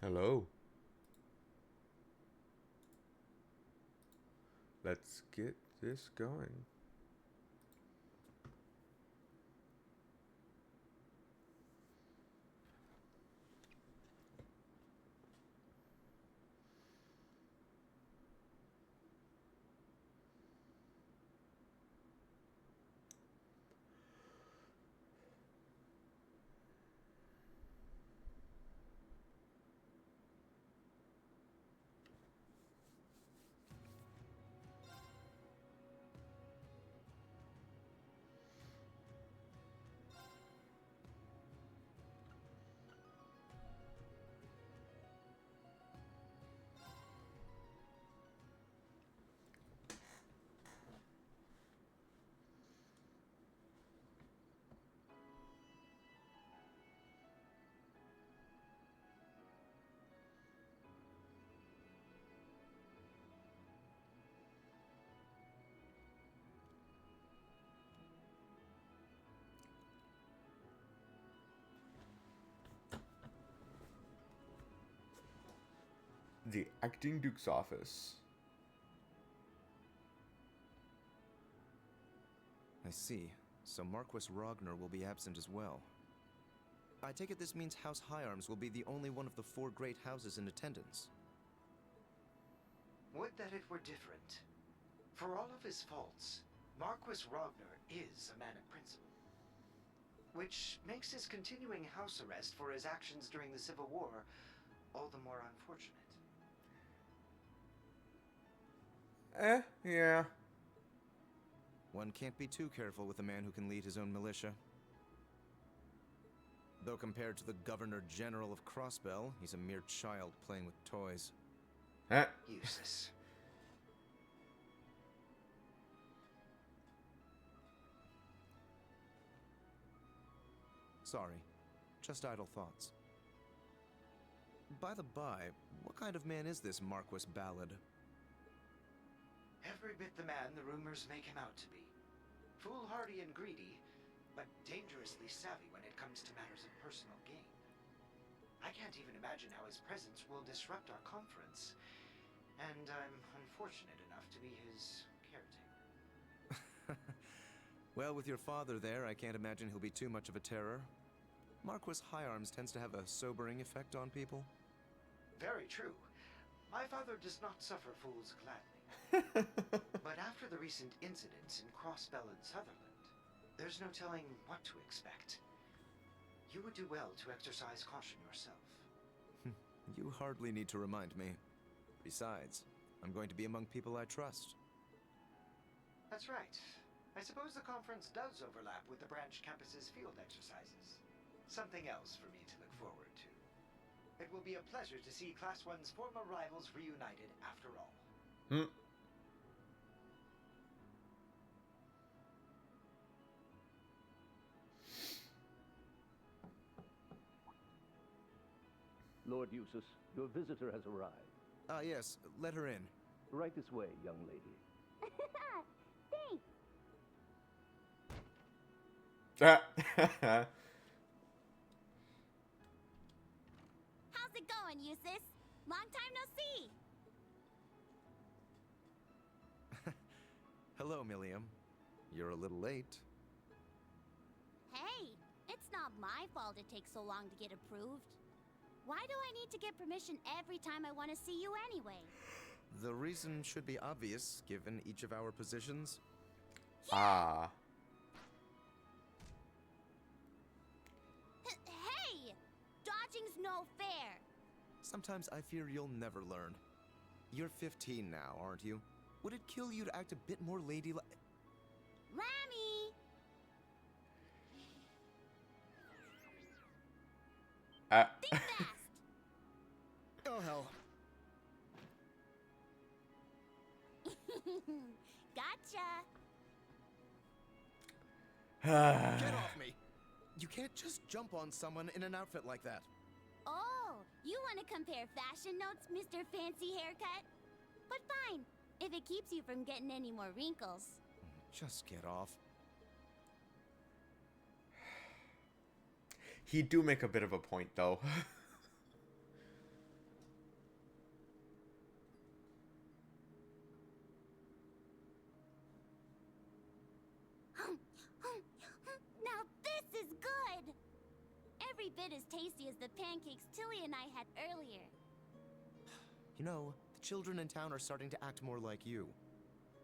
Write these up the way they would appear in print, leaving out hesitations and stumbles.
Hello. Let's get this going. The acting duke's office. I see. So Marquis Ragnar will be absent as well. I take it this means House Higharms will be the only one of the four great houses in attendance. Would that it were different. For all of his faults, Marquis Ragnar is a man of principle. Which makes his continuing house arrest for his actions during the Civil War all the more unfortunate. Yeah. One can't be too careful with a man who can lead his own militia. Though compared to the Governor General of Crossbell, he's a mere child playing with toys. Useless. Sorry, just idle thoughts. By the by, what kind of man is this Marquis Ballad? Every bit the man the rumors make him out to be. Foolhardy and greedy, but dangerously savvy when it comes to matters of personal gain. I can't even imagine how his presence will disrupt our conference, and I'm unfortunate enough to be his caretaker. Well, with your father there, I can't imagine he'll be too much of a terror. Marquis Higharms tends to have a sobering effect on people. Very true. My father does not suffer fools gladly. But after the recent incidents in Crossbell and Sutherland, there's no telling what to expect. You would do well to exercise caution yourself. You hardly need to remind me. Besides, I'm going to be among people I trust. That's right. I suppose the conference does overlap with the branch campus's field exercises. Something else for me to look forward to. It will be a pleasure to see Class 1's former rivals reunited after all. Lord Eustace, your visitor has arrived. Ah, yes, let her in. Right this way, young lady. Thanks. How's it going, Eustace? Long time no see. Hello, Milliam. You're a little late. Hey, it's not my fault it takes so long to get approved. Why do I need to get permission every time I want to see you anyway? The reason should be obvious, given each of our positions. Ah. Hey! Dodging's no fair. Sometimes I fear you'll never learn. You're 15 now, aren't you? Would it kill you to act a bit more ladylike? Lammy! Think fast! Oh, hell. Gotcha! Get off me! You can't just jump on someone in an outfit like that. Oh, you want to compare fashion notes, Mr. Fancy Haircut? But fine, if it keeps you from getting any more wrinkles. Just get off. He do make a bit of a point, though. every bit as tasty as the pancakes Tilly and I had earlier. You know, the children in town are starting to act more like you.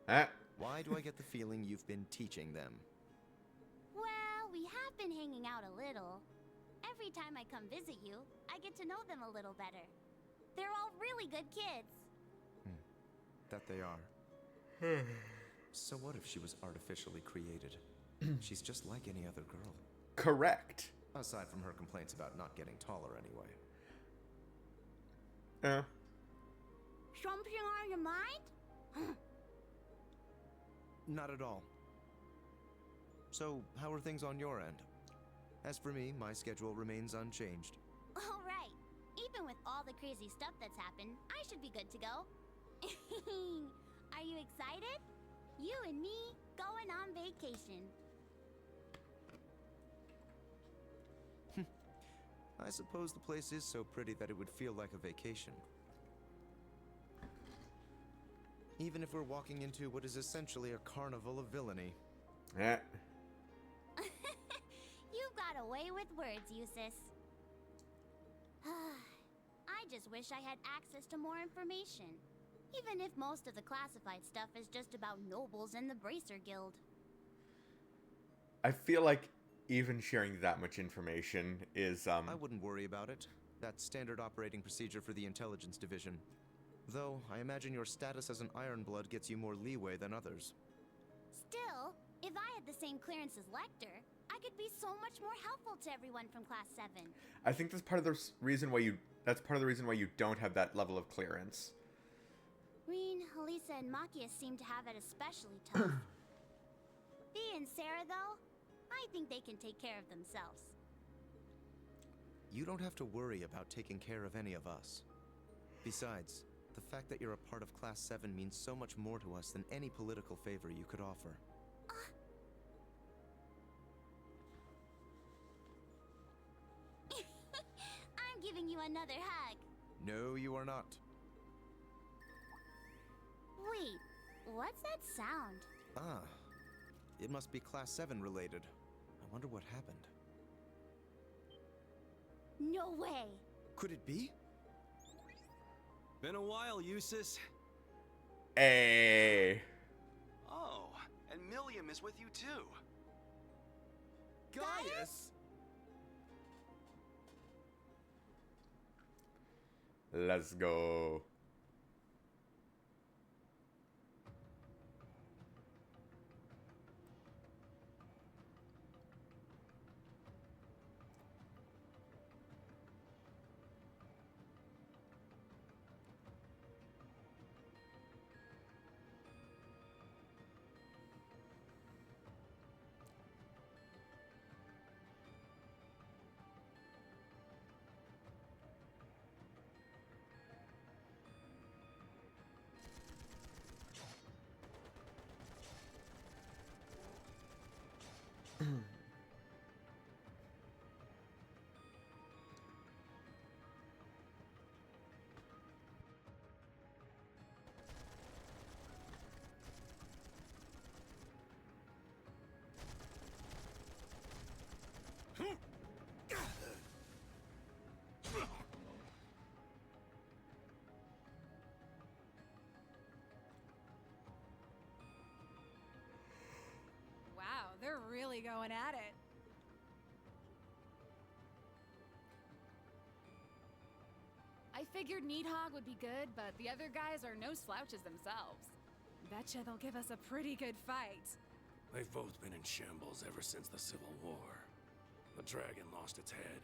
Eh? Why do I get the feeling you've been teaching them? Well, we have been hanging out a little. Every time I come visit you, I get to know them a little better. They're all really good kids. That they are. So what if she was artificially created? She's just like any other girl. Correct. Aside from her complaints about not getting taller anyway. Something on your mind? Not at all. So, how are things on your end? As for me, my schedule remains unchanged. All right. Even with all the crazy stuff that's happened, I should be good to go. Are you excited? You and me going on vacation. I suppose the place is so pretty that it would feel like a vacation. Even if we're walking into what is essentially a carnival of villainy. Eh. You've got away with words, Eustace. I just wish I had access to more information. Even if most of the classified stuff is just about nobles and the Bracer Guild. I feel like even sharing that much information is, I wouldn't worry about it. That's standard operating procedure for the intelligence division. Though, I imagine your status as an Ironblood gets you more leeway than others. Still, if I had the same clearance as Lecter, I could be so much more helpful to everyone from Class 7. I think that's part of the reason why you don't have that level of clearance. Reen, Elisa, and Makia seem to have it especially tough. Bea and Sarah, though, I think they can take care of themselves. You don't have to worry about taking care of any of us. Besides, the fact that you're a part of Class 7 means so much more to us than any political favor you could offer. I'm giving you another hug. No, you are not. Wait, what's that sound? Ah, it must be Class 7 related. I wonder what happened. No way. Could it be? Been a while, Eustace. Hey. Oh, and Milliam is with you too. Gaius! Let's go. Wow, they're really going at it. I figured Needhog would be good, but the other guys are no slouches themselves. Betcha they'll give us a pretty good fight. They've both been in shambles ever since the Civil War. The dragon lost its head.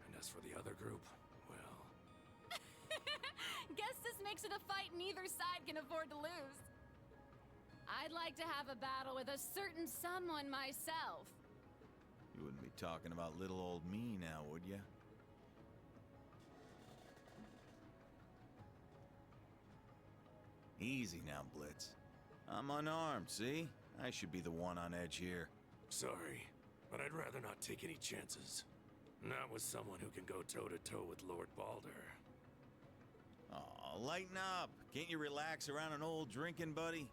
And as for the other group, well... Guess this makes it a fight neither side can afford to lose. I'd like to have a battle with a certain someone myself. You wouldn't be talking about little old me now, would you? Easy now, Blitz. I'm unarmed, see? I should be the one on edge here. Sorry, but I'd rather not take any chances. Not with someone who can go toe-to-toe with Lord Balder. Aw, lighten up. Can't you relax around an old drinking buddy?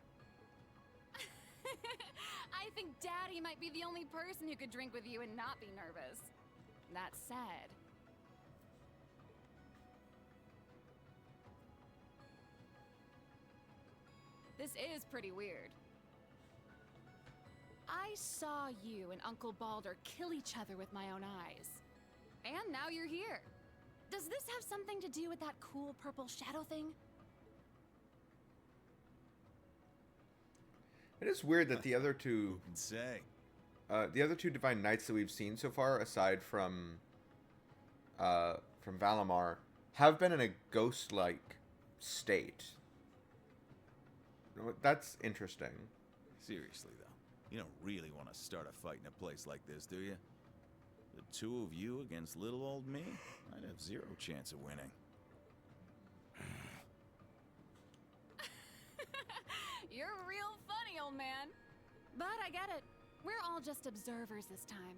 I think Daddy might be the only person who could drink with you and not be nervous. that said... This is pretty weird. I saw you and Uncle Balder kill each other with my own eyes. And now you're here. Does this have something to do with that cool purple shadow thing? It is weird that the other two, Who can say? the other two Divine Knights that we've seen so far, aside from Valimar, have been in a ghost-like state. That's interesting. Seriously, though, you don't really want to start a fight in a place like this, do you? The two of you against little old me? I'd have zero chance of winning. You're real funny, old man. But I get it. We're all just observers this time.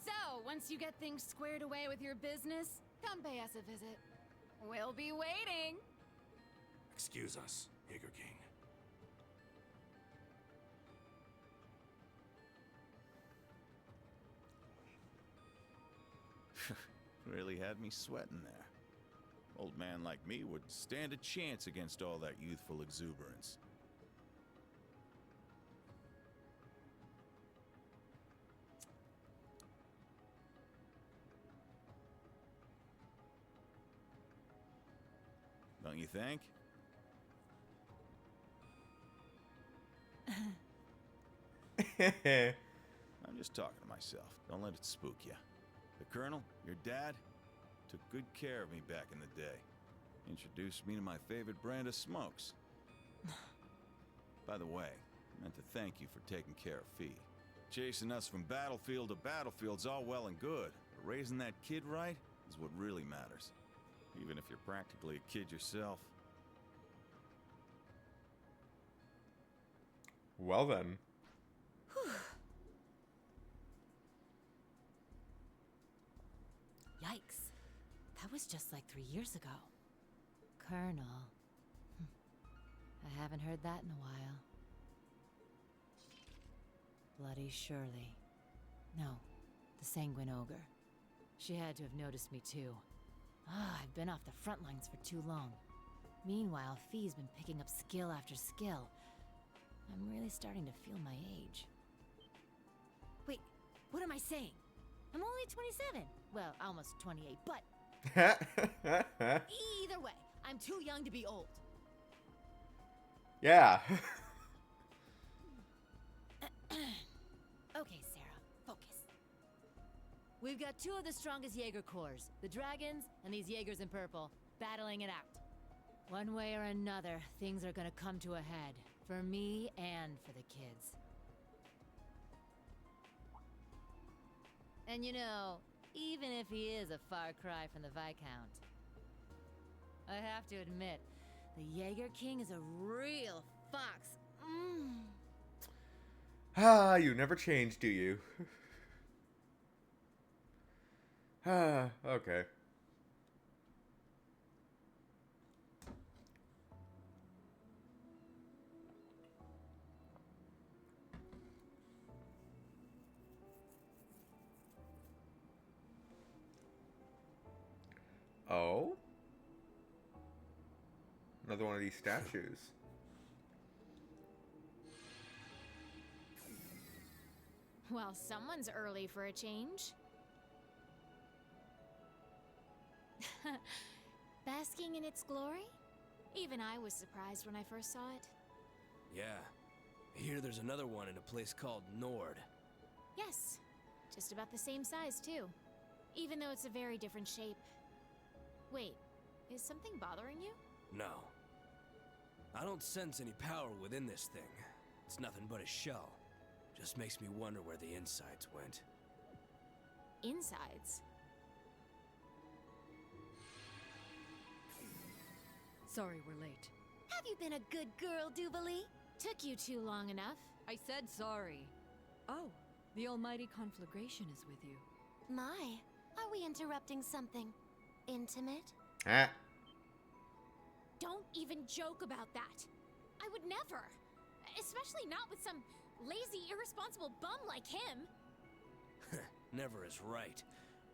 So, once you get things squared away with your business, come pay us a visit. We'll be waiting. Excuse us, Jaeger King. Really had me sweating there. Old man like me would stand a chance against all that youthful exuberance. Don't you think? I'm just talking to myself. Don't let it spook you. The Colonel, your dad, took good care of me back in the day. Introduced me to my favorite brand of smokes. By the way, I meant to thank you for taking care of Fee. Chasing us from battlefield to battlefield's all well and good, but raising that kid right is what really matters. Even if you're practically a kid yourself. Well then. Yikes. That was just like 3 years ago. Colonel. I haven't heard that in a while. Bloody Shirley. No, the Sanguine Ogre. She had to have noticed me too. I've been off the front lines for too long. Meanwhile, Fee's been picking up skill after skill. I'm really starting to feel my age. Wait, what am I saying? I'm only 27. Well, almost 28, but... Either way, I'm too young to be old. Yeah. Okay, Sarah, focus. We've got two of the strongest Jaeger corps, the dragons and these Jaegers in purple, battling it out. One way or another, things are gonna come to a head. For me and for the kids. And you know, even if he is a far cry from the Viscount, I have to admit, the Jaeger King is a real fox. Ah, you never change, do you? Ah, okay. Oh? Another one of these statues. Well, someone's early for a change. Basking in its glory? Even I was surprised when I first saw it. Yeah. I hear there's another one in a place called Nord. Yes. Just about the same size, too. Even though it's a very different shape. Wait, is something bothering you? No. I don't sense any power within this thing. It's nothing but a shell. Just makes me wonder where the insides went. Insides? Sorry we're late. Have you been a good girl, Jubilee? Took you too long enough. I said sorry. Oh, the almighty conflagration is with you. My, are we interrupting something intimate? Ah. Don't even joke about that. I would never. Especially not with some lazy, irresponsible bum like him. Never is right.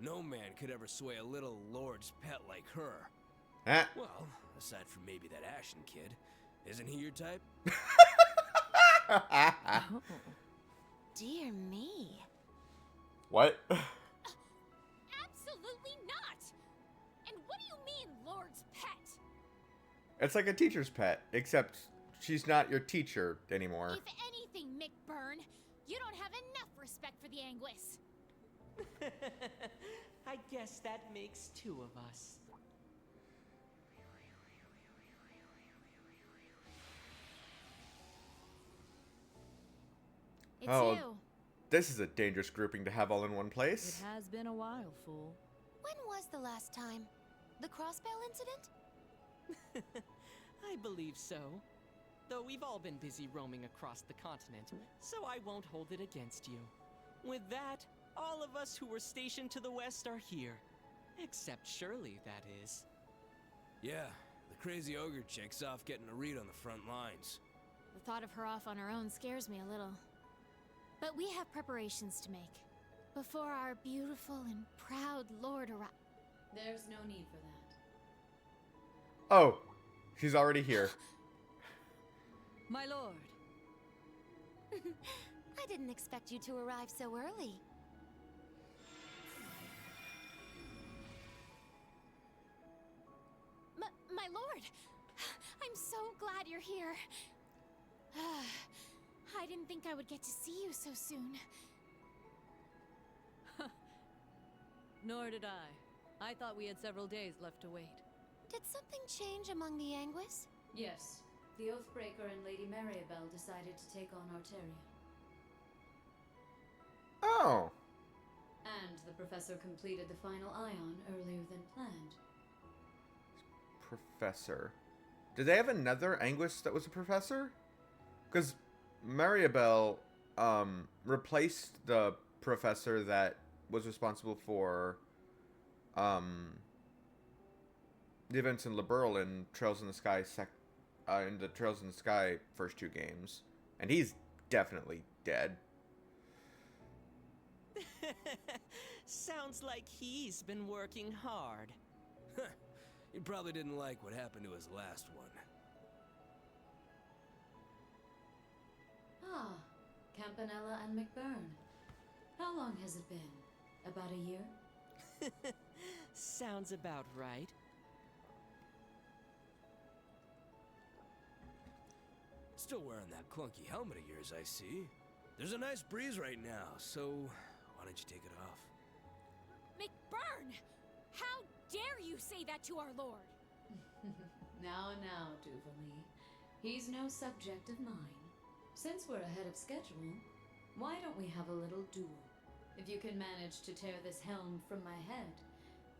No man could ever sway a little lord's pet like her. Ah. Well, aside from maybe that Ashen kid. Isn't he your type? Oh. Dear me. What? Absolutely not! And what do you mean, Lord's pet? It's like a teacher's pet, except she's not your teacher anymore. If anything, McBurn, you don't have enough respect for the Anguis. I guess that makes two of us. It's Oh. you. This is a dangerous grouping to have all in one place. It has been a while, fool. When was the last time? The crossbell incident? I believe so. Though we've all been busy roaming across the continent, so I won't hold it against you. With that, all of us who were stationed to the west are here. Except Shirley, that is. Yeah, the crazy ogre chick's off getting a read on the front lines. The thought of her off on her own scares me a little. But we have preparations to make. Before our beautiful and proud lord arrives. There's no need for that. Oh, she's already here. My lord. I didn't expect you to arrive so early. My lord! I'm so glad you're here. I didn't think I would get to see you so soon. Nor did I. I thought we had several days left to wait. Did something change among the Anguis? Yes. The Oathbreaker and Lady Maribel decided to take on Arteria. Oh. And the professor completed the final ion earlier than planned. Professor. Did they have another Anguis that was a professor? Because Maribel replaced the professor that was responsible for the events in Liberl in Trails in the Sky in the Trails in the Sky first two games. And he's definitely dead. Sounds like he's been working hard. He probably didn't like what happened to his last one. Ah, Campanella and McBurn. How long has it been? About a year? Sounds about right. Still wearing that clunky helmet of yours, I see. There's a nice breeze right now, so why don't you take it off? McBurn! How dare you say that to our lord? Now, Duvalie. He's no subject of mine. Since we're ahead of schedule, why don't we have a little duel? If you can manage to tear this helm from my head,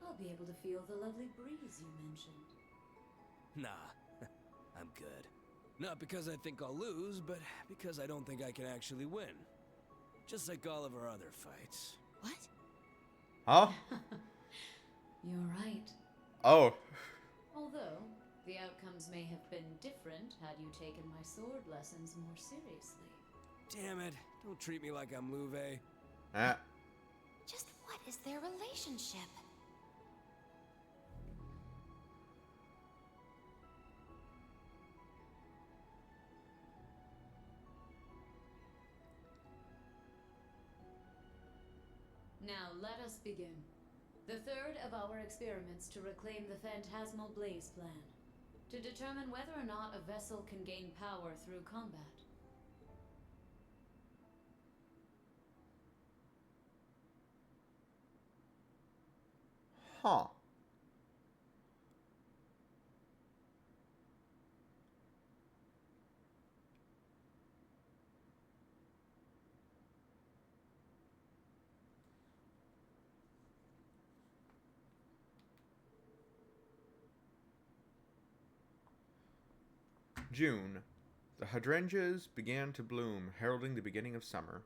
I'll be able to feel the lovely breeze you mentioned. Nah, I'm good. Not because I think I'll lose, but because I don't think I can actually win. Just like all of our other fights. What? Huh? You're right. Oh. Although, the outcomes may have been different had you taken my sword lessons more seriously. Damn it, don't treat me like I'm Louvet. Just what is their relationship? Now let us begin. The third of our experiments to reclaim the Phantasmal Blaze Plan. To determine whether or not a vessel can gain power through combat. Huh. June. The hydrangeas began to bloom, heralding the beginning of summer.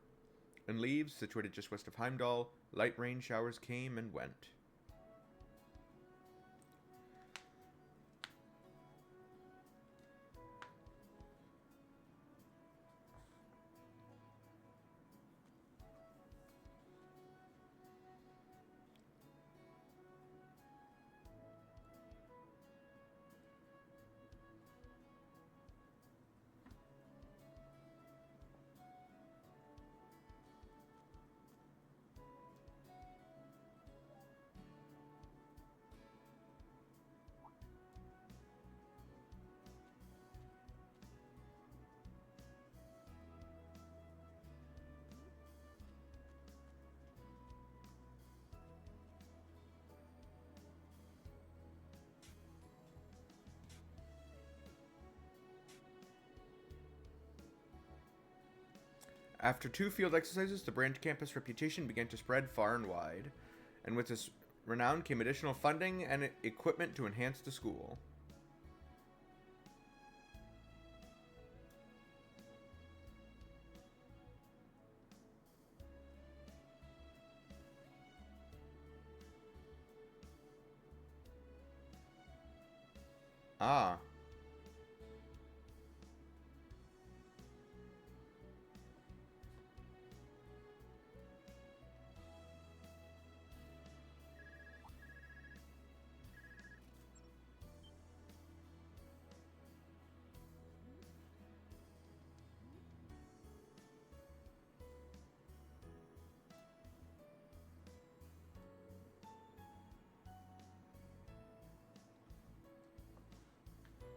In leaves, situated just west of Heimdall, light rain showers came and went. After 2 field exercises, the branch campus reputation began to spread far and wide, and with this renown came additional funding and equipment to enhance the school. Ah.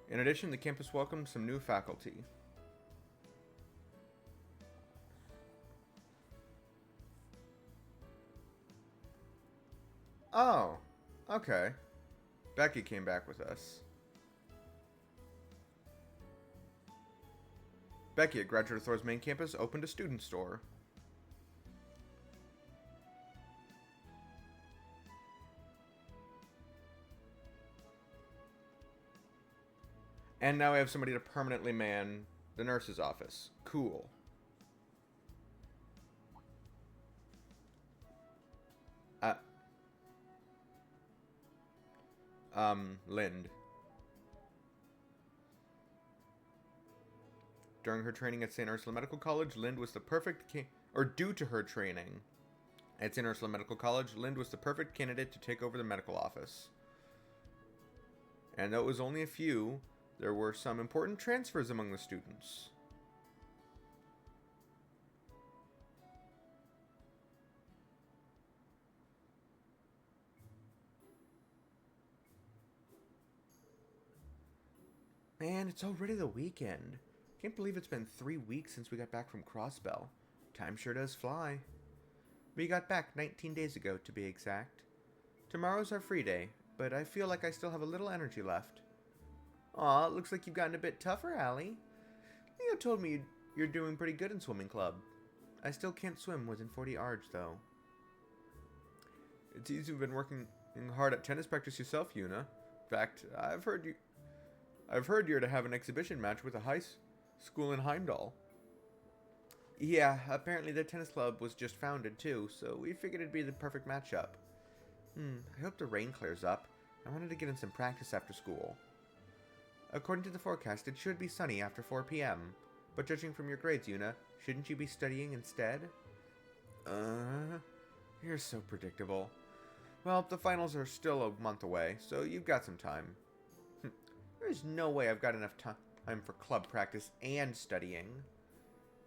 In addition, the campus welcomed some new faculty. Oh, okay. Becky came back with us. Becky at Graduate Authority's main campus opened a student store. And now I have somebody to permanently man the nurse's office. Cool. Lind. During her training at St. Ursula Medical College, Lind was the perfect due to her training at St. Ursula Medical College, Lind was the perfect candidate to take over the medical office. And though it was only a few, there were some important transfers among the students. Man, it's already the weekend. Can't believe it's been 3 weeks since we got back from Crossbell. Time sure does fly. We got back 19 days ago, to be exact. Tomorrow's our free day, but I feel like I still have a little energy left. Aw, it looks like you've gotten a bit tougher, Allie. Leo told me you're doing pretty good in swimming club. I still can't swim within 40 ards, though. It's easy you've been working hard at tennis practice yourself, Yuna. In fact, I've heard you're to have an exhibition match with a high school in Heimdall. Yeah, apparently the tennis club was just founded too, so we figured it'd be the perfect matchup. I hope the rain clears up. I wanted to get in some practice after school. According to the forecast, it should be sunny after 4 p.m. But judging from your grades, Yuna, shouldn't you be studying instead? You're so predictable. Well, the finals are still a month away, so you've got some time. There's no way I've got enough time for club practice and studying.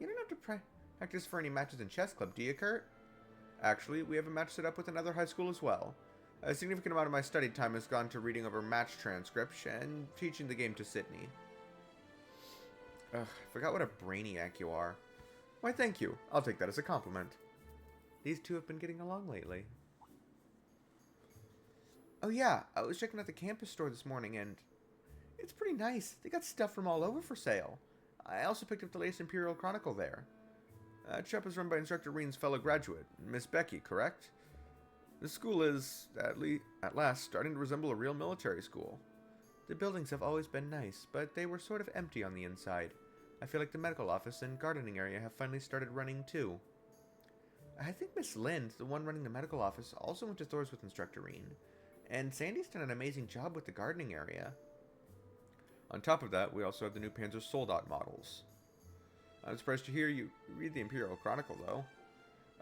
You don't have to practice for any matches in chess club, do you, Kurt? Actually, we have a match set up with another high school as well. A significant amount of my study time has gone to reading over match transcripts and teaching the game to Sydney. Ugh, I forgot what a brainiac you are. Why, thank you. I'll take that as a compliment. These two have been getting along lately. Oh yeah, I was checking out the campus store this morning and it's pretty nice. They got stuff from all over for sale. I also picked up the latest Imperial Chronicle there. That shop is run by Instructor Reen's fellow graduate, Miss Becky, correct? The school is, at last, starting to resemble a real military school. The buildings have always been nice, but they were sort of empty on the inside. I feel like the medical office and gardening area have finally started running too. I think Miss Lind, the one running the medical office, also went to Thor's with Instructor Reen. And Sandy's done an amazing job with the gardening area. On top of that, we also have the new Panzer Soldat models. I'm surprised to hear you read the Imperial Chronicle, though.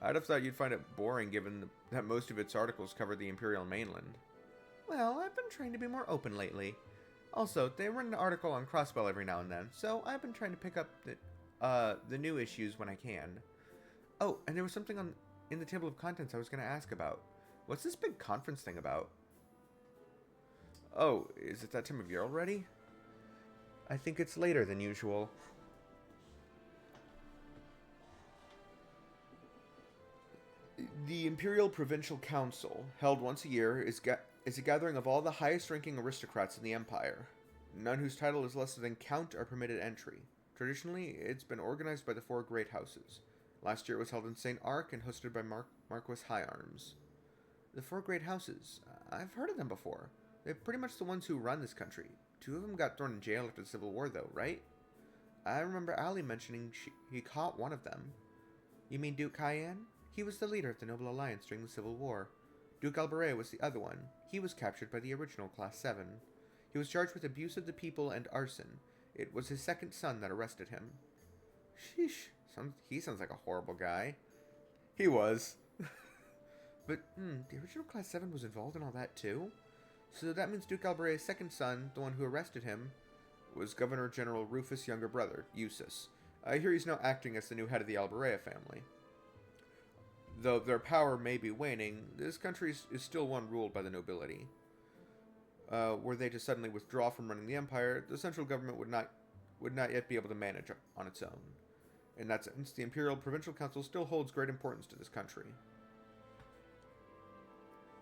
I'd have thought you'd find it boring given that most of its articles cover the Imperial mainland. Well, I've been trying to be more open lately. Also, they run an article on Crossbell every now and then, so I've been trying to pick up the new issues when I can. Oh, and there was something in the table of contents I was going to ask about. What's this big conference thing about? Oh, is it that time of year already? I think it's later than usual. The Imperial Provincial Council, held once a year, is a gathering of all the highest-ranking aristocrats in the Empire. None whose title is less than Count are permitted entry. Traditionally, it's been organized by the 4 great houses. Last year it was held in St. Ark and hosted by Marquis High Arms. The four great houses. I've heard of them before. They're pretty much the ones who run this country. Two of them got thrown in jail after the Civil War, though, right? I remember Ali mentioning he caught one of them. You mean Duke Cayenne? He was the leader of the Noble Alliance during the Civil War. Duke Albaret was the other one. He was captured by the original Class 7. He was charged with abuse of the people and arson. It was his second son that arrested him. Sheesh. He sounds like a horrible guy. He was. But, the original Class 7 was involved in all that, too? So that means Duke Albaret's second son, the one who arrested him, was Governor General Rufus' younger brother, Eustace. I hear he's now acting as the new head of the Albaret family. Though their power may be waning, this country is still one ruled by the nobility. Were they to suddenly withdraw from running the empire, the central government would not yet be able to manage on its own. In that sense, the Imperial Provincial Council still holds great importance to this country.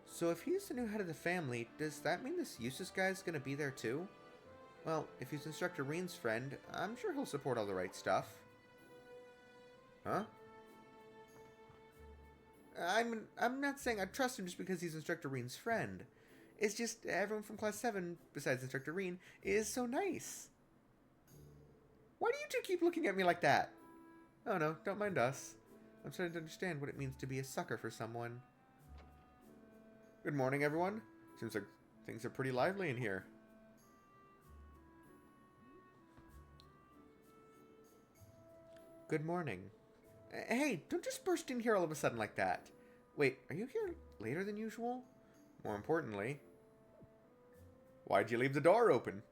So if he's the new head of the family, does that mean this Eustace guy's gonna be there too? Well, if he's Instructor Reen's friend, I'm sure he'll support all the right stuff. Huh? I'm not saying I trust him just because he's Instructor Reen's friend. It's just everyone from Class 7, besides Instructor Reen, is so nice. Why do you two keep looking at me like that? Oh no, don't mind us. I'm starting to understand what it means to be a sucker for someone. Good morning, everyone. Seems like things are pretty lively in here. Good morning. Hey, don't just burst in here all of a sudden like that. Wait, are you here later than usual? More importantly, why'd you leave the door open?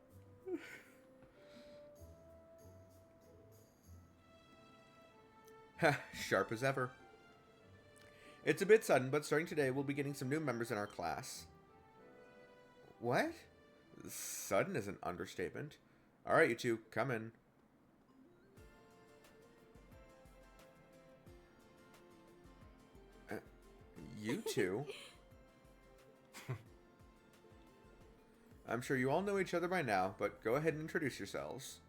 Sharp as ever. It's a bit sudden, but starting today, we'll be getting some new members in our class. What? Sudden is an understatement. Alright, you two, come in. You two? I'm sure you all know each other by now, but go ahead and introduce yourselves.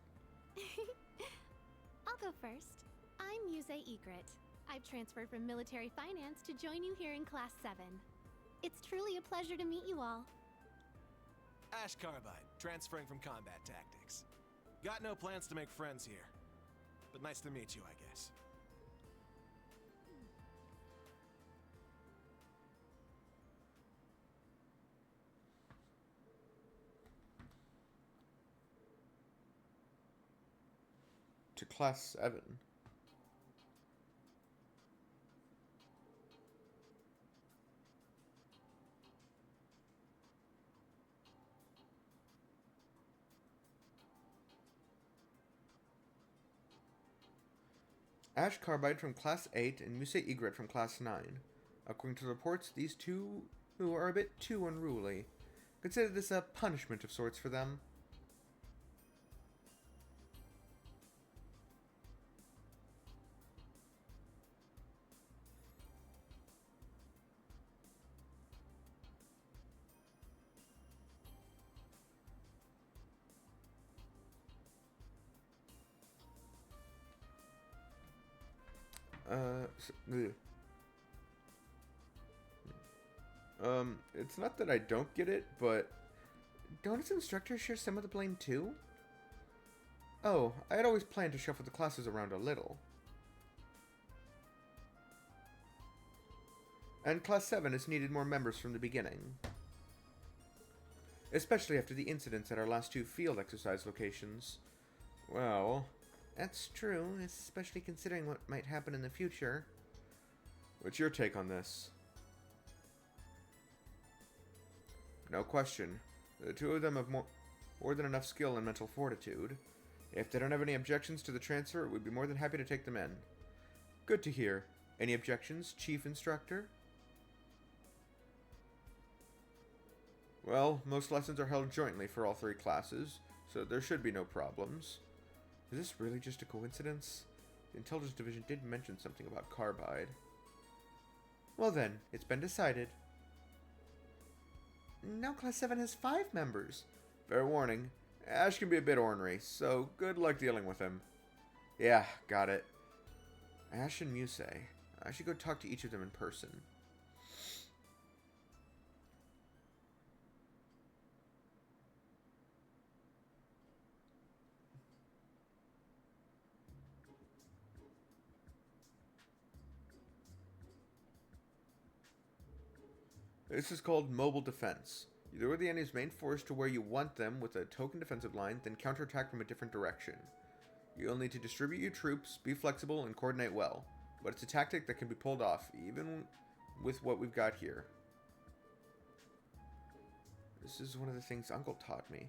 I'll go first. I'm Muse Egret. I've transferred from military finance to join you here in Class 7. It's truly a pleasure to meet you all. Ash Carbide, transferring from combat tactics. Got no plans to make friends here, but nice to meet you, I guess. To Class 7. Ash Carbide from Class 8 and Muse Egret from Class 9. According to reports, these two are a bit too unruly. Consider this a punishment of sorts for them. It's not that I don't get it, but don't its instructors share some of the blame too? Oh, I had always planned to shuffle the classes around a little. And Class 7 has needed more members from the beginning. Especially after the incidents at our last two field exercise locations. Well, that's true, especially considering what might happen in the future. What's your take on this? No question. The two of them have more than enough skill and mental fortitude. If they don't have any objections to the transfer, we'd be more than happy to take them in. Good to hear. Any objections, Chief Instructor? Well, most lessons are held jointly for all three classes, so there should be no problems. Is this really just a coincidence? The Intelligence Division did mention something about Carbide. Well then, it's been decided. Now Class 7 has 5 members. Fair warning, Ash can be a bit ornery, so good luck dealing with him. Yeah, got it. Ash and Muse. I should go talk to each of them in person. This is called mobile defense. You lure the enemy's main force to where you want them with a token defensive line, then counterattack from a different direction. You'll need to distribute your troops, be flexible, and coordinate well. But it's a tactic that can be pulled off, even with what we've got here. This is one of the things Uncle taught me.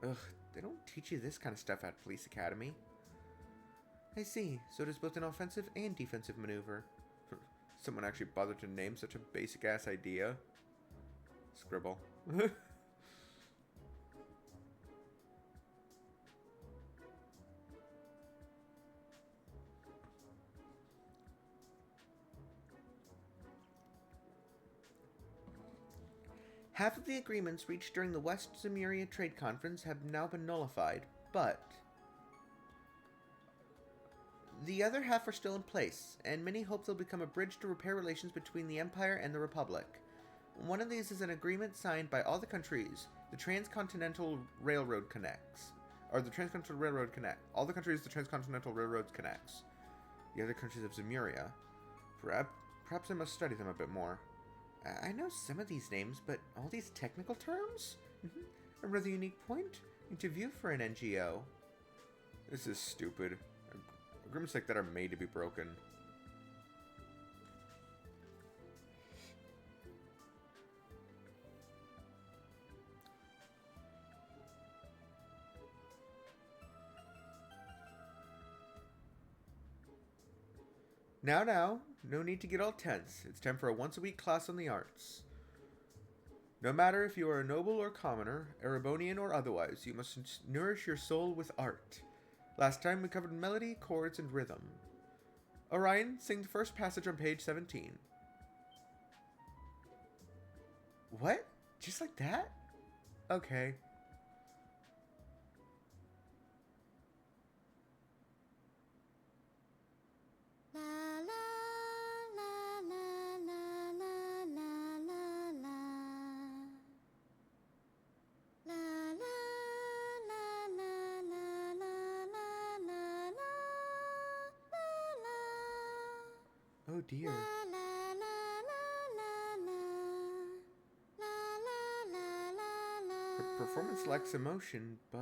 Ugh, they don't teach you this kind of stuff at Police Academy. I see, so it is both an offensive and defensive maneuver. Someone actually bothered to name such a basic-ass idea. Scribble. Half of the agreements reached during the West Zemuria Trade Conference have now been nullified, but the other half are still in place, and many hope they'll become a bridge to repair relations between the Empire and the Republic. One of these is an agreement signed by all the countries the Transcontinental Railroad connects. Or the Transcontinental Railroad connect. All the countries the Transcontinental Railroad connects. The other countries of Zemuria. Perhaps I must study them a bit more. I know some of these names, but all these technical terms? A rather unique point into view for an NGO. This is stupid. Agreements like that are made to be broken. Now, no need to get all tense. It's time for a once-a-week class on the arts. No matter if you are a noble or commoner, Erebonian or otherwise, you must nourish your soul with art. Last time we covered melody, chords, and rhythm. Orion, sing the first passage on page 17. What? Just like that? Okay. Oh dear. Her performance lacks emotion, but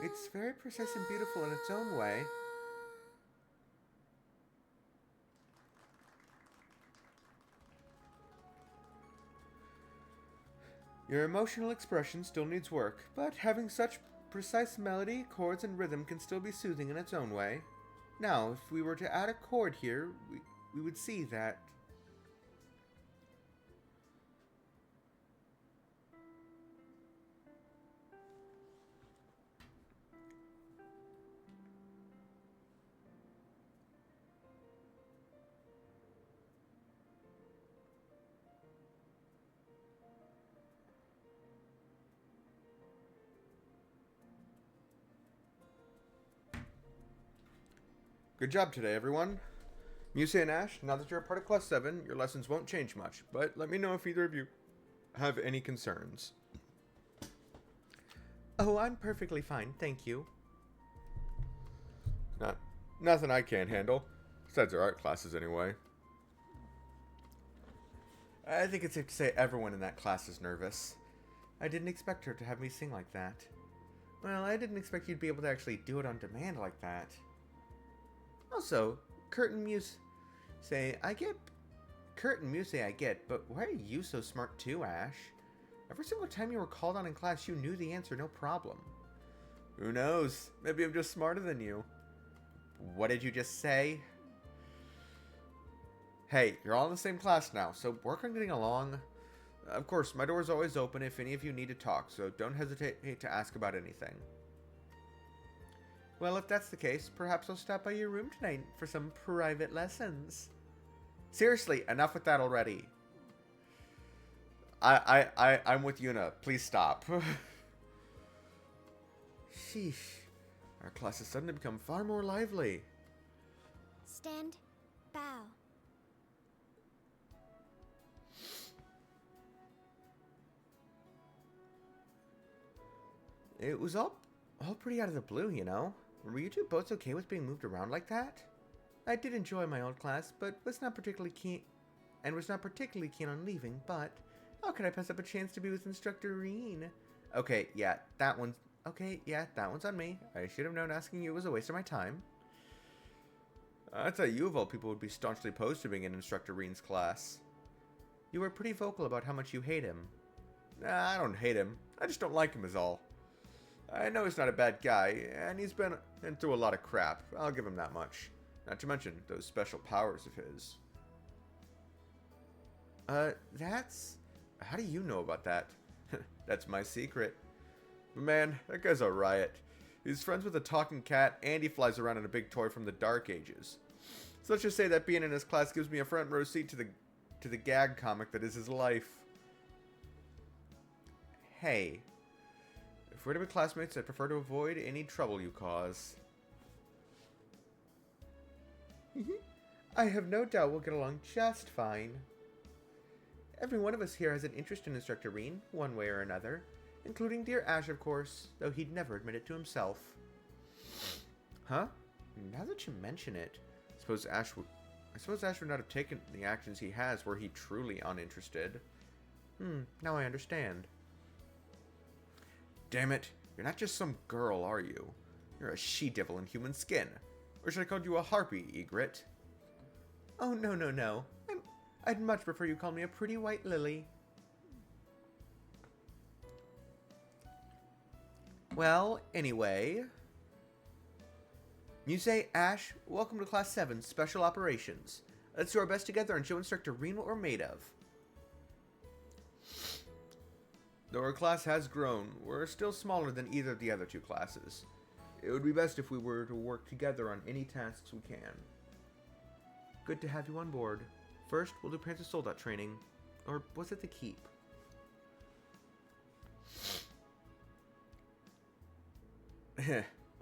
it's very precise and beautiful in its own way. Your emotional expression still needs work, but having such precise melody, chords, and rhythm can still be soothing in its own way. Now, if we were to add a chord here, we would see that. Good job today, everyone. Muse and Ash, now that you're a part of Class 7, your lessons won't change much, but let me know if either of you have any concerns. Oh, I'm perfectly fine, thank you. Nothing I can't handle. Besides our art classes, anyway. I think it's safe to say everyone in that class is nervous. I didn't expect her to have me sing like that. Well, I didn't expect you'd be able to actually do it on demand like that. Also, Kurt and Muse I get, but why are you so smart too, Ash? Every single time you were called on in class, you knew the answer, no problem. Who knows? Maybe I'm just smarter than you. What did you just say? Hey, you're all in the same class now, so work on getting along. Of course, my door's always open if any of you need to talk, so don't hesitate to ask about anything. Well, if that's the case, perhaps I'll stop by your room tonight for some private lessons. Seriously, enough with that already. I'm with Yuna. Please stop. Sheesh. Our class has suddenly become far more lively. Stand. Bow. It was all pretty out of the blue, you know. Were you two both okay with being moved around like that? I did enjoy my old class, but was not particularly keen on leaving, but how could I pass up a chance to be with Instructor Reen? Okay, yeah, that one's on me. I should have known asking you was a waste of my time. I thought you of all people would be staunchly opposed to being in Instructor Reen's class. You were pretty vocal about how much you hate him. Nah, I don't hate him. I just don't like him is all. I know he's not a bad guy, and he's been through a lot of crap. I'll give him that much. Not to mention those special powers of his. That's... How do you know about that? That's my secret. Man, that guy's a riot. He's friends with a talking cat, and he flies around in a big toy from the Dark Ages. So let's just say that being in his class gives me a front row seat to the gag comic that is his life. Hey. If we're to be classmates, I'd prefer to avoid any trouble you cause. I have no doubt we'll get along just fine. Every one of us here has an interest in Instructor Reen, one way or another, including dear Ash, of course, though he'd never admit it to himself. Huh? Now that you mention it, I suppose Ash would not have taken the actions he has were he truly uninterested. Now I understand. Damn it, you're not just some girl, are you? You're a she-devil in human skin. Or should I call you a harpy, Egret? Oh, no. I'd much prefer you call me a pretty white lily. Well, anyway... Muse, Ash, welcome to Class 7, Special Operations. Let's do our best together and show Instructor Reen what we're made of. Though our class has grown, we're still smaller than either of the other two classes. It would be best if we were to work together on any tasks we can. Good to have you on board. First, we'll do Panther Soldat training. Or was it the Keep?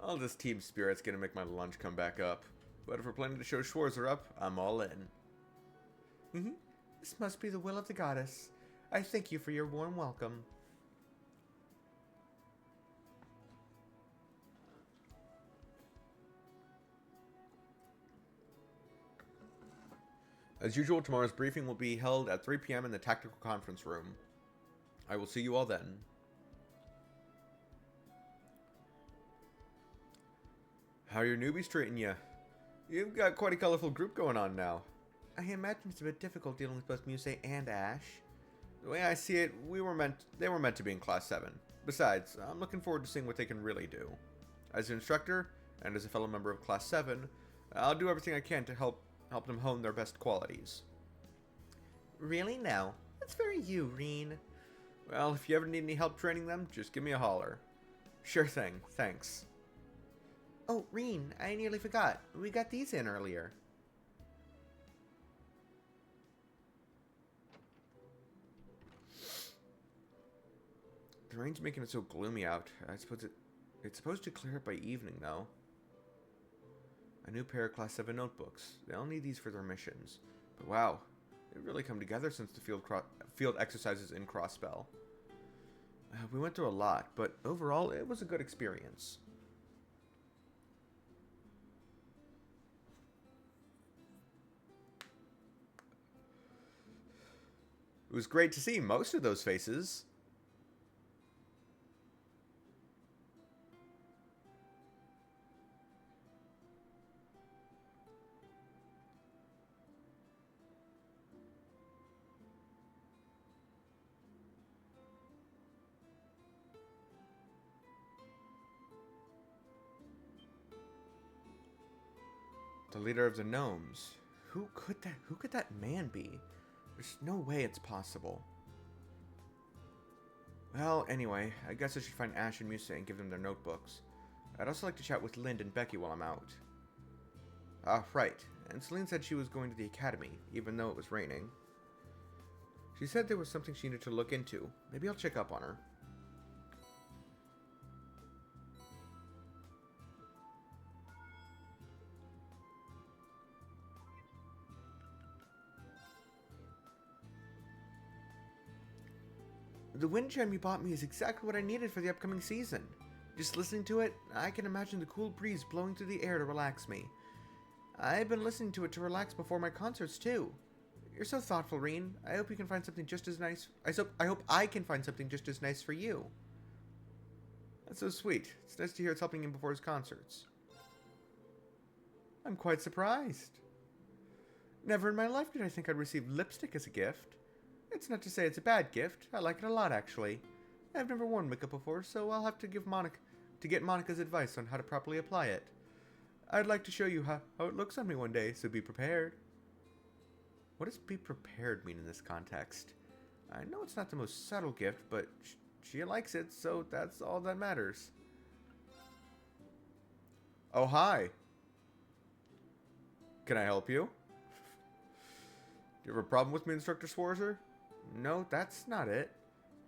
All this team spirit's gonna make my lunch come back up. But if we're planning to show Schwarzer up, I'm all in. This must be the will of the goddess. I thank you for your warm welcome. As usual, tomorrow's briefing will be held at 3 p.m. in the Tactical Conference Room. I will see you all then. How are your newbies treating you? You've got quite a colorful group going on now. I imagine it's a bit difficult dealing with both Muse and Ash. The way I see it, they were meant to be in Class 7. Besides, I'm looking forward to seeing what they can really do. As an instructor, and as a fellow member of Class 7, I'll do everything I can to help them hone their best qualities. Really? No. That's very you, Reen. Well, if you ever need any help training them, just give me a holler. Sure thing. Thanks. Oh, Reen, I nearly forgot. We got these in earlier. The rain's making it so gloomy out. I suppose it's supposed to clear up by evening, though. A new pair of Class 7 notebooks. They'll need these for their missions. But wow, they've really come together since the field exercises in Crossbell. We went through a lot, but overall, it was a good experience. It was great to see most of those faces. The leader of the gnomes. Who could that man be? There's no way it's possible. Well, anyway, I guess I should find Ash and Muse and give them their notebooks. I'd also like to chat with Lind and Becky while I'm out. Ah, right. And Celine said she was going to the academy, even though it was raining. She said there was something she needed to look into. Maybe I'll check up on her. The wind chime you bought me is exactly what I needed for the upcoming season. Just listening to it, I can imagine the cool breeze blowing through the air to relax me. I've been listening to it to relax before my concerts, too. You're so thoughtful, Reen. I hope you can find something just as nice. I hope I can find something just as nice for you. That's so sweet. It's nice to hear it's helping him before his concerts. I'm quite surprised. Never in my life did I think I'd receive lipstick as a gift. It's not to say it's a bad gift. I like it a lot, actually. I've never worn makeup before, so I'll have to get Monica's advice on how to properly apply it. I'd like to show you how it looks on me one day, so be prepared. What does be prepared mean in this context? I know it's not the most subtle gift, but she likes it, so that's all that matters. Oh, hi. Can I help you? Do you have a problem with me, Instructor Swarzer? No, that's not it.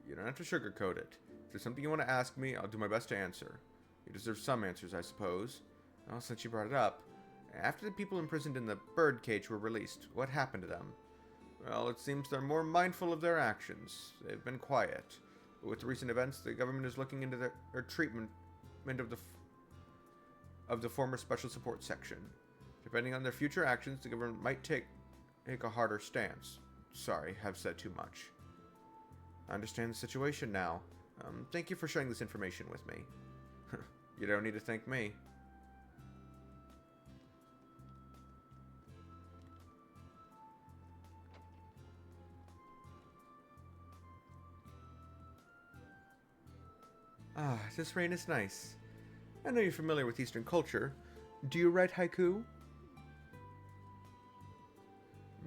You don't have to sugarcoat it. If there's something you want to ask me, I'll do my best to answer. You deserve some answers, I suppose. Well, since you brought it up, after the people imprisoned in the birdcage were released, what happened to them? Well, it seems they're more mindful of their actions. They've been quiet. But with the recent events, the government is looking into their treatment of the former Special Support Section. Depending on their future actions, the government might take a harder stance. Sorry, have said too much. I understand the situation now. Thank you for sharing this information with me. You don't need to thank me. Ah, this rain is nice. I know you're familiar with Eastern culture. Do you write haiku?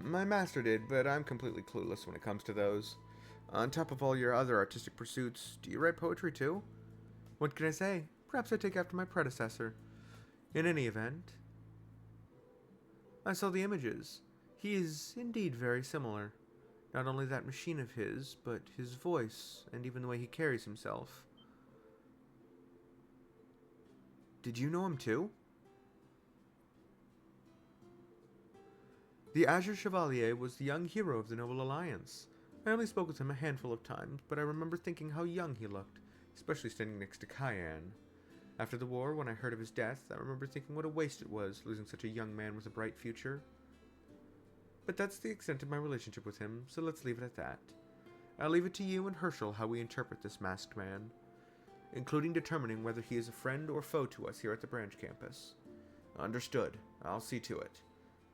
My master did, but I'm completely clueless when it comes to those. On top of all your other artistic pursuits, do you write poetry too? What can I say? Perhaps I take after my predecessor. In any event, I saw the images. He is indeed very similar. Not only that machine of his, but his voice, and even the way he carries himself. Did you know him too? The Azure Chevalier was the young hero of the Noble Alliance. I only spoke with him a handful of times, but I remember thinking how young he looked, especially standing next to Cayenne. After the war, when I heard of his death, I remember thinking what a waste it was, losing such a young man with a bright future. But that's the extent of my relationship with him, so let's leave it at that. I'll leave it to you and Herschel how we interpret this masked man, including determining whether he is a friend or foe to us here at the branch campus. Understood. I'll see to it.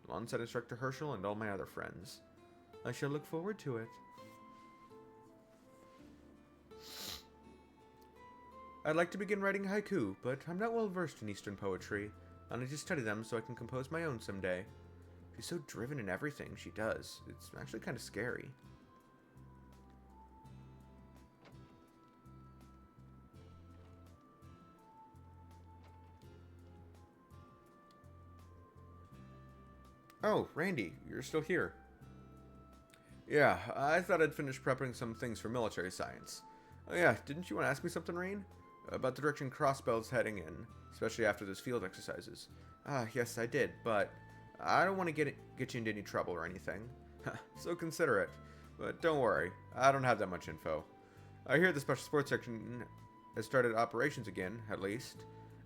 Alongside Instructor Herschel and all my other friends. I shall look forward to it. I'd like to begin writing haiku, but I'm not well versed in Eastern poetry. I need to study them so I can compose my own someday. She's so driven in everything she does. It's actually kind of scary. Oh, Randy, you're still here. Yeah, I thought I'd finished prepping some things for military science. Oh yeah, didn't you want to ask me something, Rain? About the direction Crossbell's heading in, especially after those field exercises. Ah, yes, I did, but I don't want to get you into any trouble or anything. So considerate. But don't worry, I don't have that much info. I hear the Special Sports Section has started operations again, at least.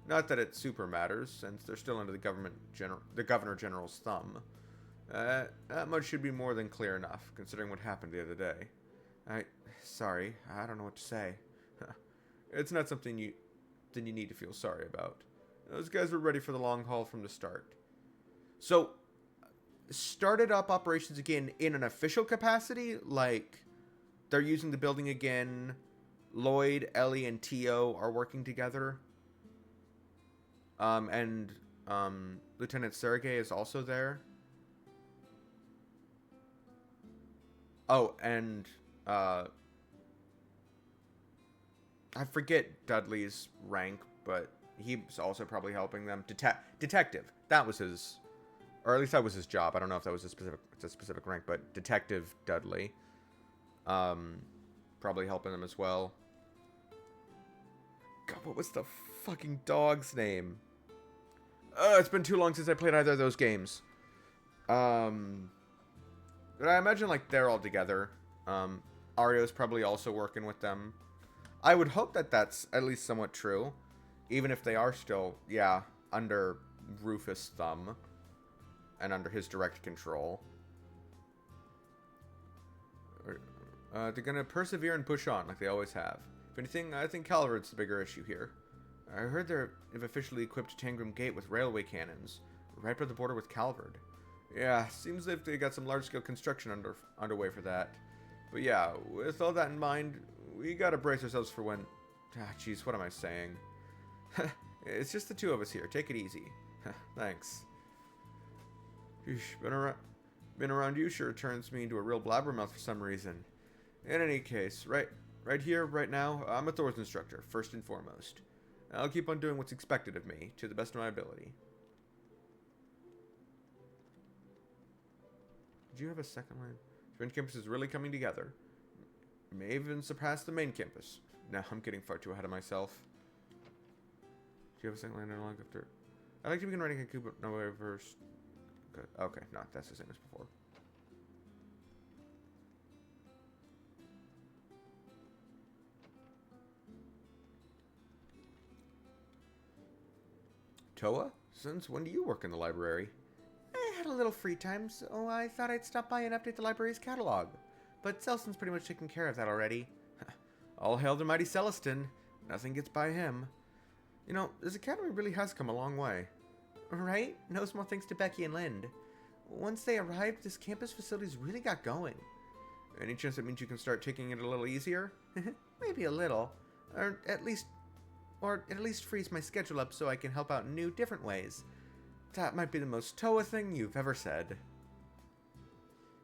Not that it super matters, since they're still under the Governor General's thumb. That much should be more than clear enough, considering what happened the other day. Sorry, I don't know what to say. It's not something you need to feel sorry about. Those guys were ready for the long haul from the start. So, started up operations again in an official capacity? Like, they're using the building again, Lloyd, Ellie, and Tio are working together? And Lieutenant Sergei is also there. Oh, and I forget Dudley's rank, but he's also probably helping them. Detective. That was his, or at least that was his job. I don't know if that was a specific rank, but Detective Dudley. Probably helping them as well. God, what was the fucking dog's name? It's been too long since I played either of those games. But I imagine, like, they're all together. Ario's probably also working with them. I would hope that that's at least somewhat true. Even if they are still, yeah, under Rufus' thumb. And under his direct control. They're gonna persevere and push on like they always have. If anything, I think Calvard's the bigger issue here. I heard they've officially equipped Tangram Gate with railway cannons. Right by the border with Calvard. Yeah, seems like they got some large-scale construction underway for that. But yeah, with all that in mind, we gotta brace ourselves for when... Ah, jeez, what am I saying? It's just the two of us here. Take it easy. Thanks. Sheesh, been around you sure turns me into a real blabbermouth for some reason. In any case, right here, right now, I'm a Thor's instructor, first and foremost. I'll keep on doing what's expected of me, to the best of my ability. Did you have a second line? French campus is really coming together. May even surpass the main campus. Now I'm getting far too ahead of myself. Do you have a second line dialogue after? I'd like to begin writing a coup, but no verse. Good. Okay, no, that's the same as before. Toa, since when do you work in the library? I had a little free time, so I thought I'd stop by and update the library's catalog. But Celston's pretty much taken care of that already. All hail the mighty Celestin. Nothing gets by him. You know, this academy really has come a long way. Right? No small thanks to Becky and Lind. Once they arrived, this campus facilities really got going. Any chance that means you can start taking it a little easier? Maybe a little. Or at least freeze my schedule up so I can help out in new, different ways. That might be the most Toa thing you've ever said.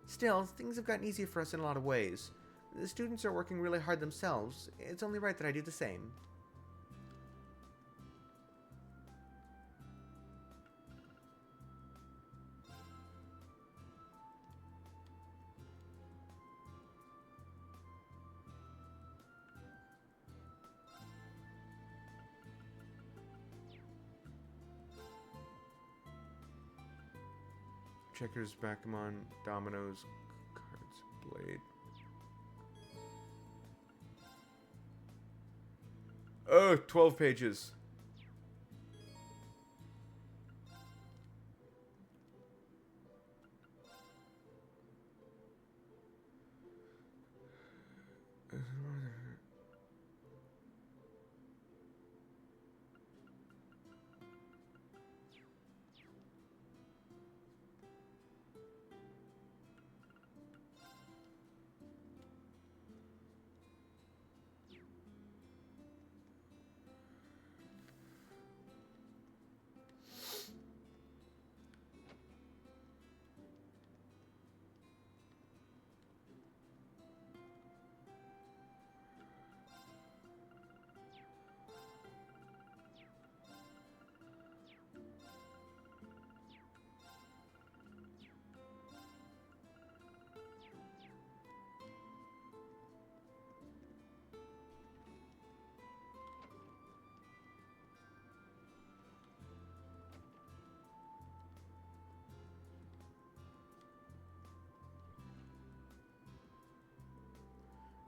Still, things have gotten easier for us in a lot of ways. The students are working really hard themselves. It's only right that I do the same. Checkers, Backgammon, Dominoes, Cards, Blade. Oh, 12 pages.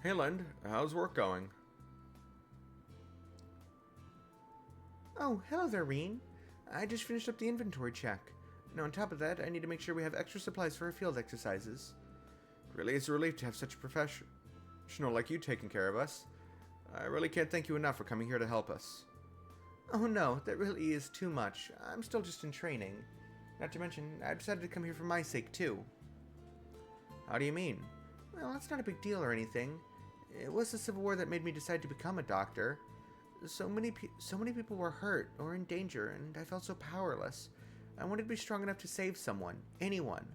Hey, Lind, how's work going? Oh, hello there, Reen. I just finished up the inventory check. Now, on top of that, I need to make sure we have extra supplies for our field exercises. Really, it's a relief to have such a professional like you taking care of us. I really can't thank you enough for coming here to help us. Oh no, that really is too much. I'm still just in training. Not to mention, I decided to come here for my sake, too. How do you mean? Well, it's not a big deal or anything. It was the Civil War that made me decide to become a doctor. So many people were hurt or in danger, and I felt so powerless. I wanted to be strong enough to save someone, anyone.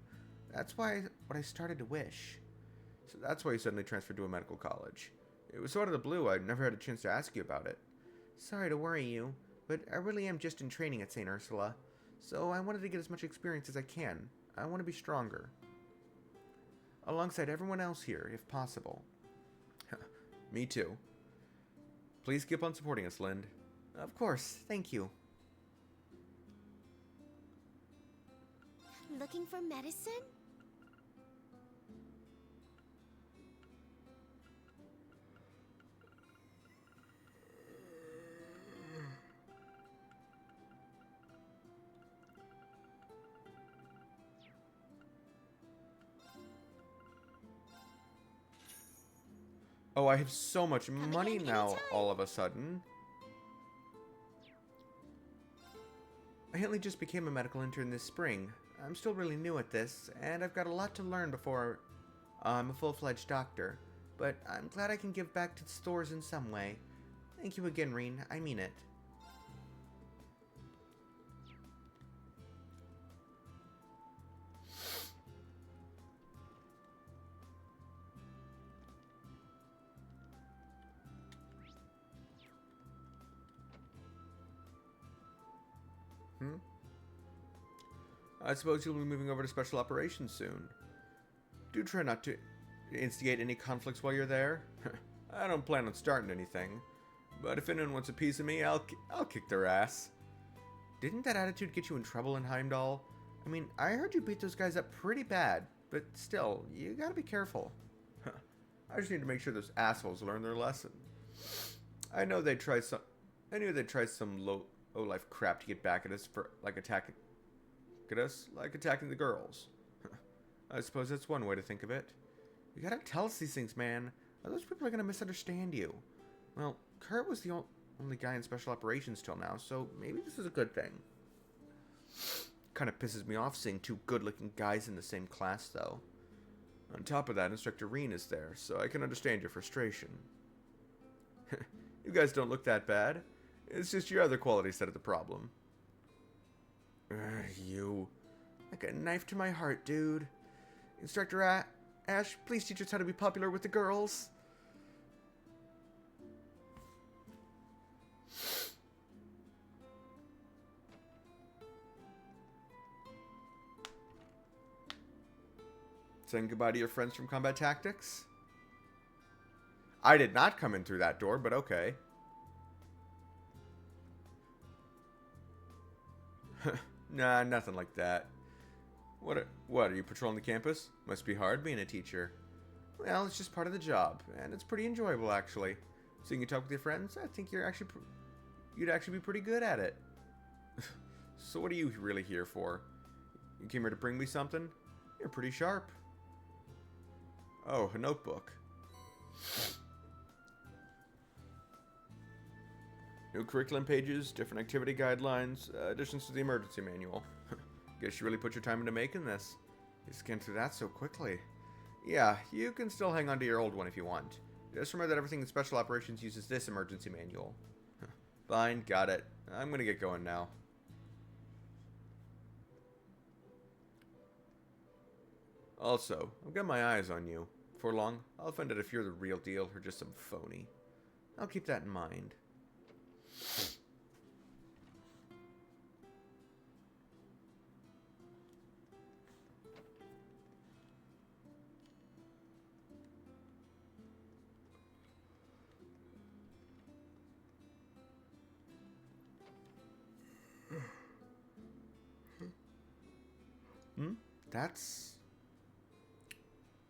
That's what I started to wish. So that's why you suddenly transferred to a medical college. It was so out of the blue, I never had a chance to ask you about it. Sorry to worry you, but I really am just in training at St. Ursula. So I wanted to get as much experience as I can. I want to be stronger. Alongside everyone else here, if possible. Me too. Please keep on supporting us, Lind. Of course, thank you. Looking for medicine? Oh, I have so much Come money again now, anytime. all of a sudden. I only just became a medical intern this spring. I'm still really new at this, and I've got a lot to learn before I'm a full-fledged doctor. But I'm glad I can give back to the stores in some way. Thank you again, Reen. I mean it. I suppose you'll be moving over to special operations soon. Do try not to instigate any conflicts while you're there. I don't plan on starting anything, but if anyone wants a piece of me, I'll kick their ass. Didn't that attitude get you in trouble in Heimdall? I mean, I heard you beat those guys up pretty bad, but still, you gotta be careful. I just need to make sure those assholes learn their lesson. I knew they'd try some low-life crap to get back at us for attacking the girls. I suppose that's one way to think of it. You gotta tell us these things, man. Or those people are gonna misunderstand you. Well, Kurt was the only guy in special operations till now, so maybe this is a good thing. Kind of pisses me off seeing two good-looking guys in the same class, though. On top of that, Instructor Reen is there, so I can understand your frustration. You guys don't look that bad. It's just your other qualities that are the problem. You. Like a knife to my heart, dude. Instructor Ash, please teach us how to be popular with the girls. Saying goodbye to your friends from Combat Tactics? I did not come in through that door, but okay. Nah, nothing like that. What are you patrolling the campus? Must be hard being a teacher. Well, it's just part of the job, and it's pretty enjoyable, actually. Seeing you talk with your friends, I think you'd actually be pretty good at it. So what are you really here for? You came here to bring me something? You're pretty sharp. Oh, a notebook. New curriculum pages, different activity guidelines, additions to the emergency manual. Guess you really put your time into making this. You scanned through that so quickly. Yeah, you can still hang on to your old one if you want. Just remember that everything in Special Operations uses this emergency manual. Fine, got it. I'm gonna get going now. Also, I've got my eyes on you. Before long, I'll find out if you're the real deal or just some phony. I'll keep that in mind. That's...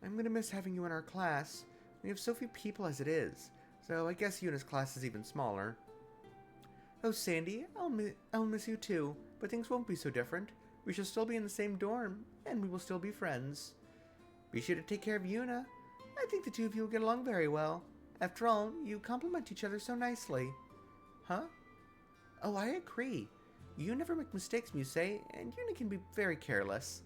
I'm gonna miss having you in our class. We have so few people as it is, so I guess Yuna's class is even smaller. Oh, Sandy, I'll miss you too, but things won't be so different. We shall still be in the same dorm, and we will still be friends. Be sure to take care of Yuna. I think the two of you will get along very well. After all, you complement each other so nicely. Huh? Oh, I agree. You never make mistakes, Muse, and Yuna can be very careless.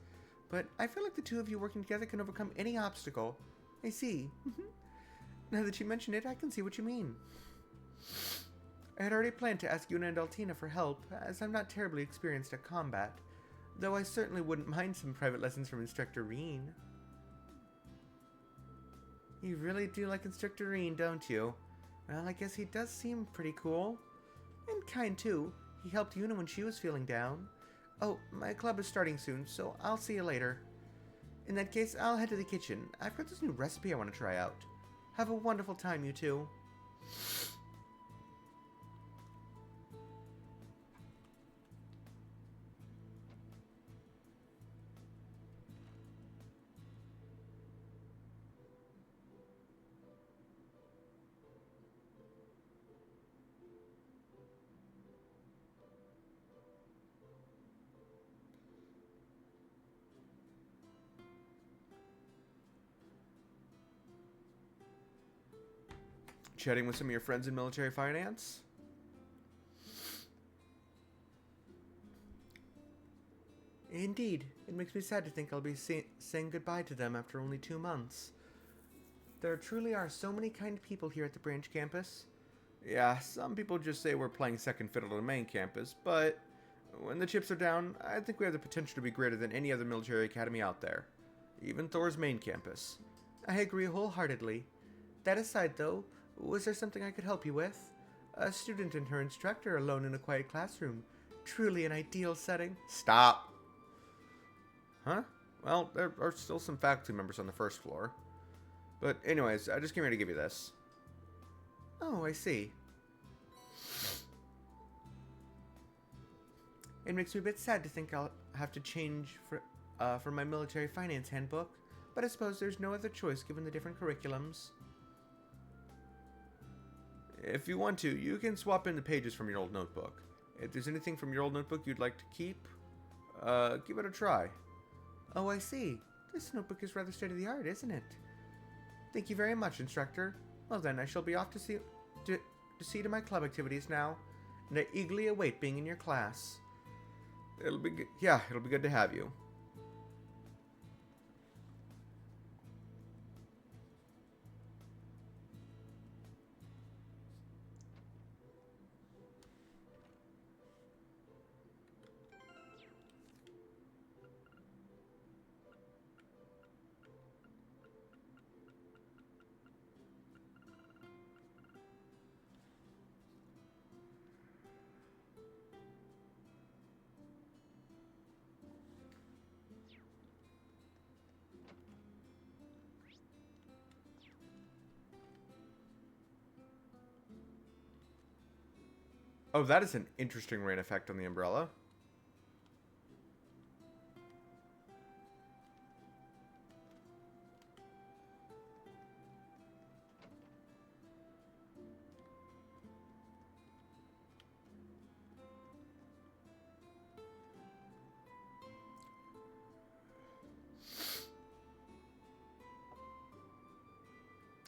But I feel like the two of you working together can overcome any obstacle. I see. Now that you mention it, I can see what you mean. I had already planned to ask Yuna and Altina for help, as I'm not terribly experienced at combat. Though I certainly wouldn't mind some private lessons from Instructor Reen. You really do like Instructor Reen, don't you? Well, I guess he does seem pretty cool. And kind, too. He helped Yuna when she was feeling down. Oh, my club is starting soon, so I'll see you later. In that case, I'll head to the kitchen. I've got this new recipe I want to try out. Have a wonderful time, you two. Chatting with some of your friends in military finance? Indeed. It makes me sad to think I'll be saying goodbye to them after only 2 months. There truly are so many kind people here at the branch campus. Yeah, some people just say we're playing second fiddle to the main campus, but when the chips are down, I think we have the potential to be greater than any other military academy out there. Even Thor's main campus. I agree wholeheartedly. That aside, though, was there something I could help you with? A student and her instructor alone in a quiet classroom. Truly an ideal setting. Stop! Huh? Well, there are still some faculty members on the first floor. But anyways, I just came here to give you this. Oh, I see. It makes me a bit sad to think I'll have to change for my military finance handbook, but I suppose there's no other choice given the different curriculums. If you want to, you can swap in the pages from your old notebook. If there's anything from your old notebook you'd like to keep, give it a try. Oh, I see. This notebook is rather state-of-the-art, isn't it? Thank you very much, instructor. Well then, I shall be off to see to my club activities now, and I eagerly await being in your class. It'll be good to have you. Oh, that is an interesting rain effect on the umbrella.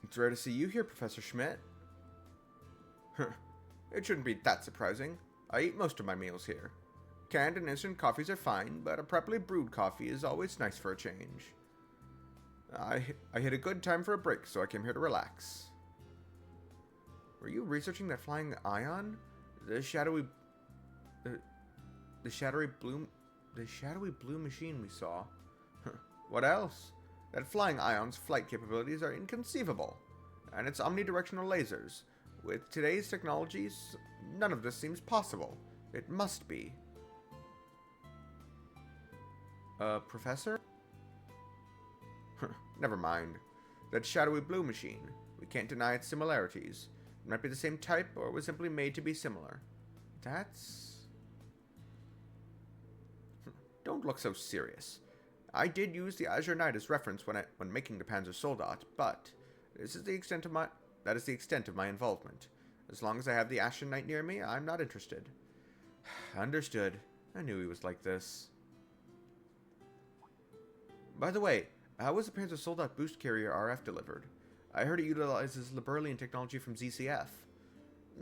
It's rare to see you here, Professor Schmidt. It shouldn't be that surprising. I eat most of my meals here. Canned and instant coffees are fine, but a properly brewed coffee is always nice for a change. I hit a good time for a break, so I came here to relax. Were you researching that flying ion? The shadowy blue machine we saw. What else? That flying ion's flight capabilities are inconceivable, and its omnidirectional lasers. With today's technologies, none of this seems possible. It must be. Professor? Never mind. That shadowy blue machine. We can't deny its similarities. It might be the same type, or it was simply made to be similar. That's... Don't look so serious. I did use the Azure Knight as reference when making the Panzer Soldat, but this is the extent of my involvement. As long as I have the Ashen Knight near me, I'm not interested. Understood. I knew he was like this. By the way, how was the Panzer Soldat boost carrier RF delivered? I heard it utilizes Liberlian technology from ZCF.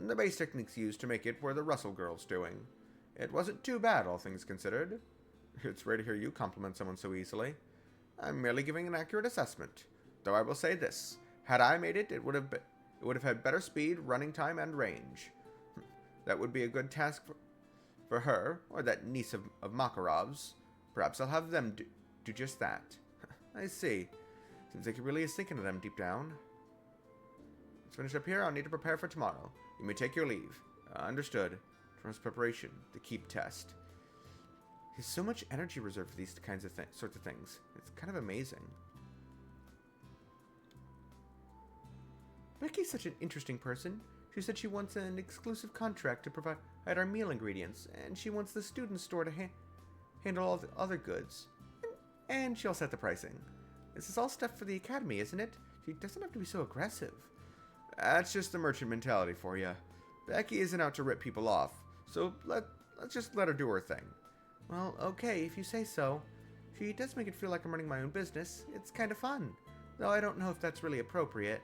The base techniques used to make it were the Russell girls doing. It wasn't too bad, all things considered. It's rare to hear you compliment someone so easily. I'm merely giving an accurate assessment. Though I will say this. Had I made it, it would have had better speed, running time, and range. That would be a good task for her, or that niece of Makarov's. Perhaps I'll have them do just that. I see. Seems like he really is thinking of them deep down. Let's finish up here. I'll need to prepare for tomorrow. You may take your leave. Understood. Tomorrow's preparation. The keep test. He has so much energy reserved for these kinds of sorts of things. It's kind of amazing. Becky's such an interesting person. She said she wants an exclusive contract to provide our meal ingredients, and she wants the student store to handle all the other goods. And she'll set the pricing. This is all stuff for the academy, isn't it? She doesn't have to be so aggressive. That's just the merchant mentality for you. Becky isn't out to rip people off, so let's just let her do her thing. Well, okay, if you say so. She does make it feel like I'm running my own business. It's kind of fun, though I don't know if that's really appropriate.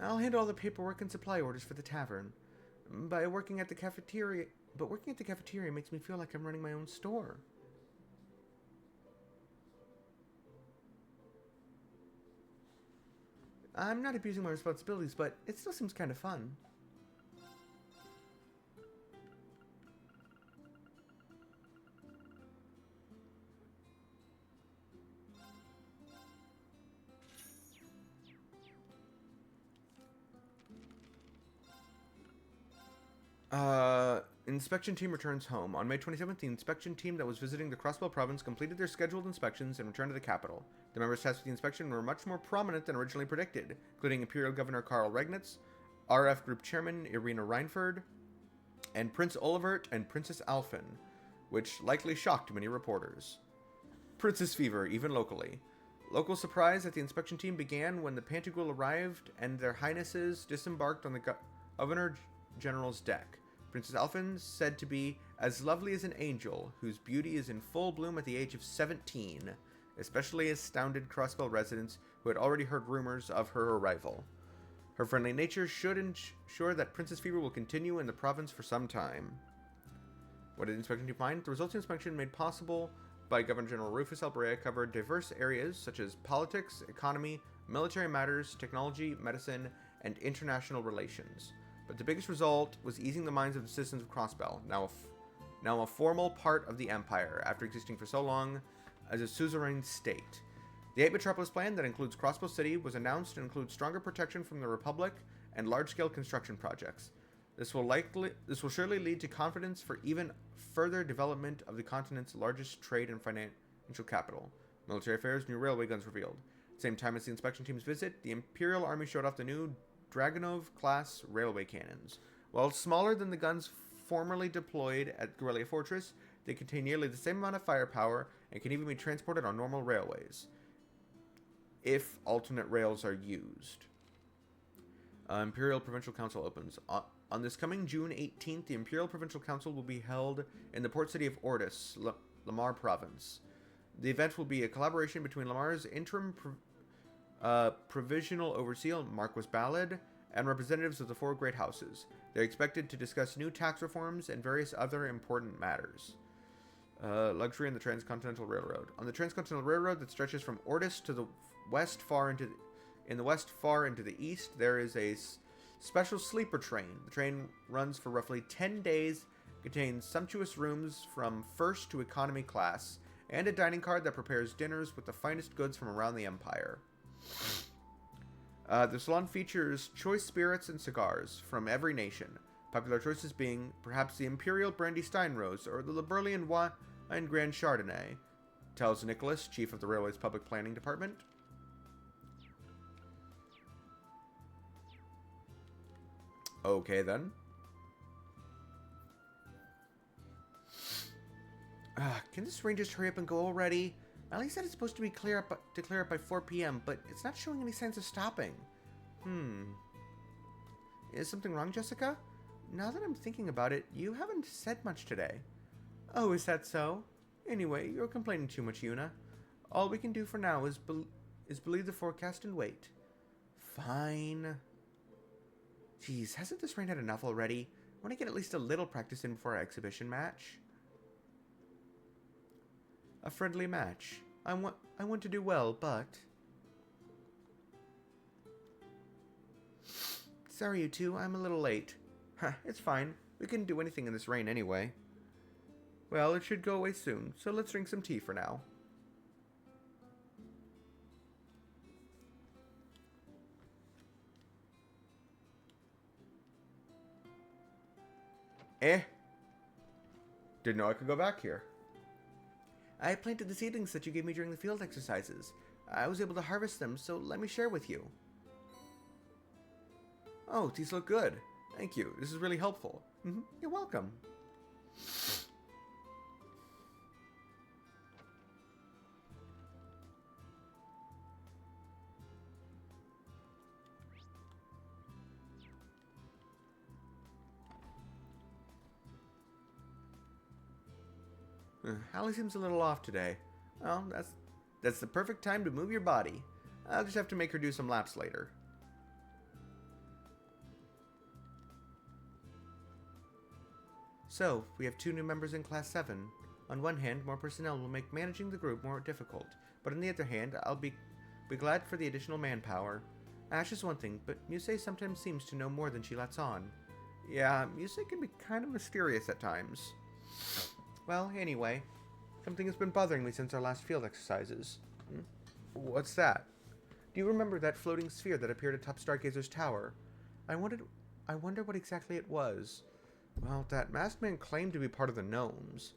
I'll handle all the paperwork and supply orders for the tavern. But working at the cafeteria makes me feel like I'm running my own store. I'm not abusing my responsibilities, but it still seems kind of fun. Inspection team returns home. On May 27th, the inspection team that was visiting the Crossbell province completed their scheduled inspections and returned to the capital. The members tasked with the inspection were much more prominent than originally predicted, including Imperial Governor Karl Regnitz, RF Group Chairman Irina Reinford, and Prince Olivert and Princess Alphen, which likely shocked many reporters. Princess fever, even locally. Local surprise at the inspection team began when the Pantagruel arrived and their highnesses disembarked on the Governor General's deck. Princess Alphen, said to be as lovely as an angel, whose beauty is in full bloom at the age of 17, especially astounded Crossbell residents who had already heard rumors of her arrival. Her friendly nature should ensure that Princess Fever will continue in the province for some time. What did the inspection team find? The resulting inspection, made possible by Governor General Rufus Albrea, covered diverse areas such as politics, economy, military matters, technology, medicine, and international relations. But the biggest result was easing the minds of the citizens of Crossbell, now a formal part of the Empire, after existing for so long as a suzerain state. The 8 Metropolis plan that includes Crossbell City was announced and includes stronger protection from the Republic and large-scale construction projects. This will surely lead to confidence for even further development of the continent's largest trade and financial capital. Military affairs, new railway guns revealed. At the same time as the inspection team's visit, the Imperial Army showed off the new Dragunov-class railway cannons. While smaller than the guns formerly deployed at Guerrilla Fortress, they contain nearly the same amount of firepower and can even be transported on normal railways, if alternate rails are used. Imperial Provincial Council opens. On this coming June 18th, the Imperial Provincial Council will be held in the port city of Ordis, Lamar Province. The event will be a collaboration between Lamar's interim provisional overseer, Marquis Ballad, and representatives of the 4 great houses. They're expected to discuss new tax reforms and various other important matters. Luxury in the Transcontinental Railroad. On the Transcontinental Railroad that stretches from Ordis to the west far into the east, there is a special sleeper train. The train runs for roughly 10 days, contains sumptuous rooms from first to economy class, and a dining car that prepares dinners with the finest goods from around the Empire. The salon features choice spirits and cigars from every nation. Popular choices being perhaps the Imperial Brandy Steinrose or the Liberlian Wine Grand Chardonnay, tells Nicholas, chief of the railway's public planning department. Okay then. Can this rain just hurry up and go already? Ellie said it's supposed to be clear up by 4 p.m., but it's not showing any signs of stopping. Is something wrong, Jessica? Now that I'm thinking about it, you haven't said much today. Oh, is that so? Anyway, you're complaining too much, Yuna. All we can do for now is believe the forecast and wait. Fine. Jeez, hasn't this rain had enough already? I want to get at least a little practice in before our exhibition match. A friendly match. I want to do well, but... Sorry, you two, I'm a little late. It's fine. We couldn't do anything in this rain anyway. Well, it should go away soon, so let's drink some tea for now. Didn't know I could go back here. I planted the seedlings that you gave me during the field exercises. I was able to harvest them, so let me share with you. Oh, these look good. Thank you. This is really helpful. You're welcome. Hallie seems a little off today. Well, that's the perfect time to move your body. I'll just have to make her do some laps later. So, we have 2 new members in Class 7. On one hand, more personnel will make managing the group more difficult, but on the other hand, I'll be glad for the additional manpower. Ash is one thing, but Musei sometimes seems to know more than she lets on. Yeah, Musei can be kind of mysterious at times. Well, anyway, something has been bothering me since our last field exercises. What's that? Do you remember that floating sphere that appeared atop Stargazer's tower? I wonder what exactly it was. Well, that masked man claimed to be part of the gnomes.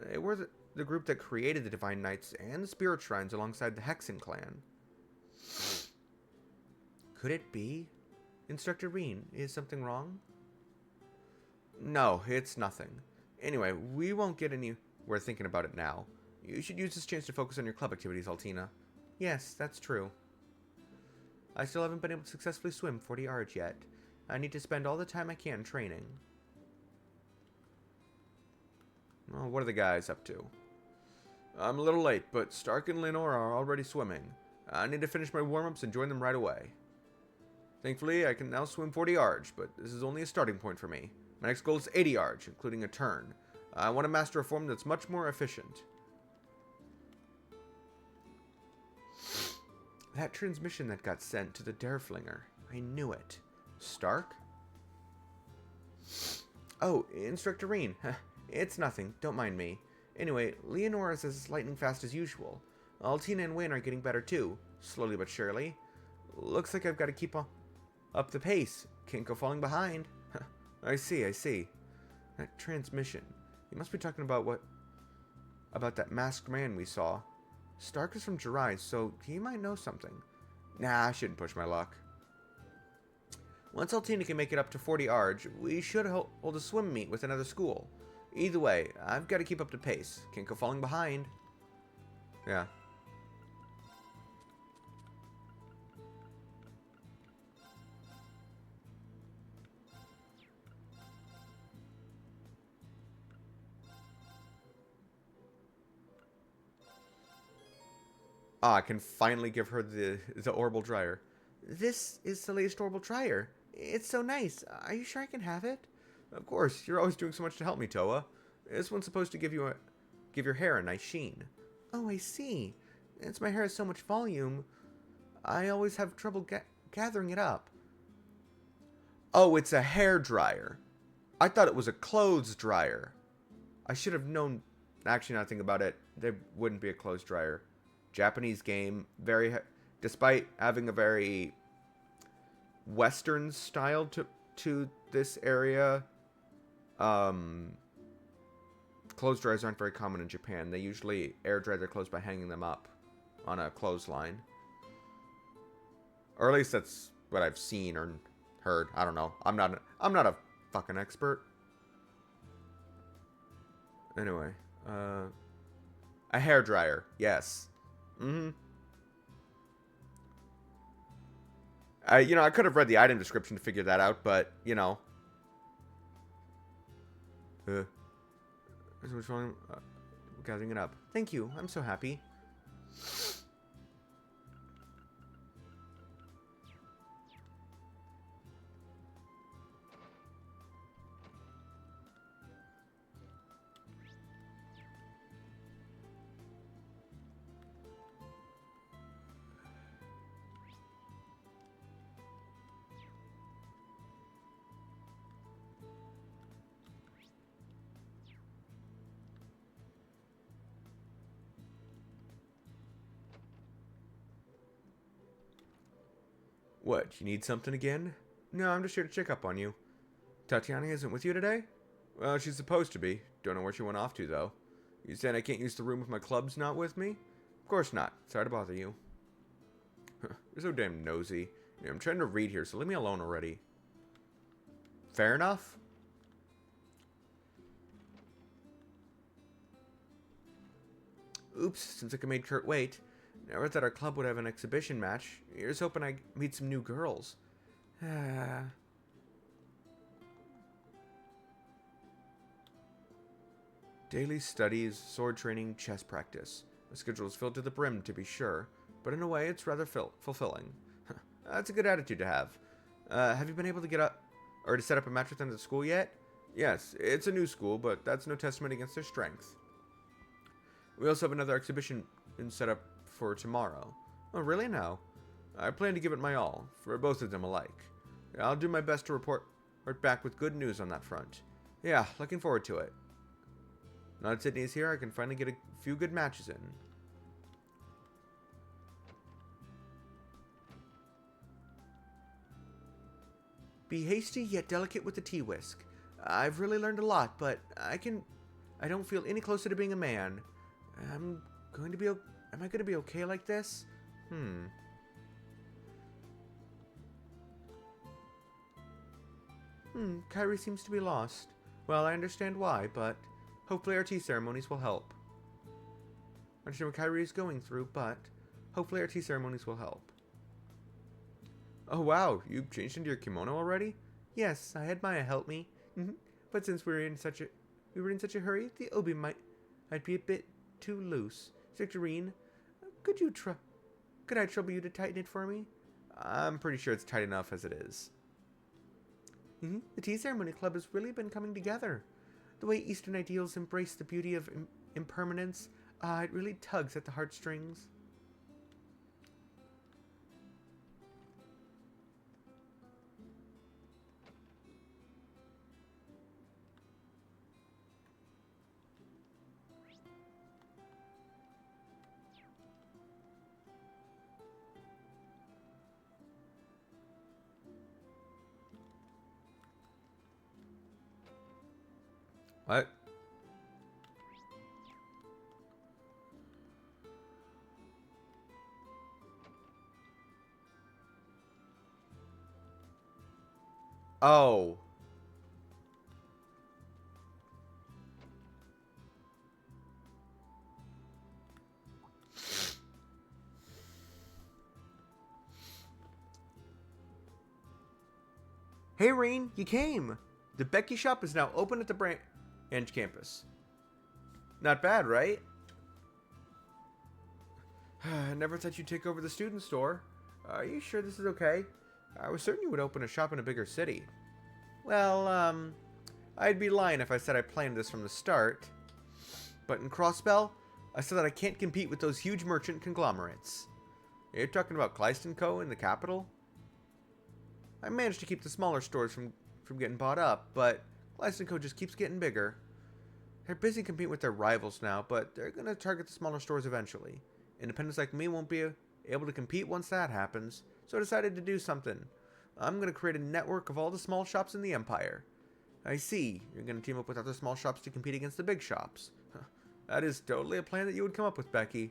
They were the group that created the Divine Knights and the Spirit Shrines alongside the Hexen clan. Could it be? Instructor Reen, is something wrong? No, it's nothing. Anyway, we won't get anywhere thinking about it now. You should use this chance to focus on your club activities, Altina. Yes, that's true. I still haven't been able to successfully swim 40 arch yet. I need to spend all the time I can training. Well, what are the guys up to? I'm a little late, but Stark and Lenore are already swimming. I need to finish my warm-ups and join them right away. Thankfully, I can now swim 40 arch, but this is only a starting point for me. My next goal is 80 arch, including a turn. I want to master a form that's much more efficient. That transmission that got sent to the Dareflinger. I knew it. Stark? Oh, Instructor Reen. It's nothing. Don't mind me. Anyway, Leonora's as lightning fast as usual. Altina and Wayne are getting better too. Slowly but surely. Looks like I've got to keep up the pace. Can't go falling behind. I see. That transmission. You must be talking about that masked man we saw. Stark is from Jirai, so he might know something. Nah, I shouldn't push my luck. Once Altina can make it up to 40 Arg, we should hold a swim meet with another school. Either way, I've got to keep up the pace. Can't go falling behind. Yeah. Ah, I can finally give her the Orbital Dryer. This is the latest Orbital Dryer. It's so nice. Are you sure I can have it? Of course. You're always doing so much to help me, Toa. This one's supposed to give your hair a nice sheen. Oh, I see. Since my hair has so much volume, I always have trouble gathering it up. Oh, it's a hair dryer. I thought it was a clothes dryer. I should have known. Actually, now I think about it, there wouldn't be a clothes dryer. Japanese game, despite having a very Western style to this area, clothes dryers aren't very common in Japan. They usually air dry their clothes by hanging them up on a clothesline. Or at least that's what I've seen or heard. I don't know. I'm not a fucking expert. Anyway, a hair dryer. Yes. I could have read the item description to figure that out, but, gathering it up. Thank you. I'm so happy. What, you need something again? No, I'm just here to check up on you. Tatiana isn't with you today? Well, she's supposed to be. Don't know where she went off to, though. You saying I can't use the room if my club's not with me? Of course not. Sorry to bother you. You're so damn nosy. I'm trying to read here, so leave me alone already. Fair enough? Oops, seems like I made Kurt wait. Never thought our club would have an exhibition match. Here's hoping I meet some new girls. Daily studies, sword training, chess practice. The schedule is filled to the brim, to be sure, but in a way it's rather fulfilling. That's a good attitude to have. Have you been able to get up or to set up a match with them at school yet? Yes, it's a new school, but that's no testament against their strength. We also have another exhibition set up for tomorrow. Oh, really? No. I plan to give it my all, for both of them alike. I'll do my best to report back with good news on that front. Yeah, looking forward to it. Now that Sydney is here, I can finally get a few good matches in. Be hasty yet delicate with the tea whisk. I've really learned a lot, but I don't feel any closer to being a man. Am I going to be okay like this? Kyrie seems to be lost. Well, I understand why, but hopefully our tea ceremonies will help. I understand what Kyrie is going through, but hopefully our tea ceremonies will help. Oh wow, you changed into your kimono already? Yes, I had Maya help me. But since we were in such a hurry, the obi might be a bit too loose. Victorine, could I trouble you to tighten it for me? I'm pretty sure it's tight enough as it is. The Tea Ceremony Club has really been coming together. The way Eastern ideals embrace the beauty of impermanence, it really tugs at the heartstrings. What? Oh. Hey, Rain, you came. The Becky shop is now open at the branch campus. Not bad, right? I never thought you'd take over the student store. Are you sure this is okay? I was certain you would open a shop in a bigger city. Well, I'd be lying if I said I planned this from the start. But in Crossbell, I said that I can't compete with those huge merchant conglomerates. You're talking about Kleist & Co. in the capital? I managed to keep the smaller stores from getting bought up, but Kleist & Co. just keeps getting bigger. They're busy competing with their rivals now, but they're going to target the smaller stores eventually. Independents like me won't be able to compete once that happens, so I decided to do something. I'm going to create a network of all the small shops in the Empire. I see. You're going to team up with other small shops to compete against the big shops. That is totally a plan that you would come up with, Becky.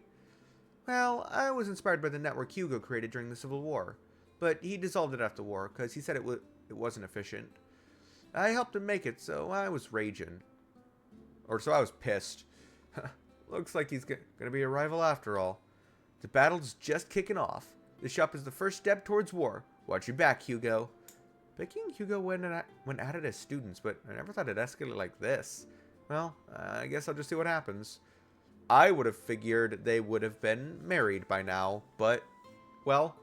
Well, I was inspired by the network Hugo created during the Civil War, but he dissolved it after war because he said it wasn't efficient. I helped him make it, so I was raging. Or so I was pissed. Looks like he's going to be a rival after all. The battle's just kicking off. The shop is the first step towards war. Watch your back, Hugo. Becky and Hugo went at it as students, but I never thought it escalated like this. Well, I guess I'll just see what happens. I would have figured they would have been married by now, but, well.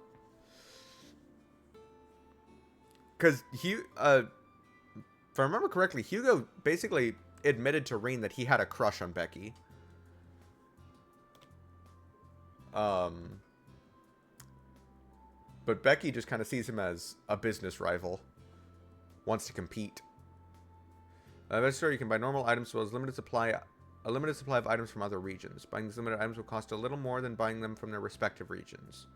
Because, if I remember correctly, Hugo basically admitted to Reen that he had a crush on Becky. But Becky just kind of sees him as a business rival. Wants to compete. At this store, you can buy normal items as well as a limited supply of items from other regions. Buying these limited items will cost a little more than buying them from their respective regions.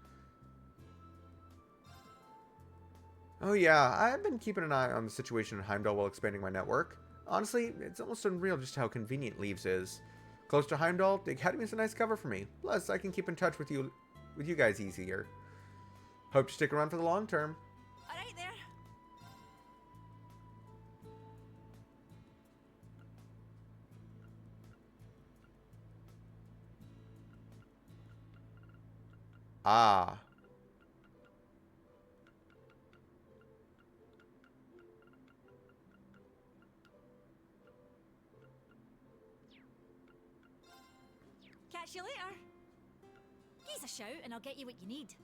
Oh yeah, I've been keeping an eye on the situation in Heimdall while expanding my network. Honestly, it's almost unreal just how convenient Leaves is. Close to Heimdall, the Academy is a nice cover for me. Plus, I can keep in touch with you guys easier. Hope to stick around for the long term. Alright there. Ah. Catch you later. Give us a shout and I'll get you what you need.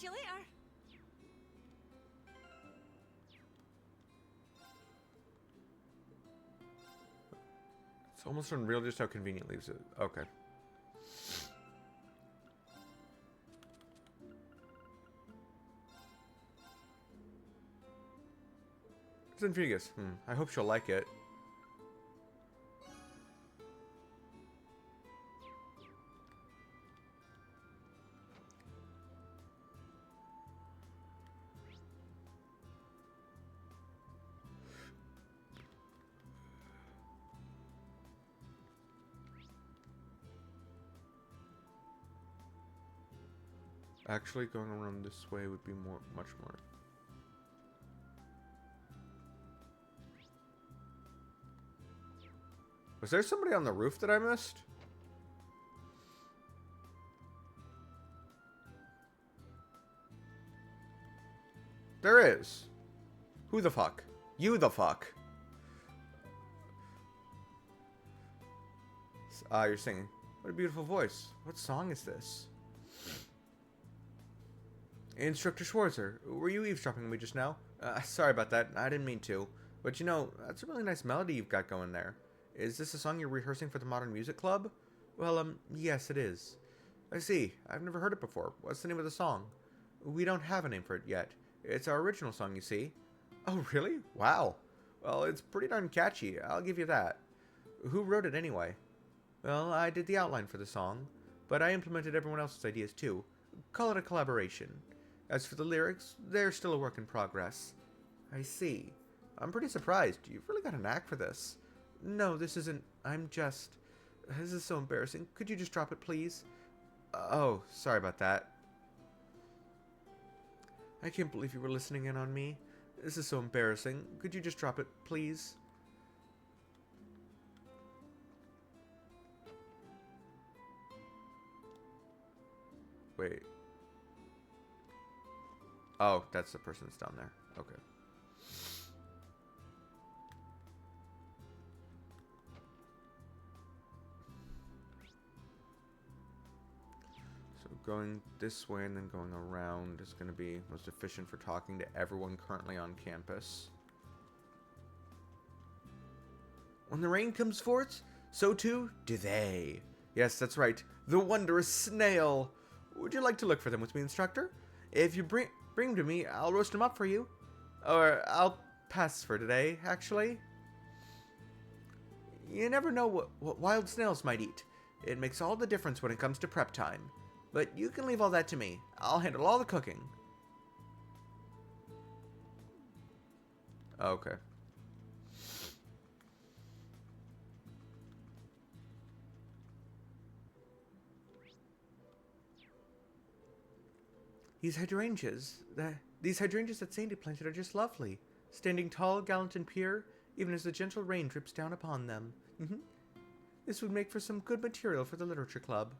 Catch you later. It's almost unreal just how convenient leaves it. Okay. Zenfigus. I hope she'll like it. Actually, going around this way would be much more. Was there somebody on the roof that I missed? There is. Who the fuck? You the fuck. You're singing. What a beautiful voice. What song is this? Instructor Schwarzer, were you eavesdropping on me just now? Sorry about that. I didn't mean to. But you know, that's a really nice melody you've got going there. Is this a song you're rehearsing for the Modern Music Club? Well, yes it is. I see. I've never heard it before. What's the name of the song? We don't have a name for it yet. It's our original song, you see. Oh, really? Wow. Well, it's pretty darn catchy. I'll give you that. Who wrote it anyway? Well, I did the outline for the song, but I implemented everyone else's ideas too. Call it a collaboration. As for the lyrics, they're still a work in progress. I see. I'm pretty surprised. You've really got a knack for this. No, this isn't... I'm just... This is so embarrassing. Could you just drop it, please? Oh, sorry about that. I can't believe you were listening in on me. This is so embarrassing. Could you just drop it, please? Wait. Oh, that's the person that's down there. Okay. So going this way and then going around is going to be most efficient for talking to everyone currently on campus. When the rain comes forth, so too do they. Yes, that's right. The wondrous snail. Would you like to look for them with me, instructor? If you bring them to me, I'll roast them up for you. Or I'll pass for today, actually. You never know what wild snails might eat. It makes all the difference when it comes to prep time. But you can leave all that to me. I'll handle all the cooking. Okay. These hydrangeas that Sandy planted are just lovely. Standing tall, gallant, and pure, even as the gentle rain drips down upon them. This would make for some good material for the literature club.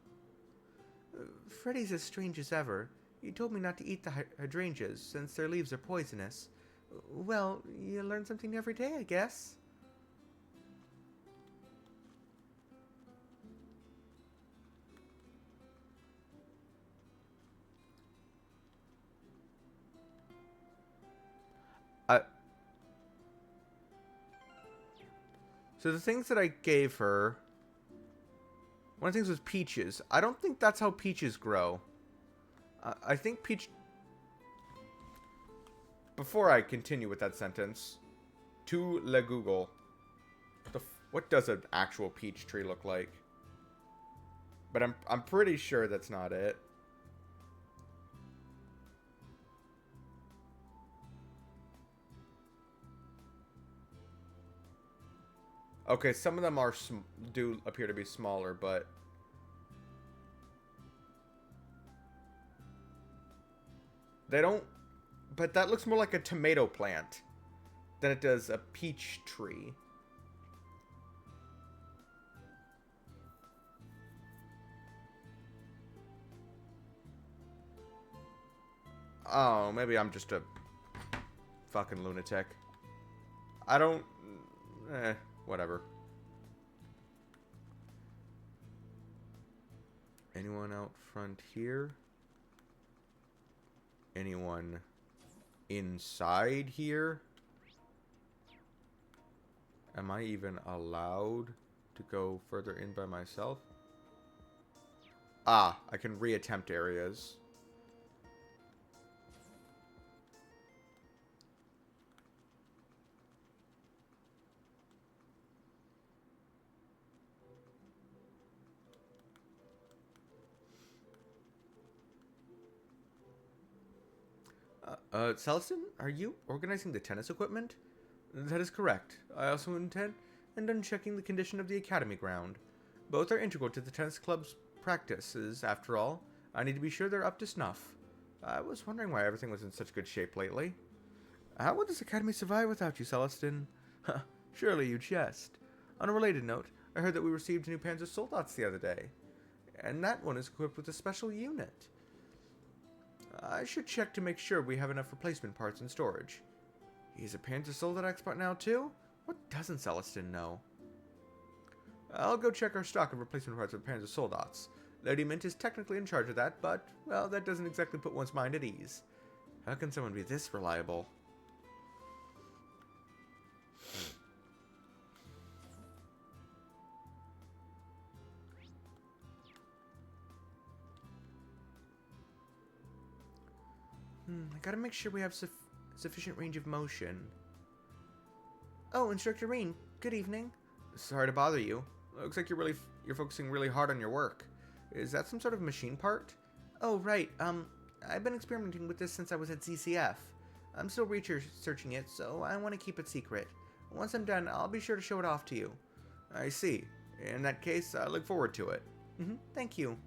Freddy's as strange as ever. He told me not to eat the hydrangeas, since their leaves are poisonous. Well, you learn something every day, I guess. So the things that I gave her... One of the things was peaches. I don't think that's how peaches grow. I think peach... Before I continue with that sentence, to le Google, what does an actual peach tree look like? But I'm pretty sure that's not it. Okay, some of them do appear to be smaller, but... They don't... But that looks more like a tomato plant than it does a peach tree. Oh, maybe I'm just a fucking lunatic. I don't... whatever. Anyone out front here? anyone inside here. Am I even allowed to go further in by myself? Ah, I can reattempt areas. Celestin, are you organizing the tennis equipment? That is correct. I also intend on checking the condition of the academy ground. Both are integral to the tennis club's practices, after all. I need to be sure they're up to snuff. I was wondering why everything was in such good shape lately. How would this academy survive without you, Celestin? Surely you jest. On a related note, I heard that we received new Panzer Soldats the other day. And that one is equipped with a special unit. I should check to make sure we have enough replacement parts in storage. He's a Panzer Soldat expert now too? What doesn't Celestin know? I'll go check our stock of replacement parts with Panzer Soldats. Lady Mint is technically in charge of that, but, well, that doesn't exactly put one's mind at ease. How can someone be this reliable? I gotta make sure we have sufficient range of motion. Oh, Instructor Reen, good evening. Sorry to bother you. Looks like you're focusing really hard on your work. Is that some sort of machine part? Oh, right. I've been experimenting with this since I was at ZCF. I'm still researching it, so I want to keep it secret. Once I'm done, I'll be sure to show it off to you. I see. In that case, I look forward to it. Thank you.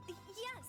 Yes.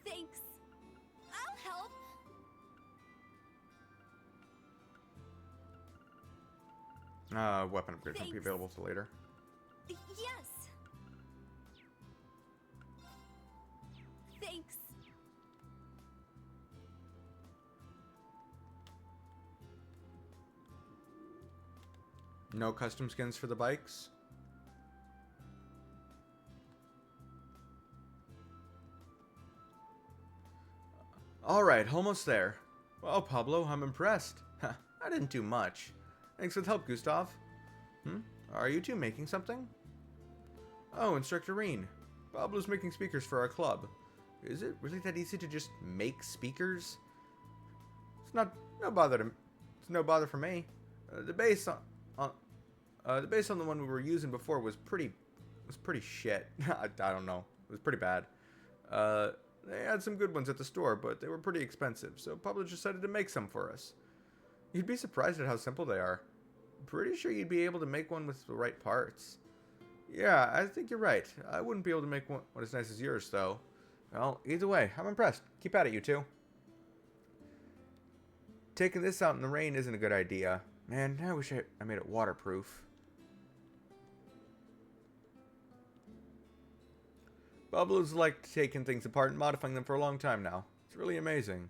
Thanks. I'll help. Weapon upgrade might be available till later. Yes. Thanks. No custom skins for the bikes? Alright, almost there. Well, Pablo, I'm impressed. I didn't do much. Thanks for the help, Gustav. Are you two making something? Oh, Instructor Reen. Pablo's making speakers for our club. Is it really that easy to just make speakers? It's no bother for me. The bass on the one we were using before was pretty shit. I don't know. It was pretty bad. They had some good ones at the store, but they were pretty expensive, so Pablo decided to make some for us. You'd be surprised at how simple they are. Pretty sure you'd be able to make one with the right parts. Yeah, I think you're right. I wouldn't be able to make one as nice as yours, though. Well, either way, I'm impressed. Keep at it, you two. Taking this out in the rain isn't a good idea. Man, I wish I made it waterproof. Pablo's liked taking things apart and modifying them for a long time now. It's really amazing.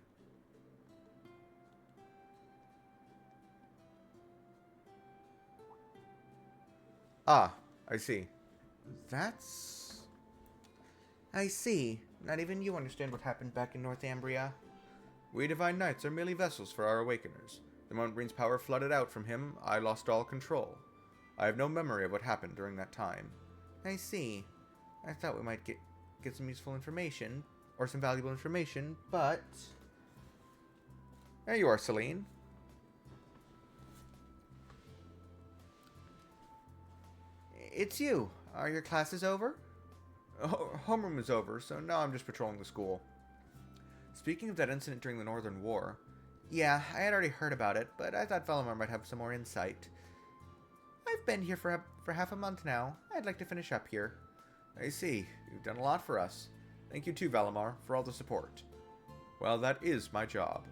Ah, I see. I see. Not even you understand what happened back in Northumbria. We Divine Knights are merely vessels for our Awakeners. The moment Reen's power flooded out from him, I lost all control. I have no memory of what happened during that time. I see. I thought we might get some useful information, or some valuable information, but... There you are, Celine. It's you. Are your classes over? Homeroom is over, so now I'm just patrolling the school. Speaking of that incident during the Northern War, yeah, I had already heard about it, but I thought Valimar might have some more insight. I've been here for half a month now. I'd like to finish up here. I see. You've done a lot for us. Thank you too, Valimar, for all the support. Well, that is my job.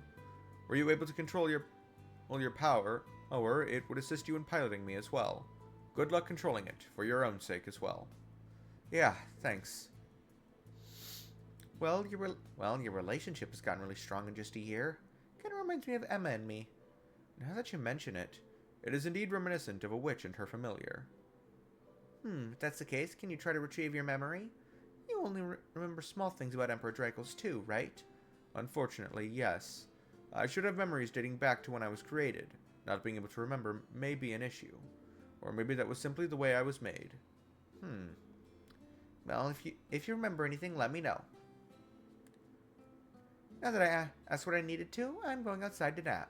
Were you able to control your power, or it would assist you in piloting me as well. Good luck controlling it, for your own sake as well. Yeah, thanks. Well, your relationship has gotten really strong in just a year. Kind of reminds me of Emma and me. Now that you mention it, it is indeed reminiscent of a witch and her familiar. If that's the case, can you try to retrieve your memory? You only remember small things about Emperor Dracos too, right? Unfortunately, yes. I should have memories dating back to when I was created. Not being able to remember may be an issue. Or maybe that was simply the way I was made. Well, if you remember anything, let me know. Now that I asked what I needed to, I'm going outside to nap.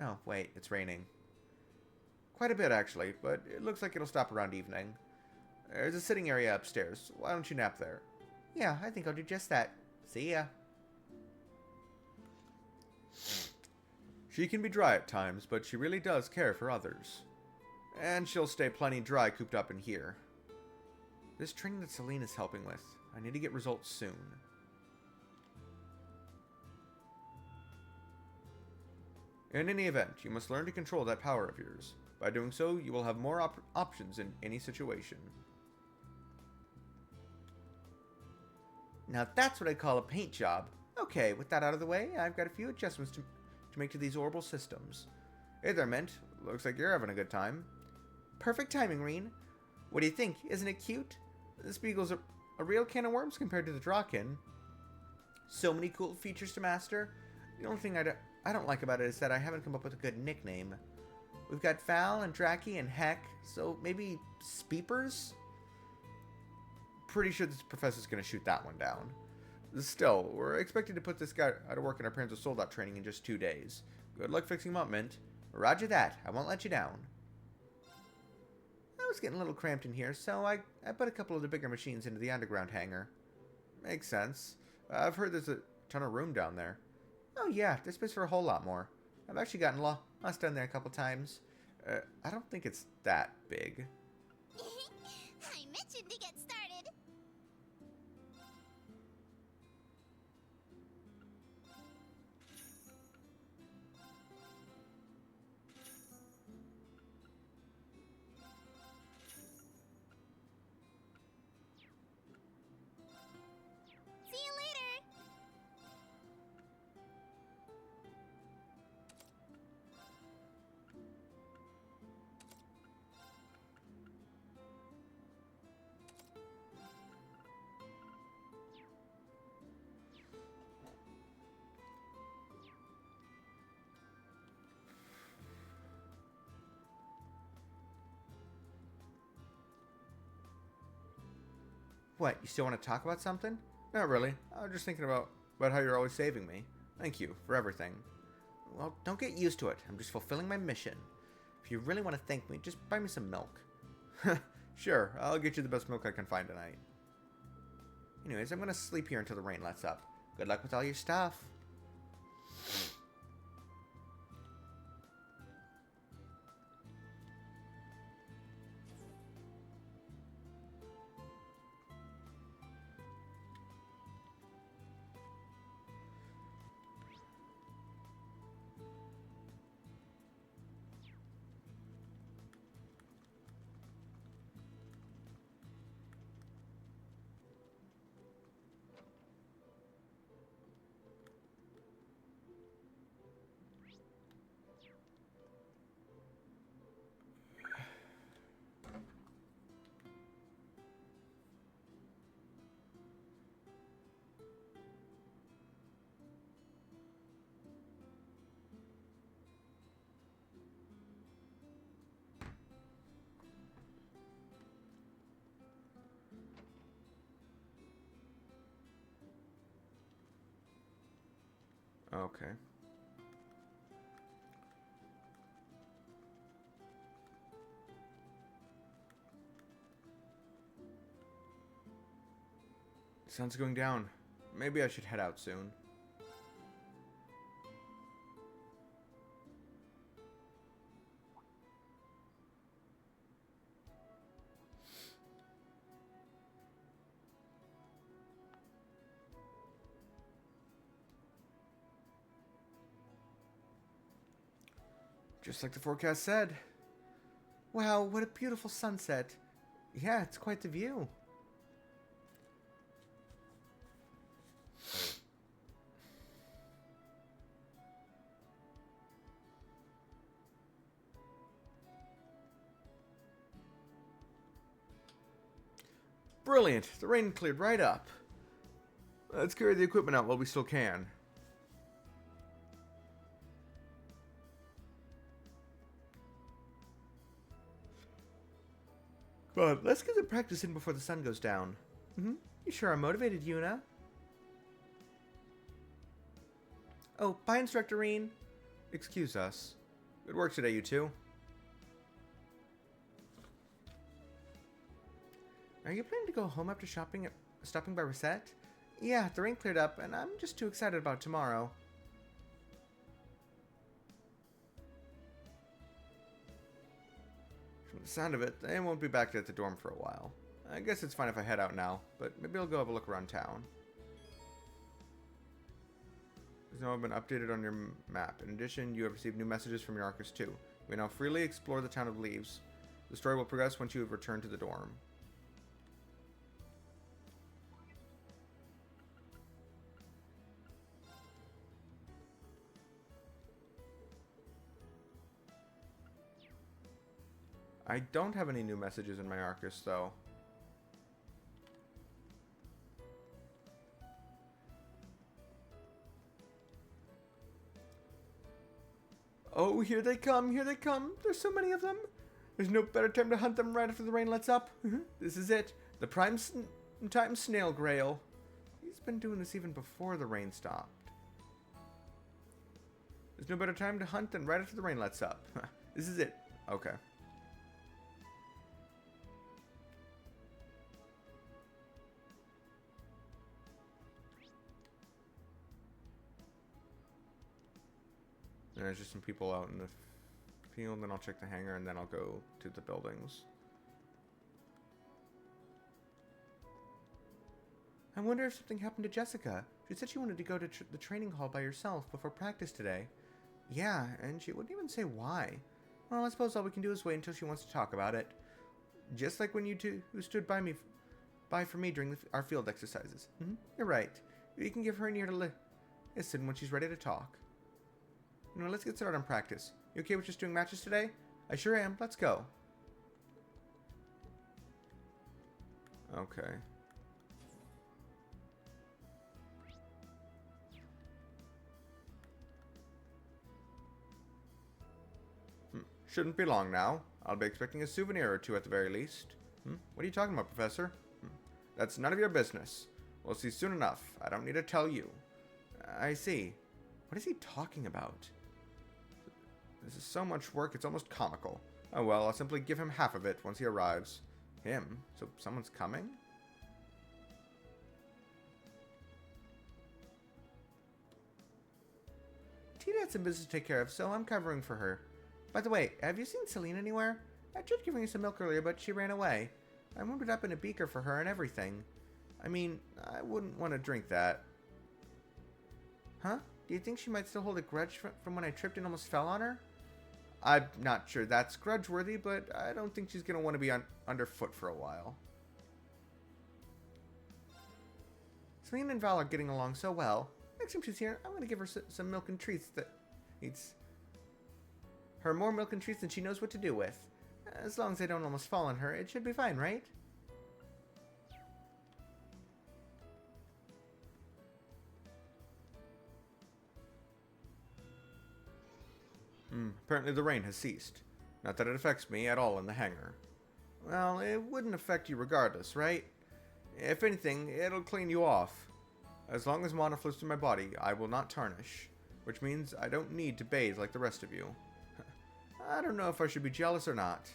Oh, wait, it's raining. Quite a bit, actually, but it looks like it'll stop around evening. There's a sitting area upstairs. Why don't you nap there? Yeah, I think I'll do just that. See ya. She can be dry at times, but she really does care for others. And she'll stay plenty dry cooped up in here. This training that Celine is helping with, I need to get results soon. In any event, you must learn to control that power of yours. By doing so, you will have more options in any situation. Now that's what I call a paint job. Okay, with that out of the way, I've got a few adjustments to make to these orbital systems. Hey there, Mint. Looks like you're having a good time. Perfect timing, Reen. What do you think? Isn't it cute? This beagle's a real can of worms compared to the Draken. So many cool features to master. The only thing I don't like about it is that I haven't come up with a good nickname. We've got Val and Draki and Heck, so maybe Speepers? Pretty sure this professor's going to shoot that one down. Still, we're expected to put this guy out of work in our Parents of Sold-Out training in just 2 days. Good luck fixing him up, Mint. Roger that. I won't let you down. I was getting a little cramped in here, so I put a couple of the bigger machines into the underground hangar. Makes sense. I've heard there's a ton of room down there. Oh yeah, there's space for a whole lot more. I've actually gotten lost down there a couple times. I don't think it's that big. I mentioned to get started. See you later. What, you still want to talk about something? Not really. I was just thinking about how you're always saving me. Thank you for everything. Well, don't get used to it. I'm just fulfilling my mission. If you really want to thank me, just buy me some milk. Sure, I'll get you the best milk I can find tonight. Anyways, I'm going to sleep here until the rain lets up. Good luck with all your stuff. Okay. Sun's going down. Maybe I should head out soon. Just like the forecast said. Wow, what a beautiful sunset. Yeah, it's quite the view. Brilliant. The rain cleared right up. Let's carry the equipment out while we still can. Come on, let's get some practice in before the sun goes down. You sure are motivated, Yuna. Oh, bye, Instructor Reen. Excuse us. Good work today, you two. Are you planning to go home after stopping by Reset? Yeah, the rain cleared up, and I'm just too excited about tomorrow. From the sound of it, they won't be back at the dorm for a while. I guess it's fine if I head out now, but maybe I'll go have a look around town. There's no been updated on your map. In addition, you have received new messages from your Arcus too. You may now freely explore the town of Leaves. The story will progress once you have returned to the dorm. I don't have any new messages in my Arcus, though. Oh, here they come, here they come. There's so many of them. There's no better time to hunt them right after the rain lets up. This is it. The prime time snail grail. He's been doing this even before the rain stopped. There's no better time to hunt than right after the rain lets up. This is it. Okay. And there's just some people out in the field, then I'll check the hangar, and then I'll go to the buildings. I wonder if something happened to Jessica. She said she wanted to go to the training hall by herself before practice today. Yeah, and she wouldn't even say why. Well, I suppose all we can do is wait until she wants to talk about it. Just like when you two who stood by for me during our field exercises. You're right. You can give her an ear to listen when she's ready to talk. You know, let's get started on practice. You okay with just doing matches today? I sure am. Let's go. Okay. Shouldn't be long now. I'll be expecting a souvenir or two at the very least. What are you talking about, Professor? That's none of your business. We'll see soon enough. I don't need to tell you. I see. What is he talking about? This is so much work, it's almost comical. Oh well, I'll simply give him half of it once he arrives. Him? So someone's coming? Tina had some business to take care of, so I'm covering for her. By the way, have you seen Celine anywhere? I tried giving her some milk earlier, but she ran away. I warmed it up in a beaker for her and everything. I mean, I wouldn't want to drink that. Huh? Do you think she might still hold a grudge from when I tripped and almost fell on her? I'm not sure that's grudge-worthy, but I don't think she's going to want to be underfoot for a while. Celine and Val are getting along so well. Next time she's here, I'm going to give her some milk and treats that eats her more milk and treats than she knows what to do with. As long as I don't almost fall on her, it should be fine, right? Apparently the rain has ceased. Not that it affects me at all in the hangar. Well, it wouldn't affect you regardless, right? If anything, it'll clean you off. As long as mana flows through my body, I will not tarnish. which means I don't need to bathe like the rest of you. I don't know if I should be jealous or not.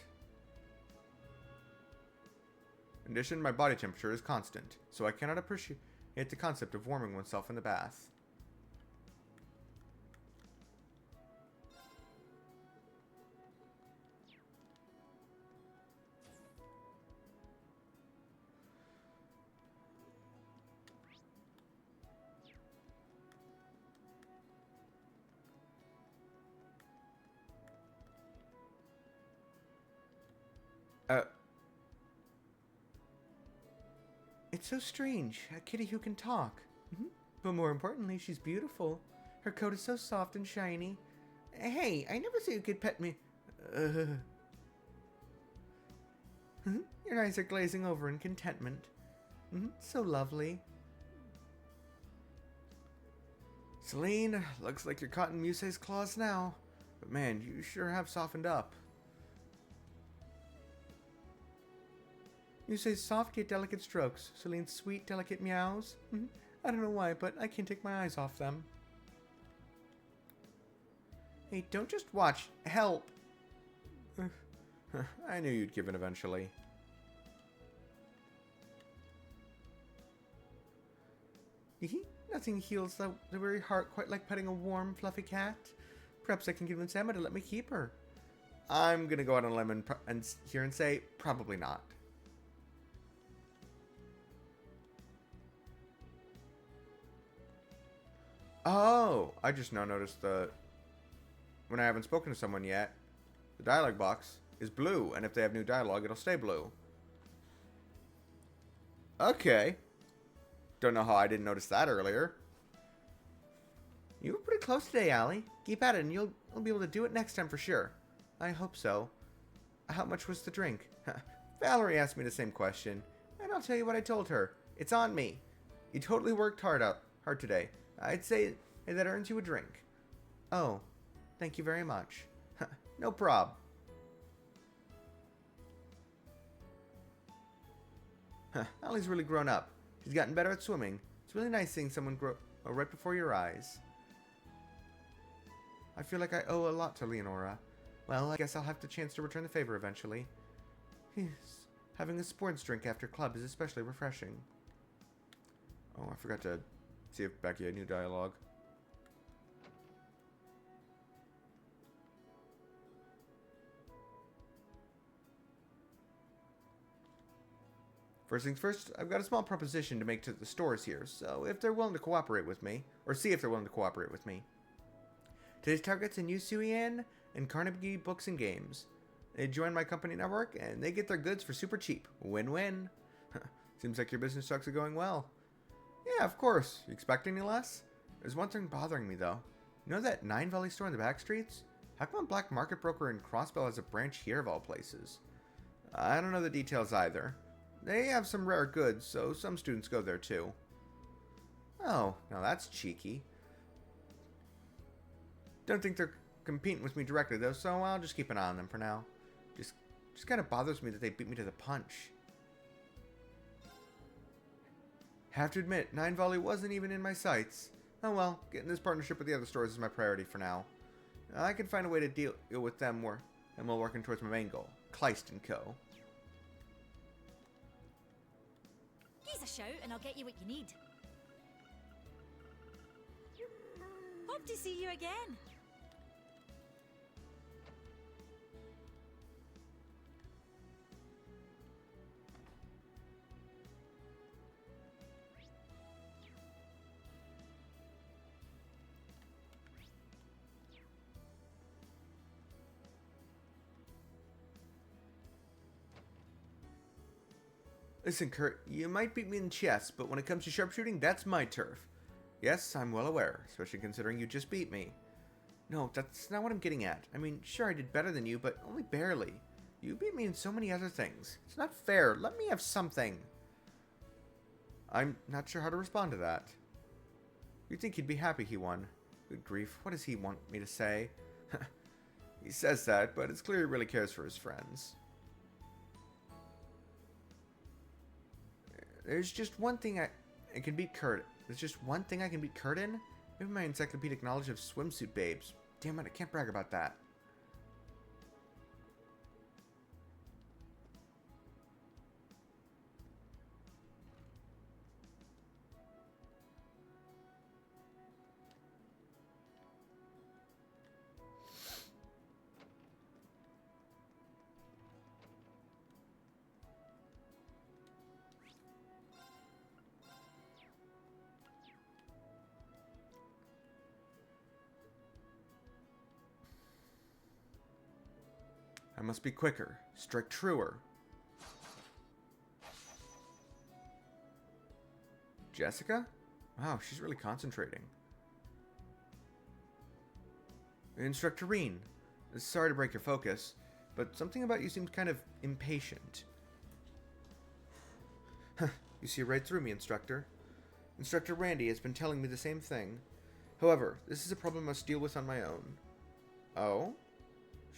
In addition, my body temperature is constant, so I cannot appreciate the concept of warming oneself in the bath. It's so strange, a kitty who can talk. But more importantly, she's beautiful. Her coat is so soft and shiny. Hey, I never said you could pet me. Your eyes are glazing over in contentment. So lovely. Celine, looks like you're caught in Musei's claws now. But man, you sure have softened up. Musei's soft yet delicate strokes, Celine's sweet, delicate meows. I don't know why, but I can't take my eyes off them. Hey, don't just watch. Help! I knew you'd give in eventually. Nothing heals the weary heart quite like petting a warm, fluffy cat. Perhaps I can convince Emma to let me keep her. I'm gonna go out on a limb and here and say, probably not. Oh, I just now noticed that when I haven't spoken to someone yet, the dialogue box is blue, and if they have new dialogue, it'll stay blue. Okay. Don't know how I didn't notice that earlier. You were pretty close today, Allie. Keep at it, and you'll be able to do it next time for sure. I hope so. How much was the drink? Valerie asked me the same question, and I'll tell you what I told her. It's on me. You totally worked hard today. I'd say that earns you a drink. Oh, thank you very much. No prob. Allie's really grown up. She's gotten better at swimming. It's really nice seeing someone grow right before your eyes. I feel like I owe a lot to Leonora. Well, I guess I'll have the chance to return the favor eventually. Yes, having a sports drink after club is especially refreshing. Oh, I forgot to see if Becky had new dialogue. First things first, I've got a small proposition to make to the stores here, so if they're willing to cooperate with me, or see if they're willing to cooperate with me. Today's targets in Yusuian and Carnegie Books and Games. They join my company network, and they get their goods for super cheap. Win-win. Seems like your business talks are going well. Yeah, of course. You expect any less? There's one thing bothering me, though. You know that Nine Valley store in the back streets? How come a black market broker in Crossbell has a branch here of all places? I don't know the details either. They have some rare goods, so some students go there too. Oh, now that's cheeky. Don't think they're competing with me directly, though, so I'll just keep an eye on them for now. Just kind of bothers me that they beat me to the punch. Have to admit, Nine Valley wasn't even in my sights. Oh well, getting this partnership with the other stores is my priority for now. I can find a way to deal with them more, and while working towards my main goal, Kleist & Co. Give us a shout and I'll get you what you need. Hope to see you again. Listen, Kurt, you might beat me in chess, but when it comes to sharpshooting, that's my turf. Yes, I'm well aware, especially considering you just beat me. No, that's not what I'm getting at. I mean, sure, I did better than you, but only barely. You beat me in so many other things. It's not fair. Let me have something. I'm not sure how to respond to that. You'd think he'd be happy he won. Good grief, what does he want me to say? He says that, but it's clear he really cares for his friends. There's just one thing I can beat Kurt. There's just one thing I can beat Kurt in, Maybe my encyclopedic knowledge of swimsuit babes. Damn it, I can't brag about that. I must be quicker. Strike truer. Jessica? Wow, she's really concentrating. Instructorine. Sorry to break your focus, but something about you seems kind of impatient. You see right through me, Instructor. Instructor Randy has been telling me the same thing. However, this is a problem I must deal with on my own. Oh?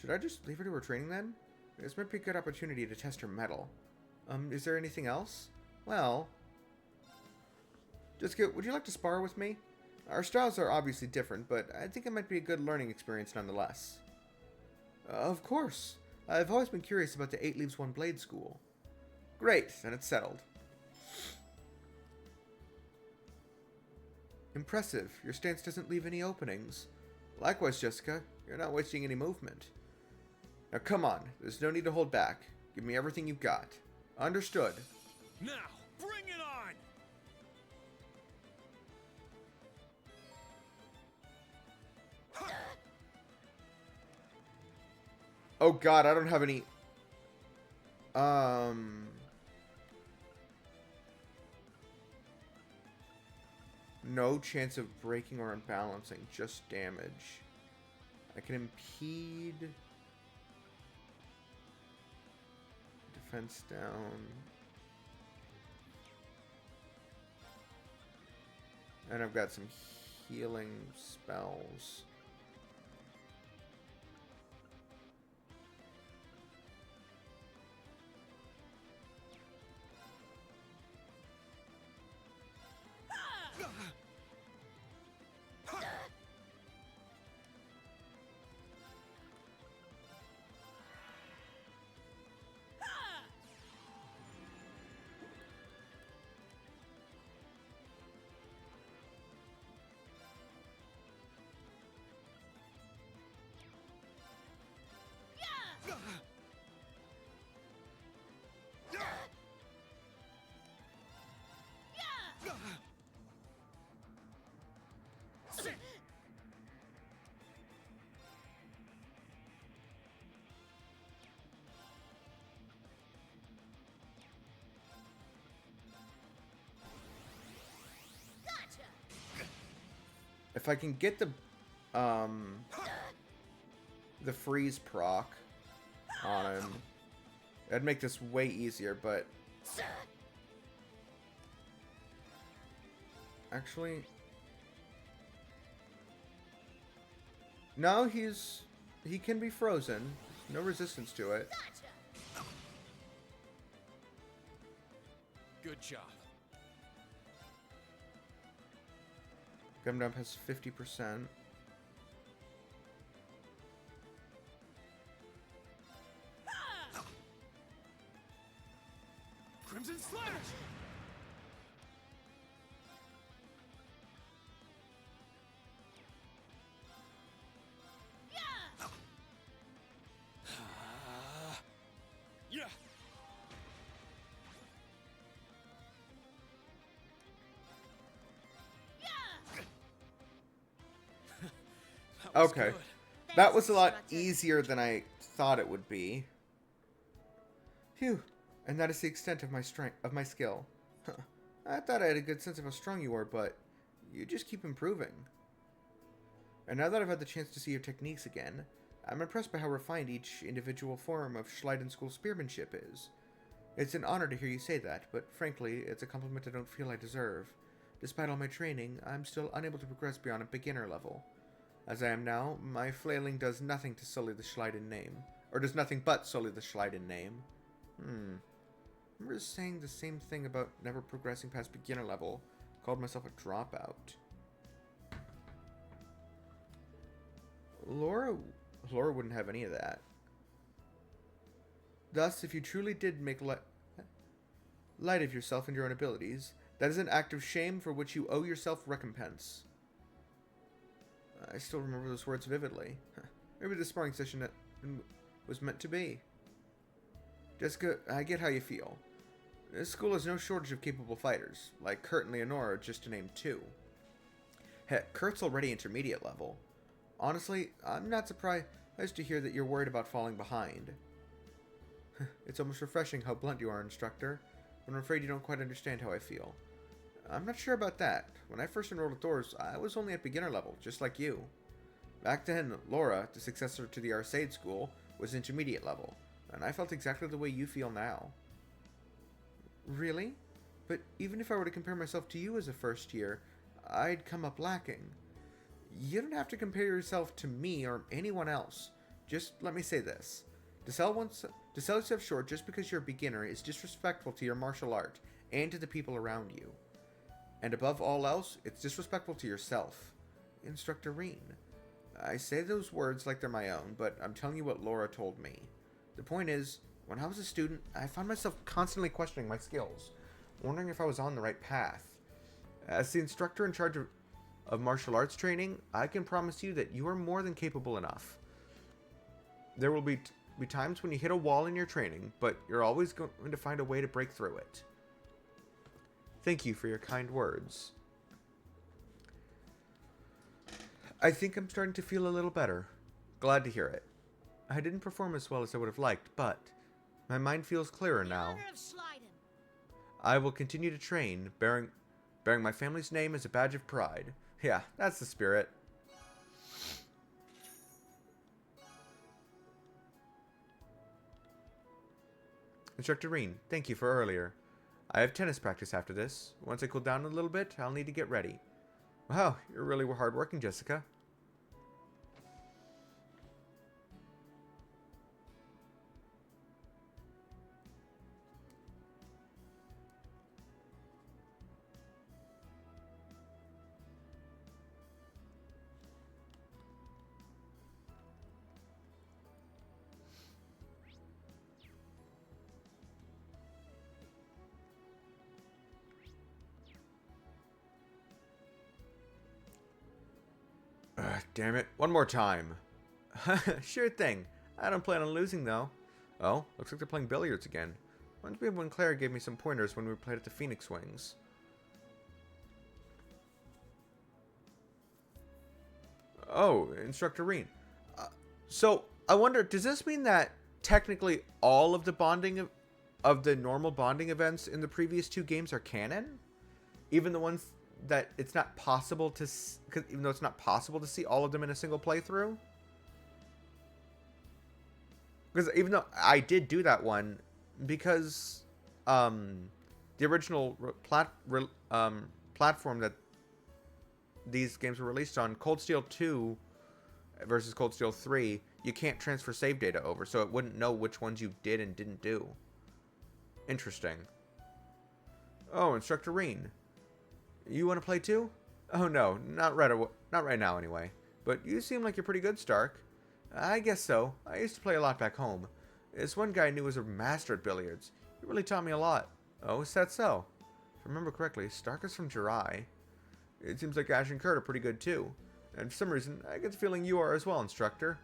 Should I just leave her to her training then? This might be a good opportunity to test her mettle. Is there anything else? Well... Jessica, would you like to spar with me? Our styles are obviously different, but I think it might be a good learning experience nonetheless. Of course. I've always been curious about the 8 Leaves 1 Blade school. Great, then it's settled. Impressive. Your stance doesn't leave any openings. Likewise, Jessica. You're not wasting any movement. Now come on. There's no need to hold back. Give me everything you've got. Understood. Now, bring it on! Oh god, I don't have any... No chance of breaking or unbalancing, just damage. I can impede... Defense down. And I've got some healing spells. If I can get the freeze proc on him, that'd make this way easier, but actually no, he can be frozen. No resistance to it. Good job. Gumdump has 50%. Crimson Slash! Yeah! Okay. That was a lot easier than I thought it would be. Phew. And that is the extent of my strength, of my skill. Huh. I thought I had a good sense of how strong you were, but you just keep improving. And now that I've had the chance to see your techniques again, I'm impressed by how refined each individual form of Schleiden School spearmanship is. It's an honor to hear you say that, but frankly, it's a compliment I don't feel I deserve. Despite all my training, I'm still unable to progress beyond a beginner level. As I am now, my flailing does nothing to sully the Schleiden name. Or does nothing but sully the Schleiden name. I remember saying the same thing about never progressing past beginner level. Called myself a dropout. Laura wouldn't have any of that. Thus, if you truly did make light of yourself and your own abilities, that is an act of shame for which you owe yourself recompense. I still remember those words vividly. Maybe the sparring session that was meant to be. Jessica, I get how you feel. This school has no shortage of capable fighters, like Kurt and Leonora, just to name two. Heck, Kurt's already intermediate level. Honestly, I'm not surprised to hear that you're worried about falling behind. It's almost refreshing how blunt you are, instructor, but I'm afraid you don't quite understand how I feel. I'm not sure about that. When I first enrolled at Thor's, I was only at beginner level, just like you. Back then, Laura, the successor to the Arcade School, was intermediate level, and I felt exactly the way you feel now. Really? But even if I were to compare myself to you as a first year, I'd come up lacking. You don't have to compare yourself to me or anyone else. Just let me say this. To sell yourself short just because you're a beginner is disrespectful to your martial art and to the people around you. And above all else, it's disrespectful to yourself. Instructor Reen. I say those words like they're my own, but I'm telling you what Laura told me. The point is, when I was a student, I found myself constantly questioning my skills, wondering if I was on the right path. As the instructor in charge of martial arts training, I can promise you that you are more than capable enough. There will be times when you hit a wall in your training, but you're always going to find a way to break through it. Thank you for your kind words. I think I'm starting to feel a little better. Glad to hear it. I didn't perform as well as I would have liked, but my mind feels clearer now. I will continue to train, bearing my family's name as a badge of pride. Yeah, that's the spirit. Instructor Reen, thank you for earlier. I have tennis practice after this. Once I cool down a little bit, I'll need to get ready. Wow, you're really hardworking, Jessica. Damn it. One more time. Sure thing. I don't plan on losing, though. Oh, looks like they're playing billiards again. Reminds me of when Claire gave me some pointers when we played at the Phoenix Wings. Oh, Instructor Reen. So, I wonder, does this mean that technically all of the bonding of the normal bonding events in the previous two games are canon? Even the ones that it's not possible to, even though it's not possible to see all of them in a single playthrough? Because even though I did do that one, because the original platform that these games were released on, Cold Steel 2 versus Cold Steel 3, you can't transfer save data over, so it wouldn't know which ones you did and didn't do. Interesting. Oh, Instructor Reen. You want to play too? Oh no, not right now anyway. But you seem like you're pretty good, Stark. I guess so. I used to play a lot back home. This one guy I knew was a master at billiards. He really taught me a lot. Oh, is that so? If I remember correctly, Stark is from Jirai. It seems like Ash and Kurt are pretty good too. And for some reason, I get the feeling you are as well, Instructor.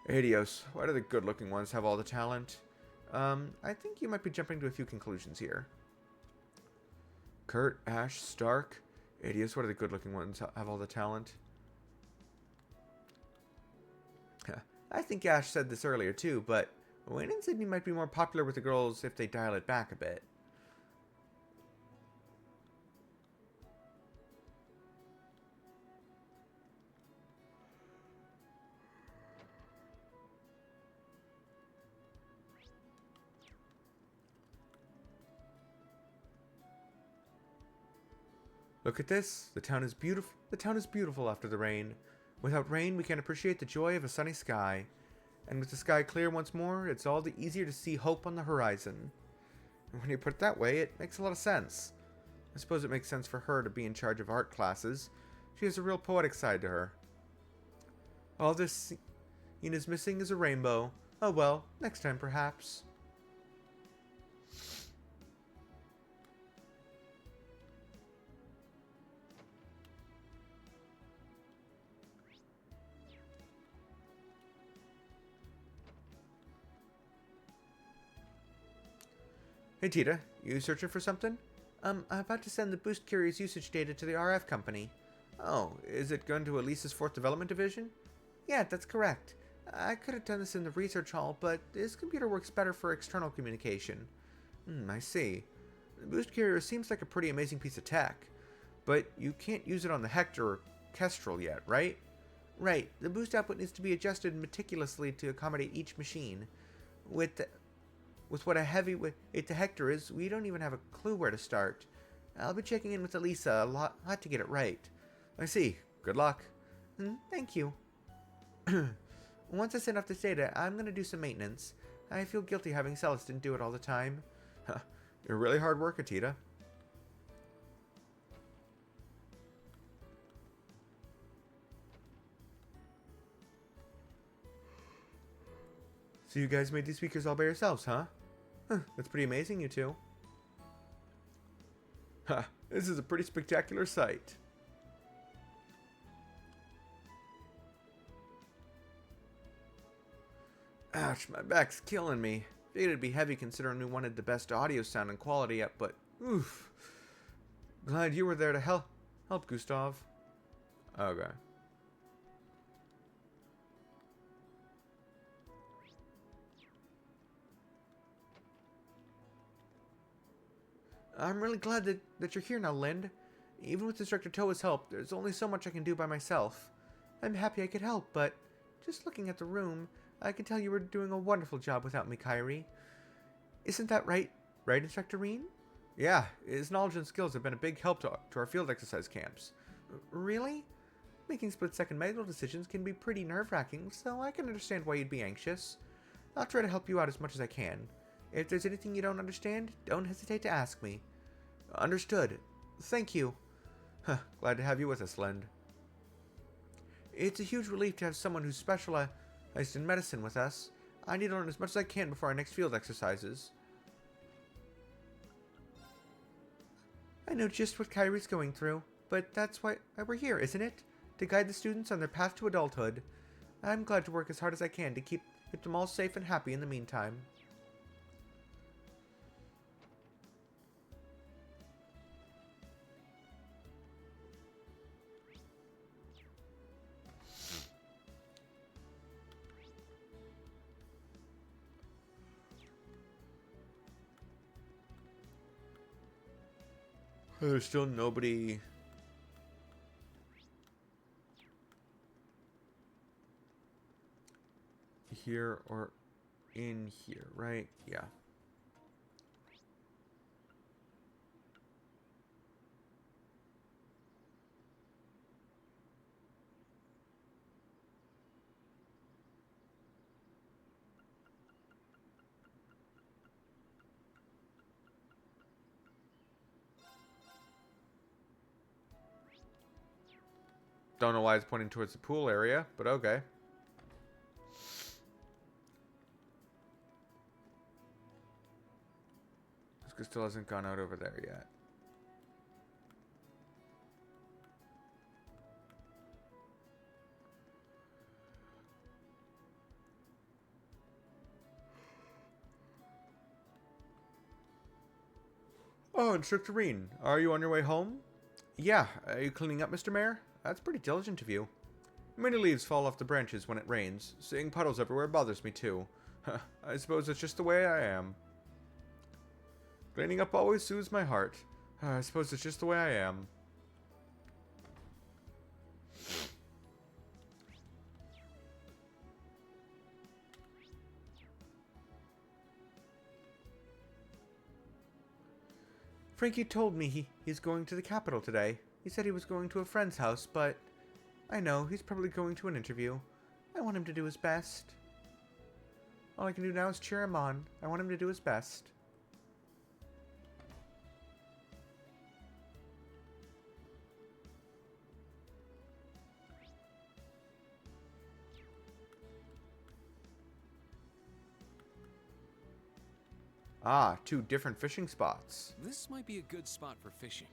Adios, why do the good-looking ones have all the talent? I think you might be jumping to a few conclusions here. Kurt, Ash, Stark. Adios, what are the good-looking ones have all the talent? I think Ash said this earlier too, but Wayne and Sydney might be more popular with the girls if they dial it back a bit. Look at this. The town is beautiful. The town is beautiful after the rain. Without rain, we can appreciate the joy of a sunny sky. And with the sky clear once more, it's all the easier to see hope on the horizon. And when you put it that way, it makes a lot of sense. I suppose it makes sense for her to be in charge of art classes. She has a real poetic side to her. All this scene is missing is a rainbow. Oh well, next time perhaps. Hey Tita, you searching for something? I'm about to send the Boost Carrier's usage data to the RF company. Oh, is it going to Elisa's 4th Development Division? Yeah, that's correct. I could have done this in the research hall, but this computer works better for external communication. I see. The Boost Carrier seems like a pretty amazing piece of tech, but you can't use it on the Hector or Kestrel yet, right? Right. The boost output needs to be adjusted meticulously to accommodate each machine. With what a heavyweight the Hector is, we don't even have a clue where to start. I'll be checking in with Elisa a lot to get it right. I see. Good luck. Thank you. Once I send off this data, I'm going to do some maintenance. I feel guilty having Celestin do it all the time. You're a really hard worker, Tita. So you guys made these speakers all by yourselves, huh? That's pretty amazing, you two. This is a pretty spectacular sight. Ouch, my back's killing me. Figured it'd be heavy considering we wanted the best audio sound and quality up, but oof. Glad you were there to help Gustav. Okay. I'm really glad that you're here now, Lind. Even with Instructor Toa's help, there's only so much I can do by myself. I'm happy I could help, but just looking at the room, I can tell you were doing a wonderful job without me, Kyrie. Isn't that right? Right, Instructor Reen? Yeah, his knowledge and skills have been a big help to our field exercise camps. Really? Making split-second medical decisions can be pretty nerve-wracking, so I can understand why you'd be anxious. I'll try to help you out as much as I can. If there's anything you don't understand, don't hesitate to ask me. Understood. Thank you. Glad to have you with us, Lind. It's a huge relief to have someone who's specialized in medicine with us. I need to learn as much as I can before our next field exercises. I know just what Kyrie's going through, but that's why we're here, isn't it? To guide the students on their path to adulthood. I'm glad to work as hard as I can to keep them all safe and happy in the meantime. There's still nobody here or in here, right? Yeah. Don't know why it's pointing towards the pool area, but okay. This still hasn't gone out over there yet. Oh, Instructor Reen, are you on your way home? Yeah, are you cleaning up, Mr. Mayor? That's pretty diligent of you. Many leaves fall off the branches when it rains. Seeing puddles everywhere bothers me too. I suppose it's just the way I am. Cleaning up always soothes my heart. I suppose it's just the way I am. Frankie told me he's going to the capital today. He said he was going to a friend's house, but I know he's probably going to an interview. I want him to do his best. All I can do now is cheer him on. I want him to do his best. Ah, 2 different fishing spots. This might be a good spot for fishing.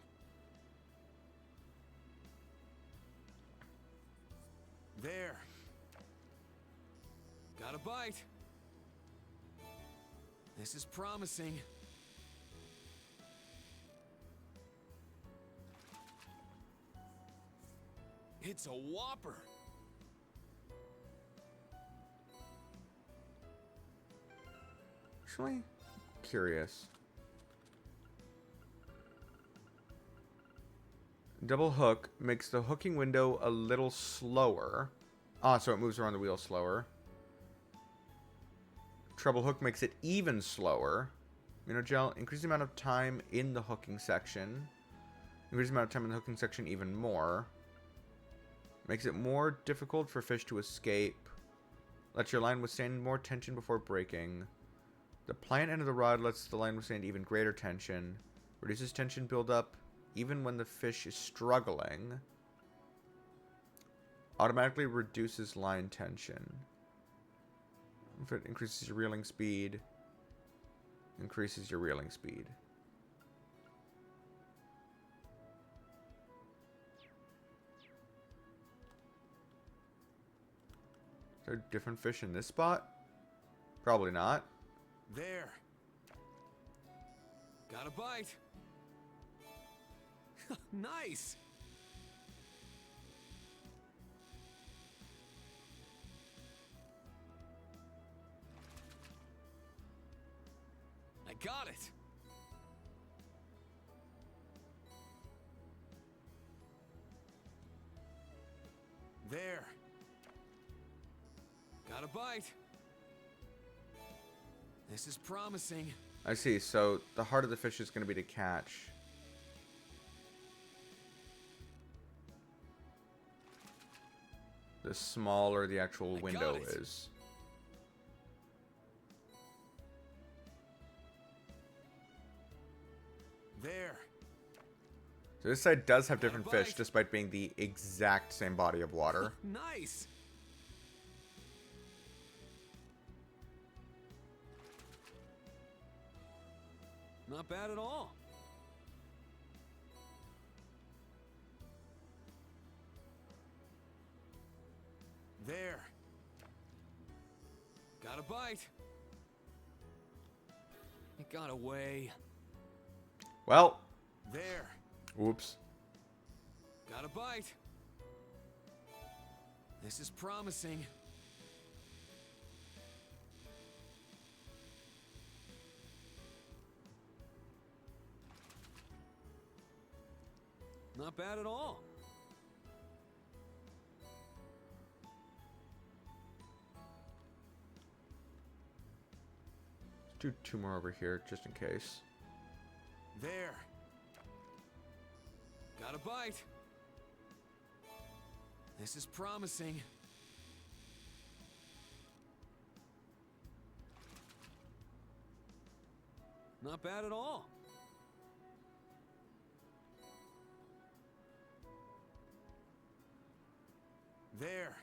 There. Got a bite. This is promising. It's a whopper. Actually, curious. Double hook makes the hooking window a little slower. Ah, so it moves around the wheel slower. Treble hook makes it even slower. Minogel, increase the amount of time in the hooking section. Increase the amount of time in the hooking section even more. Makes it more difficult for fish to escape. Lets your line withstand more tension before breaking. The pliant end of the rod lets the line withstand even greater tension. Reduces tension buildup even when the fish is struggling. Automatically reduces line tension. If it increases your reeling speed, increases your reeling speed. Is there different fish in this spot? Probably not. There. Got a bite. Nice. I got it. There. Got a bite. This is promising. I see. So the heart of the fish is going to be to catch. The smaller the actual window is. There. So this side does have different fish, despite being the exact same body of water. Nice. Not bad at all. There. Got a bite. It got away. Well. There. Whoops. Got a bite. This is promising. Not bad at all. Let's do 2 more over here, just in case. There. Got a bite. This is promising. Not bad at all. There.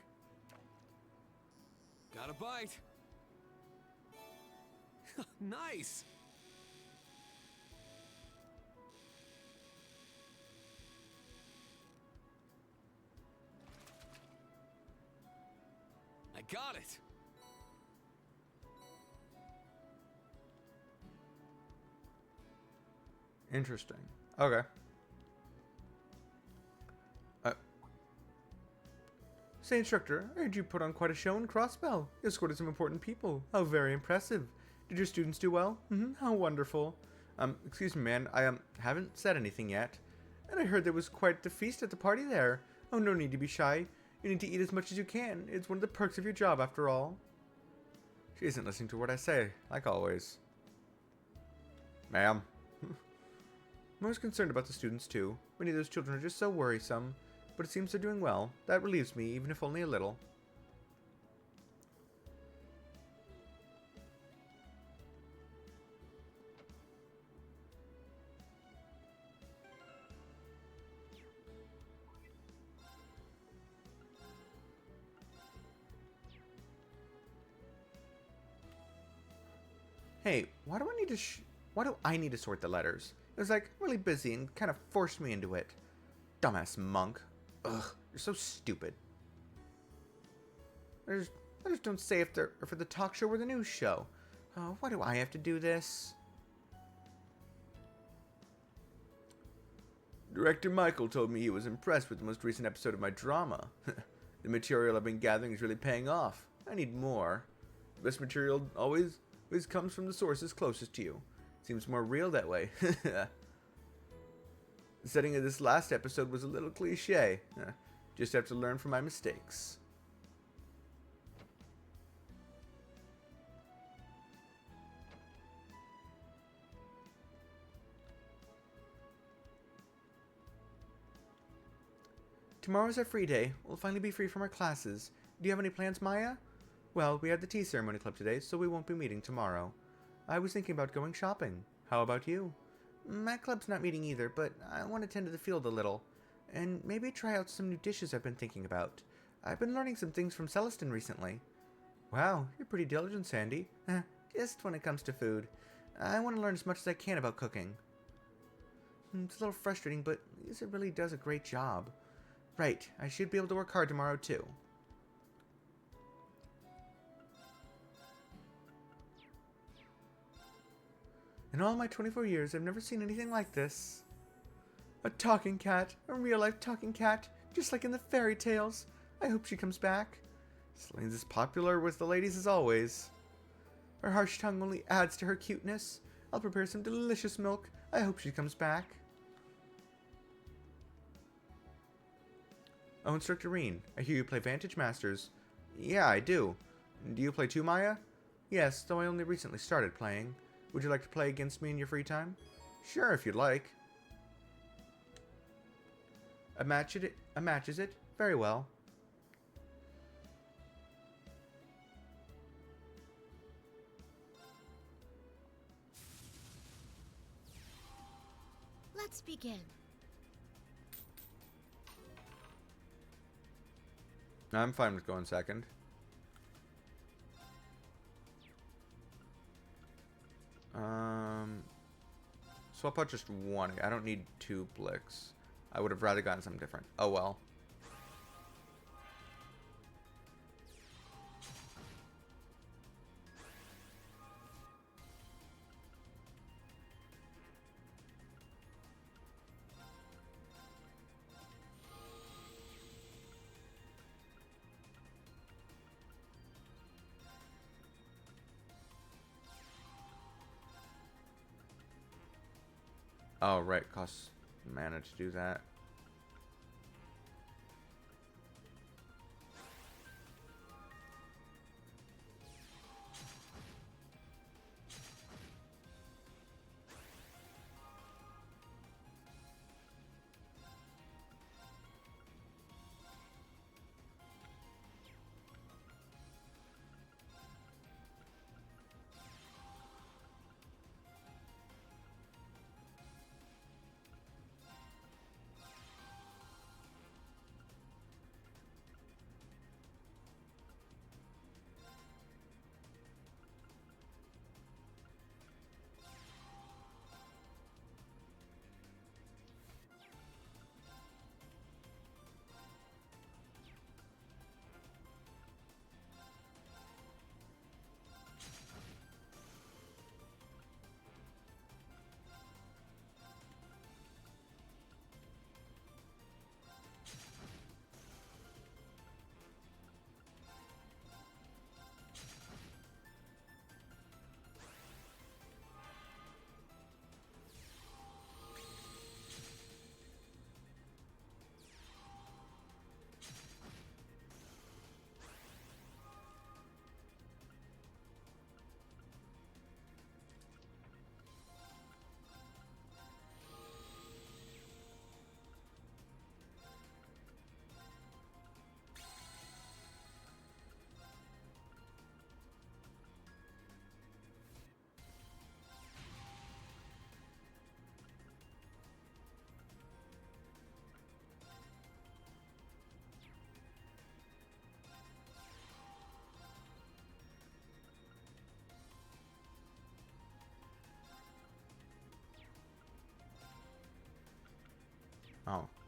Got a bite. Nice. I got it. Interesting. Okay. Say, instructor, I heard you put on quite a show in Crossbell. You escorted some important people. How very impressive. Did your students do well? How wonderful. Excuse me, man. I haven't said anything yet. And I heard there was quite the feast at the party there. Oh, no need to be shy. You need to eat as much as you can. It's one of the perks of your job, after all. She isn't listening to what I say, like always. Ma'am. I'm always concerned about the students, too. Many of those children are just so worrisome. But it seems they're doing well. That relieves me, even if only a little. Hey, why do I need to sort the letters? It was like really busy and kind of forced me into it. Dumbass monk. Ugh, you're so stupid. Letters don't say if they're for the talk show or the news show. Oh, why do I have to do this? Director Michael told me he was impressed with the most recent episode of my drama. The material I've been gathering is really paying off. I need more. The best material always comes from the sources closest to you. Seems more real that way. The setting of this last episode was a little cliche. Just have to learn from my mistakes. Tomorrow's our free day. We'll finally be free from our classes. Do you have any plans, Maya? Well, we had the tea ceremony club today, so we won't be meeting tomorrow. I was thinking about going shopping. How about you? My club's not meeting either, but I want to tend to the field a little. And maybe try out some new dishes I've been thinking about. I've been learning some things from Celestin recently. Wow, you're pretty diligent, Sandy. Just when it comes to food. I want to learn as much as I can about cooking. It's a little frustrating, but Lisa really does a great job. Right, I should be able to work hard tomorrow, too. In all my 24 years, I've never seen anything like this. A talking cat, a real-life talking cat, just like in the fairy tales. I hope she comes back. Celine's as popular with the ladies as always. Her harsh tongue only adds to her cuteness. I'll prepare some delicious milk. I hope she comes back. Oh, Instructor Reen, I hear you play Vantage Masters. Yeah, I do. Do you play too, Maya? Yes, though I only recently started playing. Would you like to play against me in your free time? Sure, if you'd like. A match is it? Very well. Let's begin. I'm fine with going second. So I'll put just one. I don't need 2 Blicks. I would have rather gotten something different. Oh well. Oh, right. Costs mana to do that.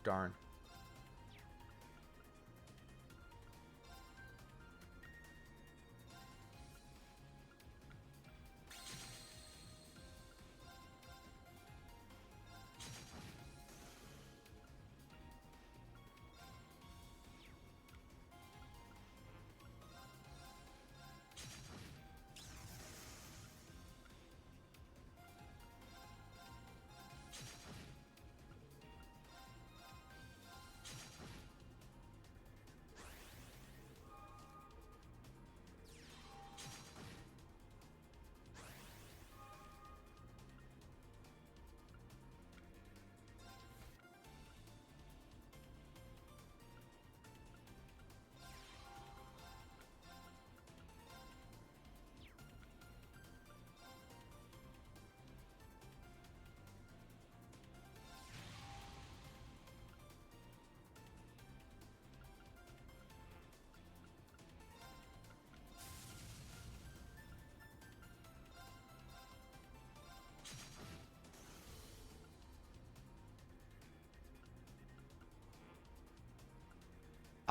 darn.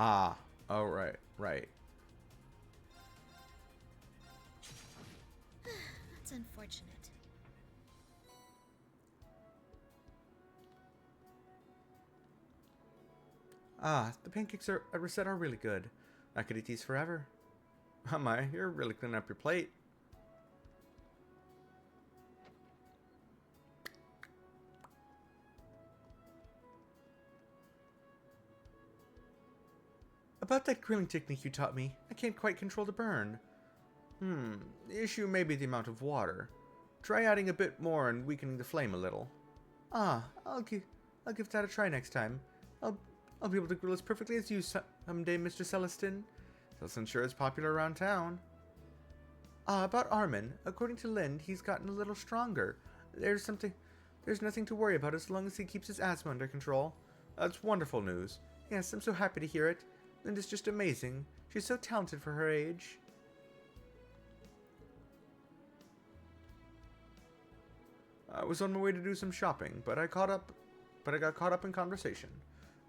Ah, oh right, right. That's unfortunate. Ah, the pancakes are at Reset are really good. I could eat these forever. Oh my, you're really cleaning up your plate. About that grilling technique you taught me, I can't quite control the burn. The issue may be the amount of water. Try adding a bit more and weakening the flame a little. Ah, I'll give that a try next time. I'll be able to grill as perfectly as you someday, Mr. Celestin. Celestin sure is popular around town. Ah, about Armin. According to Lind, he's gotten a little stronger. There's nothing to worry about as long as he keeps his asthma under control. That's wonderful news. Yes, I'm so happy to hear it. Lind is just amazing. She's so talented for her age. I was on my way to do some shopping, but I got caught up in conversation.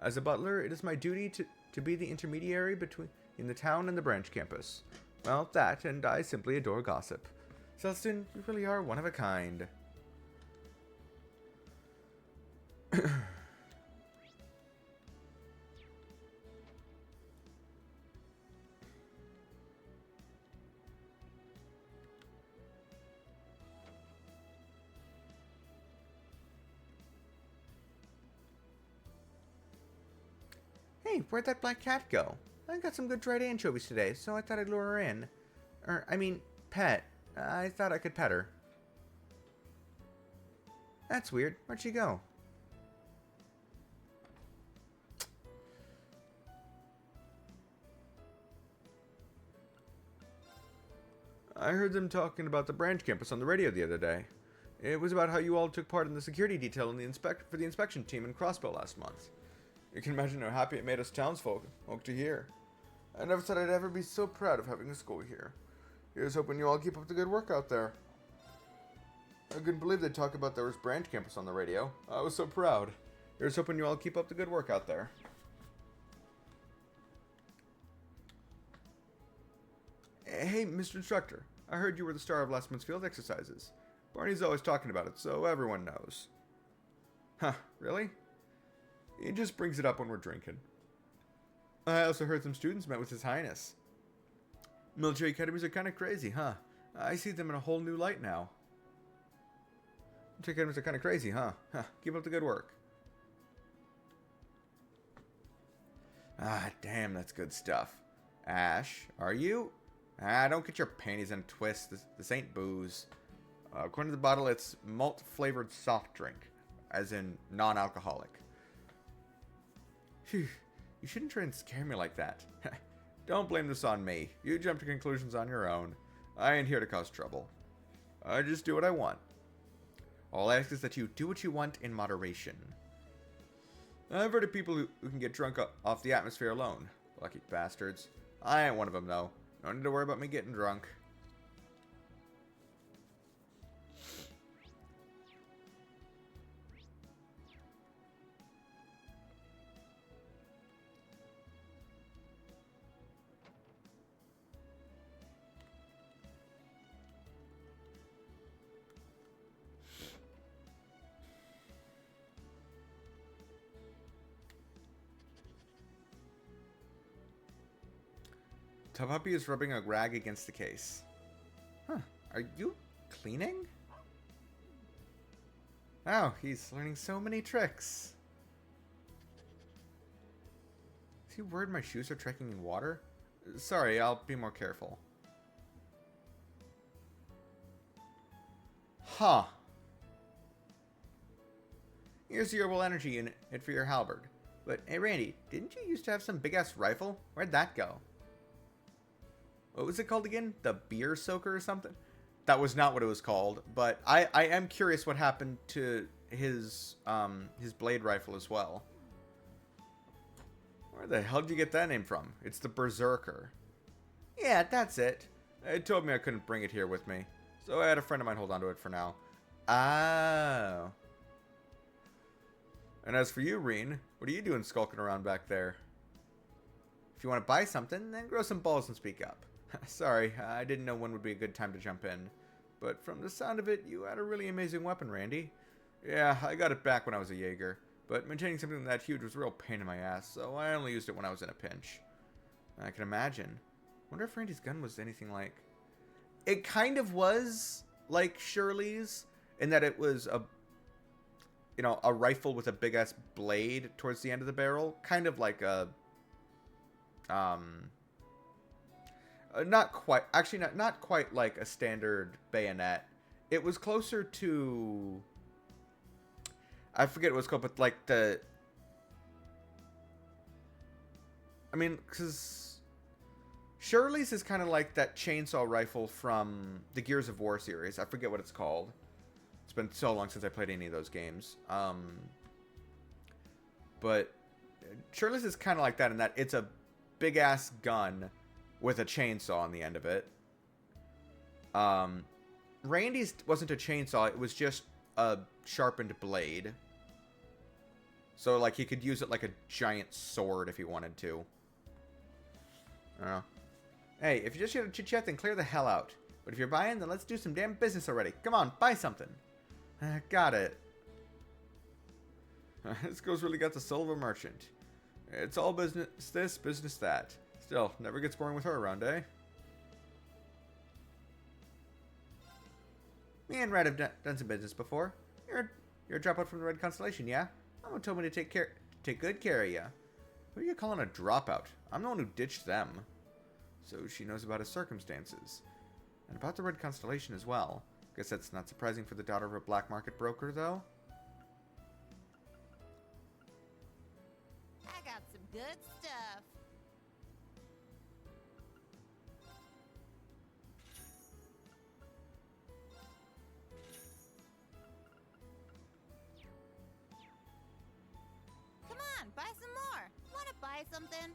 As a butler, it is my duty to be the intermediary between the town and the branch campus. Well, that, and I simply adore gossip. Celestin, you really are one of a kind. Hey, where'd that black cat go? I got some good dried anchovies today, so I thought I'd lure her in. Pet. I thought I could pet her. That's weird. Where'd she go? I heard them talking about the branch campus on the radio the other day. It was about how you all took part in the security detail in for the inspection team in Crossbow last month. You can imagine how happy it made us townsfolk to hear. I never thought I'd ever be so proud of having a school here. Here's hoping you all keep up the good work out there. I couldn't believe they'd talk about there was branch campus on the radio. I was so proud. Here's hoping you all keep up the good work out there. Hey, Mr. Instructor. I heard you were the star of last month's field exercises. Barney's always talking about it, so everyone knows. Huh, really? He just brings it up when we're drinking. I also heard some students met with His Highness. Military academies are kind of crazy, huh? I see them in a whole new light now. Military academies are kind of crazy, huh? Keep up the good work. Ah, damn, that's good stuff. Ash, are you? Don't get your panties in a twist. This ain't booze. According to the bottle, it's malt-flavored soft drink, as in non-alcoholic. Phew, you shouldn't try and scare me like that. Don't blame this on me. You jump to conclusions on your own. I ain't here to cause trouble. I just do what I want. All I ask is that you do what you want in moderation. I've heard of people who can get drunk off the atmosphere alone. Lucky bastards. I ain't one of them, though. No need to worry about me getting drunk. Puppy is rubbing a rag against the case. Huh. Are you cleaning? Oh, he's learning so many tricks. Is he worried my shoes are trekking in water? Sorry, I'll be more careful. Huh. Here's your herbal energy unit for your halberd. But, hey Randy, didn't you used to have some big-ass rifle? Where'd that go? What was it called again? The beer soaker or something? That was not what it was called, but I am curious what happened to his blade rifle as well. Where the hell did you get that name from? It's the Berserker. Yeah, that's it. It told me I couldn't bring it here with me, so I had a friend of mine hold on to it for now. Oh. And as for you, Reen, what are you doing skulking around back there? If you want to buy something, then grow some balls and speak up. Sorry, I didn't know when would be a good time to jump in. But from the sound of it, you had a really amazing weapon, Randy. Yeah, I got it back when I was a Jaeger. But maintaining something that huge was a real pain in my ass, so I only used it when I was in a pinch. I can imagine. Wonder if Randy's gun was anything like... It kind of was like Shirley's, in that it was a... You know, a rifle with a big-ass blade towards the end of the barrel. Kind of like a... not quite... Actually, not quite like a standard bayonet. It was closer to... I forget what it was called, but like the... I mean, because... Shirley's is kind of like that chainsaw rifle from the Gears of War series. I forget what it's called. It's been so long since I played any of those games. But Shirley's is kind of like that in that it's a big-ass gun with a chainsaw on the end of it. Randy's wasn't a chainsaw. It was just a sharpened blade. So, like, he could use it like a giant sword if he wanted to. I don't know. Hey, if you're just here to chit-chat, then clear the hell out. But if you're buying, then let's do some damn business already. Come on, buy something. Got it. This girl's really got the soul of a merchant. It's all business this, business that. Still, never gets boring with her around, eh? Me and Red have done some business before. You're a dropout from the Red Constellation, yeah? Mama told me to take good care of you. Who are you calling a dropout? I'm the one who ditched them. So she knows about his circumstances. And about the Red Constellation as well. Guess that's not surprising for the daughter of a black market broker, though. I got some good stuff. Come on, buy some more. Wanna buy something?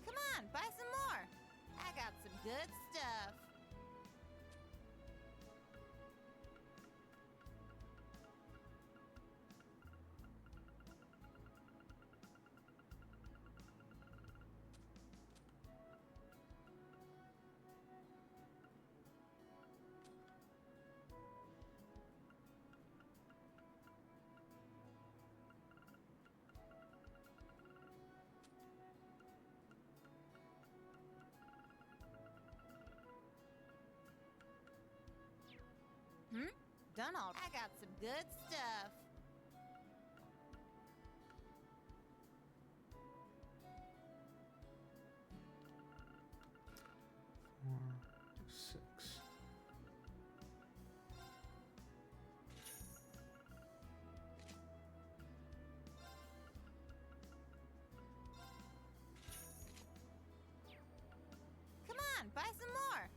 Come on, buy some more. I got some good stuff. Done all. I got some good stuff. Come on, buy some more.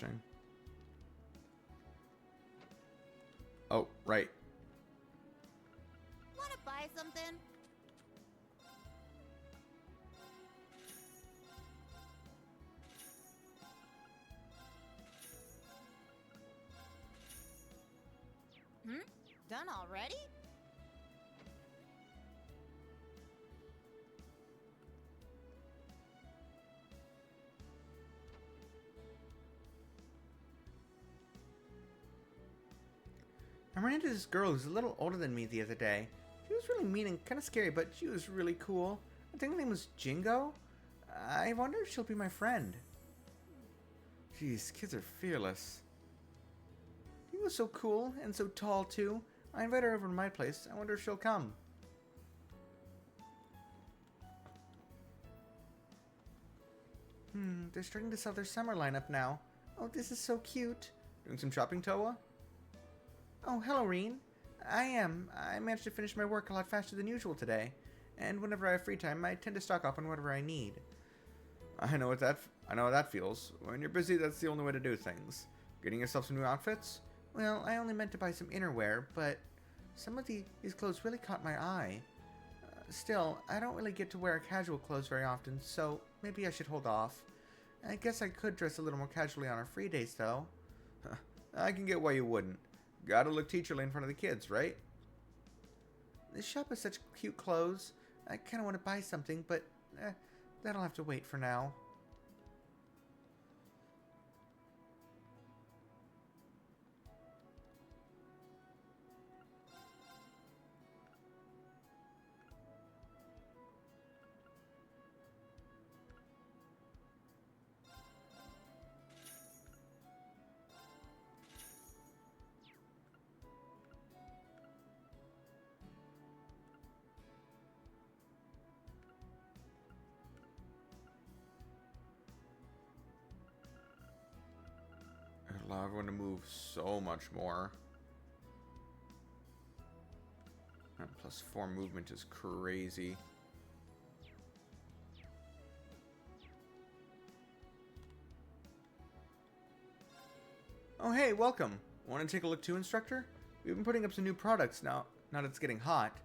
Interesting. Oh, right. Wanna buy something? Done already? I ran into this girl who's a little older than me the other day. She was really mean and kind of scary, but she was really cool. I think her name was Jingo. I wonder if she'll be my friend. Jeez, kids are fearless. She was so cool and so tall, too. I invite her over to my place. I wonder if she'll come. They're starting to sell their summer lineup now. Oh, this is so cute. Doing some shopping, Toa? Oh, hello, Reen. I managed to finish my work a lot faster than usual today. And whenever I have free time, I tend to stock up on whatever I need. I know how that feels. When you're busy, that's the only way to do things. Getting yourself some new outfits? Well, I only meant to buy some innerwear, but some of these clothes really caught my eye. Still, I don't really get to wear casual clothes very often, so maybe I should hold off. I guess I could dress a little more casually on our free days, though. I can get why you wouldn't. Gotta look teacherly in front of the kids, right? This shop has such cute clothes. I kind of want to buy something, but that'll have to wait for now. It'll allow everyone to move so much more. And plus 4 movement is crazy. Oh hey, welcome. Want to take a look too, instructor? We've been putting up some new products now that it's getting hot.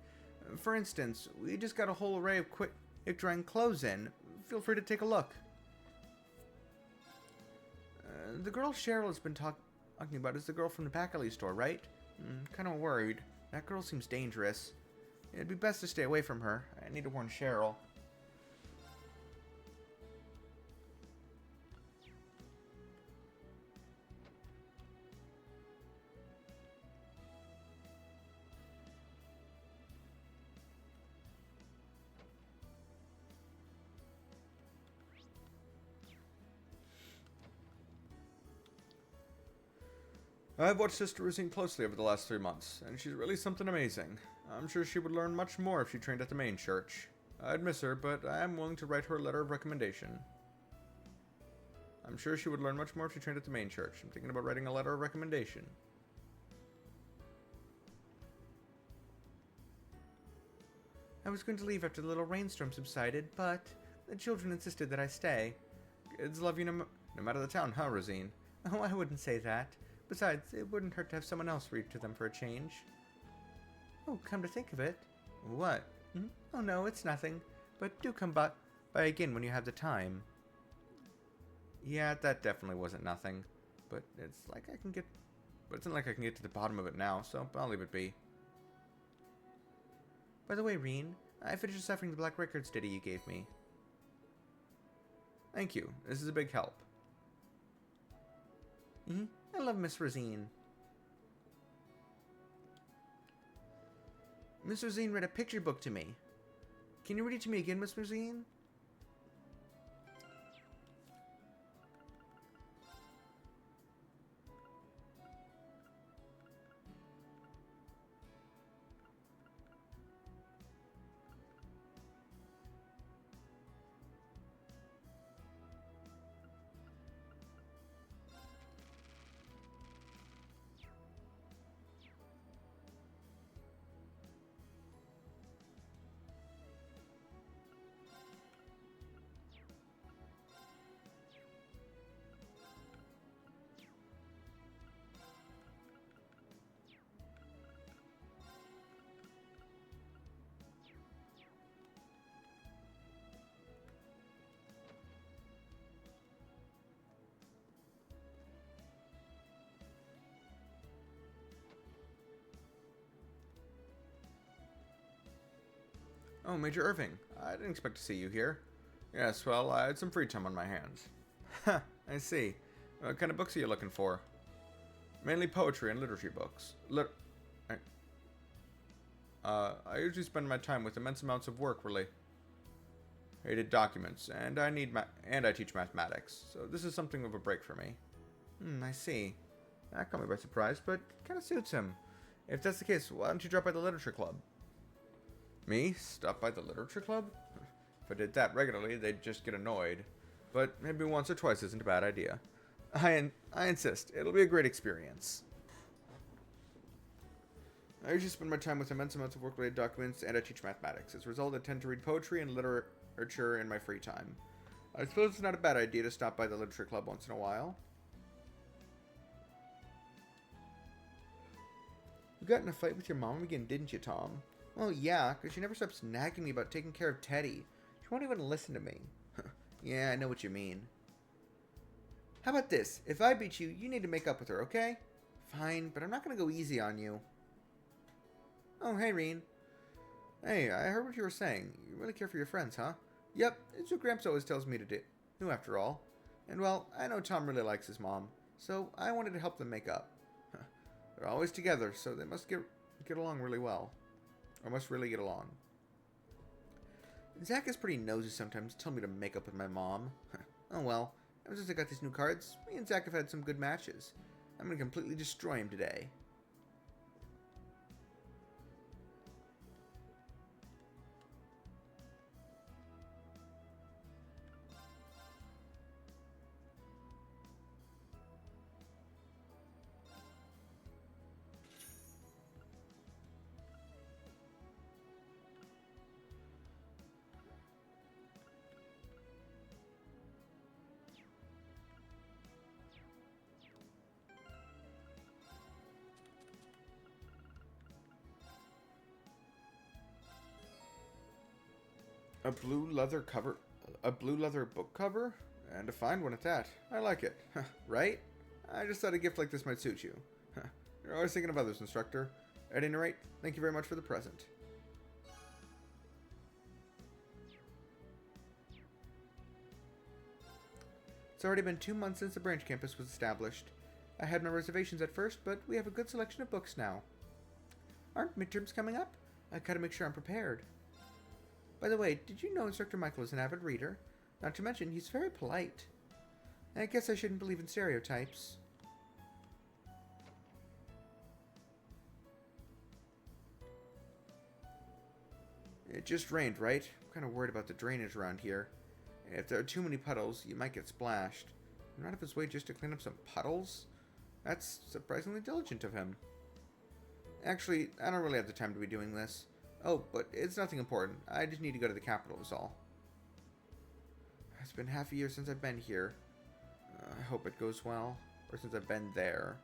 For instance, we just got a whole array of quick drying clothes in. Feel free to take a look. The girl Cheryl has been talking about is the girl from the back alley store, right? Kind of worried. That girl seems dangerous. It'd be best to stay away from her. I need to warn Cheryl. I've watched Sister Rosine closely over the last 3 months, and she's really something amazing. I'm sure she would learn much more if she trained at the main church. I'd miss her, but I am willing to write her a letter of recommendation. I'm sure she would learn much more if she trained at the main church. I'm thinking about writing a letter of recommendation. I was going to leave after the little rainstorm subsided, but the children insisted that I stay. Kids love you no matter the town, huh, Rosine? Oh, I wouldn't say that. Besides, it wouldn't hurt to have someone else read to them for a change. Oh, come to think of it. What? Oh no, it's nothing. But do come by again when you have the time. Yeah, that definitely wasn't nothing. But it's not like I can get to the bottom of it now, so I'll leave it be. By the way, Reen, I finished deciphering the Black Records ditty you gave me. Thank you. This is a big help. I love Miss Rosine. Miss Rosine read a picture book to me. Can you read it to me again, Miss Rosine? Oh, Major Irving. I didn't expect to see you here. Yes, well, I had some free time on my hands. Ha, I see. What kind of books are you looking for? Mainly poetry and literature books. I usually spend my time with immense amounts of work-related documents, and I teach mathematics, so this is something of a break for me. I see. That caught me by surprise, but kind of suits him. If that's the case, why don't you drop by the literature club? Me? Stop by the literature club? If I did that regularly, they'd just get annoyed. But maybe once or twice isn't a bad idea. I insist. It'll be a great experience. I usually spend my time with immense amounts of work-related documents, and I teach mathematics. As a result, I tend to read poetry and literature in my free time. I suppose it's not a bad idea to stop by the literature club once in a while. You got in a fight with your mom again, didn't you, Tom? Well, yeah, because she never stops nagging me about taking care of Teddy. She won't even listen to me. Yeah, I know what you mean. How about this? If I beat you, you need to make up with her, okay? Fine, but I'm not going to go easy on you. Oh, hey, Reen. Hey, I heard what you were saying. You really care for your friends, huh? Yep, it's what Gramps always tells me to do, after all. And, well, I know Tom really likes his mom, so I wanted to help them make up. They're always together, so they must get along really well. Or must really get along. Zach is pretty nosy sometimes, telling me to make up with my mom. Oh well, ever since I got these new cards, me and Zach have had some good matches. I'm gonna completely destroy him today. A blue leather book cover? And a fine one at that. I like it. Right? I just thought a gift like this might suit you. You're always thinking of others, instructor. At any rate, thank you very much for the present. It's already been 2 months since the branch campus was established. I had my reservations at first, but we have a good selection of books now. Aren't midterms coming up? I gotta make sure I'm prepared. By the way, did you know Instructor Michael is an avid reader? Not to mention, he's very polite. I guess I shouldn't believe in stereotypes. It just rained, right? I'm kind of worried about the drainage around here. If there are too many puddles, you might get splashed. Not of his way just to clean up some puddles? That's surprisingly diligent of him. Actually, I don't really have the time to be doing this. Oh, but it's nothing important. I just need to go to the capital is all. It's been half a year since I've been here. I hope it goes well. Or since I've been there.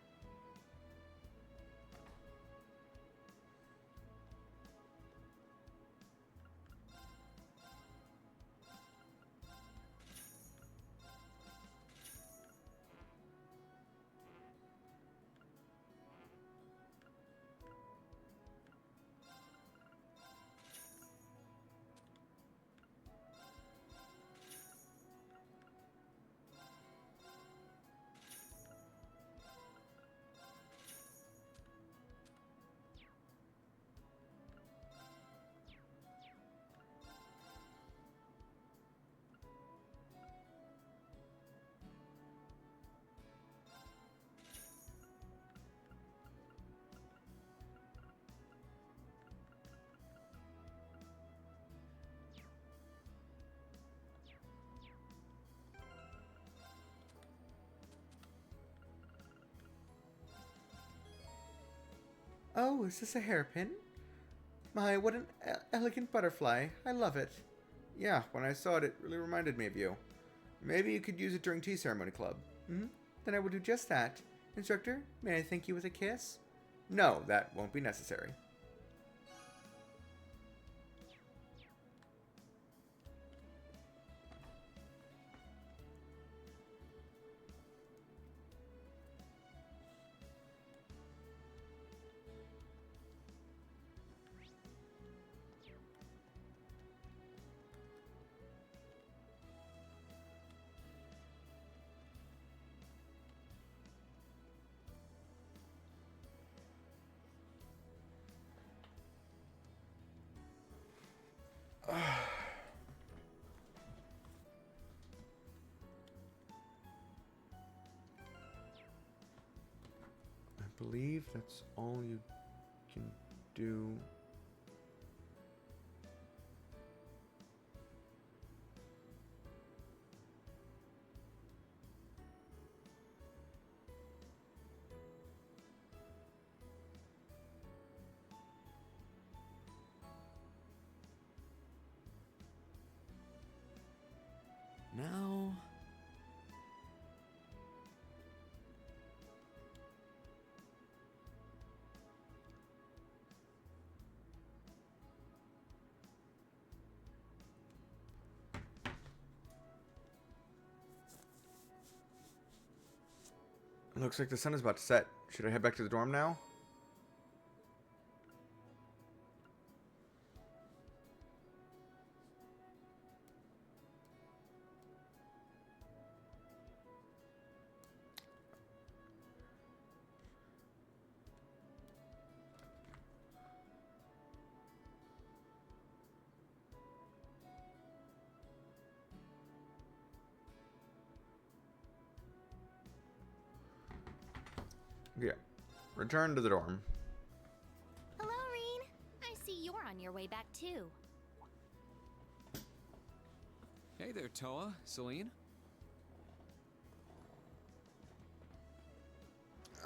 Oh, is this a hairpin? My, what an elegant butterfly. I love it. Yeah, when I saw it, it really reminded me of you. Maybe you could use it during tea ceremony club. Then I will do just that. Instructor, may I thank you with a kiss? No, that won't be necessary. believe that's all you can do. Now... Looks like the sun is about to set. Should I head back to the dorm now? Yeah. Return to the dorm. Hello, Reen. I see you're on your way back too. Hey there, Toa, Celine.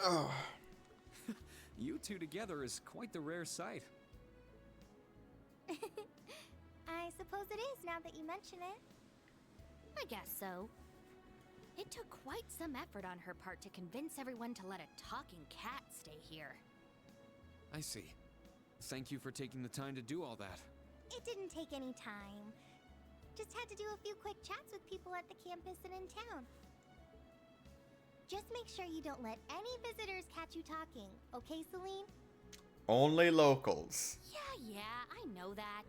Oh. You two together is quite the rare sight. I suppose it is now that you mention it. I guess so. It took quite some effort on her part to convince everyone to let a talking cat stay here. I see. Thank you for taking the time to do all that. It didn't take any time. Just had to do a few quick chats with people at the campus and in town. Just make sure you don't let any visitors catch you talking, okay, Celine? Only locals. Yeah, I know that.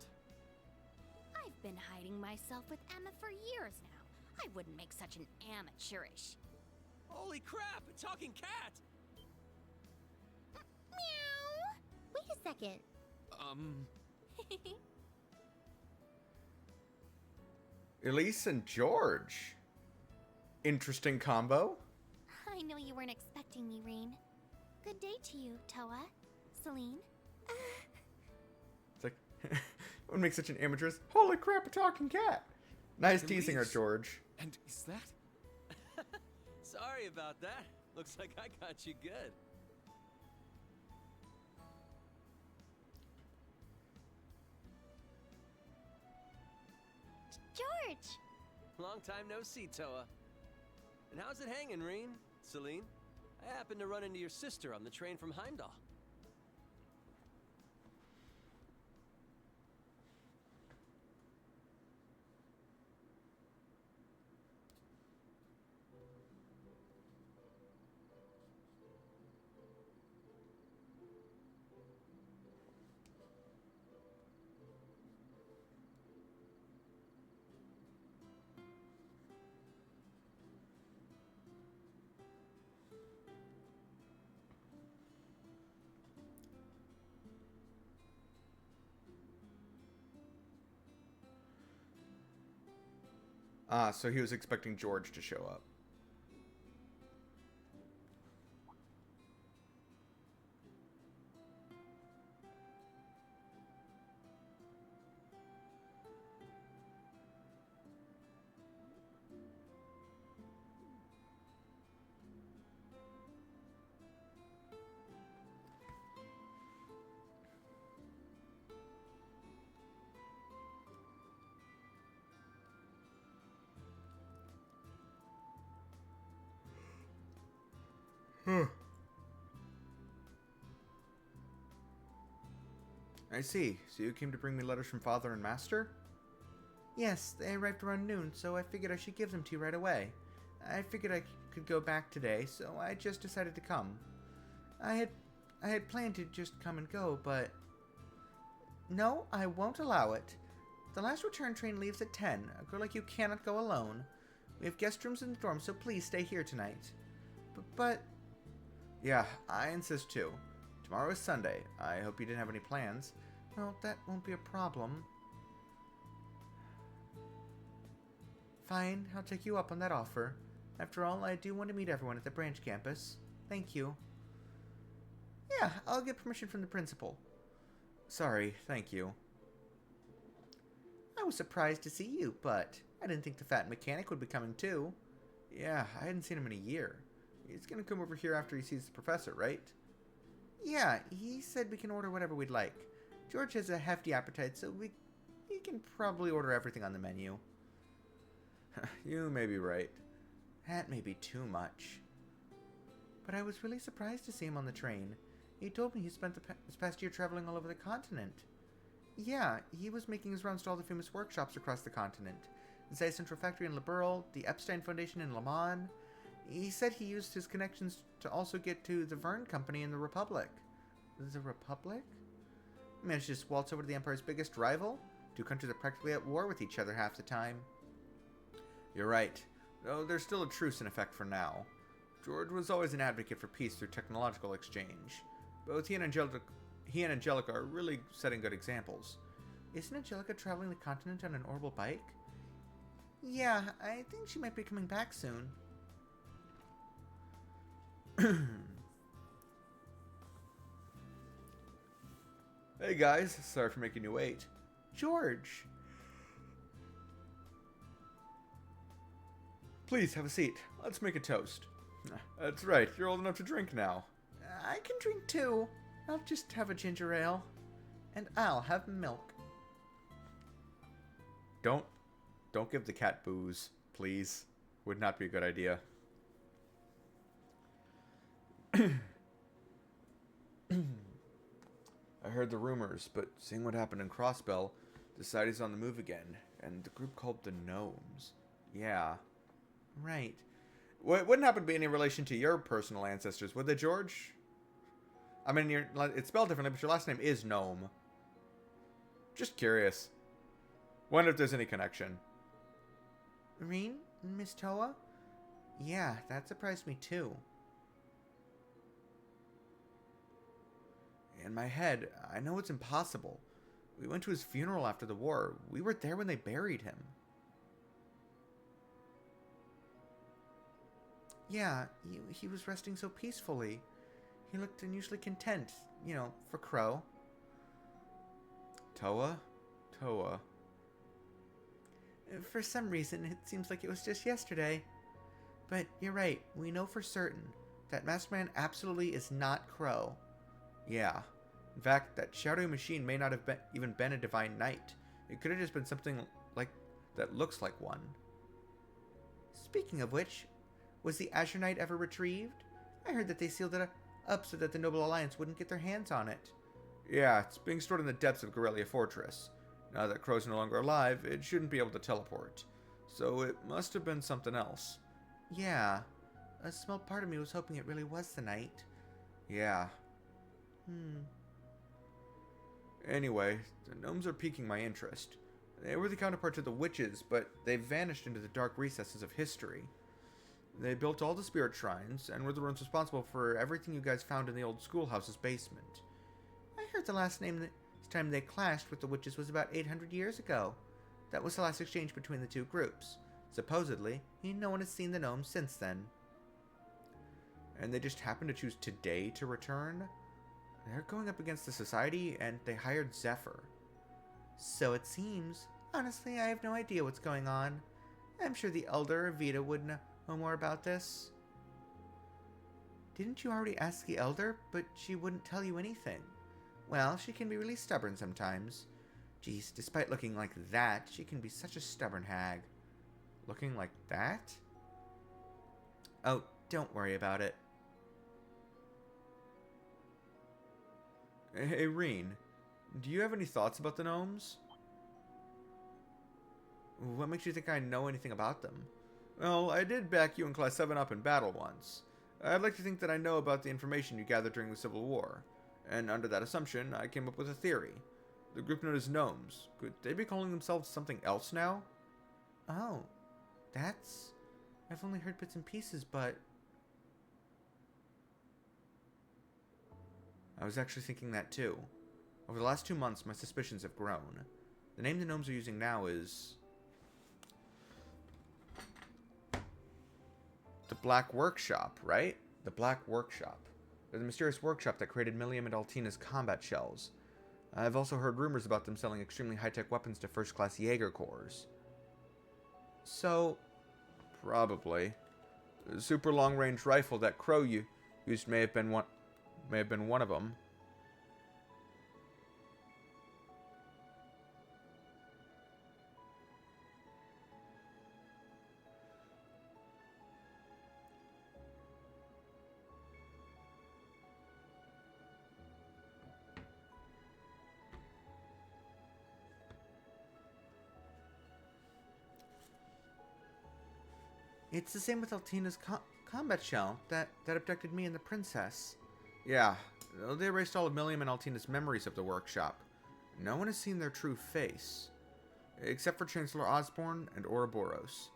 I've been hiding myself with Emma for years now. I wouldn't make such an amateurish. Holy crap, a talking cat! Meow! Wait a second. Elise and George. Interesting combo. I know you weren't expecting me, Reen. Good day to you, Toa. Celine. It's like, what makes such an amateurish? Holy crap, a talking cat. Nice teasing her, George. And is that? Sorry about that. Looks like I got you good. George! Long time no see, Toa. And how's it hanging, Reen? Celine? I happened to run into your sister on the train from Heimdall. Ah, so he was expecting George to show up. I see. So you came to bring me letters from Father and Master? Yes, they arrived around noon, so I figured I should give them to you right away. I figured I could go back today, so I just decided to come. I had planned to just come and go, but... No, I won't allow it. The last return train leaves at 10. A girl like you cannot go alone. We have guest rooms in the dorm, so please stay here tonight. But... Yeah, I insist too. Tomorrow is Sunday. I hope you didn't have any plans. Well, that won't be a problem. Fine, I'll take you up on that offer. After all, I do want to meet everyone at the branch campus. Thank you. Yeah, I'll get permission from the principal. Sorry, thank you. I was surprised to see you, but I didn't think the fat mechanic would be coming too. Yeah, I hadn't seen him in a year. He's gonna come over here after he sees the professor, right? Yeah, he said we can order whatever we'd like. George has a hefty appetite, so we can probably order everything on the menu. You may be right. That may be too much. But I was really surprised to see him on the train. He told me he spent this past year traveling all over the continent. Yeah, he was making his rounds to all the famous workshops across the continent. The Zeiss Central Factory in Liberl, the Epstein Foundation in Le Mans. He said he used his connections to also get to the Verne Company in the Republic. The Republic? He managed to just waltz over to the Empire's biggest rival? Two countries are practically at war with each other half the time. You're right. Though there's still a truce in effect for now. George was always an advocate for peace through technological exchange. Both he and Angelica are really setting good examples. Isn't Angelica traveling the continent on an orbital bike? Yeah, I think she might be coming back soon. Hey guys, sorry for making you wait. George! Please, have a seat. Let's make a toast. That's right, you're old enough to drink now. I can drink too. I'll just have a ginger ale. And I'll have milk. Don't give the cat booze, please. Would not be a good idea. I heard the rumors, but seeing what happened in Crossbell, decided he's on the move again, and the group called the Gnomes. Yeah. Right. Well, it wouldn't happen to be any relation to your personal ancestors, would they, George? I mean, it's spelled differently, but your last name is Gnome. Just curious. Wonder if there's any connection. Reen? Miss Toa? Yeah, that surprised me too. In my head, I know it's impossible. We went to his funeral after the war. We were there when they buried him. Yeah, he was resting so peacefully. He looked unusually content, you know, for Crow. Toa? Toa. For some reason, it seems like it was just yesterday. But you're right, we know for certain that Masked Man absolutely is not Crow. Yeah. In fact, that shadowy machine may not have even been a divine knight. It could have just been something like that looks like one. Speaking of which, was the Azure Knight ever retrieved? I heard that they sealed it up so that the Noble Alliance wouldn't get their hands on it. Yeah, it's being stored in the depths of Corellia Fortress. Now that Crow's no longer alive, it shouldn't be able to teleport. So it must have been something else. Yeah. A small part of me was hoping it really was the knight. Yeah. Anyway, the gnomes are piquing my interest. They were the counterpart to the witches, but they vanished into the dark recesses of history. They built all the spirit shrines, and were the ones responsible for everything you guys found in the old schoolhouse's basement. I heard the last time they clashed with the witches was about 800 years ago. That was the last exchange between the two groups. Supposedly, no one has seen the gnomes since then. And they just happened to choose today to return? They're going up against the Society, and they hired Zephyr. So it seems. Honestly, I have no idea what's going on. I'm sure the Elder, Vita, would know more about this. Didn't you already ask the Elder? But she wouldn't tell you anything. Well, she can be really stubborn sometimes. Geez, despite looking like that, she can be such a stubborn hag. Looking like that? Oh, don't worry about it. Hey, Reen, do you have any thoughts about the gnomes? What makes you think I know anything about them? Well, I did back you in Class 7 up in battle once. I'd like to think that I know about the information you gathered during the Civil War. And under that assumption, I came up with a theory. The group known as Gnomes. Could they be calling themselves something else now? Oh, that's... I've only heard bits and pieces, but... I was actually thinking that too. Over the last 2 months, my suspicions have grown. The name the Gnomes are using now is... The Black Workshop, right? The Black Workshop. They're the mysterious workshop that created Milliam and Altina's combat shells. I've also heard rumors about them selling extremely high-tech weapons to first-class Jaeger corps. So, probably. The super long-range rifle that Crow used may have been one of them. It's the same with Altina's combat shell that abducted me and the princess. Yeah, they erased all of Milliam and Altina's memories of the workshop. No one has seen their true face. Except for Chancellor Osborne and Ouroboros.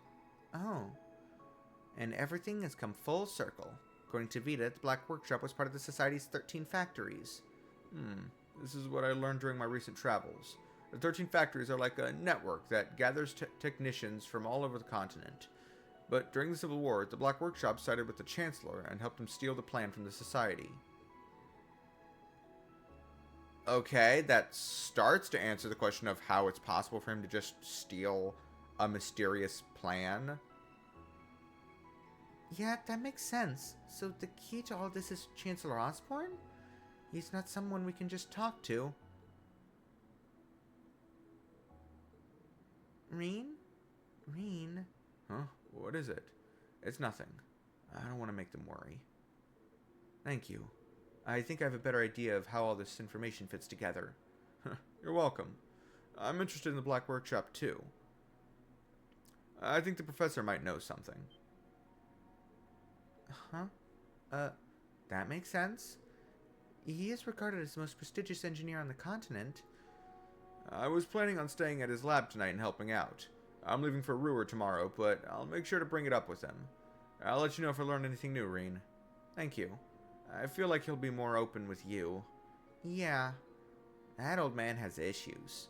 Oh. And everything has come full circle. According to Vita, the Black Workshop was part of the Society's 13 factories. This is what I learned during my recent travels. The 13 factories are like a network that gathers technicians from all over the continent. But during the Civil War, the Black Workshop sided with the Chancellor and helped him steal the plan from the Society. Okay, that starts to answer the question of how it's possible for him to just steal a mysterious plan. Yeah, that makes sense. So the key to all this is Chancellor Osborne? He's not someone we can just talk to. Reen? Reen? Huh? What is it? It's nothing. I don't want to make them worry. Thank you. I think I have a better idea of how all this information fits together. You're welcome. I'm interested in the Black Workshop too. I think the professor might know something. Huh? That makes sense. He is regarded as the most prestigious engineer on the continent. I was planning on staying at his lab tonight and helping out. I'm leaving for Ruhr tomorrow, but I'll make sure to bring it up with him. I'll let you know if I learn anything new, Reen. Thank you. I feel like he'll be more open with you. Yeah. That old man has issues.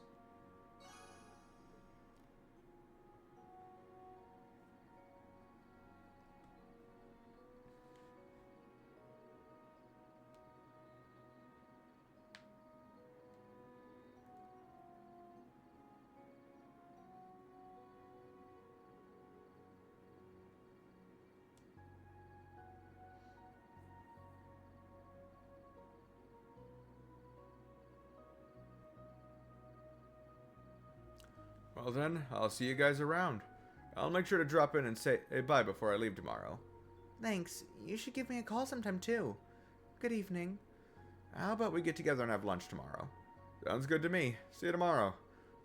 Well then, I'll see you guys around. I'll make sure to drop in and say bye before I leave tomorrow. Thanks. You should give me a call sometime too. Good evening. How about we get together and have lunch tomorrow? Sounds good to me. See you tomorrow.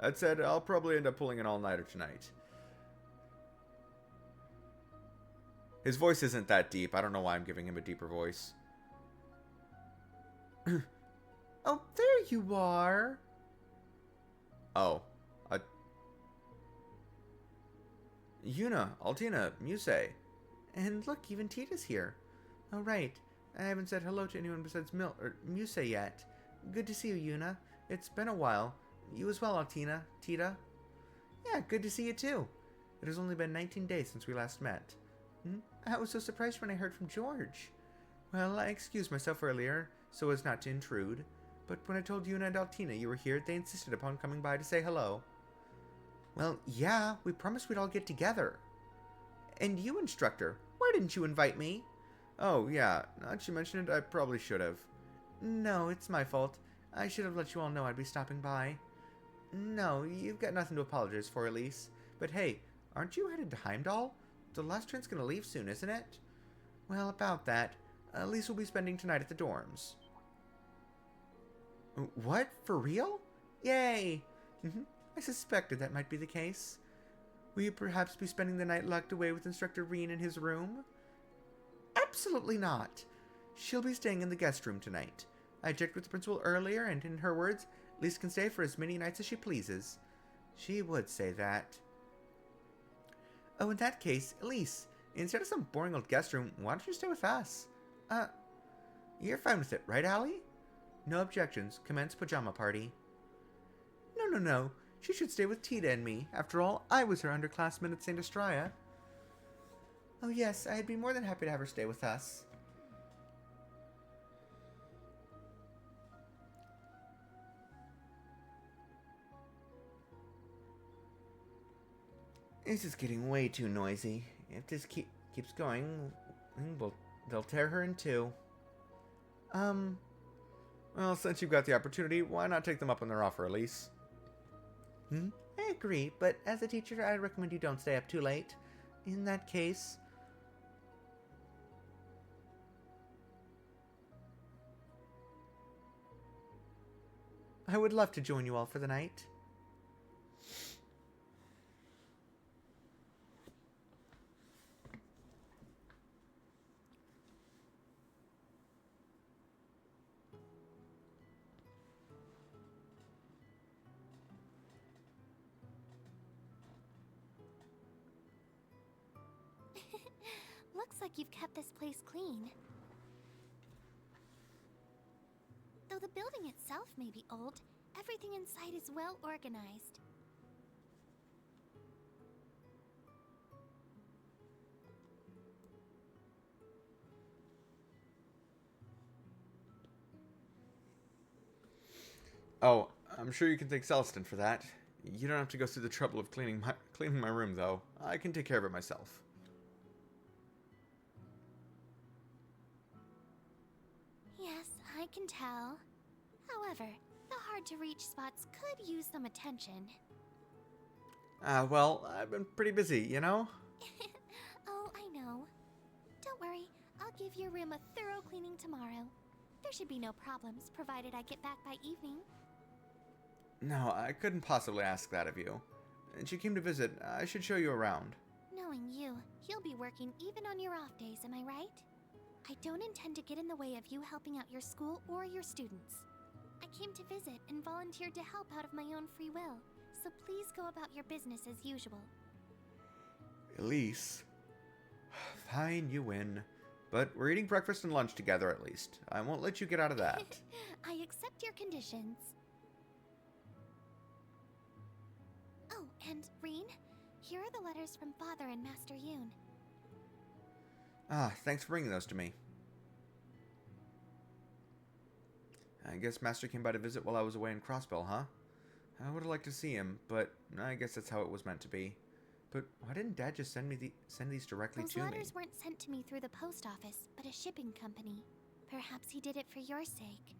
That said, I'll probably end up pulling an all-nighter tonight. His voice isn't that deep. I don't know why I'm giving him a deeper voice. Oh, there you are. Oh. Yuna, Altina, Muse. And look, even Tita's here. Oh, right. I haven't said hello to anyone besides Muse yet. Good to see you, Yuna. It's been a while. You as well, Altina. Tita. Yeah, good to see you too. It has only been 19 days since we last met. I was so surprised when I heard from George. Well, I excused myself earlier, so as not to intrude. But when I told Yuna and Altina you were here, they insisted upon coming by to say hello. Well, yeah, we promised we'd all get together. And you, instructor, why didn't you invite me? Oh, yeah, now that you mentioned it, I probably should have. No, it's my fault. I should have let you all know I'd be stopping by. No, you've got nothing to apologize for, Elise. But hey, aren't you headed to Heimdall? The last train's gonna leave soon, isn't it? Well, about that, Elise will be spending tonight at the dorms. What? For real? Yay! I suspected that might be the case. Will you perhaps be spending the night locked away with Instructor Reen in his room? Absolutely not. She'll be staying in the guest room tonight. I checked with the principal earlier, and in her words, Elise can stay for as many nights as she pleases. She would say that. Oh, in that case, Elise, instead of some boring old guest room, why don't you stay with us? You're fine with it, right, Allie? No objections. Commence pajama party. No. She should stay with Tita and me. After all, I was her underclassman at St. Estraya. Oh yes, I'd be more than happy to have her stay with us. This is getting way too noisy. If this keeps going, they'll tear her in two. Well, since you've got the opportunity, why not take them up on their offer, Elise? I agree, but as a teacher, I recommend you don't stay up too late. In that case... I would love to join you all for the night. Looks like you've kept this place clean. Though the building itself may be old, everything inside is well organized. Oh, I'm sure you can thank Celestin for that. You don't have to go through the trouble of cleaning my room, though. I can take care of it myself. Yes, I can tell. However, the hard-to-reach spots could use some attention. Well, I've been pretty busy, you know? Oh, I know. Don't worry, I'll give your room a thorough cleaning tomorrow. There should be no problems, provided I get back by evening. No, I couldn't possibly ask that of you. And she came to visit. I should show you around. Knowing you, you'll be working even on your off days, am I right? I don't intend to get in the way of you helping out your school or your students. I came to visit and volunteered to help out of my own free will, so please go about your business as usual. Elise. Fine, you win. But we're eating breakfast and lunch together at least. I won't let you get out of that. I accept your conditions. Oh, and Reen, here are the letters from Father and Master Yoon. Thanks for bringing those to me. I guess Master came by to visit while I was away in Crossbell, huh? I would have liked to see him, but I guess that's how it was meant to be. But why didn't Dad just send these directly to me? Those letters weren't sent to me through the post office, but a shipping company. Perhaps he did it for your sake.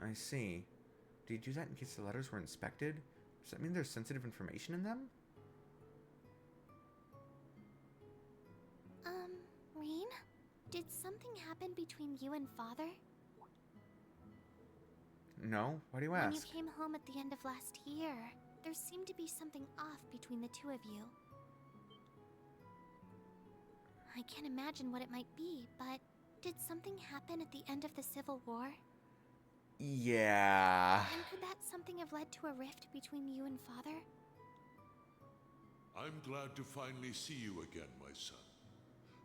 I see. Did you do that in case the letters were inspected? Does that mean there's sensitive information in them? Reen? Did something happen between you and Father? No? Why do you When ask? you came home at the end of last year, there seemed to be something off between the two of you. I can't imagine what it might be, but did something happen at the end of the Civil War? Yeah. And could that something have led to a rift between you and Father? I'm glad to finally see you again, my son.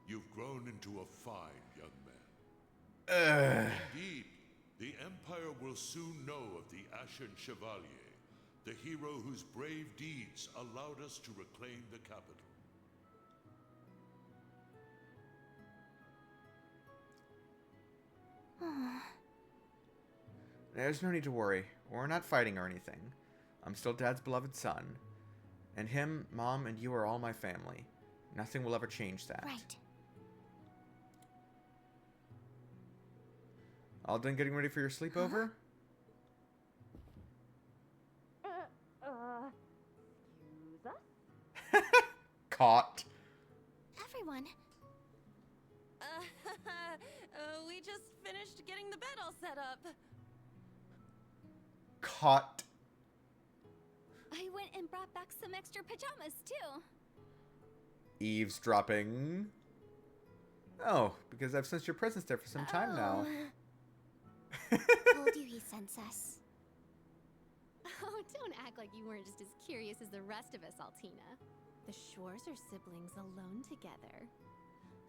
You've grown into a fine young man. Indeed, the Empire will soon know of the Ashen Chevalier, the hero whose brave deeds allowed us to reclaim the capital. There's no need to worry. We're not fighting or anything. I'm still Dad's beloved son. And him, Mom, and you are all my family. Nothing will ever change that. Right. All done getting ready for your sleepover? Excuse us? Caught. Everyone. We just finished getting the bed all set up. Caught. I went and brought back some extra pajamas, too. Eavesdropping. Oh, because I've sensed your presence there for some time now. Told you he sends us. Oh, don't act like you weren't just as curious as the rest of us, Altina. The Shores are siblings alone together.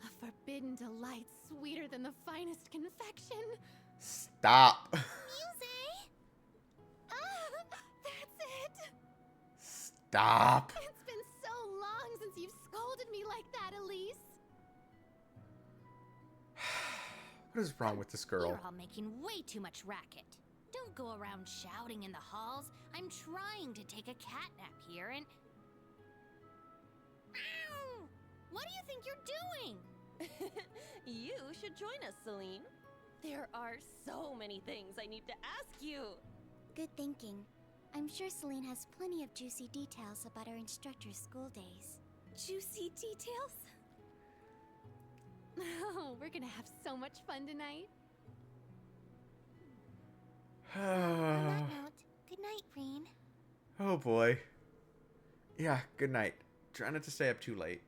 A forbidden delight sweeter than the finest confection. Stop. Muse! That's it! Stop. It's been so long since you've scolded me like that, Elise. What is wrong with this girl? You're all making way too much racket. Don't go around shouting in the halls. I'm trying to take a cat nap here and... do you think you're doing? You should join us, Celine. There are so many things I need to ask you. Good thinking. I'm sure Celine has plenty of juicy details about her instructor's school days. Juicy details? Oh, we're gonna have so much fun tonight. On that note, good night, Reen. Oh boy. Yeah, good night. Try not to stay up too late.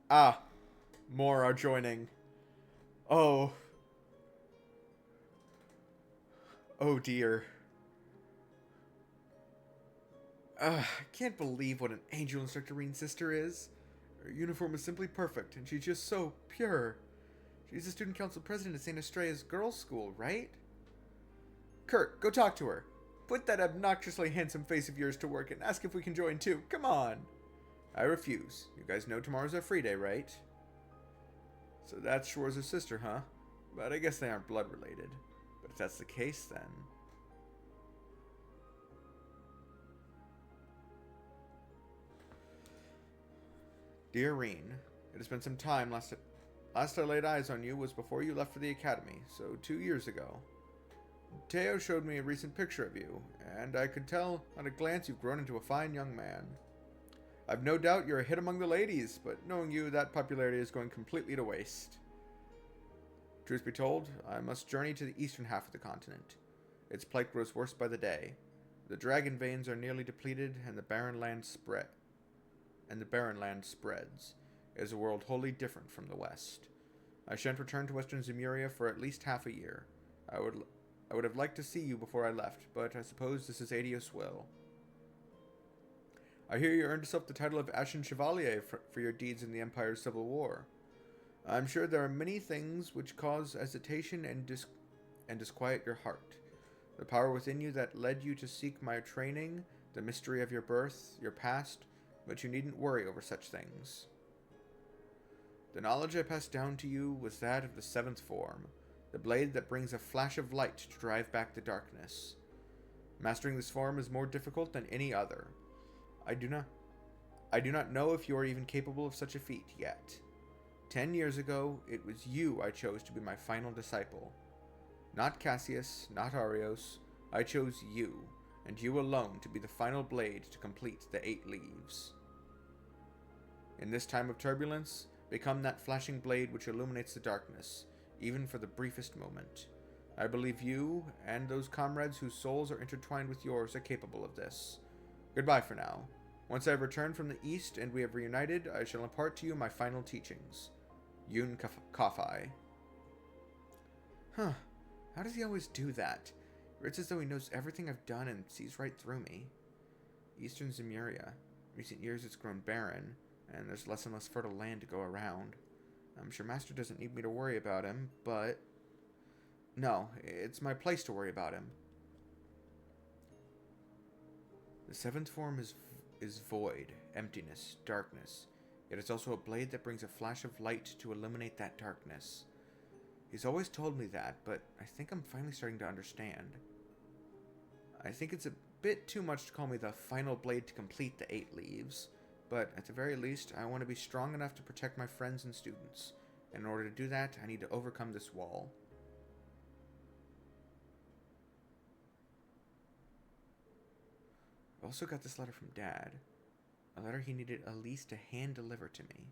Ah, more are joining. Oh. Oh dear. I can't believe what an angel Instructor Reen's sister is. Her uniform is simply perfect, and she's just so pure. She's the student council president at St. Estrea's girls' school, right? Kurt, go talk to her. Put that obnoxiously handsome face of yours to work and ask if we can join too. Come on. I refuse. You guys know tomorrow's our free day, right? So that's Schwarzer's sister, huh? But I guess they aren't blood related. But if that's the case, then... Dear Reen, it has been some time. Last I laid eyes on you was before you left for the academy, so 2 years ago. Teo showed me a recent picture of you, and I could tell at a glance you've grown into a fine young man. I've no doubt you're a hit among the ladies, but knowing you, that popularity is going completely to waste. Truth be told, I must journey to the eastern half of the continent. Its plight grows worse by the day. The dragon veins are nearly depleted, and the barren land spreads. It is a world wholly different from the west. I shan't return to Western Zemuria for at least half a year. I would have liked to see you before I left, but I suppose this is Adios will. I hear you earned yourself the title of Ashen Chevalier for your deeds in the Empire's Civil War. I'm sure there are many things which cause hesitation and disquiet your heart. The power within you that led you to seek my training, the mystery of your birth, your past, but you needn't worry over such things. The knowledge I passed down to you was that of the seventh form, the blade that brings a flash of light to drive back the darkness. Mastering this form is more difficult than any other. I do not know if you are even capable of such a feat yet. 10 years ago, it was you I chose to be my final disciple. Not Cassius, not Arios. I chose you, and you alone, to be the final blade to complete the 8 leaves. In this time of turbulence, become that flashing blade which illuminates the darkness, even for the briefest moment. I believe you, and those comrades whose souls are intertwined with yours, are capable of this. Goodbye for now. Once I have returned from the east and we have reunited, I shall impart to you my final teachings. Yun Kafai. Huh. How does he always do that? It's as though he knows everything I've done and sees right through me. Eastern Zemuria. Recent years it's grown barren, and there's less and less fertile land to go around. I'm sure Master doesn't need me to worry about him, but... No, it's my place to worry about him. The seventh form is void, emptiness, darkness. Yet it's also a blade that brings a flash of light to illuminate that darkness. He's always told me that, but I think I'm finally starting to understand. I think it's a bit too much to call me the final blade to complete the 8 leaves, but at the very least, I want to be strong enough to protect my friends and students. And in order to do that, I need to overcome this wall. I've also got this letter from Dad. A letter he needed Elise to hand-deliver to me.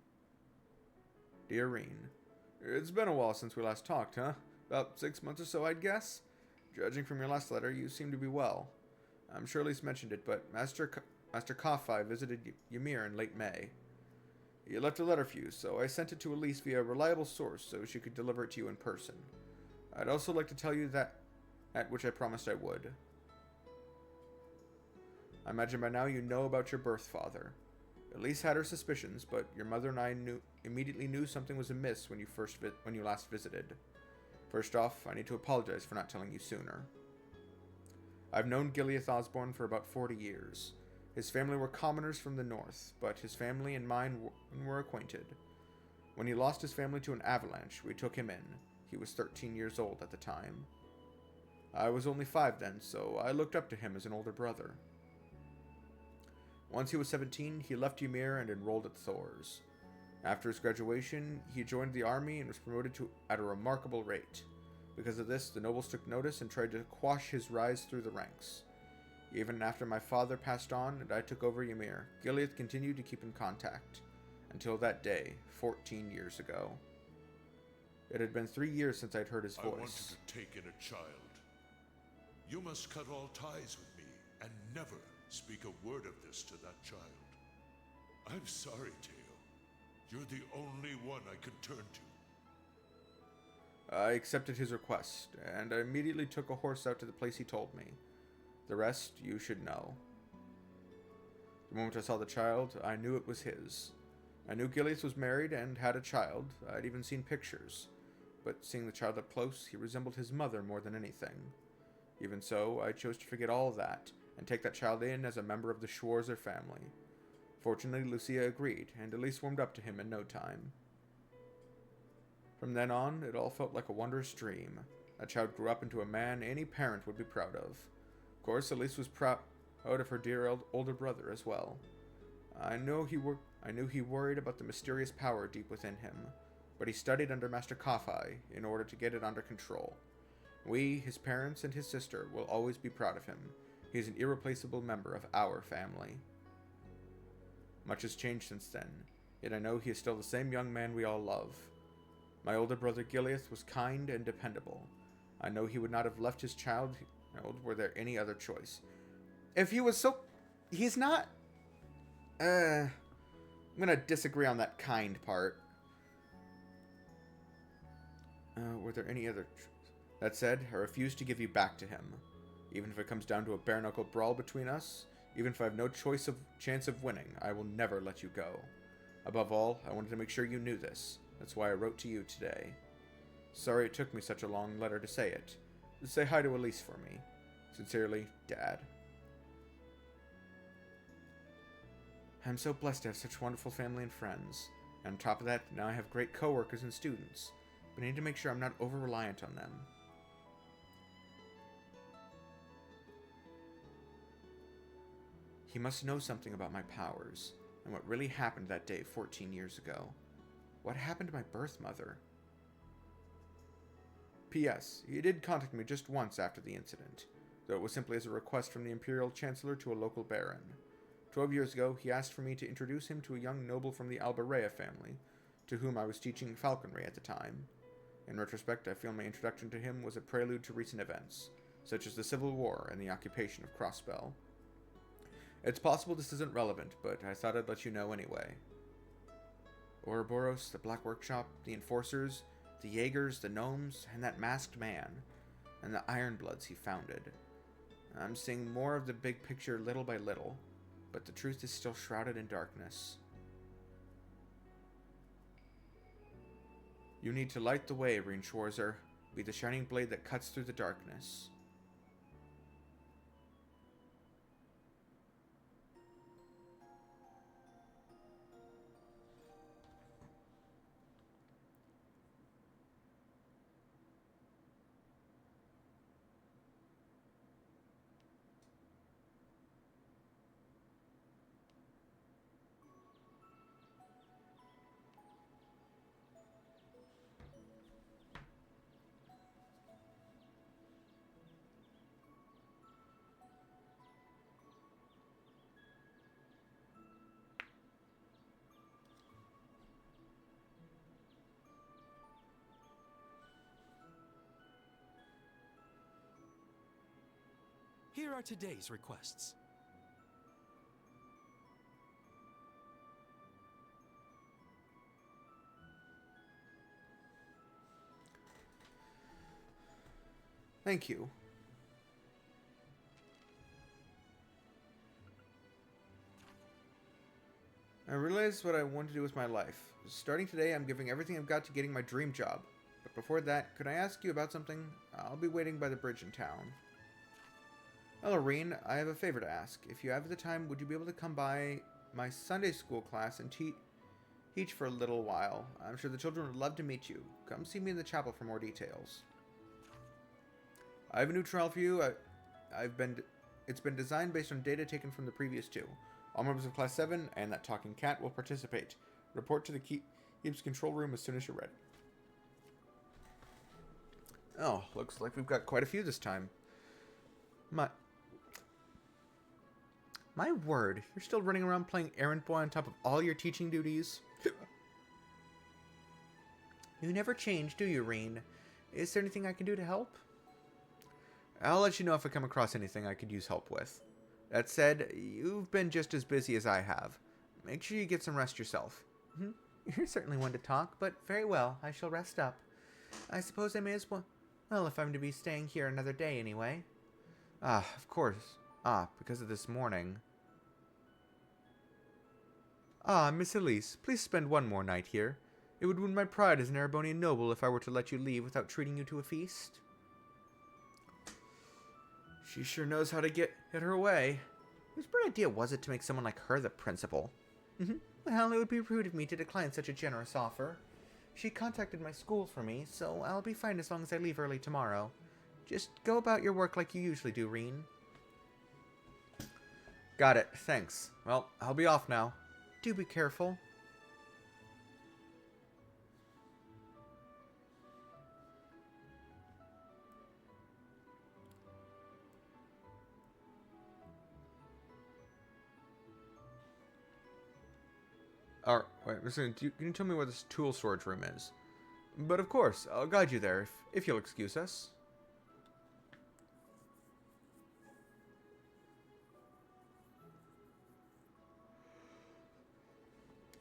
Dear Reen, it's been a while since we last talked, huh? About 6 months or so, I'd guess? Judging from your last letter, you seem to be well. I'm sure Elise mentioned it, but Master Kafai visited Ymir in late May. He left a letter for you, so I sent it to Elise via a reliable source so she could deliver it to you in person. I'd also like to tell you that which I promised I would. I imagine by now you know about your birth father. Elise had her suspicions, but your mother and I immediately knew something was amiss when you last visited. First off, I need to apologize for not telling you sooner. I've known Gileath Osborne for about 40 years. His family were commoners from the north, but his family and mine were acquainted. When he lost his family to an avalanche, we took him in. He was 13 years old at the time. I was only 5 then, so I looked up to him as an older brother. Once he was 17, he left Ymir and enrolled at Thor's. After his graduation, he joined the army and was promoted at a remarkable rate. Because of this, the nobles took notice and tried to quash his rise through the ranks. Even after my father passed on and I took over Ymir, Gileath continued to keep in contact. Until that day, 14 years ago. It had been 3 years since I'd heard his voice. I want you to take in a child. You must cut all ties with me and never speak a word of this to that child. I'm sorry, Teo. You're the only one I could turn to. I accepted his request, and I immediately took a horse out to the place he told me. The rest you should know. The moment I saw the child, I knew it was his. I knew Gileath was married and had a child. I'd even seen pictures. But seeing the child up close, he resembled his mother more than anything. Even so, I chose to forget all of that and take that child in as a member of the Schwarzer family. Fortunately, Lucia agreed, and Elise warmed up to him in no time. From then on, it all felt like a wondrous dream. That child grew up into a man any parent would be proud of. Of course, Elise was proud of her dear older brother as well. I knew he worried about the mysterious power deep within him, but he studied under Master Kafai in order to get it under control. We, his parents and his sister, will always be proud of him. He is an irreplaceable member of our family. Much has changed since then, yet I know he is still the same young man we all love. My older brother Gileath was kind and dependable. I know he would not have left his child were there any other choice. If he was so... He's not... I'm gonna disagree on that kind part. Were there any other... That said, I refuse to give you back to him. Even if it comes down to a bare-knuckle brawl between us, even if I have no chance of winning, I will never let you go. Above all, I wanted to make sure you knew this. That's why I wrote to you today. Sorry it took me such a long letter to say it. Say hi to Elise for me. Sincerely, Dad. I'm so blessed to have such wonderful family and friends. And on top of that, now I have great coworkers and students. But I need to make sure I'm not over-reliant on them. He must know something about my powers, and what really happened that day 14 years ago. What happened to my birth mother? P.S. He did contact me just once after the incident, though it was simply as a request from the Imperial Chancellor to a local baron. 12 years ago, he asked for me to introduce him to a young noble from the Alberea family, to whom I was teaching falconry at the time. In retrospect, I feel my introduction to him was a prelude to recent events, such as the Civil War and the occupation of Crossbell. It's possible this isn't relevant, but I thought I'd let you know anyway. Ouroboros, the Black Workshop, the Enforcers, the Jaegers, the Gnomes, and that masked man, and the Ironbloods he founded. I'm seeing more of the big picture little by little, but the truth is still shrouded in darkness. You need to light the way, Reinschwarzer. Be the shining blade that cuts through the darkness. Here are today's requests. Thank you. I realized what I want to do with my life. Starting today, I'm giving everything I've got to getting my dream job. But before that, could I ask you about something? I'll be waiting by the bridge in town. Hello, Reen. I have a favor to ask. If you have the time, would you be able to come by my Sunday school class and teach for a little while? I'm sure the children would love to meet you. Come see me in the chapel for more details. I have a new trial for you. It's been designed based on data taken from the previous two. All members of Class 7 and that talking cat will participate. Report to the Keep's control room as soon as you're ready. Oh, looks like we've got quite a few this time. My word, you're still running around playing errand boy on top of all your teaching duties? You never change, do you, Reen? Is there anything I can do to help? I'll let you know if I come across anything I could use help with. That said, you've been just as busy as I have. Make sure you get some rest yourself. You're certainly one to talk, but very well, I shall rest up. I suppose I may as well, if I'm to be staying here another day anyway. Ah, of course. Ah, because of this morning. Ah, Miss Elise, please spend one more night here. It would wound my pride as an Erebonian noble if I were to let you leave without treating you to a feast. She sure knows how to get her way. Whose bright idea was it to make someone like her the principal? Well, it would be rude of me to decline such a generous offer. She contacted my school for me, so I'll be fine as long as I leave early tomorrow. Just go about your work like you usually do, Reen. Got it, thanks. Well, I'll be off now. Do be careful. Alright, wait, listen, can you tell me where this tool storage room is? But of course, I'll guide you there if you'll excuse us.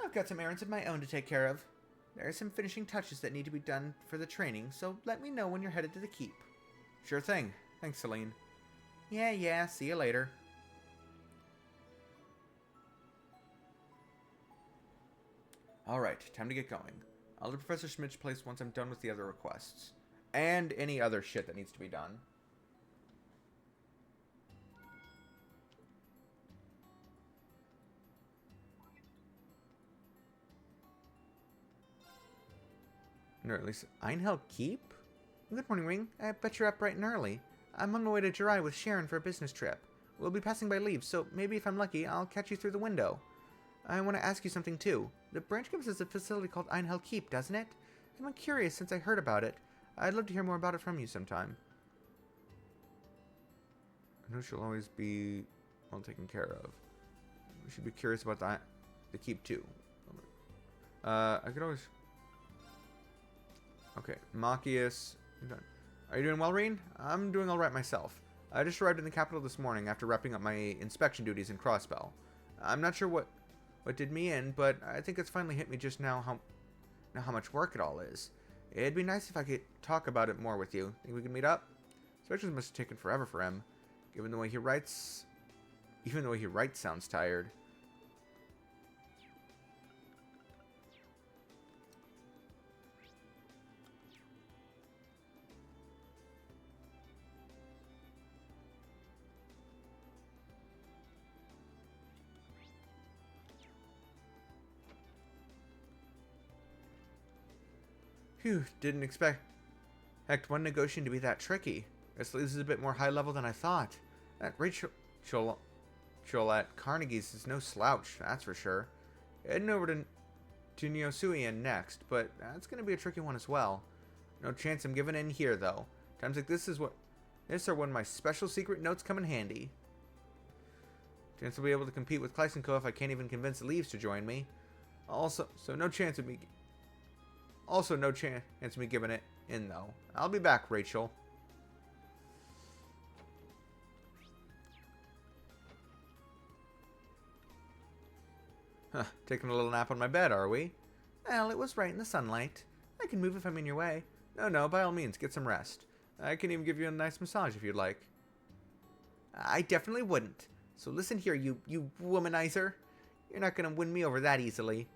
I've got some errands of my own to take care of. There are some finishing touches that need to be done for the training, so let me know when you're headed to the keep. Sure thing. Thanks, Celine. Yeah, see you later. Alright, time to get going. I'll do Professor Schmidt's place once I'm done with the other requests. And any other shit that needs to be done. Or at least Einhell Keep? Good morning, Ring. I bet you're up bright and early. I'm on my way to Jirai with Sharon for a business trip. We'll be passing by Leaves, so maybe if I'm lucky, I'll catch you through the window. I want to ask you something, too. The branch campus has a facility called Einhell Keep, doesn't it? I've been curious since I heard about it. I'd love to hear more about it from you sometime. I know she'll always be well taken care of. We should be curious about the Keep, too. I could always... Okay, Machias. Are you doing well, Reen? I'm doing alright myself. I just arrived in the capital this morning after wrapping up my inspection duties in Crossbell. I'm not sure what did me in, but I think it's finally hit me just now how much work it all is. It'd be nice if I could talk about it more with you. Think we could meet up? Inspections must have taken forever for him, given the way he writes. Even the way he writes sounds tired. Phew, didn't expect one negotiation to be that tricky. This is a bit more high level than I thought. That Rachel at Carnegie's is no slouch, that's for sure. Heading over to Neosuian next, but that's going to be a tricky one as well. No chance I'm giving in here, though. Times like this are when my special secret notes come in handy. Chance I'll be able to compete with Klysenko if I can't even convince Leaves to join me. Also, no chance of me giving it in, though. I'll be back, Rachel. Huh, taking a little nap on my bed, are we? Well, it was right in the sunlight. I can move if I'm in your way. No, by all means, get some rest. I can even give you a nice massage if you'd like. I definitely wouldn't. So listen here, you womanizer. You're not gonna win me over that easily.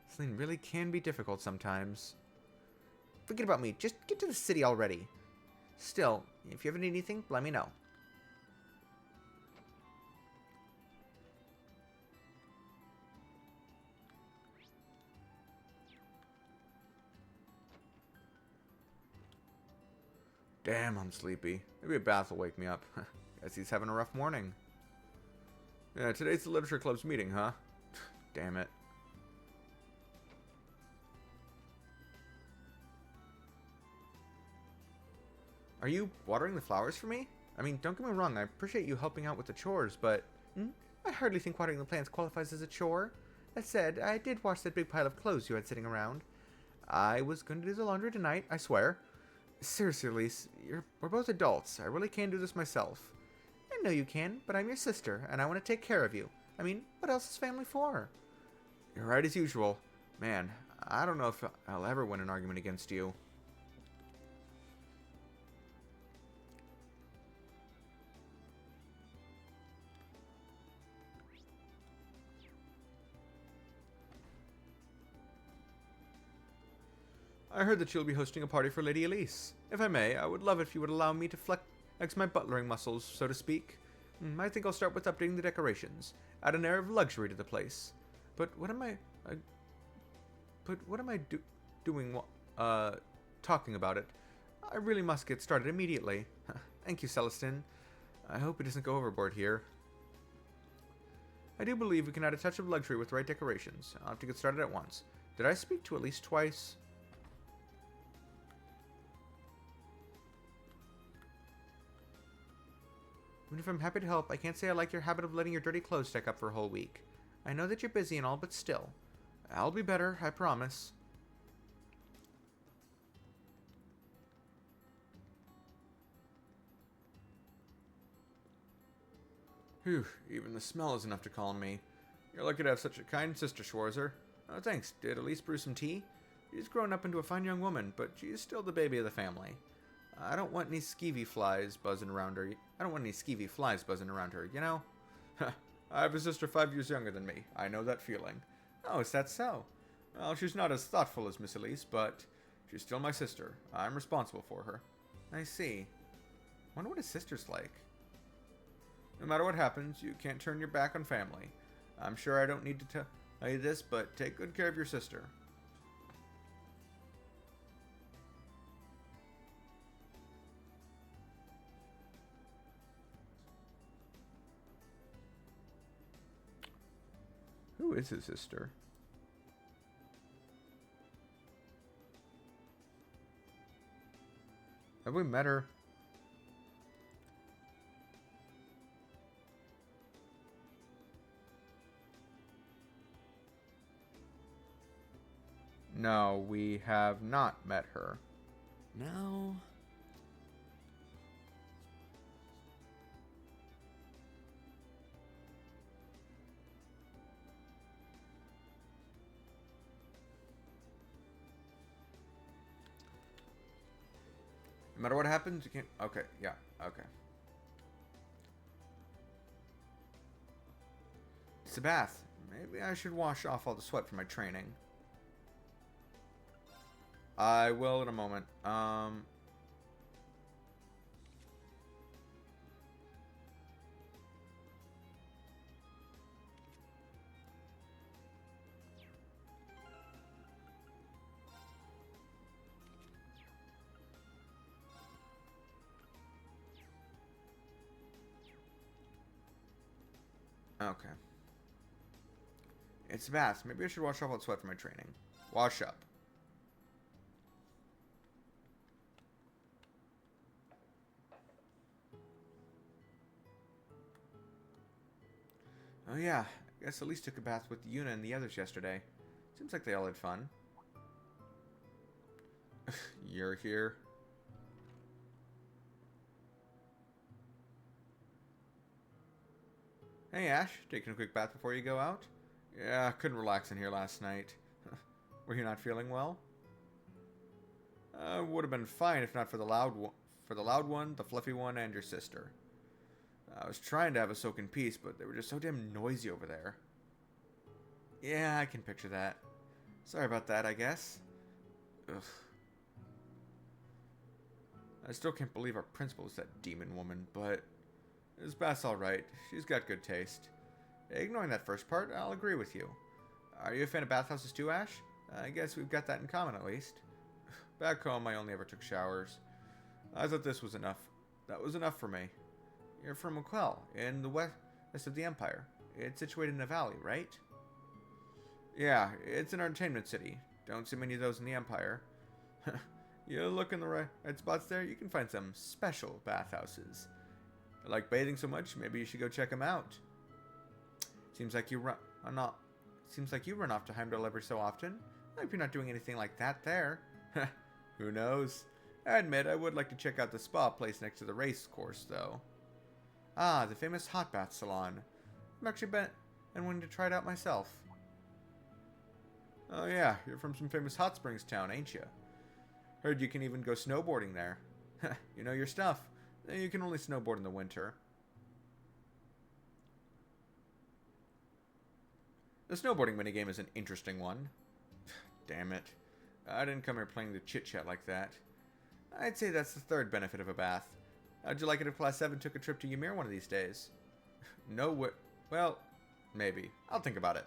Celine really can be difficult sometimes. Forget about me. Just get to the city already. Still, if you ever need anything, let me know. Damn, I'm sleepy. Maybe a bath will wake me up. Guess he's having a rough morning. Yeah, today's the Literature Club's meeting, huh? Damn it. Are you watering the flowers for me? I mean, don't get me wrong, I appreciate you helping out with the chores, but I hardly think watering the plants qualifies as a chore. That said, I did wash that big pile of clothes you had sitting around. I was going to do the laundry tonight, I swear. Seriously, Elise, we're both adults. I really can do this myself. I know you can, but I'm your sister, and I want to take care of you. I mean, what else is family for? You're right as usual. Man, I don't know if I'll ever win an argument against you. I heard that you'll be hosting a party for Lady Elise. If I may, I would love if you would allow me to flex my butlering muscles, so to speak. I think I'll start with updating the decorations, add an air of luxury to the place. But what am I doing? Talking about it. I really must get started immediately. Thank you, Celestine. I hope it doesn't go overboard here. I do believe we can add a touch of luxury with the right decorations. I'll have to get started at once. Did I speak to Elise twice? Even if I'm happy to help, I can't say I like your habit of letting your dirty clothes stack up for a whole week. I know that you're busy and all, but still. I'll be better, I promise. Whew, even the smell is enough to calm me. You're lucky to have such a kind sister, Schwarzer. Oh, thanks. Did Elise brew some tea? She's grown up into a fine young woman, but she's still the baby of the family. I don't want any skeevy flies buzzing around her. You know? I have a sister 5 years younger than me. I know that feeling. Oh, is that so? Well, she's not as thoughtful as Miss Elise, but she's still my sister. I'm responsible for her. I see. Wonder what a sister's like. No matter what happens, you can't turn your back on family. I'm sure I don't need to tell you this, but take good care of your sister. Who is his sister? Have we met her? No, we have not met her. No. No matter what happens, you can't... Okay, yeah, okay. It's a bath. Maybe I should wash off all the sweat from my training. I will in a moment. Okay. It's a bath. Maybe I should wash off all the sweat from my training. Wash up. Oh yeah, I guess Elise took a bath with Yuna and the others yesterday. Seems like they all had fun. You're here. Hey Ash, taking a quick bath before you go out? Yeah, couldn't relax in here last night. Were you not feeling well? Would have been fine if not for the loud one, the fluffy one, and your sister. I was trying to have a soak in peace, but they were just so damn noisy over there. Yeah, I can picture that. Sorry about that, I guess. Ugh. I still can't believe our principal is that demon woman, but this bath's alright. She's got good taste. Ignoring that first part, I'll agree with you. Are you a fan of bathhouses too, Ash? I guess we've got that in common at least. Back home, I only ever took showers. I thought this was enough. That was enough for me. You're from McQuell, in the west of the Empire. It's situated in a valley, right? Yeah, it's an entertainment city. Don't see many of those in the Empire. You look in the right spots there, you can find some special bathhouses. I like bathing so much, maybe you should go check them out. Seems like you run off to Heimdall every so often. I hope you're not doing anything like that there. Who knows? I admit I would like to check out the spa place next to the race course, though. Ah, the famous hot bath salon. I've actually been and wanting to try it out myself. Oh yeah, you're from some famous hot springs town, ain't you? Heard you can even go snowboarding there. You know your stuff. You can only snowboard in the winter. The snowboarding minigame is an interesting one. Damn it. I didn't come here playing the chit-chat like that. I'd say that's the third benefit of a bath. How'd you like it if Class 7 took a trip to Ymir one of these days? No way. Well, maybe. I'll think about it.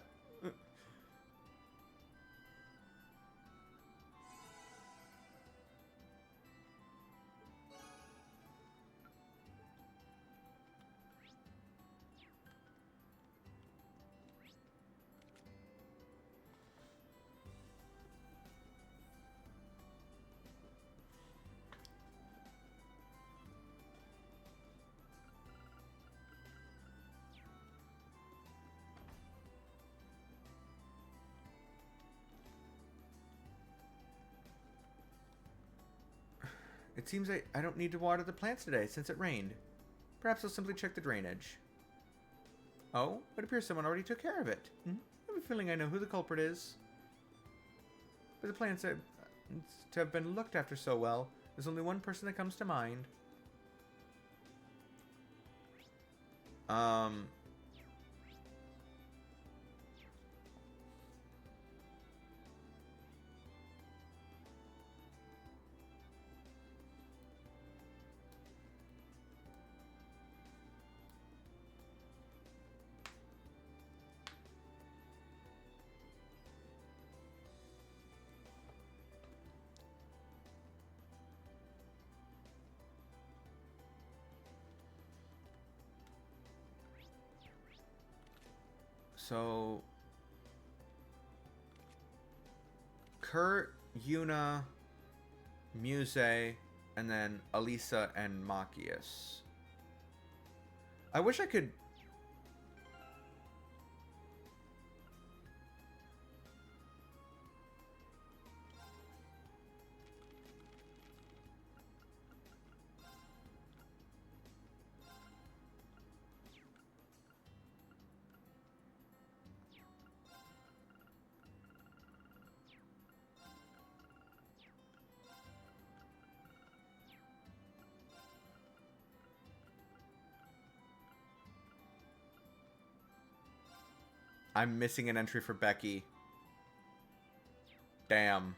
It seems I don't need to water the plants today since it rained. Perhaps I'll simply check the drainage. Oh, it appears someone already took care of it. I have a feeling I know who the culprit is. But the plants to have been looked after so well, there's only one person that comes to mind. So, Kurt, Yuna, Muse, and then Alisa and Machias. I wish I could... I'm missing an entry for Becky. Damn.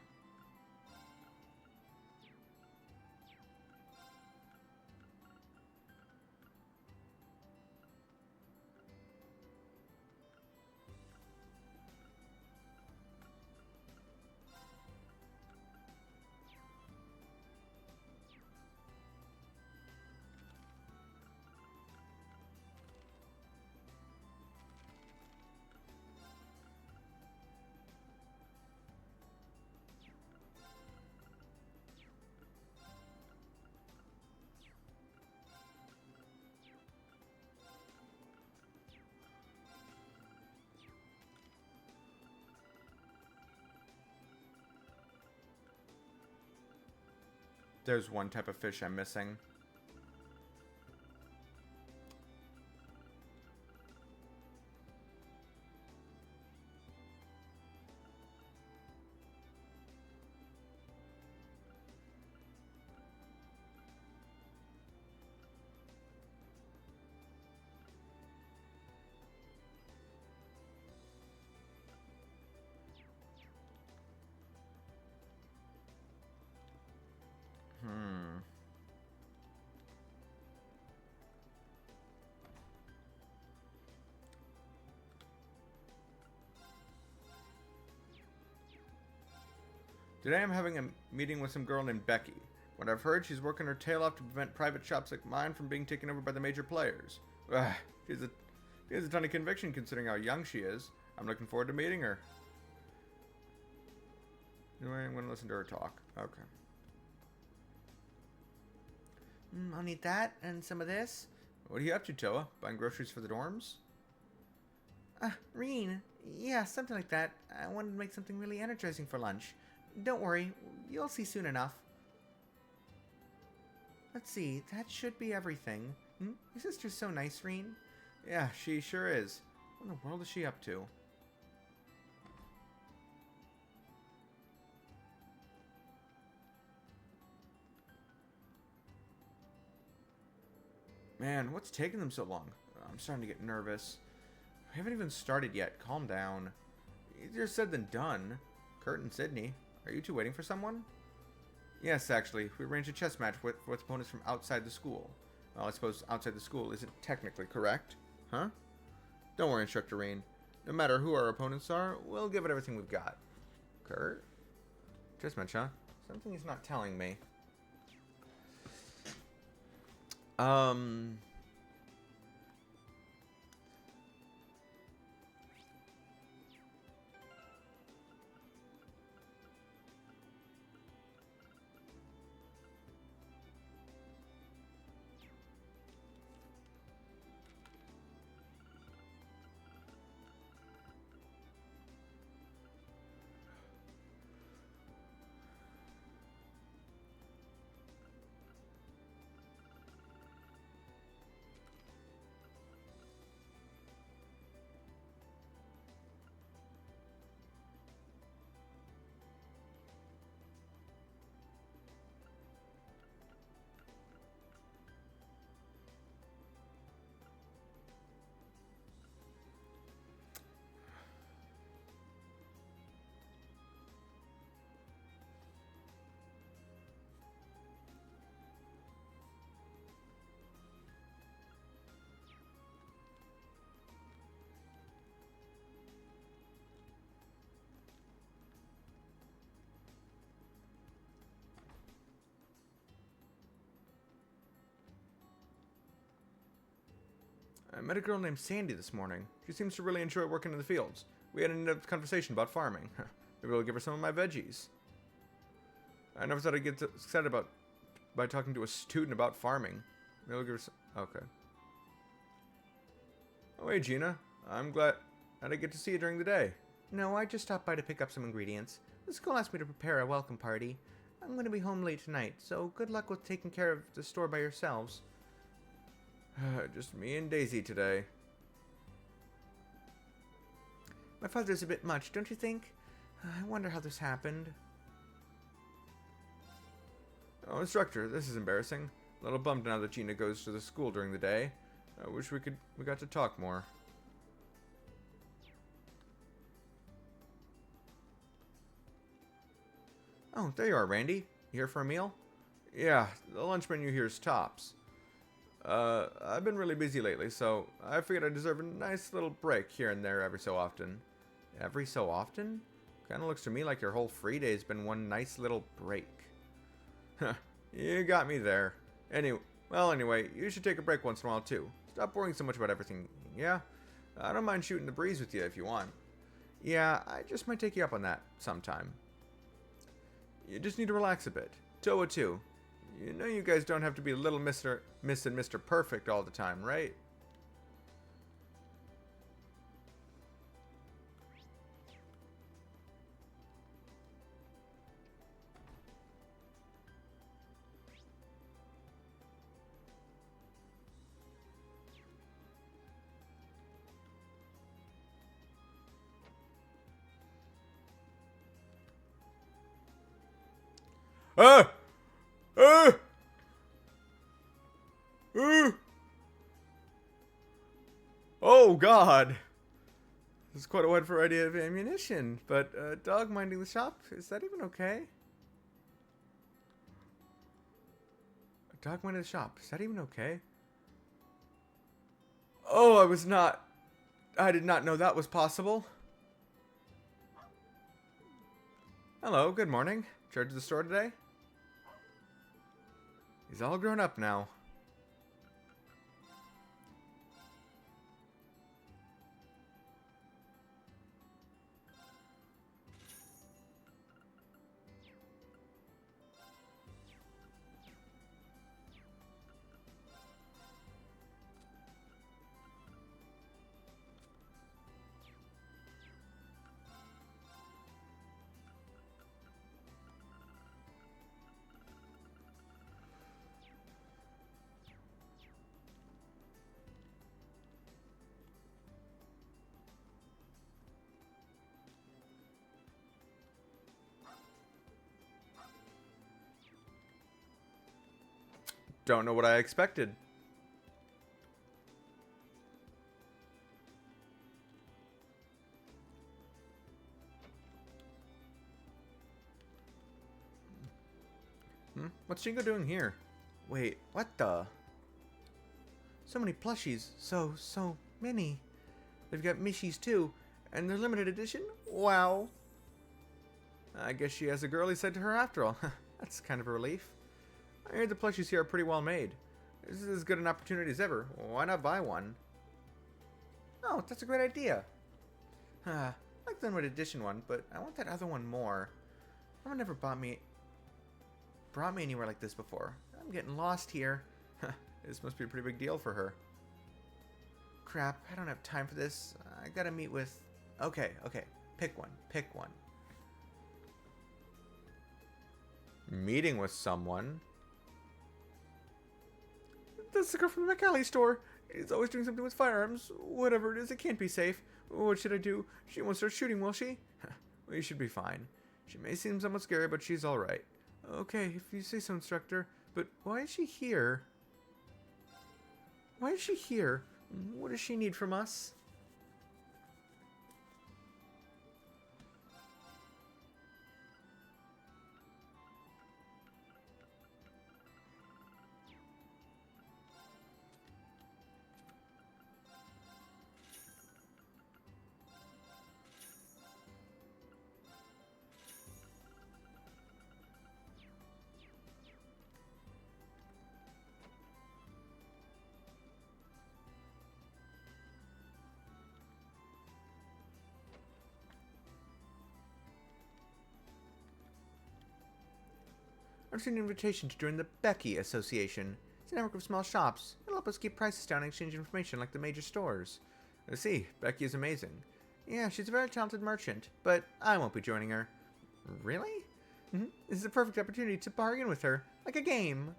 There's one type of fish I'm missing. Today I'm having a meeting with some girl named Becky. What I've heard, she's working her tail off to prevent private shops like mine from being taken over by the major players. She has a ton of conviction considering how young she is. I'm looking forward to meeting her. Anyway, I'm going to listen to her talk. Okay. I'll need that and some of this. What are you up to, Toa? Buying groceries for the dorms? Reen. Yeah, something like that. I wanted to make something really energizing for lunch. Don't worry, you'll see soon enough. Let's see, that should be everything. Your sister's so nice, Reen. Yeah, she sure is. What in the world is she up to? Man, what's taking them so long? I'm starting to get nervous. We haven't even started yet. Calm down. Easier said than done. Kurt and Sydney, are you two waiting for someone? Yes, actually. We arranged a chess match with opponents from outside the school. Well, I suppose outside the school isn't technically correct. Huh? Don't worry, Instructor Reen. No matter who our opponents are, we'll give it everything we've got. Kurt? Chess match, huh? Something he's not telling me. I met a girl named Sandy this morning. She seems to really enjoy working in the fields. We had an in-depth conversation about farming. Maybe I'll give her some of my veggies. I never thought I'd get excited by talking to a student about farming. Maybe I'll give her some... Okay. Oh, hey, Gina. I'm glad I didn't get to see you during the day. No, I just stopped by to pick up some ingredients. The school asked me to prepare a welcome party. I'm going to be home late tonight, so good luck with taking care of the store by yourselves. Just me and Daisy today. My father's a bit much, don't you think? I wonder how this happened. Oh, instructor, this is embarrassing. A little bummed now that Gina goes to the school during the day. I wish we got to talk more. Oh, there you are, Randy. You here for a meal? Yeah, the lunch menu here is tops. I've been really busy lately, so I figured I deserve a nice little break here and there every so often. Every so often? Kinda looks to me like your whole free day's been one nice little break. You got me there. Anyway, you should take a break once in a while too. Stop worrying so much about everything, yeah? I don't mind shooting the breeze with you if you want. Yeah, I just might take you up on that sometime. You just need to relax a bit. Toa too. You know you guys don't have to be Little Miss and Mr. Perfect all the time, right? Ah! Ah! Oh, God. This is quite a wide variety of ammunition, but dog minding the shop, is that even okay? A dog minding the shop, is that even okay? Oh, I did not know that was possible. Hello, good morning. Charge of the store today? He's all grown up now. Don't know what I expected. What's Shingo doing here? Wait, what the? So many plushies. So many. They've got Mishies too. And they're limited edition? Wow. I guess she has a girly side to her after all. That's kind of a relief. I heard the plushies here are pretty well made. This is as good an opportunity as ever. Why not buy one? Oh, that's a great idea. I like the limited edition one, but I want that other one more. Mama never brought me anywhere like this before. I'm getting lost here. This must be a pretty big deal for her. Crap, I don't have time for this. I gotta meet with... Okay. Pick one. Meeting with someone? That's the girl from the McAlley store. She's always doing something with firearms. Whatever it is, it can't be safe. What should I do? She won't start shooting, will she? We should be fine. She may seem somewhat scary, but she's alright. Okay, if you say so, instructor. But why is she here? What does she need from us? I've received an invitation to join the Becky Association. It's a network of small shops. It'll help us keep prices down and exchange information like the major stores. I see, Becky is amazing. Yeah, she's a very talented merchant, but I won't be joining her. Really? This is a perfect opportunity to bargain with her, like a game.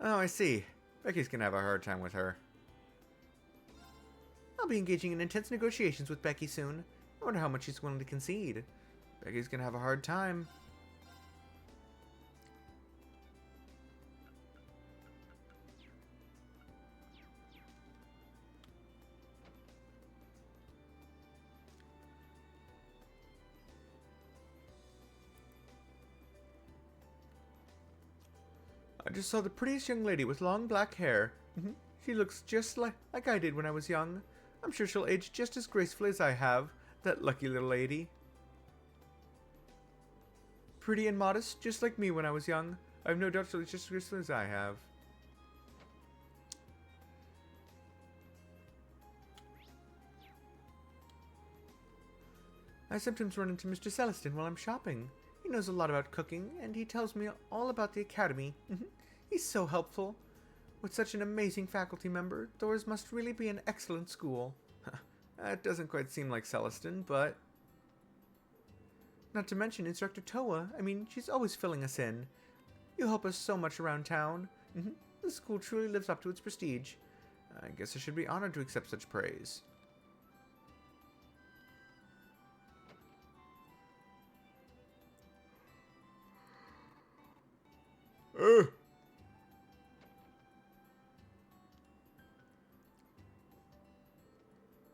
Oh, I see. Becky's gonna have a hard time with her. I'll be engaging in intense negotiations with Becky soon. I wonder how much she's willing to concede. Becky's gonna have a hard time. I just saw the prettiest young lady with long black hair. She looks just like I did when I was young. I'm sure she'll age just as gracefully as I have. That lucky little lady. Pretty and modest, just like me when I was young. I have no doubt she'll age just as gracefully as I have. I sometimes run into Mr. Celestin while I'm shopping. He knows a lot about cooking, and he tells me all about the academy. He's so helpful. With such an amazing faculty member, Thor's must really be an excellent school. That doesn't quite seem like Celestin, but... Not to mention Instructor Toa. I mean, she's always filling us in. You help us so much around town. The school truly lives up to its prestige. I guess I should be honored to accept such praise.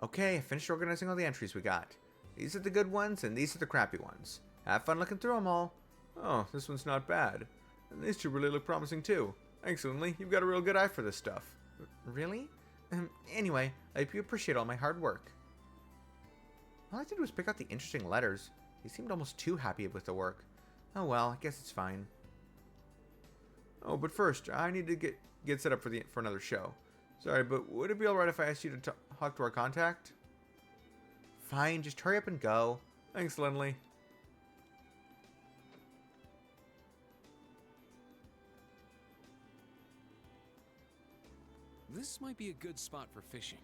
Okay, I finished organizing all the entries we got. These are the good ones, and these are the crappy ones. Have fun looking through them all. Oh, this one's not bad. And these two really look promising too. Thanks, Lindley. You've got a real good eye for this stuff. Really? Anyway, I hope you appreciate all my hard work. All I did was pick out the interesting letters. He seemed almost too happy with the work. Oh well, I guess it's fine. Oh, but first, I need to get set up for another show. Sorry, but would it be alright if I asked you to talk to our contact? Fine, just hurry up and go. Thanks, Lindley. This might be a good spot for fishing.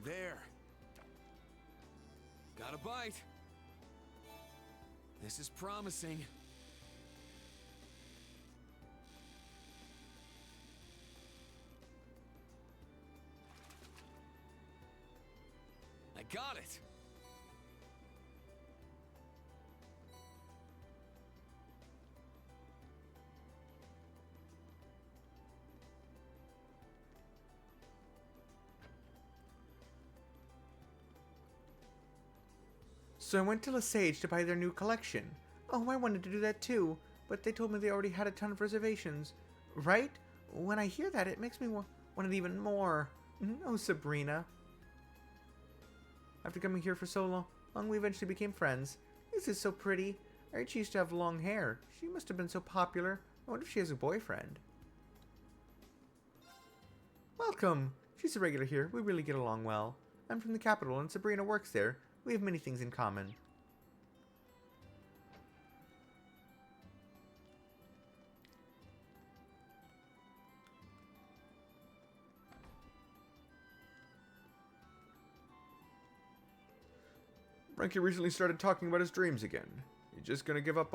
There. Got a bite. This is promising. I got it. So I went to Lesage to buy their new collection. Oh, I wanted to do that too, but they told me they already had a ton of reservations. Right? When I hear that, it makes me want it even more. Oh, Sabrina. After coming here for so long, we eventually became friends. This is so pretty. Archie used to have long hair. She must have been so popular. I wonder if she has a boyfriend. Welcome. She's a regular here. We really get along well. I'm from the capital and Sabrina works there. We have many things in common. Frankie recently started talking about his dreams again. He's just gonna give up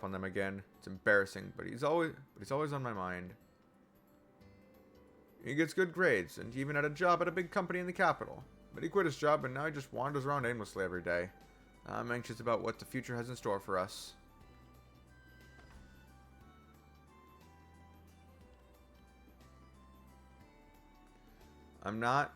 on them again. It's embarrassing, but he's always on my mind. He gets good grades, and he even had a job at a big company in the capital. But he quit his job, and now he just wanders around aimlessly every day. I'm anxious about what the future has in store for us. I'm not...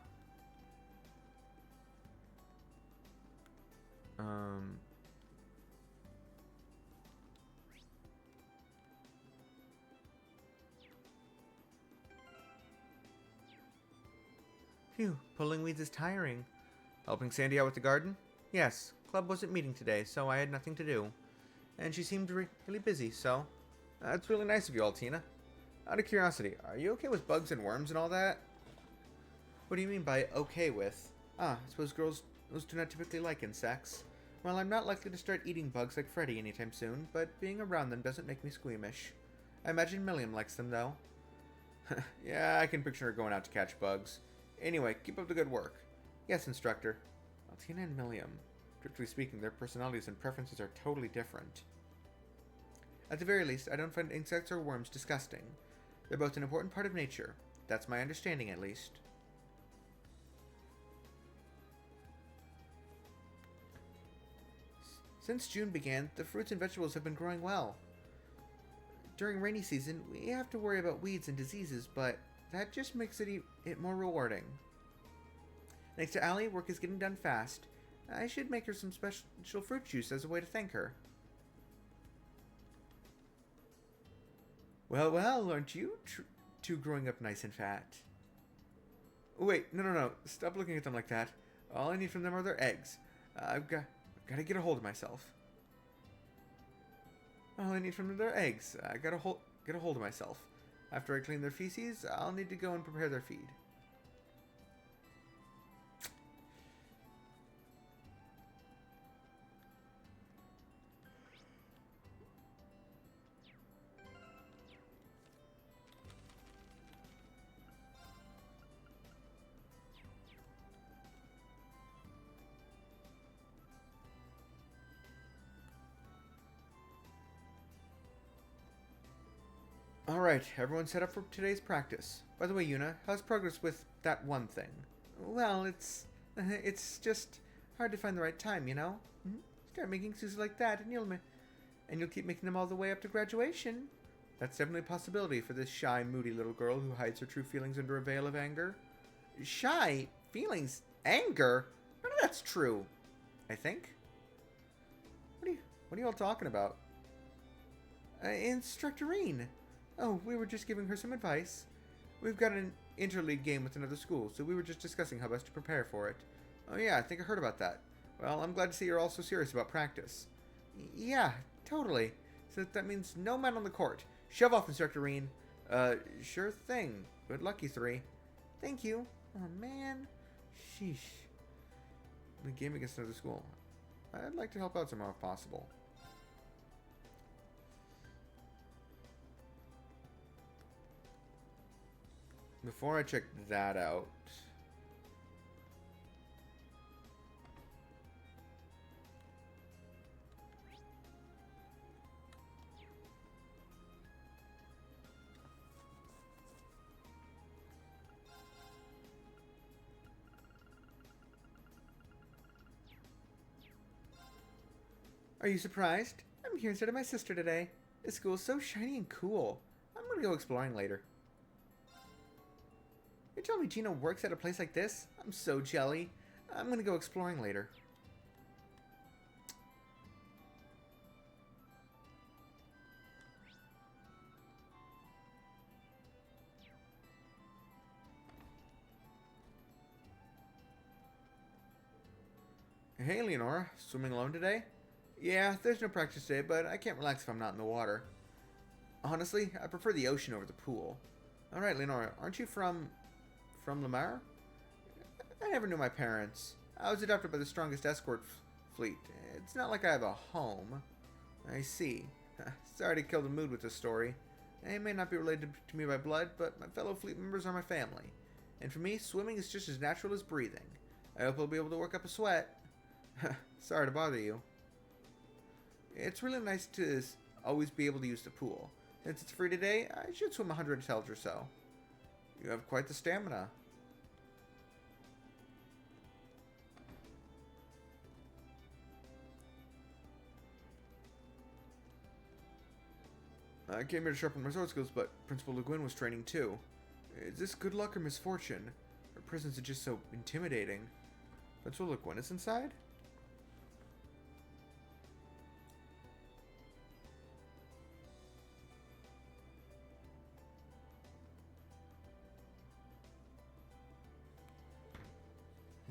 Phew, pulling weeds is tiring. Helping Sandy out with the garden? Yes, club wasn't meeting today, so I had nothing to do. And she seemed really busy, so... That's really nice of you, Altina. Out of curiosity, are you okay with bugs and worms and all that? What do you mean by okay with? I suppose those do not typically like insects. Well, I'm not likely to start eating bugs like Freddy anytime soon, but being around them doesn't make me squeamish. I imagine Milliam likes them, though. Yeah, I can picture her going out to catch bugs. Anyway, keep up the good work. Yes, instructor. Altina and Milliam. Strictly speaking, their personalities and preferences are totally different. At the very least, I don't find insects or worms disgusting. They're both an important part of nature. That's my understanding, at least. Since June began, the fruits and vegetables have been growing well. During rainy season, we have to worry about weeds and diseases, but that just makes it more rewarding. Next to Allie, work is getting done fast. I should make her some special fruit juice as a way to thank her. Well, aren't you two growing up nice and fat? Wait, no. Stop looking at them like that. All I need from them are their eggs. I've got to get a hold of myself. All I need from them are their eggs. I gotta get a hold of myself. After I clean their feces, I'll need to go and prepare their feed. Alright, everyone set up for today's practice. By the way, Yuna, how's progress with that one thing? Well, it's just hard to find the right time, you know? Start making excuses like that, and you'll keep making them all the way up to graduation. That's definitely a possibility for this shy, moody little girl who hides her true feelings under a veil of anger. Shy? Feelings? Anger? None of that's true. I think. What are you all talking about? Instructorine. Oh, we were just giving her some advice. We've got an interleague game with another school, so we were just discussing how best to prepare for it. Oh yeah, I think I heard about that. Well, I'm glad to see you're all so serious about practice. Yeah, totally. So that means no men on the court. Shove off, Instructor Reen. Sure thing. Good luck, you three. Thank you. Oh, man. Sheesh. The game against another school. I'd like to help out somehow if possible. Before I check that out... Are you surprised? I'm here instead of my sister today. This school's so shiny and cool. I'm gonna go exploring later. You're telling me Gina works at a place like this? I'm so jelly. I'm gonna go exploring later. Hey, Leonora. Swimming alone today? Yeah, there's no practice today, but I can't relax if I'm not in the water. Honestly, I prefer the ocean over the pool. Alright, Leonora, aren't you from Lamar? I never knew my parents. I was adopted by the strongest escort fleet. It's not like I have a home. I see. Sorry to kill the mood with this story. They may not be related to me by blood, but my fellow fleet members are my family. And for me, swimming is just as natural as breathing. I hope I'll be able to work up a sweat. Sorry to bother you. It's really nice to always be able to use the pool. Since it's free today, I should swim 100 tells or so. You have quite the stamina. I came here to sharpen my sword skills, but Principal Le Guin was training too. Is this good luck or misfortune? Her presence is just so intimidating. Principal Le Guin is inside?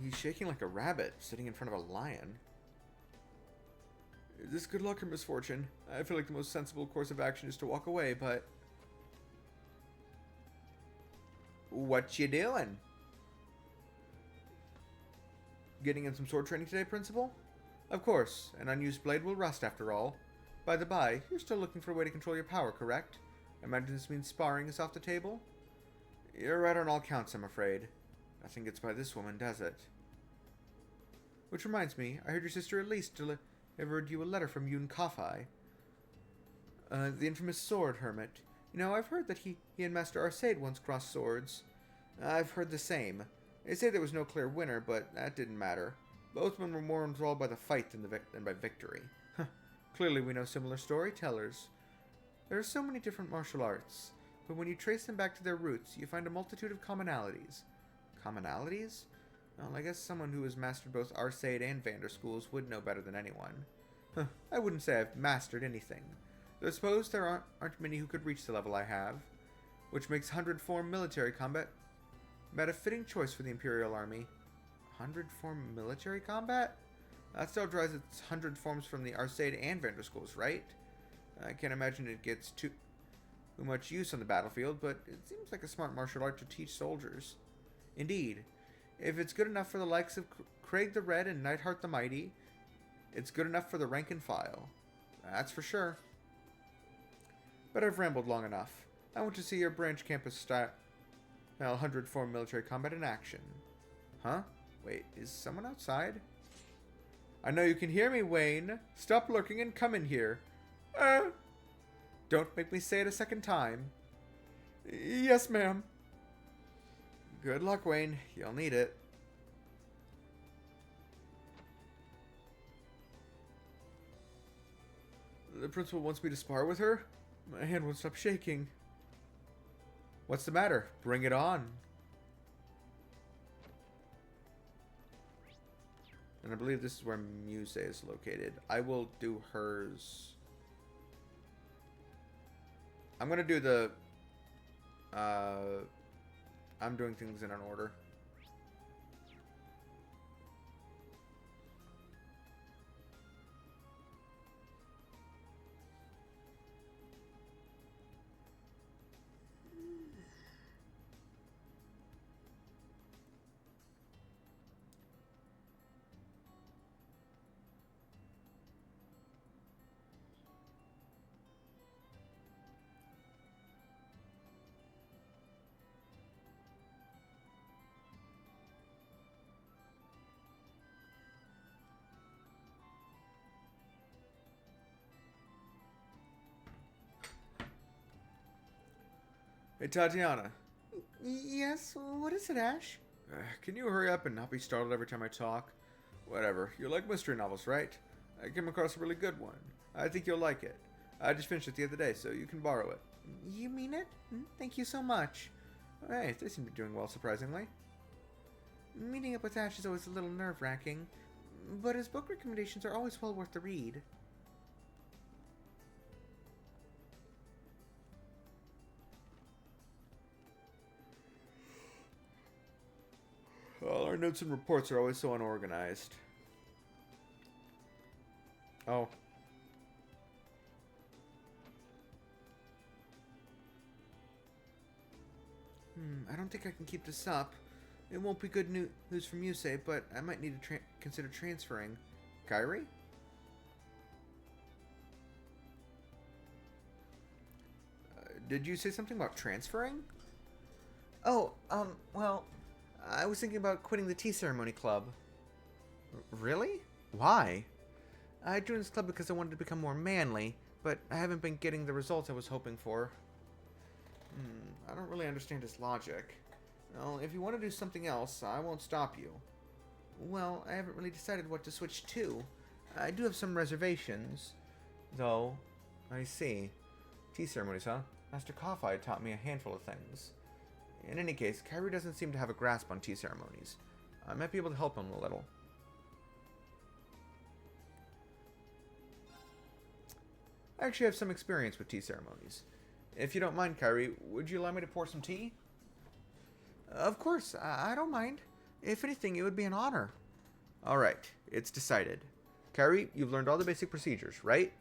He's shaking like a rabbit, sitting in front of a lion. Is this good luck or misfortune? I feel like the most sensible course of action is to walk away, but... What you doing? Getting in some sword training today, Principal? Of course, an unused blade will rust after all. By the by, you're still looking for a way to control your power, correct? I imagine this means sparring is off the table? You're right on all counts, I'm afraid. Nothing gets by this woman, does it? Which reminds me, I heard your sister Elise delivered you a letter from Yun Kafai. The infamous sword hermit. You know, I've heard that he and Master Arcade once crossed swords. I've heard the same. They say there was no clear winner, but that didn't matter. Both men were more enthralled by the fight than by victory. Clearly we know similar storytellers. There are so many different martial arts, but when you trace them back to their roots, you find a multitude of commonalities. Commonalities? Well, I guess someone who has mastered both Arcade and Vander schools would know better than anyone. I wouldn't say I've mastered anything. Though I suppose there aren't many who could reach the level I have, which makes 100 form military combat a fitting choice for the Imperial Army. 100 form military combat? That still derives its 100 forms from the Arcade and Vander schools, right? I can't imagine it gets too much use on the battlefield, but it seems like a smart martial art to teach soldiers. Indeed, if it's good enough for the likes of Craig the Red and Neidhart the Mighty, it's good enough for the rank and file. That's for sure. But I've rambled long enough. I want to see your branch campus style 100 form military combat in action. Huh? Wait, is someone outside? I know you can hear me, Wayne. Stop lurking and come in here. Don't make me say it a second time. Yes, ma'am. Good luck, Wayne. You'll need it. The principal wants me to spar with her? My hand won't stop shaking. What's the matter? Bring it on. And I believe this is where Muse is located. I will do hers. I'm gonna do the... I'm doing things in an order. Hey, Tatiana. Yes, what is it, Ash? Can you hurry up and not be startled every time I talk? Whatever. You like mystery novels, right? I came across a really good one. I think you'll like it. I just finished it the other day, so you can borrow it. You mean it? Thank you so much. Hey, they seem to be doing well, surprisingly. Meeting up with Ash is always a little nerve-wracking, but his book recommendations are always well worth the read. All our notes and reports are always so unorganized. Oh. I don't think I can keep this up. It won't be good news from you, say, but I might need to consider transferring. Kyrie? Did you say something about transferring? Oh, well, I was thinking about quitting the tea ceremony club. Really? Why? I joined this club because I wanted to become more manly, but I haven't been getting the results I was hoping for. I don't really understand his logic. Well, if you want to do something else, I won't stop you. Well, I haven't really decided what to switch to. I do have some reservations, though. I see. Tea ceremonies, huh? Master Coffey taught me a handful of things. In any case, Kyrie doesn't seem to have a grasp on tea ceremonies. I might be able to help him a little. I actually have some experience with tea ceremonies. If you don't mind, Kyrie, would you allow me to pour some tea? Of course, I don't mind. If anything, it would be an honor. Alright, it's decided. Kyrie, you've learned all the basic procedures, right?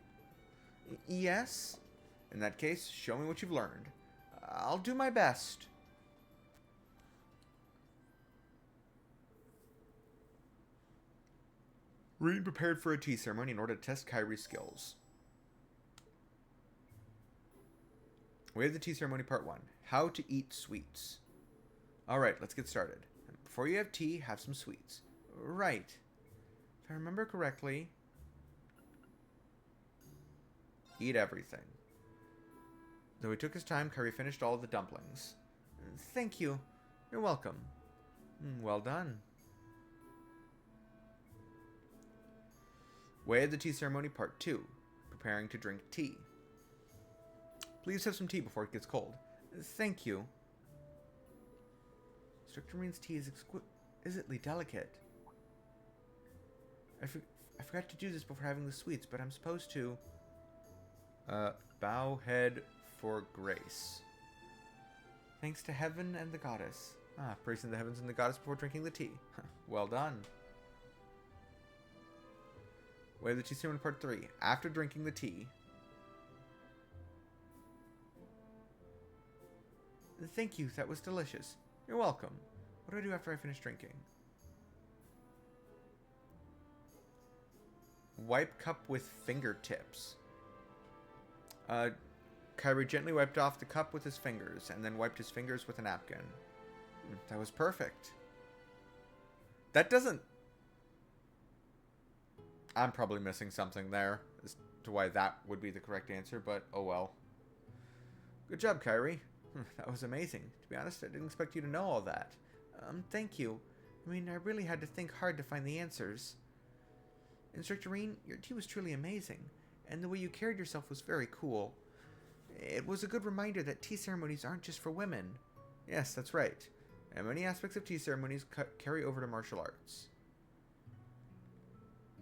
Yes. In that case, show me what you've learned. I'll do my best. Reading prepared for a tea ceremony in order to test Kyrie's skills. We have the tea ceremony part 1. How to eat sweets. Alright, let's get started. Before you have tea, have some sweets. Right. If I remember correctly... Eat everything. Though he took his time, Kyrie finished all of the dumplings. Thank you. You're welcome. Well done. Way of the tea ceremony part 2. Preparing to drink tea. Please have some tea before it gets cold. Thank you. Stricturine's tea is exquisitely delicate. I forgot to do this before having the sweets, but I'm supposed to. Bow head for grace. Thanks to heaven and the goddess. Praising the heavens and the goddess before drinking the tea. Well done. Way of the tea ceremony part 3. After drinking the tea. Thank you, that was delicious. You're welcome. What do I do after I finish drinking? Wipe cup with fingertips. Kyrie gently wiped off the cup with his fingers, and then wiped his fingers with a napkin. That was perfect. That doesn't... I'm probably missing something there as to why that would be the correct answer, but oh well. Good job, Kyrie. That was amazing. To be honest, I didn't expect you to know all that. Thank you. I mean, I really had to think hard to find the answers. Instructorine, your tea was truly amazing, and the way you carried yourself was very cool. It was a good reminder that tea ceremonies aren't just for women. Yes, that's right. And many aspects of tea ceremonies carry over to martial arts.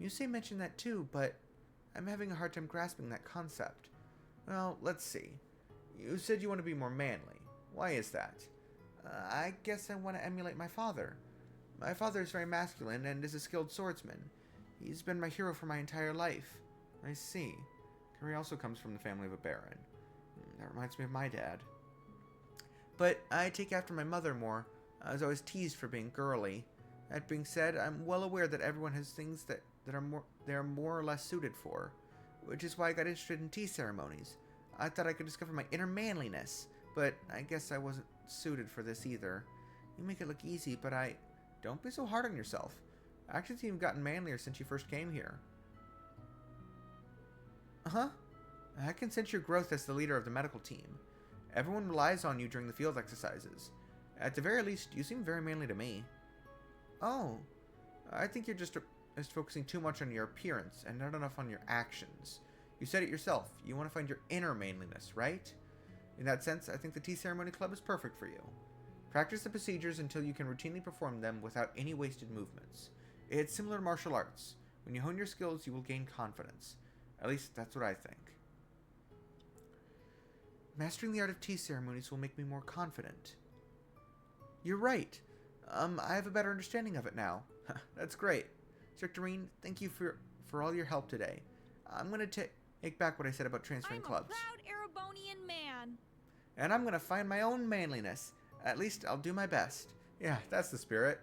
Yusei mentioned that too, but I'm having a hard time grasping that concept. Well, let's see. You said you want to be more manly. Why is that? I guess I want to emulate my father. My father is very masculine and is a skilled swordsman. He's been my hero for my entire life. I see. Kyrie also comes from the family of a baron. That reminds me of my dad. But I take after my mother more. I was always teased for being girly. That being said, I'm well aware that everyone has things that they are more or less suited for, which is why I got interested in tea ceremonies. I thought I could discover my inner manliness, but I guess I wasn't suited for this either. You make it look easy, but Don't be so hard on yourself. Actions have gotten manlier since you first came here. Uh-huh. I can sense your growth as the leader of the medical team. Everyone relies on you during the field exercises. At the very least, you seem very manly to me. Oh, I think you're just focusing too much on your appearance and not enough on your actions. You said it yourself. You want to find your inner manliness, right? In that sense, I think the Tea Ceremony Club is perfect for you. Practice the procedures until you can routinely perform them without any wasted movements. It's similar to martial arts. When you hone your skills, you will gain confidence. At least, that's what I think. Mastering the art of tea ceremonies will make me more confident. You're right. I have a better understanding of it now. That's great. Strictorine, thank you for all your help today. I'm going to take back what I said about transferring clubs. I'm a proud Erebonian man. And I'm going to find my own manliness. At least I'll do my best. Yeah, that's the spirit.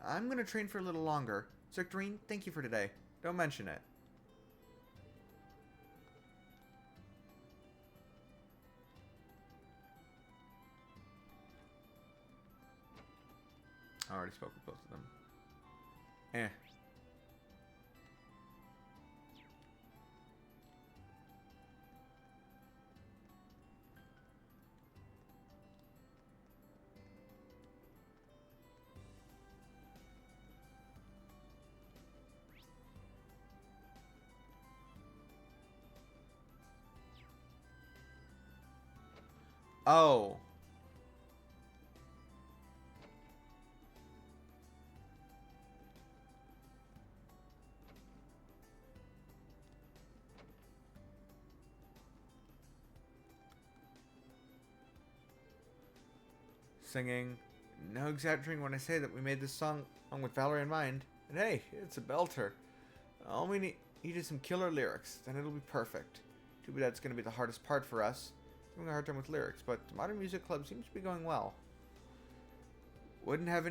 I'm going to train for a little longer. Strictorine, thank you for today. Don't mention it. I already spoke with both of them. Eh. Oh. Singing. No exaggerating when I say that we made this song with Valerie in mind. And hey, it's a belter. All we need is some killer lyrics, then it'll be perfect. Too bad that's going to be the hardest part for us. Having a hard time with lyrics, but the Modern Music Club seems to be going well. Wouldn't have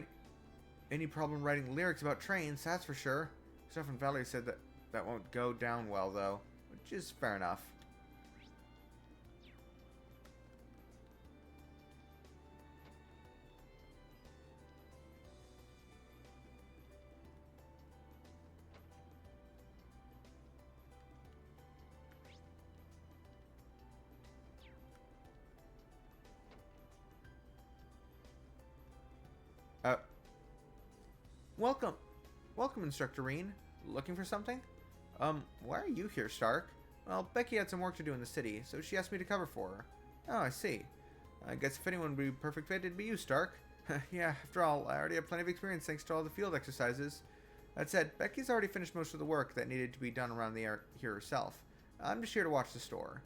any problem writing lyrics about trains, that's for sure. Stuff and Valerie said that won't go down well, though, which is fair enough. Welcome, Instructor Reen. Looking for something? Why are you here, Stark? Well, Becky had some work to do in the city, so she asked me to cover for her. Oh, I see. I guess if anyone would be perfect fit, it'd be you, Stark. Yeah, after all, I already have plenty of experience thanks to all the field exercises. That said, Becky's already finished most of the work that needed to be done around the area here herself. I'm just here to watch the store.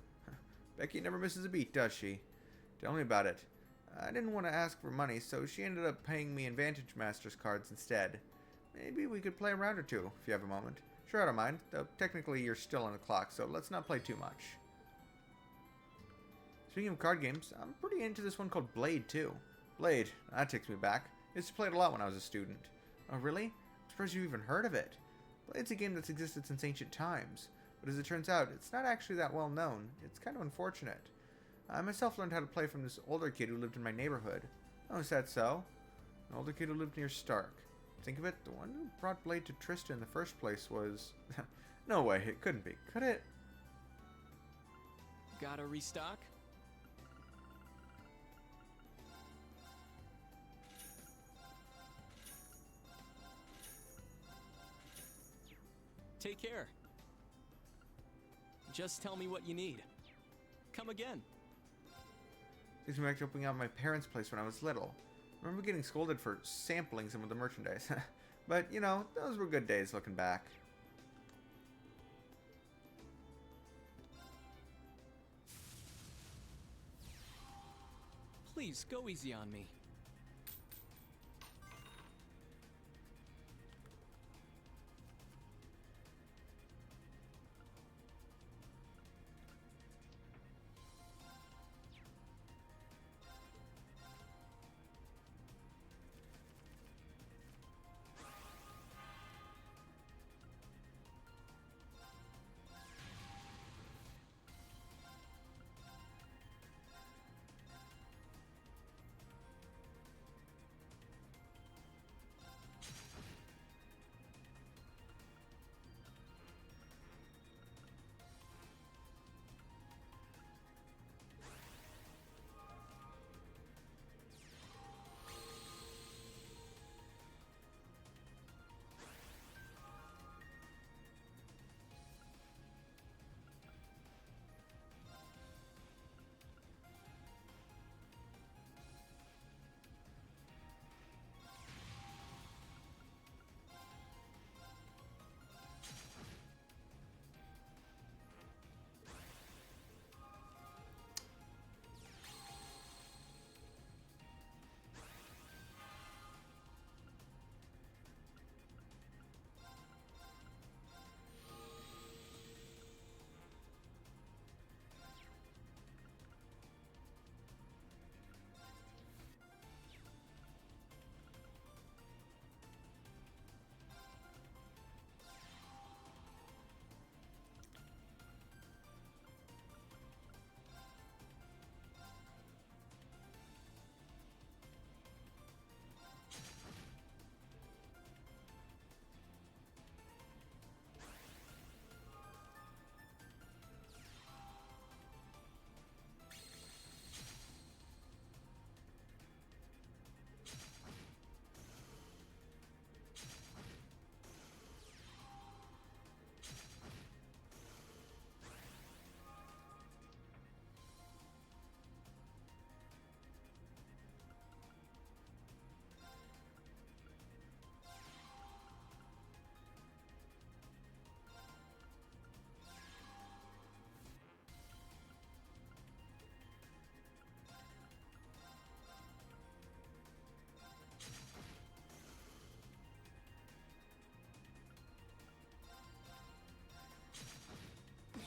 Becky never misses a beat, does she? Tell me about it. I didn't want to ask for money, so she ended up paying me in Vantage Masters cards instead. Maybe we could play a round or two, if you have a moment. Sure, I don't mind, though technically you're still on the clock, so let's not play too much. Speaking of card games, I'm pretty into this one called Blade, too. Blade, that takes me back. I used to play it a lot when I was a student. Oh, really? I'm surprised you even heard of it. Blade's a game that's existed since ancient times, but as it turns out, it's not actually that well known. It's kind of unfortunate. I myself learned how to play from this older kid who lived in my neighborhood. Oh, is that so? An older kid who lived near Stark. Think of it, the one who brought Blade to Tristan in the first place was... No way, it couldn't be, could it? Gotta restock? Take care. Just tell me what you need. Come again. Takes me back to opening out my parents' place when I was little. I remember getting scolded for sampling some of the merchandise. But, you know, those were good days looking back. Please, go easy on me.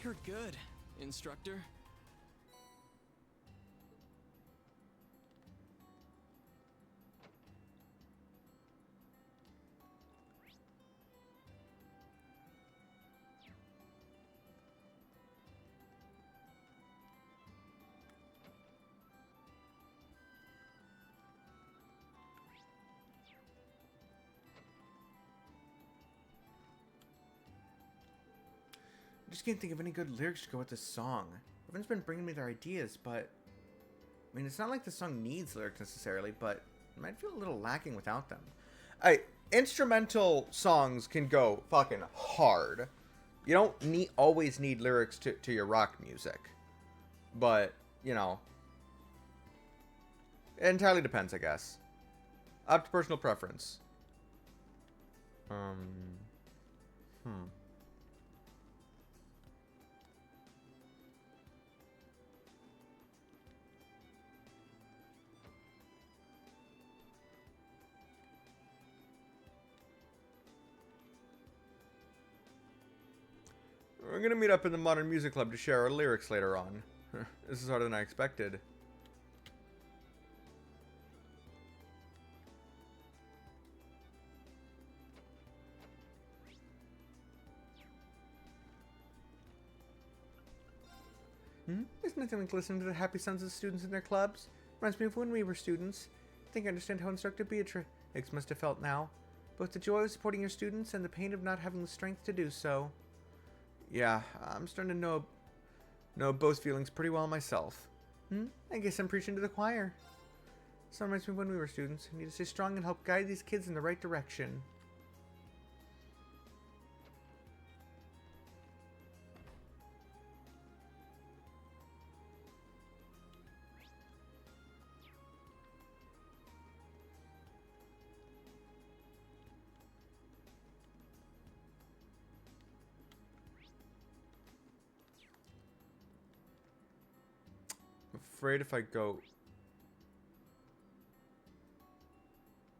You're good, instructor. I just can't think of any good lyrics to go with this song. Everyone's been bringing me their ideas, but... I mean, it's not like the song needs lyrics necessarily, but it might feel a little lacking without them. Instrumental songs can go fucking hard. You don't always need lyrics to your rock music. But, you know... It entirely depends, I guess. Up to personal preference. We're gonna meet up in the Modern Music Club to share our lyrics later on. This is harder than I expected. There's nothing like listening to the happy sounds of the students in their clubs. Reminds me of when we were students. I think I understand how Instructor Beatrix must have felt now. Both the joy of supporting your students and the pain of not having the strength to do so. Yeah, I'm starting to know both feelings pretty well myself. I guess I'm preaching to the choir. So reminds me of when we were students. I need to stay strong and help guide these kids in the right direction. Afraid if I go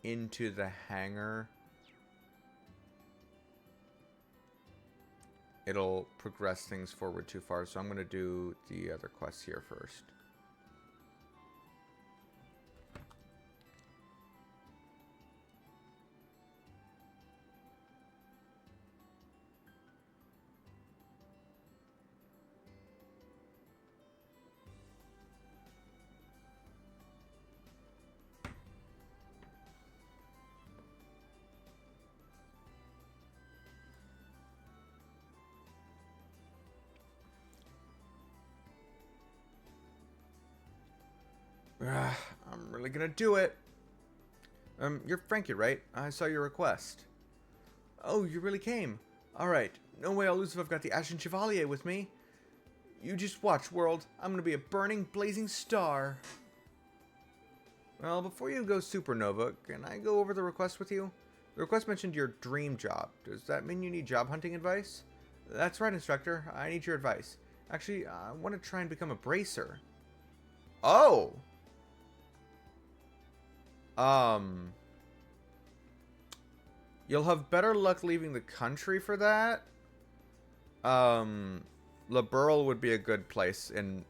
into the hangar, it'll progress things forward too far. So I'm going to do the other quests here first. I'm really gonna do it. You're Frankie, right? I saw your request. Oh, you really came. Alright, no way I'll lose if I've got the Ashen Chevalier with me. You just watch, world. I'm gonna be a burning, blazing star. Well, before you go supernova, can I go over the request with you? The request mentioned your dream job. Does that mean you need job hunting advice? That's right, instructor. I need your advice. Actually, I want to try and become a bracer. Oh! You'll have better luck leaving the country for that. Liberl would be a good place in,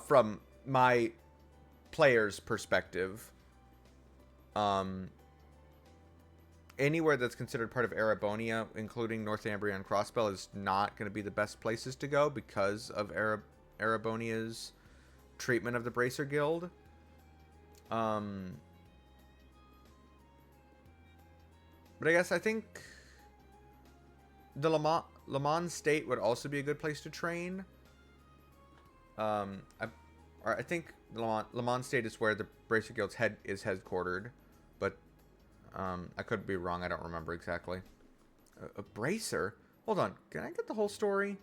from my player's perspective. Anywhere that's considered part of Erebonia, including Northumbria and Crossbell, is not going to be the best places to go because of Erebonia's treatment of the Bracer Guild. But I think the Le Mans State would also be a good place to train. I think Le Mans State is where the Bracer Guild's is headquartered, but I could be wrong. I don't remember exactly. A bracer? Hold on. Can I get the whole story?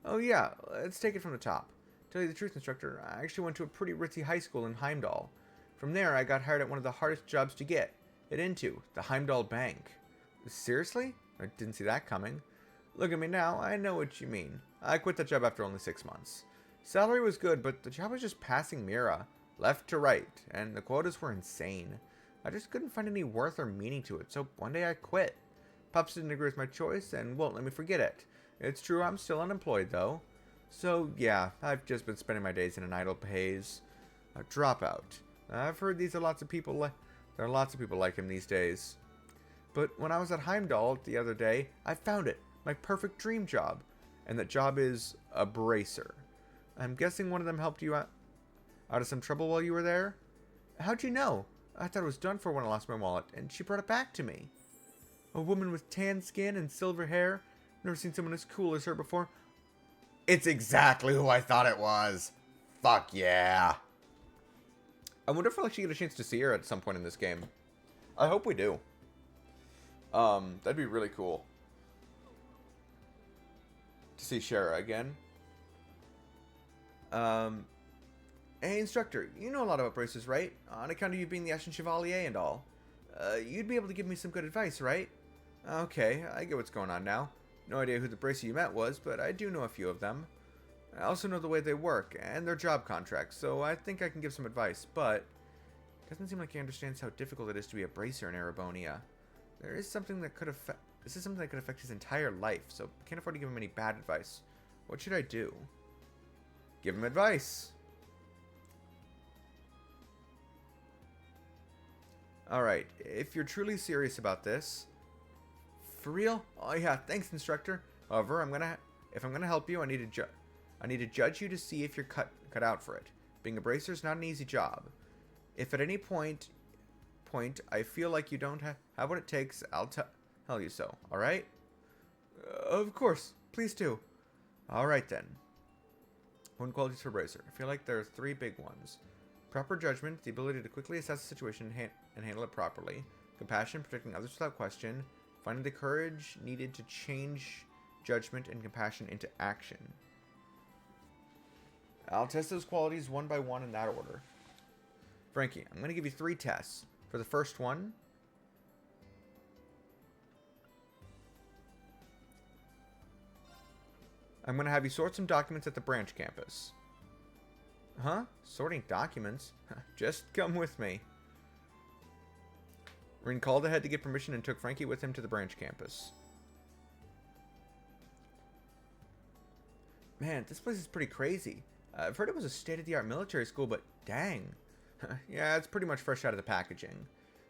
Oh yeah, let's take it from the top. Tell you the truth, instructor, I actually went to a pretty ritzy high school in Heimdall. From there, I got hired at one of the hardest jobs to get into, the Heimdall Bank. Seriously? I didn't see that coming. Look at me now, I know what you mean. I quit that job after only 6 months. Salary was good, but the job was just passing Mira, left to right, and the quotas were insane. I just couldn't find any worth or meaning to it, so one day I quit. Pops didn't agree with my choice and won't let me forget it. It's true I'm still unemployed, though. So, yeah, I've just been spending my days in an idle haze. A dropout. I've heard there are lots of people like him these days. But when I was at Heimdall the other day, I found it. My perfect dream job. And that job is a bracer. I'm guessing one of them helped you out of some trouble while you were there? How'd you know? I thought it was done for when I lost my wallet, and she brought it back to me. A woman with tan skin and silver hair. Never seen someone as cool as her before. It's exactly who I thought it was. Fuck yeah. I wonder if we'll actually get a chance to see her at some point in this game. I hope we do. That'd be really cool. To see Shara again. Hey, instructor, you know a lot about braces, right? On account of you being the Ashen Chevalier and all. You'd be able to give me some good advice, right? Okay, I get what's going on now. No idea who the bracer you met was, but I do know a few of them. I also know the way they work, and their job contracts, so I think I can give some advice, but it doesn't seem like he understands how difficult it is to be a bracer in Erebonia. This is something that could affect his entire life, so I can't afford to give him any bad advice. What should I do? Give him advice. Alright, if you're truly serious about this... For real? Oh yeah, thanks, instructor. However, if I'm gonna help you, I need to judge you to see if you're cut out for it. Being a bracer is not an easy job. If at any point I feel like you don't have what it takes, I'll tell you so. Alright? Of course. Please do. Alright then. One qualities for bracer. I feel like there are 3 big ones. Proper judgment, the ability to quickly assess the situation and handle it properly. Compassion, protecting others without question. Finding the courage needed to change judgment and compassion into action. I'll test those qualities one by one in that order. Frankie, I'm going to give you 3 tests. For the first one, I'm going to have you sort some documents at the branch campus. Huh? Sorting documents? Just come with me. Rin called ahead to get permission and took Frankie with him to the branch campus. Man, this place is pretty crazy. I've heard it was a state-of-the-art military school, but dang. Yeah, it's pretty much fresh out of the packaging.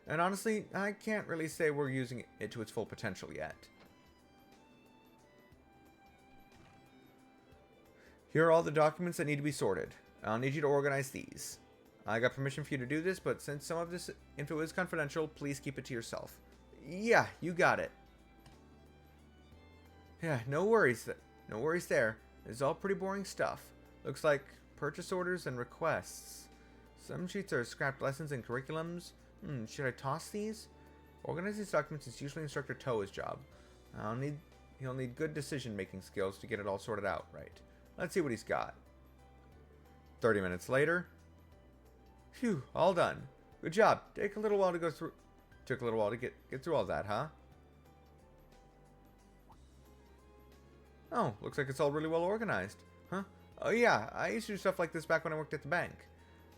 And honestly, I can't really say we're using it to its full potential yet. Here are all the documents that need to be sorted. I'll need you to organize these. I got permission for you to do this, but since some of this info is confidential, please keep it to yourself. Yeah, you got it. Yeah, no worries. No worries there. It's all pretty boring stuff. Looks like purchase orders and requests. Some sheets are scrapped lessons and curriculums. Should I toss these? Organize these documents is usually Instructor Toa's job. He'll need good decision-making skills to get it all sorted out, right? Let's see what he's got. 30 minutes later. Phew, all done. Good job. Took a little while to get through all that, huh? Oh, looks like it's all really well organized. Huh? Oh yeah, I used to do stuff like this back when I worked at the bank.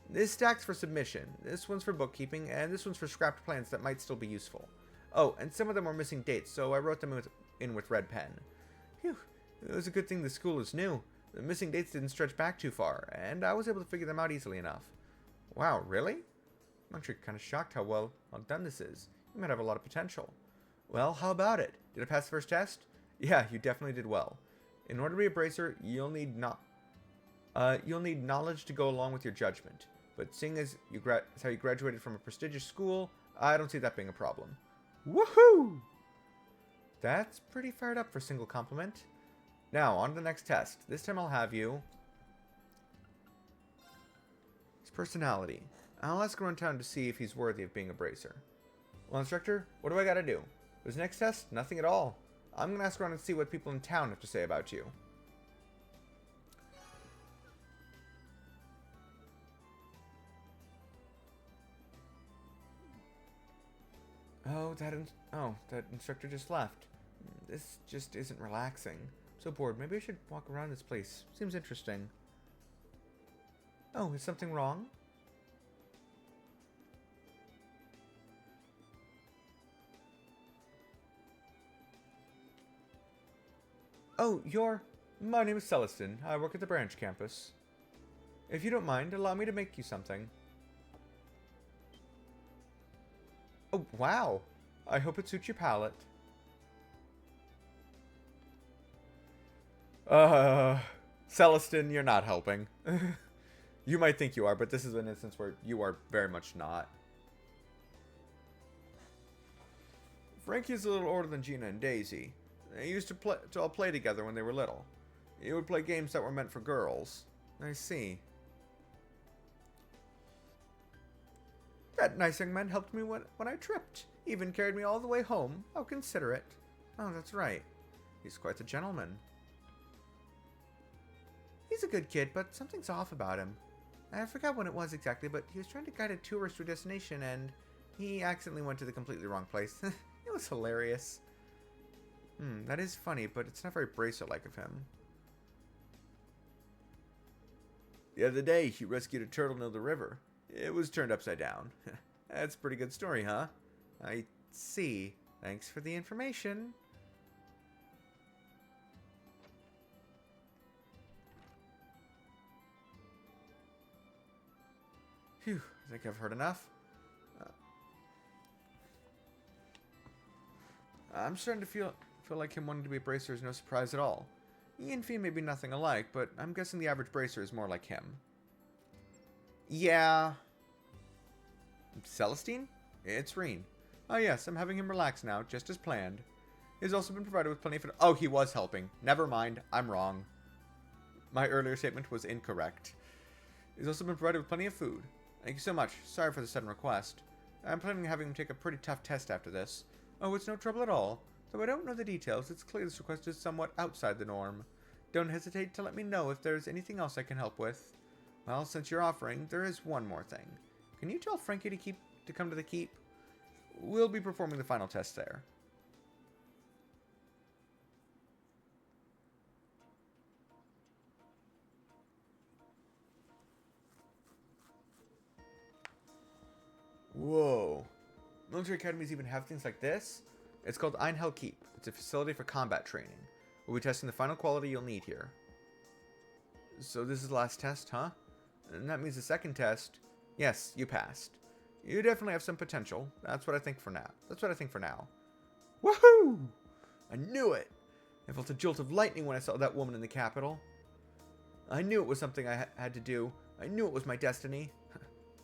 This stack's for submission, this one's for bookkeeping, and this one's for scrapped plans that might still be useful. Oh, and some of them were missing dates, so I wrote them in with red pen. Phew, it was a good thing the school is new. The missing dates didn't stretch back too far, and I was able to figure them out easily enough. Wow, really? I'm actually kind of shocked how well done this is. You might have a lot of potential. Well, how about it? Did I pass the first test? Yeah, you definitely did well. In order to be a bracer, you'll need knowledge to go along with your judgment. But seeing as how you graduated from a prestigious school, I don't see that being a problem. Woohoo! That's pretty fired up for a single compliment. Now, on to the next test. This time I'll have you... his personality. I'll ask around town to see if he's worthy of being a bracer. Well, instructor, what do I gotta do? This next test? Nothing at all. I'm gonna ask around and see what people in town have to say about you. Oh, that instructor just left. This just isn't relaxing. I'm so bored. Maybe I should walk around this place. Seems interesting. Oh, is something wrong? Oh, you're... My name is Celestin. I work at the branch campus. If you don't mind, allow me to make you something. Oh, wow. I hope it suits your palate. Celestin, you're not helping. You might think you are, but this is an instance where you are very much not. Frankie's a little older than Gina and Daisy. They used to all play together when they were little. He would play games that were meant for girls. I see. That nice young man helped me when I tripped. Even carried me all the way home. How considerate. Oh, that's right. He's quite the gentleman. He's a good kid, but something's off about him. I forgot what it was exactly, but he was trying to guide a tourist to a destination, and he accidentally went to the completely wrong place. It was hilarious. That is funny, but it's not very bracelet-like of him. The other day, he rescued a turtle near the river. It was turned upside down. That's a pretty good story, huh? I see. Thanks for the information. Phew, I think I've heard enough. I'm starting to feel like him wanting to be a bracer is no surprise at all. He and Fee may be nothing alike, but I'm guessing the average bracer is more like him. Yeah. Celestine? It's Reen. Oh yes, I'm having him relax now, just as planned. He's also been provided with plenty of... Oh, he was helping. Never mind, I'm wrong. My earlier statement was incorrect. He's also been provided with plenty of food. Thank you so much. Sorry for the sudden request. I'm planning on having him take a pretty tough test after this. Oh, it's no trouble at all. Though I don't know the details, it's clear this request is somewhat outside the norm. Don't hesitate to let me know if there's anything else I can help with. Well, since you're offering, there is one more thing. Can you tell Frankie to come to the keep? We'll be performing the final test there. Whoa. Military academies even have things like this? It's called Einhell Keep. It's a facility for combat training. We'll be testing the final quality you'll need here. So this is the last test, huh? And that means the second test... Yes, you passed. You definitely have some potential. That's what I think for now. Woohoo! I knew it! I felt a jolt of lightning when I saw that woman in the Capitol. I knew it was something I had to do. I knew it was my destiny.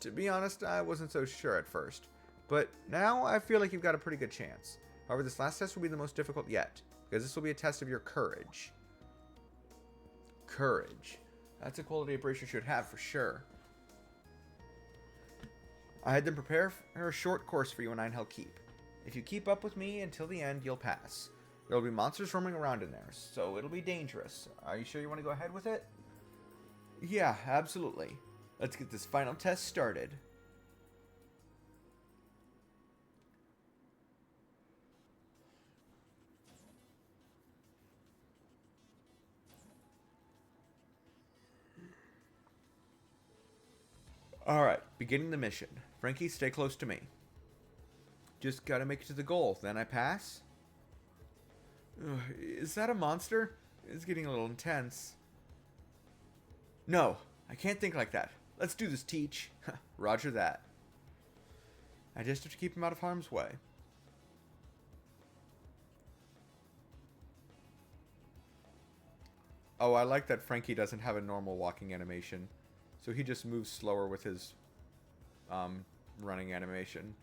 To be honest, I wasn't so sure at first. But now I feel like you've got a pretty good chance. However, this last test will be the most difficult yet, because this will be a test of your courage. Courage. That's a quality a bracer should have for sure. I had them prepare a short course for you in Einhell Keep. If you keep up with me until the end, you'll pass. There will be monsters roaming around in there, so it'll be dangerous. Are you sure you want to go ahead with it? Yeah, absolutely. Let's get this final test started. Alright, beginning the mission. Frankie, stay close to me. Just gotta make it to the goal, then I pass? Ugh, is that a monster? It's getting a little intense. No, I can't think like that. Let's do this, Teach. Roger that. I just have to keep him out of harm's way. Oh, I like that Frankie doesn't have a normal walking animation. So he just moves slower with his running animation.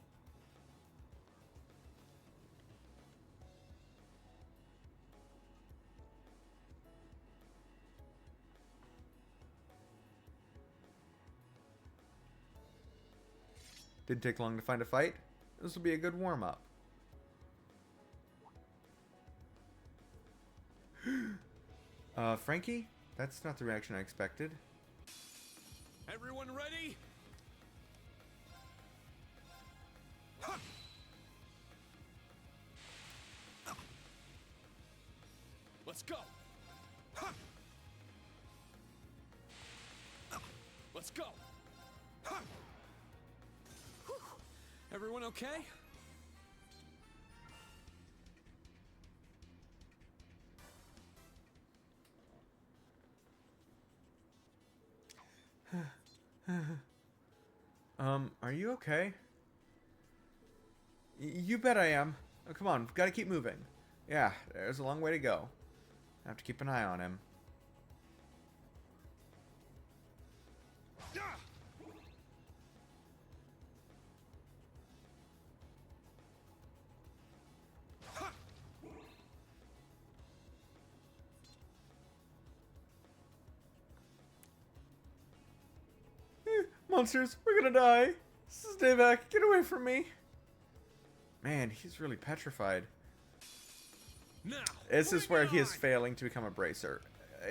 Didn't take long to find a fight. This will be a good warm-up. Frankie? That's not the reaction I expected. Everyone ready? Huh. Let's go. Huh. Let's go. Huh. Everyone okay? Are you okay? You bet I am. Oh, come on, gotta keep moving. Yeah, there's a long way to go. I have to keep an eye on him. Monsters, we're gonna die. Stay back, get away from me. Man, he's really petrified. Now, This is where he is failing to become a bracer.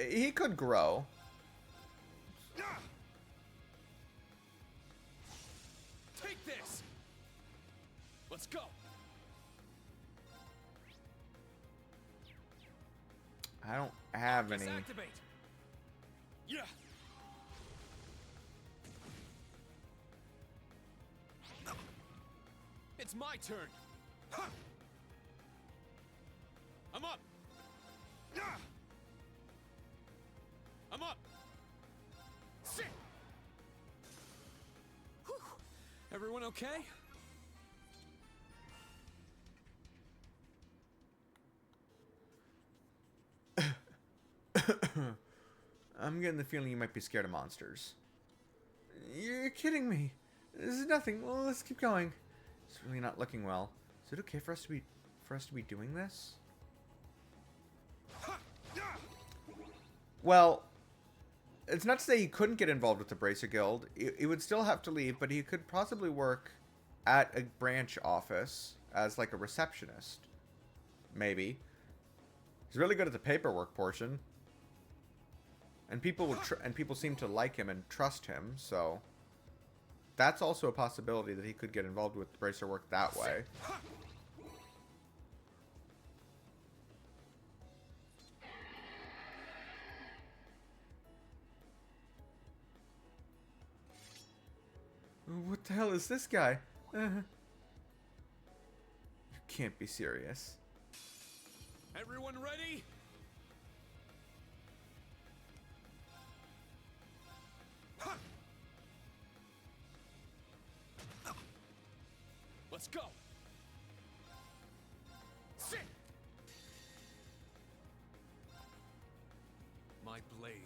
He could grow. take this. Let's go. I don't have any. Activate. Yeah. It's my turn. I'm up. I'm up. Sit. Whew. Everyone okay? I'm getting the feeling you might be scared of monsters. You're kidding me. This is nothing. Well, let's keep going. It's really not looking well. Is it okay for us to be doing this? Well, it's not to say he couldn't get involved with the Bracer Guild. He would still have to leave, but he could possibly work at a branch office as like a receptionist. Maybe. He's really good at the paperwork portion. And people seem to like him and trust him, so that's also a possibility that he could get involved with bracer work that way. What the hell is this guy? You can't be serious. Everyone ready? Let's go. Sit. My blade.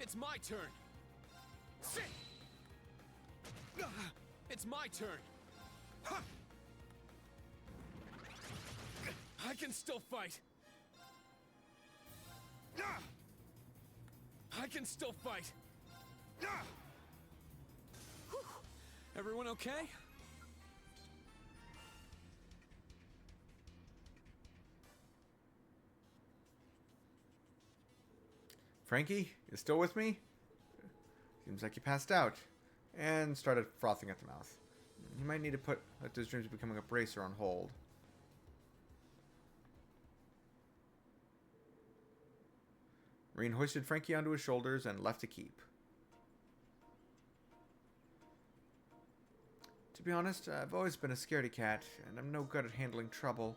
It's my turn. Sit. It's my turn. I can still fight. I can still fight. Whew. Everyone okay? Frankie, you still with me? Seems like you passed out. And started frothing at the mouth. You might need to let those dreams of becoming a bracer on hold. Marine hoisted Frankie onto his shoulders and left to keep. To be honest, I've always been a scaredy cat, and I'm no good at handling trouble.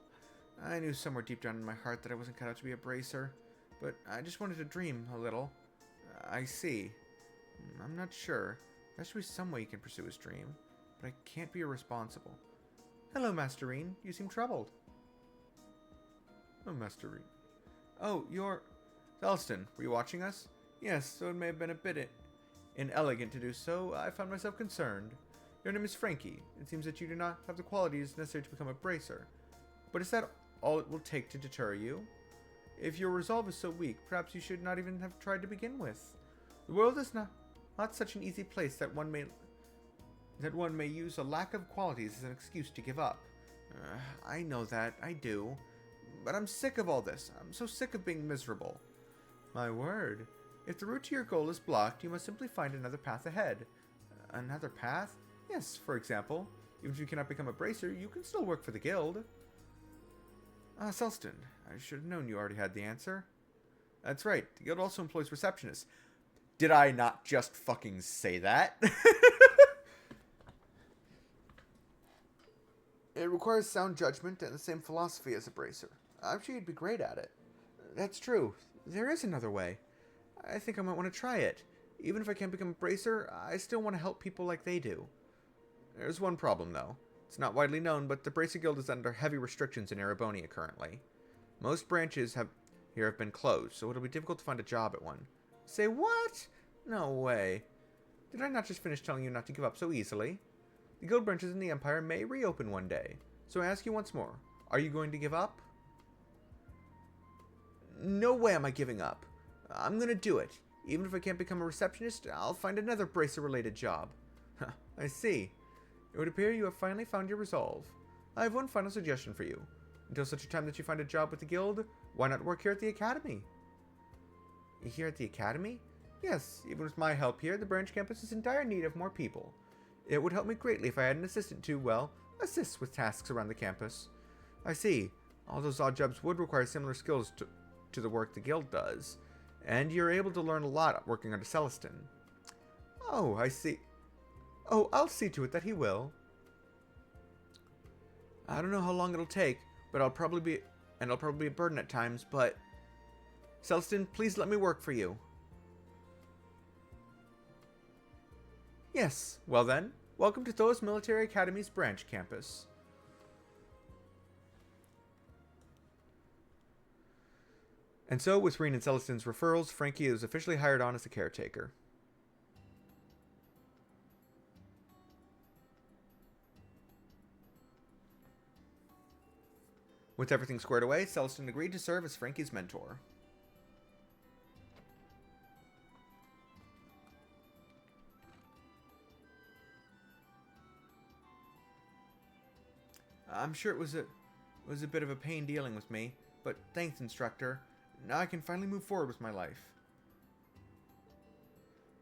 I knew somewhere deep down in my heart that I wasn't cut out to be a bracer, but I just wanted to dream a little. I see. I'm not sure. There should be some way you can pursue his dream, but I can't be irresponsible. Hello, Masterine. You seem troubled. Oh, Masterine. Oh, you're... Elston, were you watching us? Yes, though it may have been a bit inelegant to do so, I found myself concerned. Your name is Frankie. It seems that you do not have the qualities necessary to become a bracer. But is that all it will take to deter you? If your resolve is so weak, perhaps you should not even have tried to begin with. The world is not such an easy place that one may use a lack of qualities as an excuse to give up. I know that, I do. But I'm sick of all this. I'm so sick of being miserable. My word. If the route to your goal is blocked, you must simply find another path ahead. Another path? Yes, for example. Even if you cannot become a bracer, you can still work for the guild. Selston, I should have known you already had the answer. That's right. The guild also employs receptionists. Did I not just fucking say that? It requires sound judgment and the same philosophy as a bracer. I'm sure you'd be great at it. That's true. There is another way. I think I might want to try it. Even if I can't become a bracer, I still want to help people like they do. There's one problem, though. It's not widely known, but the Bracer Guild is under heavy restrictions in Erebonia currently. Most branches here have been closed, so it'll be difficult to find a job at one. Say what? No way. Did I not just finish telling you not to give up so easily? The guild branches in the Empire may reopen one day, so I ask you once more. Are you going to give up? No way am I giving up. I'm gonna do it. Even if I can't become a receptionist, I'll find another bracer-related job. I see. It would appear you have finally found your resolve. I have one final suggestion for you. Until such a time that you find a job with the guild, why not work here at the academy? Here at the academy? Yes, even with my help here, the branch campus is in dire need of more people. It would help me greatly if I had an assistant to, well, assist with tasks around the campus. I see. All those odd jobs would require similar skills to the work the guild does, and you're able to learn a lot working under Celestin. Oh, I see. Oh, I'll see to it that he will. I don't know how long it'll take, but it'll probably be a burden at times, but Celestin, please let me work for you. Yes, well then, welcome to Thoas Military Academy's branch campus. And so, with Reen and Celestin's referrals, Frankie is officially hired on as a caretaker. With everything squared away, Celestin agreed to serve as Frankie's mentor. I'm sure it was a bit of a pain dealing with me, but thanks, instructor. Now I can finally move forward with my life.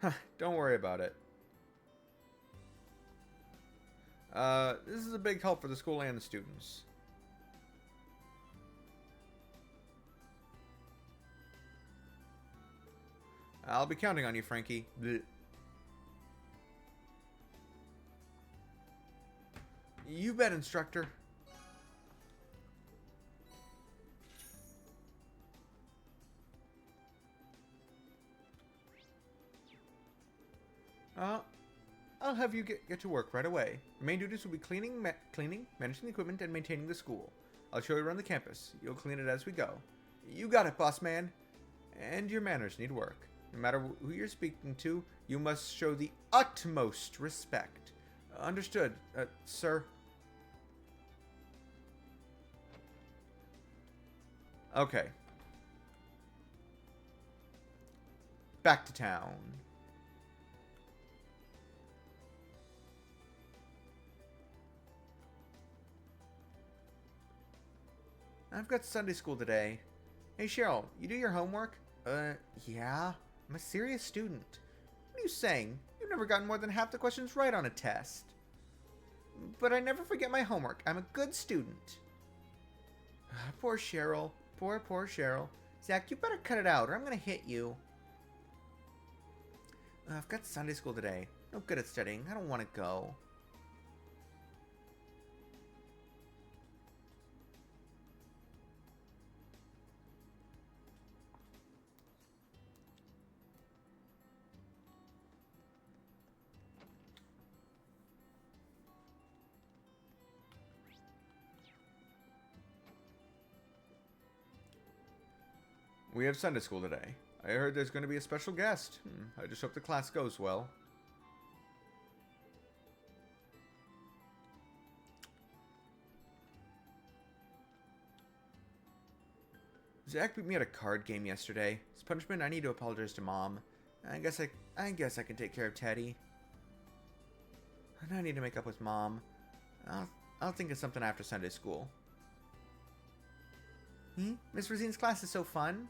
Huh, don't worry about it. This is a big help for the school and the students. I'll be counting on you, Frankie. Blech. You bet, instructor. I'll have you get to work right away. Your main duties will be cleaning, managing the equipment, and maintaining the school. I'll show you around the campus. You'll clean it as we go. You got it, boss man. And your manners need work. No matter who you're speaking to, you must show the utmost respect. Understood, sir? Okay. Back to town. I've got Sunday school today. Hey, Cheryl, you do your homework? Yeah. I'm a serious student. What are you saying? You've never gotten more than half the questions right on a test. But I never forget my homework. I'm a good student. Poor Cheryl. Poor Cheryl. Zach, you better cut it out or I'm gonna hit you. I've got Sunday school today. No good at studying. I don't want to go. We have Sunday school today. I heard there's going to be a special guest. I just hope the class goes well. Zach beat me at a card game yesterday. As punishment, I need to apologize to Mom. I guess I can take care of Teddy. And I need to make up with Mom. I'll think of something after Sunday school. Miss Rosine's class is so fun.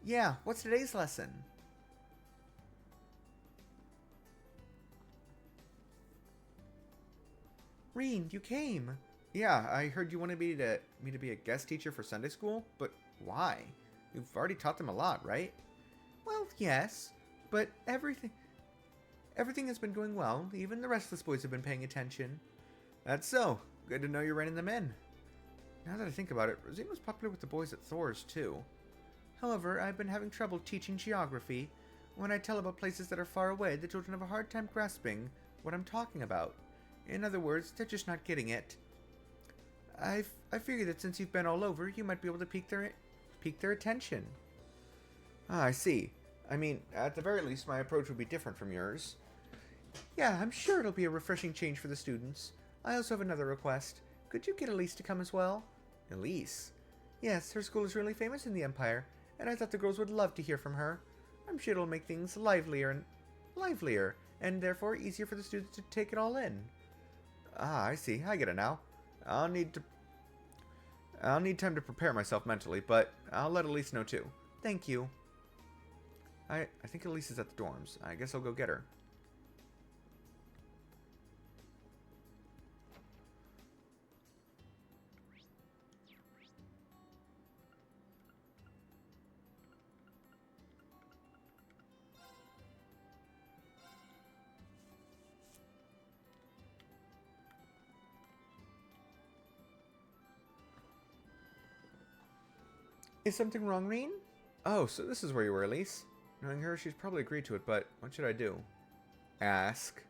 Yeah, what's today's lesson? Reen, you came. Yeah, I heard you wanted me to be a guest teacher for Sunday school, but why? You've already taught them a lot, right? Well, yes, but everything has been going well. Even the restless boys have been paying attention. That's so. Good to know you're reining them in. Now that I think about it, Rosine was popular with the boys at Thor's, too. However, I've been having trouble teaching geography. When I tell about places that are far away, the children have a hard time grasping what I'm talking about. In other words, they're just not getting it. I figure that since you've been all over, you might be able to pique their attention. Ah, I see. I mean, at the very least, my approach would be different from yours. Yeah, I'm sure it'll be a refreshing change for the students. I also have another request. Could you get Elise to come as well? Elise? Yes, her school is really famous in the Empire, and I thought the girls would love to hear from her. I'm sure it'll make things livelier, and therefore easier for the students to take it all in. Ah, I see. I get it now. I'll need time to prepare myself mentally, but I'll let Elise know too. Thank you. I think Elise is at the dorms. I guess I'll go get her. Is something wrong, Reen? Oh, so this is where you were, Elise. Knowing her, she's probably agreed to it, but what should I do? Ask.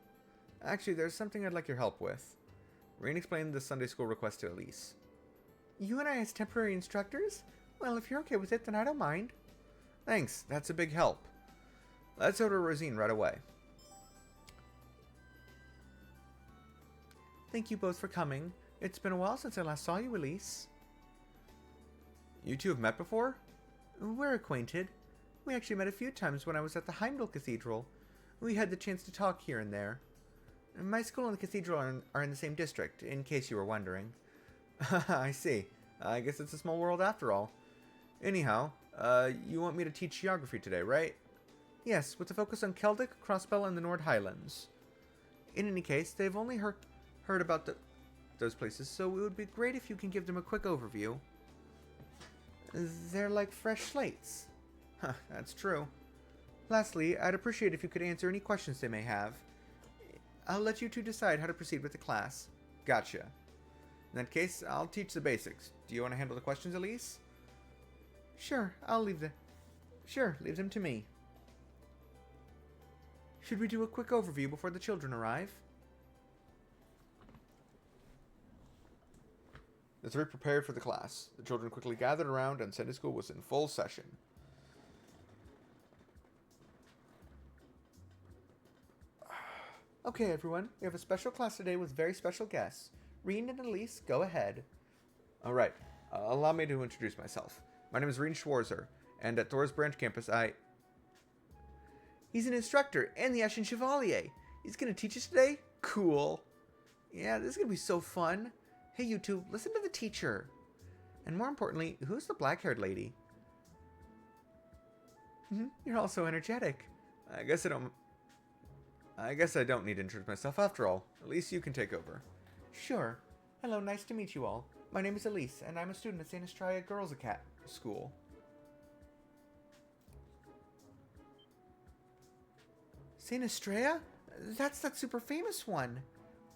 Actually, there's something I'd like your help with. Reen explained the Sunday school request to Elise. You and I as temporary instructors? Well, if you're okay with it, then I don't mind. Thanks, that's a big help. Let's order Rosine right away. Thank you both for coming. It's been a while since I last saw you, Elise. You two have met before? We're acquainted. We actually met a few times when I was at the Heimdall Cathedral. We had the chance to talk here and there. My school and the cathedral are in the same district, in case you were wondering. I see. I guess it's a small world after all. Anyhow, you want me to teach geography today, right? Yes, with a focus on Celtic, Crossbell, and the Nord Highlands. In any case, they've only heard about those places, so it would be great if you can give them a quick overview. They're like fresh slates. Huh, that's true. Lastly, I'd appreciate if you could answer any questions they may have. I'll let you two decide how to proceed with the class. Gotcha. In that case, I'll teach the basics. Do you want to handle the questions, Elise? Sure, leave them to me. Should we do a quick overview before the children arrive? The three prepared for the class. The children quickly gathered around, and Sunday school was in full session. Okay, everyone. We have a special class today with very special guests. Reen and Elise, go ahead. Alright. Allow me to introduce myself. My name is Reen Schwarzer, and at Thor's Branch campus, He's an instructor and the Ashen Chevalier. He's going to teach us today? Cool. Yeah, this is going to be so fun. Hey, you two, listen to the teacher. And more importantly, who's the black-haired lady? You're all so energetic. I guess I don't need to introduce myself after all. Elise, you can take over. Sure. Hello, nice to meet you all. My name is Elise, and I'm a student at St. Estrella Girls School. St. Estrella? That's that super famous one.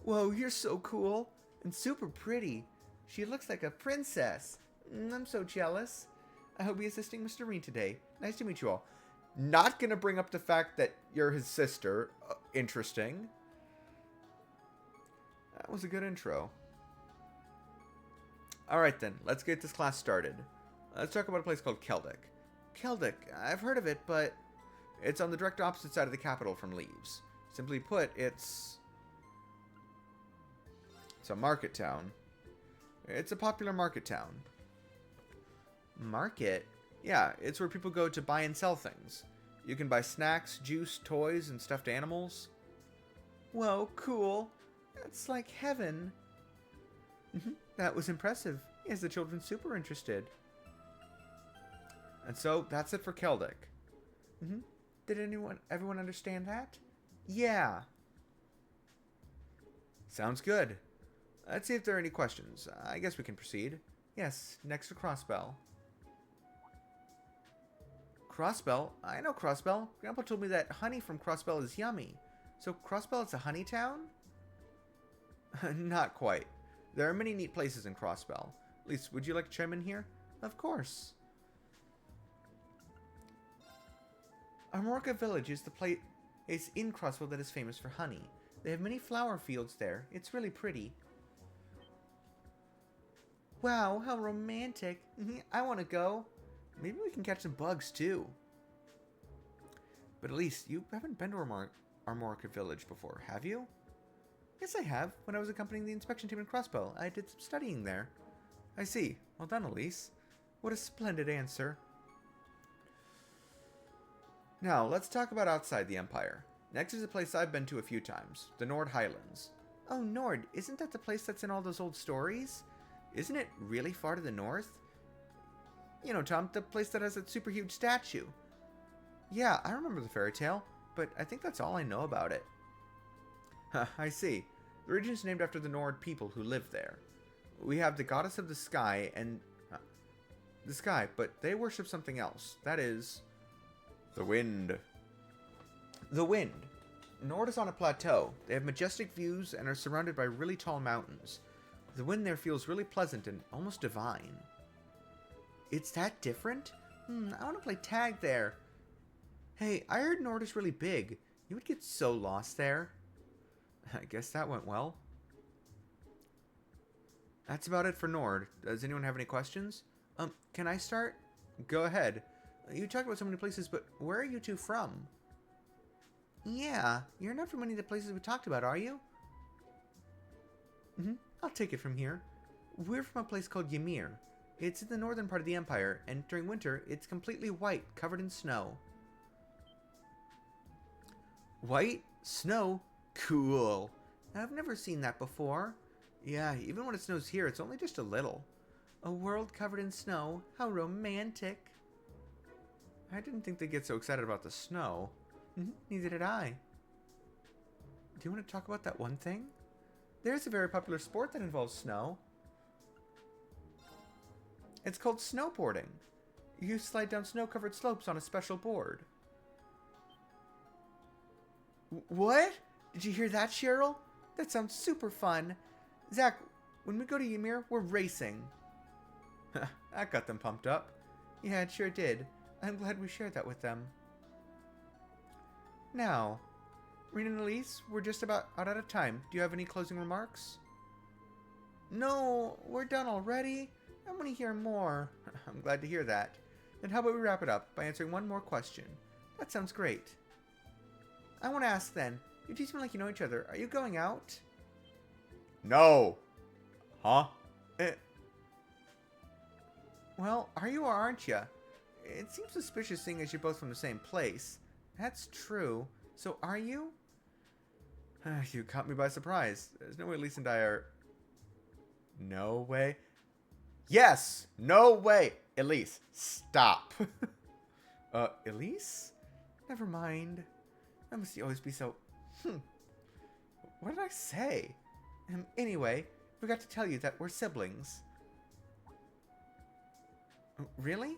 Whoa, you're so cool. And super pretty. She looks like a princess. I'm so jealous. I hope you're assisting Mr. Reen today. Nice to meet you all. Not gonna bring up the fact that you're his sister. Interesting. That was a good intro. Alright then, let's get this class started. Let's talk about a place called Celtic. Celtic, I've heard of it, but it's on the direct opposite side of the capital from Leaves. Simply put, it's a market town. It's a popular market town. Market? Yeah, it's where people go to buy and sell things. You can buy snacks, juice, toys, and stuffed animals. Whoa, cool. That's like heaven. That was impressive. Yes, the children super interested. And so, that's it for Celtic. Did everyone understand that? Yeah. Sounds good. Let's see if there are any questions. I guess we can proceed. Yes, next to Crossbell. Crossbell? I know Crossbell. Grandpa told me that honey from Crossbell is yummy. So Crossbell is a honey town? Not quite. There are many neat places in Crossbell. At least, would you like to chime in here? Of course. Armorca Village is the place in Crossville that is famous for honey. They have many flower fields there. It's really pretty. Wow, how romantic. I want to go. Maybe we can catch some bugs, too. But at least, you haven't been to Armorca Village before, have you? Yes, I have. When I was accompanying the inspection team in Crossbow, I did some studying there. I see. Well done, Elise. What a splendid answer. Now, let's talk about outside the Empire. Next is a place I've been to a few times, the Nord Highlands. Oh, Nord, isn't that the place that's in all those old stories? Isn't it really far to the north? You know, Tom, the place that has that super huge statue. Yeah, I remember the fairy tale, but I think that's all I know about it. Huh, I see. The region is named after the Nord people who live there. We have the goddess of the sky and... the sky, but they worship something else. That is... the wind. The wind. Nord is on a plateau. They have majestic views and are surrounded by really tall mountains. The wind there feels really pleasant and almost divine. It's that different? I want to play tag there. Hey, I heard Nord is really big. You would get so lost there. I guess that went well. That's about it for Nord. Does anyone have any questions? Can I start? Go ahead. You talked about so many places, but where are you two from? Yeah, you're not from any of the places we talked about, are you? I'll take it from here. We're from a place called Ymir. It's in the northern part of the Empire, and during winter, it's completely white, covered in snow. White? Snow? Cool. I've never seen that before. Yeah, even when it snows here, it's only just a little. A world covered in snow? How romantic. I didn't think they'd get so excited about the snow. Neither did I. Do you want to talk about that one thing? There's a very popular sport that involves snow. It's called snowboarding. You slide down snow-covered slopes on a special board. What? Did you hear that, Cheryl? That sounds super fun. Zach, when we go to Ymir, we're racing. That got them pumped up. Yeah, it sure did. I'm glad we shared that with them. Now, Rena and Elise, we're just about out of time. Do you have any closing remarks? No, we're done already. I want to hear more. I'm glad to hear that. Then how about we wrap it up by answering one more question? That sounds great. I want to ask then, you two seem like you know each other. Are you going out? No. Huh? Well, are you or aren't you? It seems suspicious seeing as you're both from the same place. That's true. So are you? You caught me by surprise. There's no way Elise and I are... No way. Yes! No way! Elise, stop. Elise? Never mind. I must always be so... What did I say? Anyway, forgot to tell you that we're siblings. Really?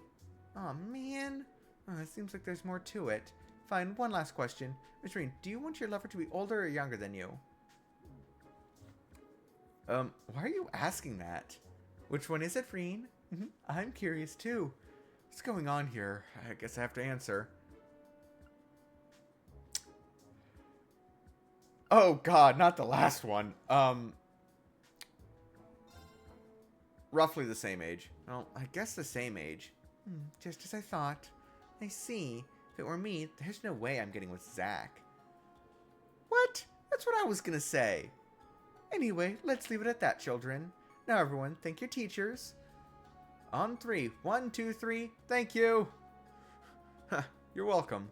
Aw, man. It seems like there's more to it. Fine, one last question. Miss Reen, do you want your lover to be older or younger than you? Why are you asking that? Which one is it, Reen? I'm curious too. What's going on here? I guess I have to answer. Oh god, not the last one. Roughly the same age. Well, I guess the same age. Just as I thought. I see. If it were me, there's no way I'm getting with Zach. What? That's what I was gonna say. Anyway, let's leave it at that, children. Now everyone, thank your teachers. On 3. 1, 2, 3. Thank you. You're welcome.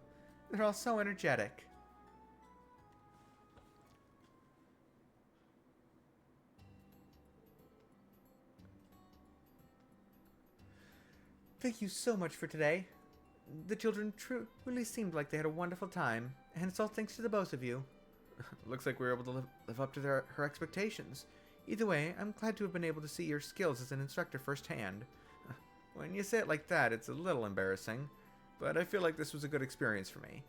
They're all so energetic. Thank you so much for today. The children truly seemed like they had a wonderful time, and it's all thanks to the both of you. Looks like we were able to live up to her expectations. Either way, I'm glad to have been able to see your skills as an instructor firsthand. When you say it like that, it's a little embarrassing, but I feel like this was a good experience for me.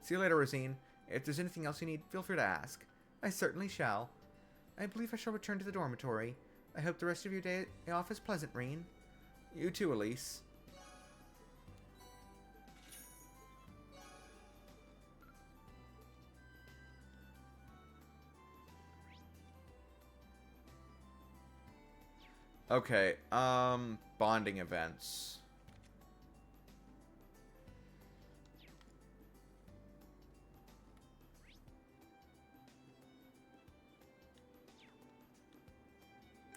See you later, Rosine. If there's anything else you need, feel free to ask. I certainly shall. I believe I shall return to the dormitory. I hope the rest of your day off is pleasant, Reen. You too, Elise. Okay, bonding events.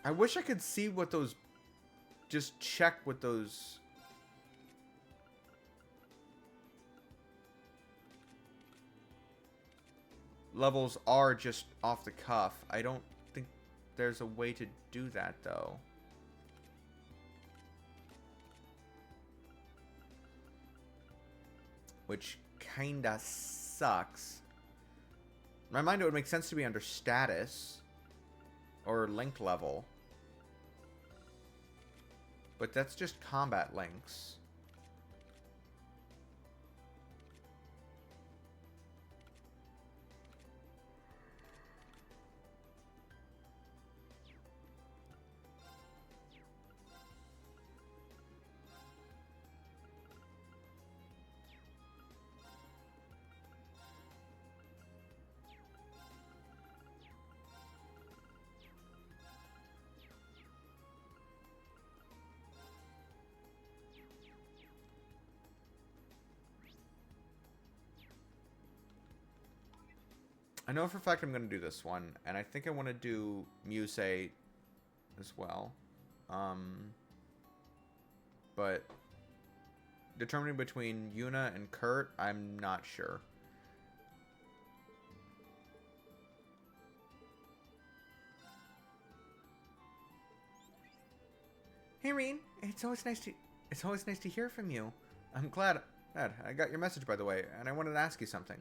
I wish I could see what those... Just check what those... levels are just off the cuff. I don't think there's a way to do that, though. Which kinda sucks. In my mind, it would make sense to be under status. Or link level. But that's just combat links. I know for a fact I'm going to do this one, and I think I want to do Muse as well. But determining between Yuna and Kurt, I'm not sure. Hey, Reen, it's always nice to hear from you. I'm glad I got your message, by the way, and I wanted to ask you something.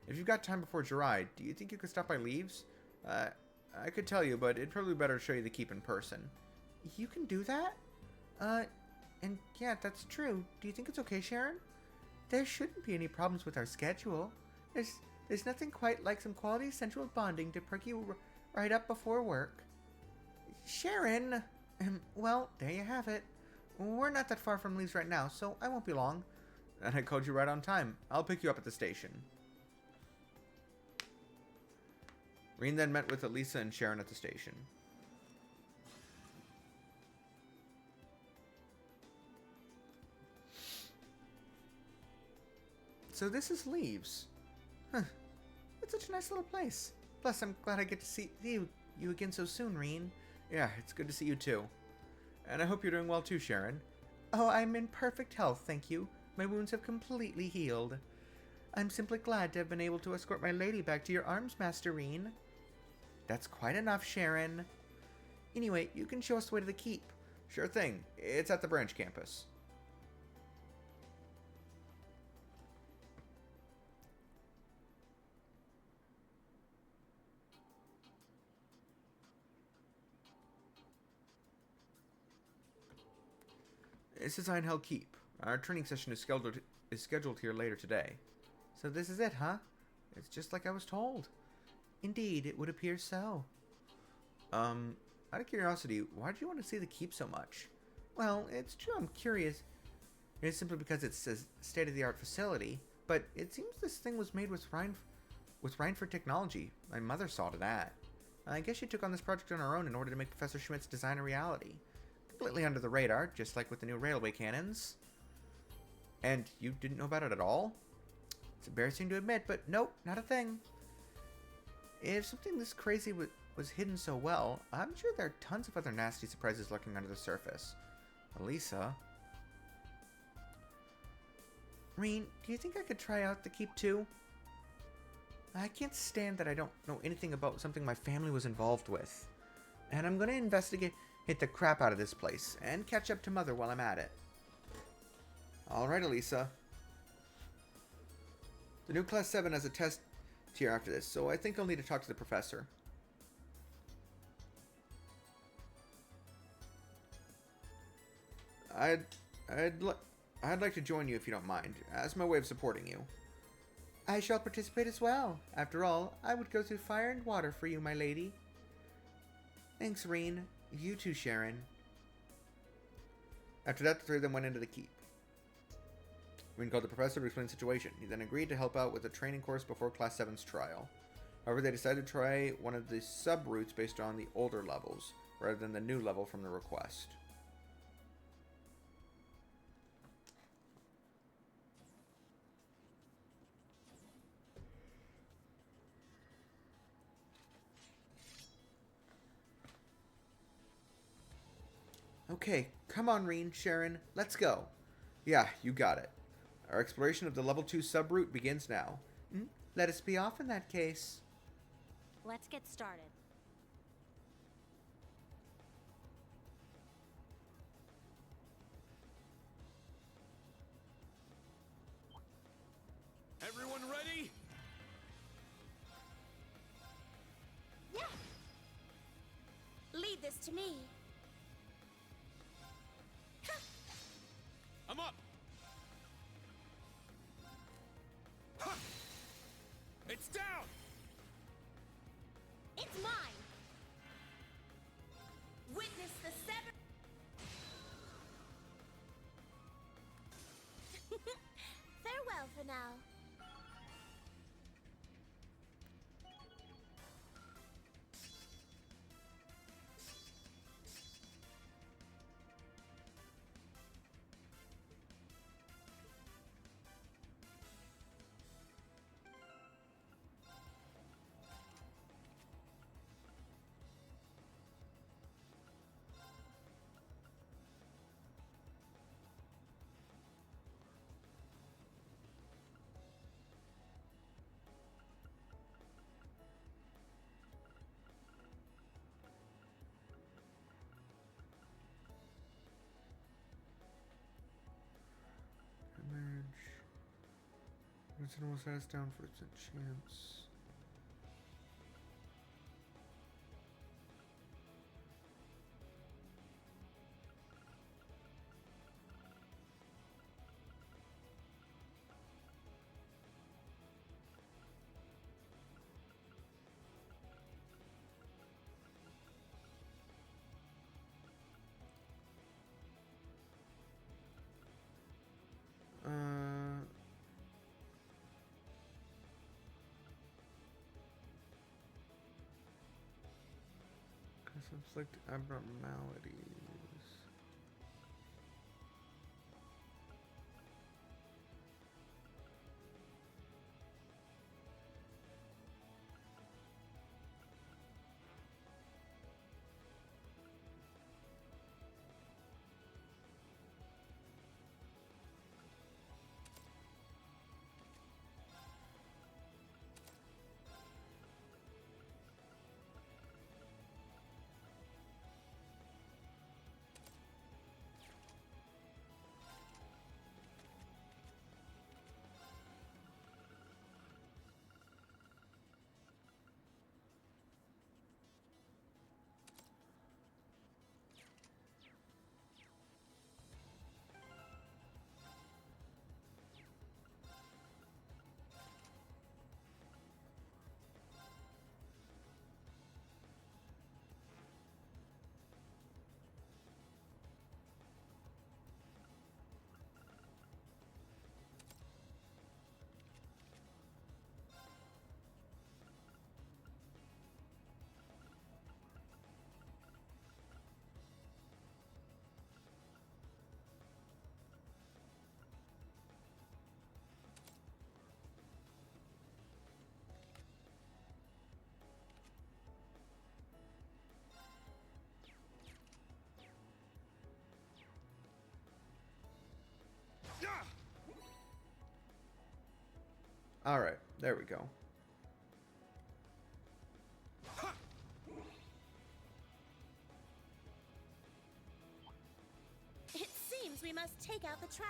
If you've got time before Jirai, do you think you could stop by Leaves? I could tell you, but it'd probably be better to show you the keep in person. You can do that? And yeah, that's true. Do you think it's okay, Sharon? There shouldn't be any problems with our schedule. There's nothing quite like some quality sensual bonding to perk you right up before work. Sharon! Well, there you have it. We're not that far from Leaves right now, so I won't be long. And I called you right on time. I'll pick you up at the station. Reen then met with Elisa and Sharon at the station. So this is Leaves. Huh. It's such a nice little place. Plus, I'm glad I get to see you again so soon, Reen. Yeah, it's good to see you too. And I hope you're doing well too, Sharon. Oh, I'm in perfect health, thank you. My wounds have completely healed. I'm simply glad to have been able to escort my lady back to your arms, Master Reen. That's quite enough, Sharon. Anyway, you can show us the way to the keep. Sure thing. It's at the branch campus. This is Einhell Keep. Our training session is scheduled here later today. So this is it, huh? It's just like I was told. Indeed, it would appear so. Out of curiosity, why did you want to see the keep so much? Well, it's true I'm curious. It's simply because it's a state-of-the-art facility, but it seems this thing was made with Reinford technology. My mother saw to that. I guess she took on this project on her own in order to make Professor Schmidt's design a reality. Completely under the radar, just like with the new railway cannons. And you didn't know about it at all? It's embarrassing to admit, but nope, not a thing. If something this crazy was hidden so well, I'm sure there are tons of other nasty surprises lurking under the surface. Elisa? Reen, do you think I could try out the keep too? I can't stand that I don't know anything about something my family was involved with. And I'm gonna investigate the crap out of this place, and catch up to Mother while I'm at it. Alright, Elisa. The new Class 7 has a test tier after this, so I think I'll need to talk to the professor. I'd like to join you if you don't mind, as my way of supporting you. I shall participate as well. After all, I would go through fire and water for you, my lady. Thanks, Reen. You too, Sharon. After that, the three of them went into the keep. Rin called the professor to explain the situation. He then agreed to help out with a training course before Class 7's trial. However, they decided to try one of the sub-routes based on the older levels, rather than the new level from the request. Okay, come on, Reen, Sharon, let's go. Yeah, you got it. Our exploration of the level 2 sub-route begins now. Let us be off in that case. Let's get started. Everyone ready? Yeah! Lead this to me. I'm up! Huh. It's down! It's mine! Witness the seven... Farewell for now. Vincent almost had us down for its chance. Inflict abnormalities. All right, there we go. It seems we must take out the trash.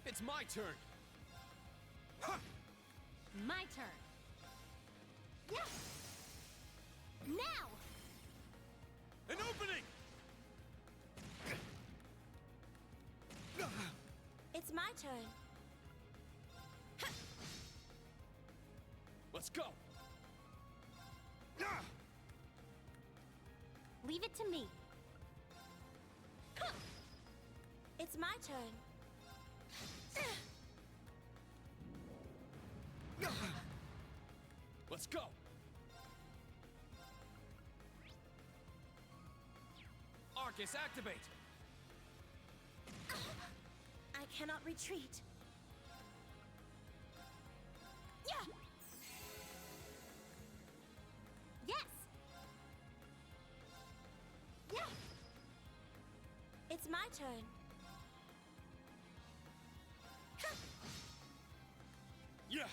It's my turn. My turn. Yeah. Now! An opening! It's my turn. Let's go. Leave it to me. It's my turn. Let's go! Arcus, activate! I cannot retreat. Yeah! Yes! Yeah! It's my turn. Yeah!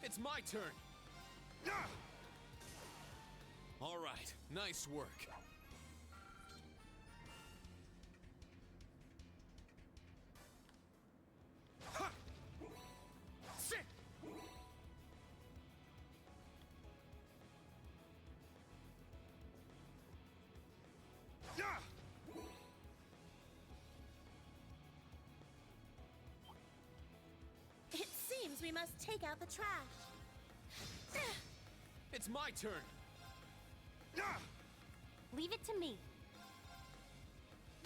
It's my turn! All right, nice work. Sit! It seems we must take out the trash. It's my turn! Leave it to me.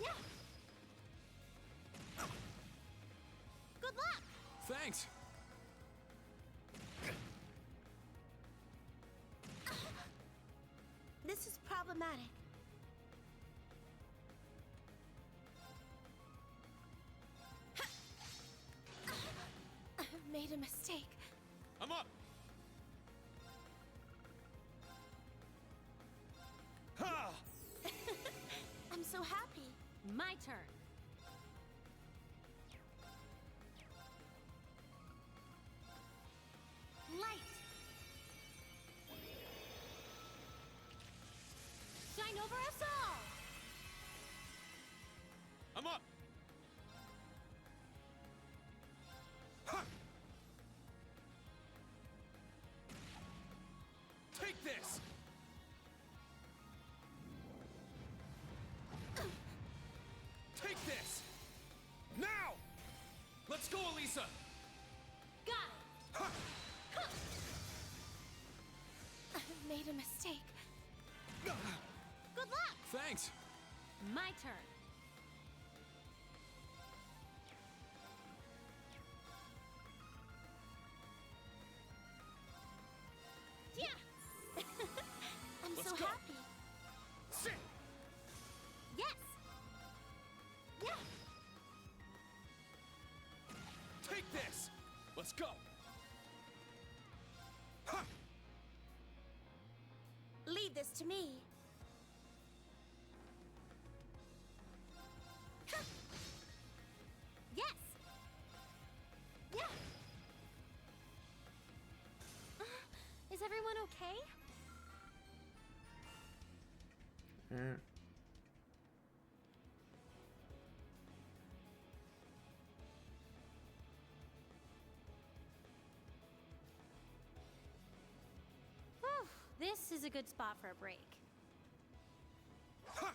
Yeah! Good luck! Thanks! This is problematic. I've made a mistake. I'm up! Ha! I'm so happy. My turn. Light. Shine over us all. I'm up! Ha! Take this! Take this! Now! Let's go, Elisa! Got it. Ha! I've made a mistake. Good luck. Thanks! My turn. Yeah. I'm Let's so go. happy. Sit! Yes. Yeah! Take this! Let's go! Ha! Leave this to me. Yes. Yeah! Is everyone okay? Whew, this is a good spot for a break. Ha!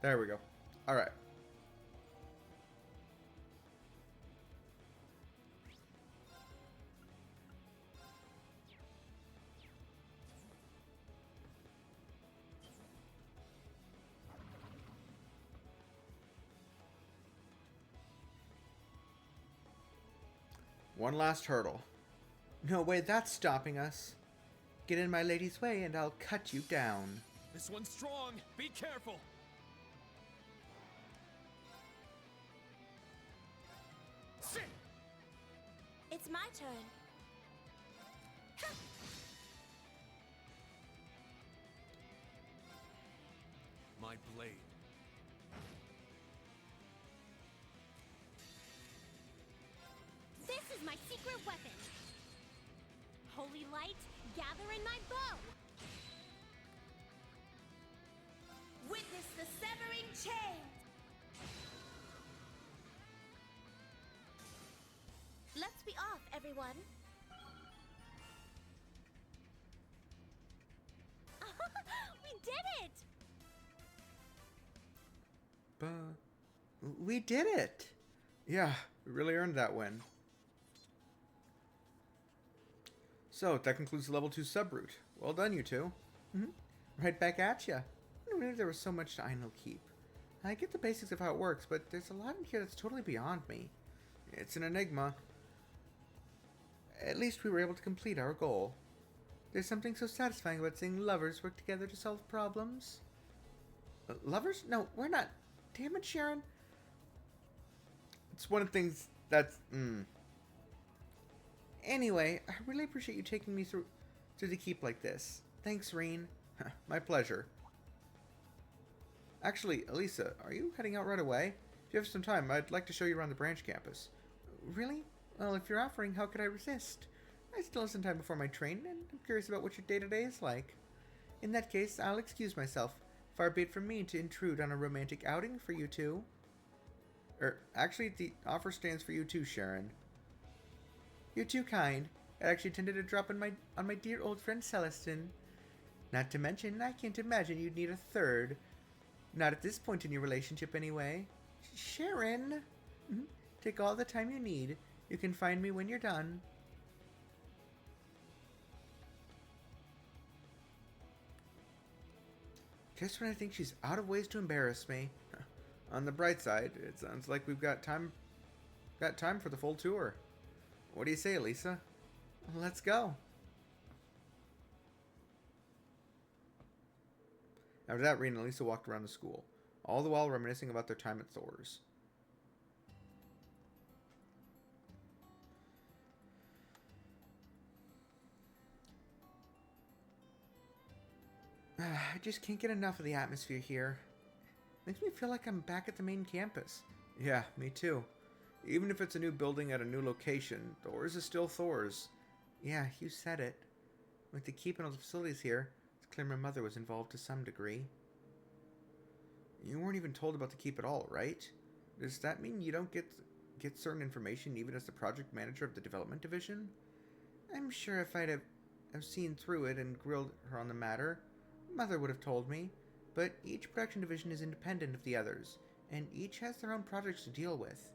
There we go. All right. One last hurdle. No way that's stopping us. Get in my lady's way and I'll cut you down. This one's strong. Be careful. Sit. It's my turn. My blade. This is my secret weapon. Holy light, gather in my bow. Witness the severing chain. Let's be off, everyone. We did it! We did it! Yeah, we really earned that win. So, that concludes the level 2 sub-route. Well done, you two. Right back at ya. I knew there was so much to Einl Keep. I get the basics of how it works, but there's a lot in here that's totally beyond me. It's an enigma. At least we were able to complete our goal. There's something so satisfying about seeing lovers work together to solve problems. Lovers? No, we're not. Damn it, Sharon. It's one of the things that's... Anyway, I really appreciate you taking me through the keep like this. Thanks, Reen. My pleasure. Actually, Elisa, are you heading out right away? If you have some time, I'd like to show you around the branch campus. Really? Well, if you're offering, how could I resist? I still have some time before my train, and I'm curious about what your day-to-day is like. In that case, I'll excuse myself. Far be it from me to intrude on a romantic outing for you two. Actually, the offer stands for you too, Sharon. You're too kind. I actually intended to drop in on my dear old friend Celestin. Not to mention, I can't imagine you'd need a third. Not at this point in your relationship, anyway. Sharon! Take all the time you need. You can find me when you're done. Just when I think she's out of ways to embarrass me. On the bright side, it sounds like we've got time for the full tour. What do you say, Lisa? Let's go. After that, Reen and Lisa walked around the school, all the while reminiscing about their time at Thor's. I just can't get enough of the atmosphere here. Makes me feel like I'm back at the main campus. Yeah, me too. Even if it's a new building at a new location, Thor's is still Thor's. Yeah, you said it. With the keep and all the facilities here, it's clear my mother was involved to some degree. You weren't even told about the keep at all, right? Does that mean you don't get certain information even as the project manager of the development division? I'm sure if I'd have seen through it and grilled her on the matter, Mother would have told me. But each production division is independent of the others, and each has their own projects to deal with.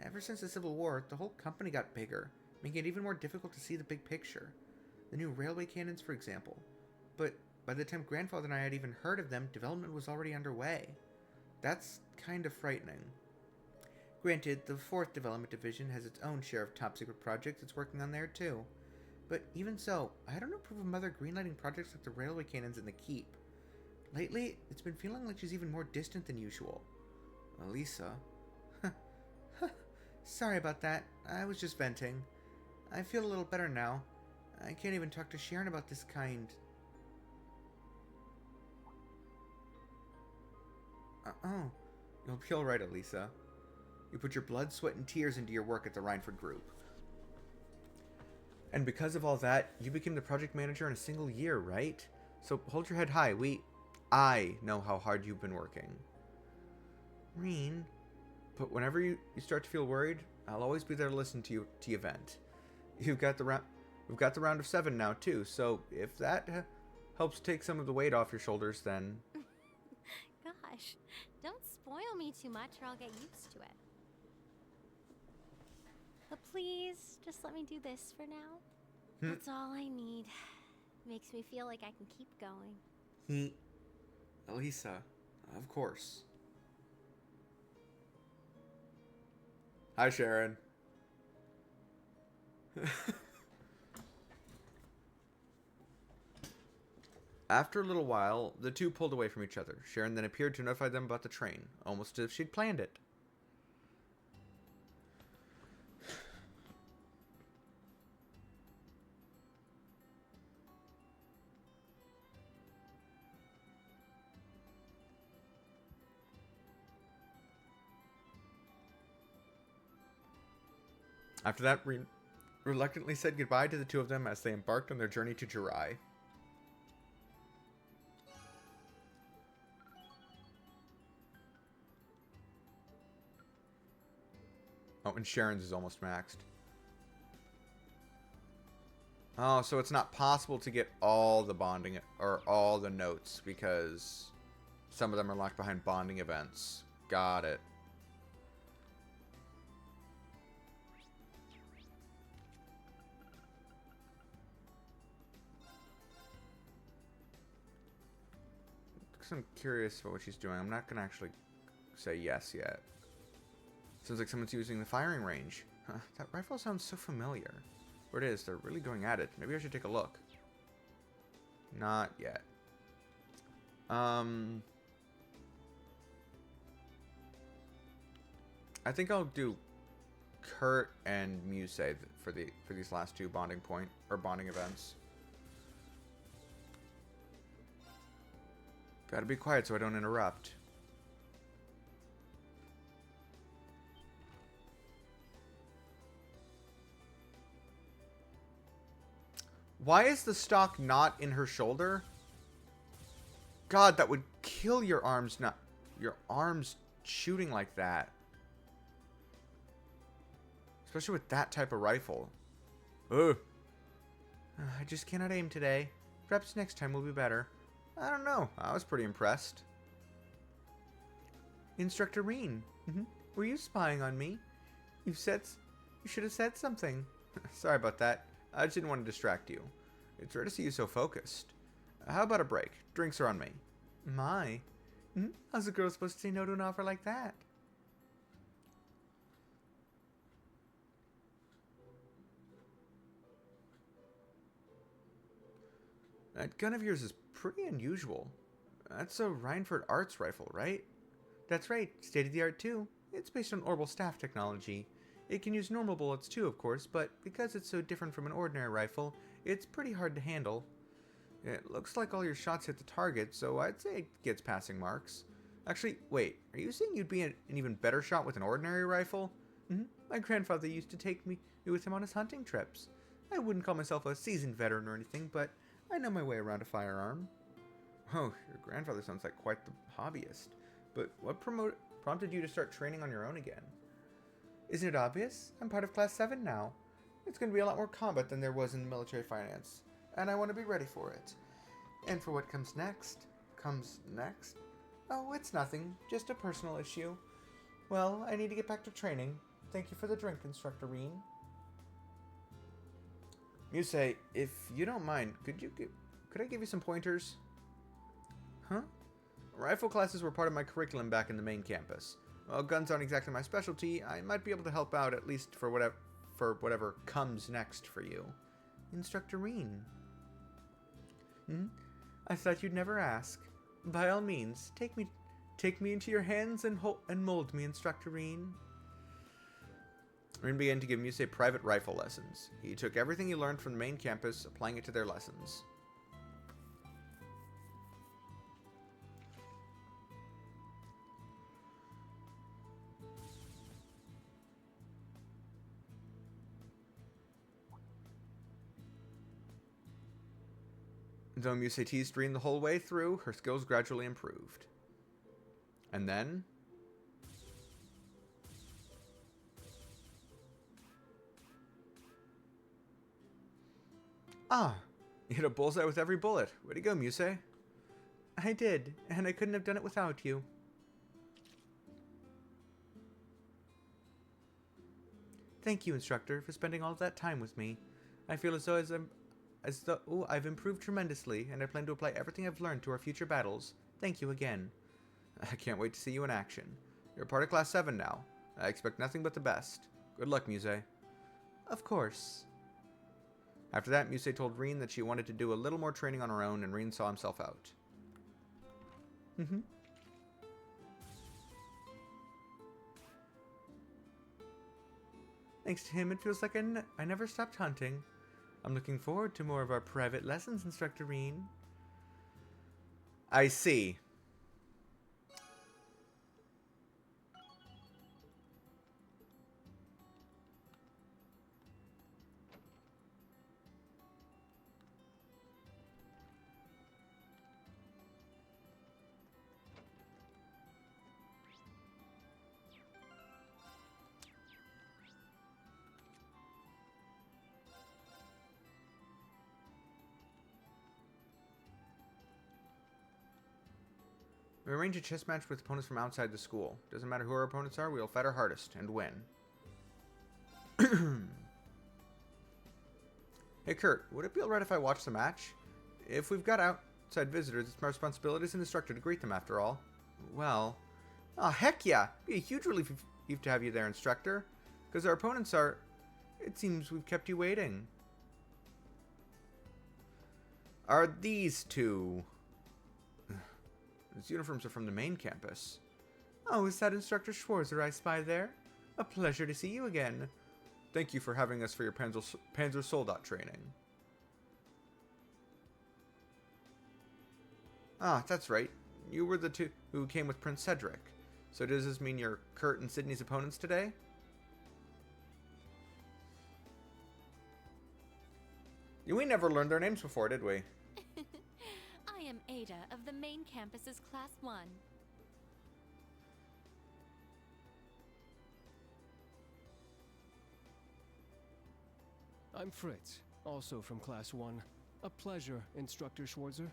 Ever since the Civil War, the whole company got bigger, making it even more difficult to see the big picture. The new railway cannons, for example. But by the time Grandfather and I had even heard of them, development was already underway. That's kind of frightening. Granted, the 4th Development Division has its own share of top-secret projects it's working on there, too. But even so, I don't approve of Mother greenlighting projects like the railway cannons and the Keep. Lately, it's been feeling like she's even more distant than usual. Elisa. Sorry about that. I was just venting. I feel a little better now. I can't even talk to Sharon about this kind. Oh, you'll be alright, Elisa. You put your blood, sweat, and tears into your work at the Rhineford Group. And because of all that, you became the project manager in a single year, right? So hold your head high. I know how hard you've been working. Reen. But whenever you start to feel worried, I'll always be there to listen to you to your vent. We've got the round of 7 now too, so if that helps take some of the weight off your shoulders, then... God, gosh. Don't spoil me too much or I'll get used to it. But please, just let me do this for now. That's all I need. Makes me feel like I can keep going. Elisa, of course. Hi, Sharon. After a little while, the two pulled away from each other. Sharon then appeared to notify them about the train, almost as if she'd planned it. After that, reluctantly said goodbye to the two of them as they embarked on their journey to Jirai. Oh, and Sharon's is almost maxed. Oh, so it's not possible to get all the bonding or all the notes because some of them are locked behind bonding events. Got it. I'm curious about what she's doing. I'm not going to actually say yes yet. Sounds like someone's using the firing range. Huh, that rifle sounds so familiar. Where it is, they're really going at it. Maybe I should take a look. Not yet. I think I'll do Kurt and Muse for these last two bonding events. Gotta be quiet so I don't interrupt. Why is the stock not in her shoulder? God, that would kill your arms, not your arms shooting like that. Especially with that type of rifle. Ugh. I just cannot aim today. Perhaps next time will be better. I don't know. I was pretty impressed. Instructor Reen, were you spying on me? You should have said something. Sorry about that. I just didn't want to distract you. It's rare to see you so focused. How about a break? Drinks are on me. My. How's a girl supposed to say no to an offer like that? That gun of yours is pretty unusual. That's a Reinford Arts rifle, right? That's right, state-of-the-art too. It's based on orbital staff technology. It can use normal bullets too, of course, but because it's so different from an ordinary rifle, it's pretty hard to handle. It looks like all your shots hit the target, so I'd say it gets passing marks. Actually, wait, are you saying you'd be an even better shot with an ordinary rifle? My grandfather used to take me with him on his hunting trips. I wouldn't call myself a seasoned veteran or anything, but I know my way around a firearm. Oh, your grandfather sounds like quite the hobbyist. But what prompted you to start training on your own again? Isn't it obvious? I'm part of Class 7 now. It's going to be a lot more combat than there was in military finance, and I want to be ready for it. And for what comes next? Oh, it's nothing. Just a personal issue. Well, I need to get back to training. Thank you for the drink, Instructor Reen. Muse, if you don't mind, could I give you some pointers? Huh? Rifle classes were part of my curriculum back in the main campus. While guns aren't exactly my specialty, I might be able to help out at least for whatever comes next for you. Instructor Reen. I thought you'd never ask. By all means, take me into your hands and mold me, Instructor Reen. Reen began to give Muse private rifle lessons. He took everything he learned from the main campus, applying it to their lessons. Though Muse teased Reen the whole way through, her skills gradually improved. And then... Ah! You hit a bullseye with every bullet. Way to go, Muse. I did, and I couldn't have done it without you. Thank you, instructor, for spending all of that time with me. I feel as though I've improved tremendously, and I plan to apply everything I've learned to our future battles. Thank you again. I can't wait to see you in action. You're part of Class 7 now. I expect nothing but the best. Good luck, Muse. Of course. After that, Muse told Reen that she wanted to do a little more training on her own, and Reen saw himself out. Thanks to him, it feels like I never stopped hunting. I'm looking forward to more of our private lessons, Instructor Reen. I see. We arrange a chess match with opponents from outside the school. Doesn't matter who our opponents are, we'll fight our hardest and win. Hey Kurt, would it be alright if I watch the match? If we've got outside visitors, it's my responsibility as an instructor to greet them after all. Well, oh heck yeah! It'd be a huge relief to have you there, instructor. Because our opponents are... It seems we've kept you waiting. Are these two... These uniforms are from the main campus. Oh, is that Instructor Schwarzer I spy there? A pleasure to see you again. Thank you for having us for your Panzer Soldat training. Ah, that's right. You were the two who came with Prince Cedric. So does this mean you're Kurt and Sydney's opponents today? We never learned their names before, did we? I am Ada of the main campus's Class 1. I'm Fritz, also from Class 1. A pleasure, Instructor Schwarzer.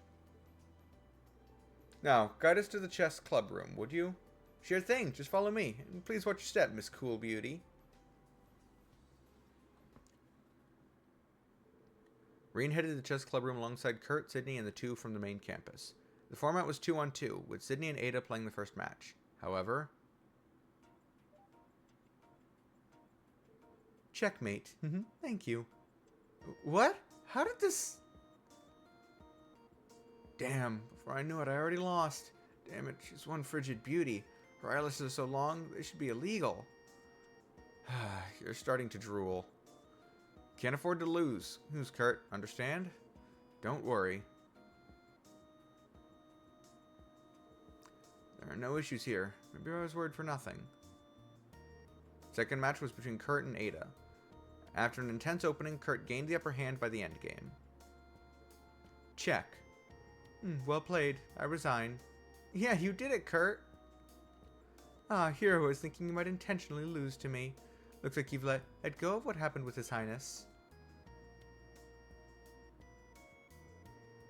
Now, guide us to the chess club room, would you? Sure thing, just follow me. And please watch your step, Miss Cool Beauty. Reen headed to the chess club room alongside Kurt, Sydney, and the two from the main campus. The format was 2-on-2, with Sydney and Ada playing the first match. However... Checkmate. Thank you. What? How did this... Damn, before I knew it, I already lost. Damn it, she's one frigid beauty. Her eyelashes are so long, they should be illegal. You're starting to drool. Can't afford to lose. Who's Kurt? Understand? Don't worry. There are no issues here. Maybe I was worried for nothing. Second match was between Kurt and Ada. After an intense opening, Kurt gained the upper hand by the endgame. Check. Well played. I resign. Yeah, you did it, Kurt. Ah, here I was thinking you might intentionally lose to me. Looks like you've let go of what happened with His Highness.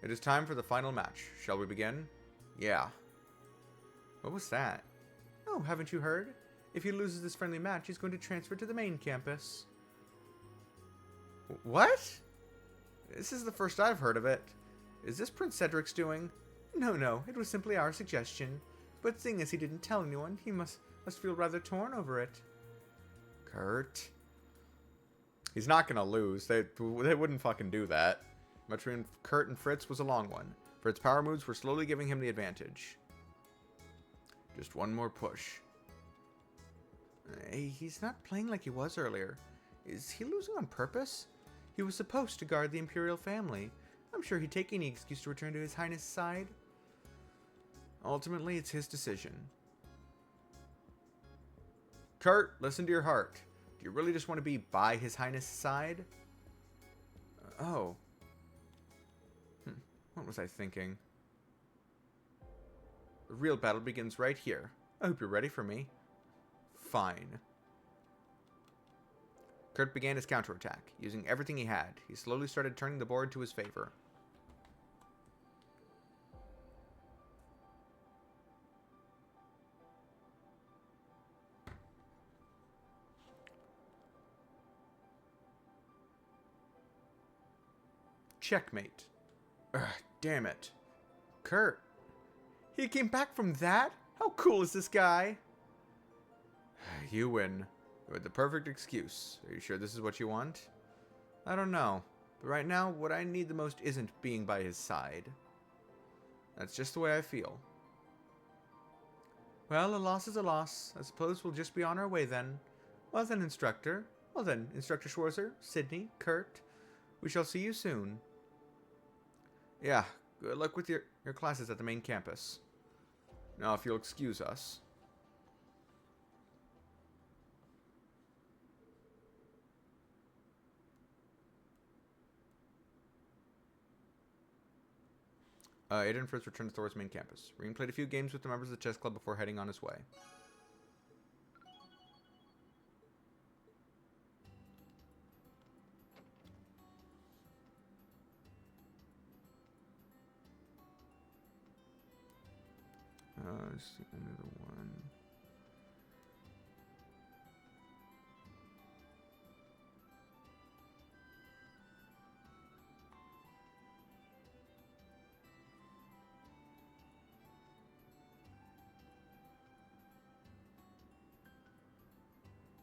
It is time for the final match. Shall we begin? Yeah. What was that? Oh, haven't you heard? If he loses this friendly match, he's going to transfer to the main campus. What? This is the first I've heard of it. Is this Prince Cedric's doing? No, it was simply our suggestion. But seeing as he didn't tell anyone, he must feel rather torn over it. Kurt? He's not gonna lose. They wouldn't fucking do that. Match between Kurt and Fritz was a long one. Fritz's power moves were slowly giving him the advantage. Just one more push. Hey, he's not playing like he was earlier. Is he losing on purpose? He was supposed to guard the Imperial family. I'm sure he'd take any excuse to return to His Highness' side. Ultimately, it's his decision. Kurt, listen to your heart. Do you really just want to be by His Highness' side? Oh. What was I thinking? The real battle begins right here. I hope you're ready for me. Fine. Kurt began his counterattack. Using everything he had, he slowly started turning the board to his favor. Checkmate. Ugh, damn it. Kurt. He came back from that? How cool is this guy? You win. You had the perfect excuse. Are you sure this is what you want? I don't know. But right now, what I need the most isn't being by his side. That's just the way I feel. Well, a loss is a loss. I suppose we'll just be on our way then. Well then, Instructor. Well then, Instructor Schwarzer, Sydney, Kurt. We shall see you soon. Yeah, good luck with your classes at the main campus. Now, if you'll excuse us. Aiden first returns to Thor's main campus. Reem played a few games with the members of the chess club before heading on his way. It's the only other one.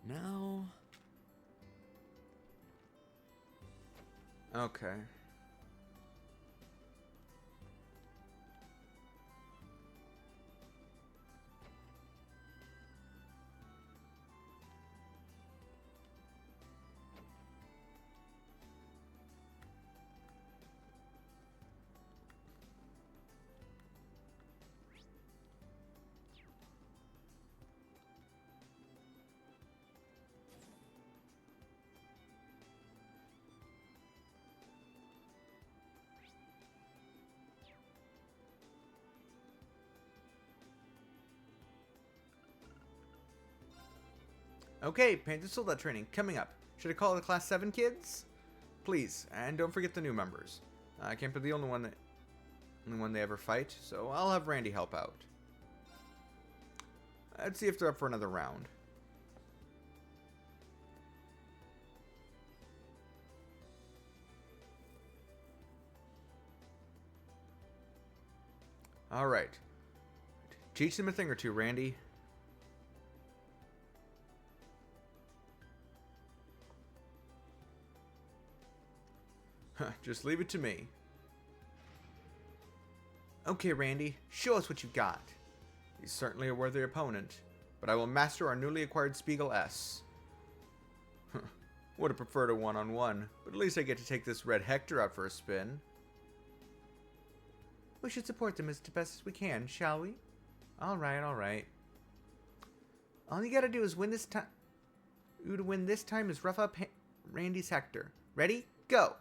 Now... Okay. Okay, Painted Soldat training coming up. Should I call the Class 7 kids? Please, and don't forget the new members. I can't be the only one they ever fight, so I'll have Randy help out. Let's see if they're up for another round. Alright. Teach them a thing or two, Randy. Just leave it to me. Okay, Randy, show us what you've got. He's certainly a worthy opponent, but I will master our newly acquired Spiegel S. Would have preferred a one-on-one, but at least I get to take this Red Hector out for a spin. We should support them as best as we can, shall we? Alright, alright. All you gotta do is win this time. To win this time is rough up Randy's Hector. Ready? Go!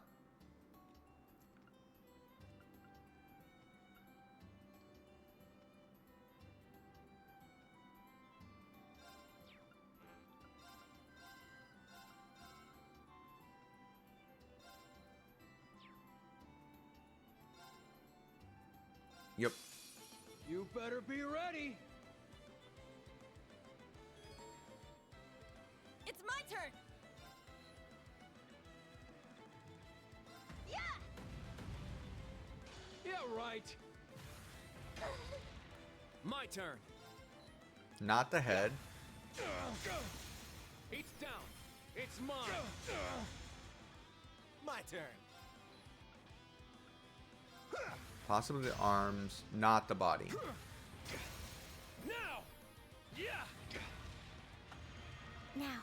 Yep. You better be ready. It's my turn. Yeah. Yeah, right. My turn. Not the head. It's down. It's mine. My turn. Possibly the arms, not the body. Now. Yeah. Now.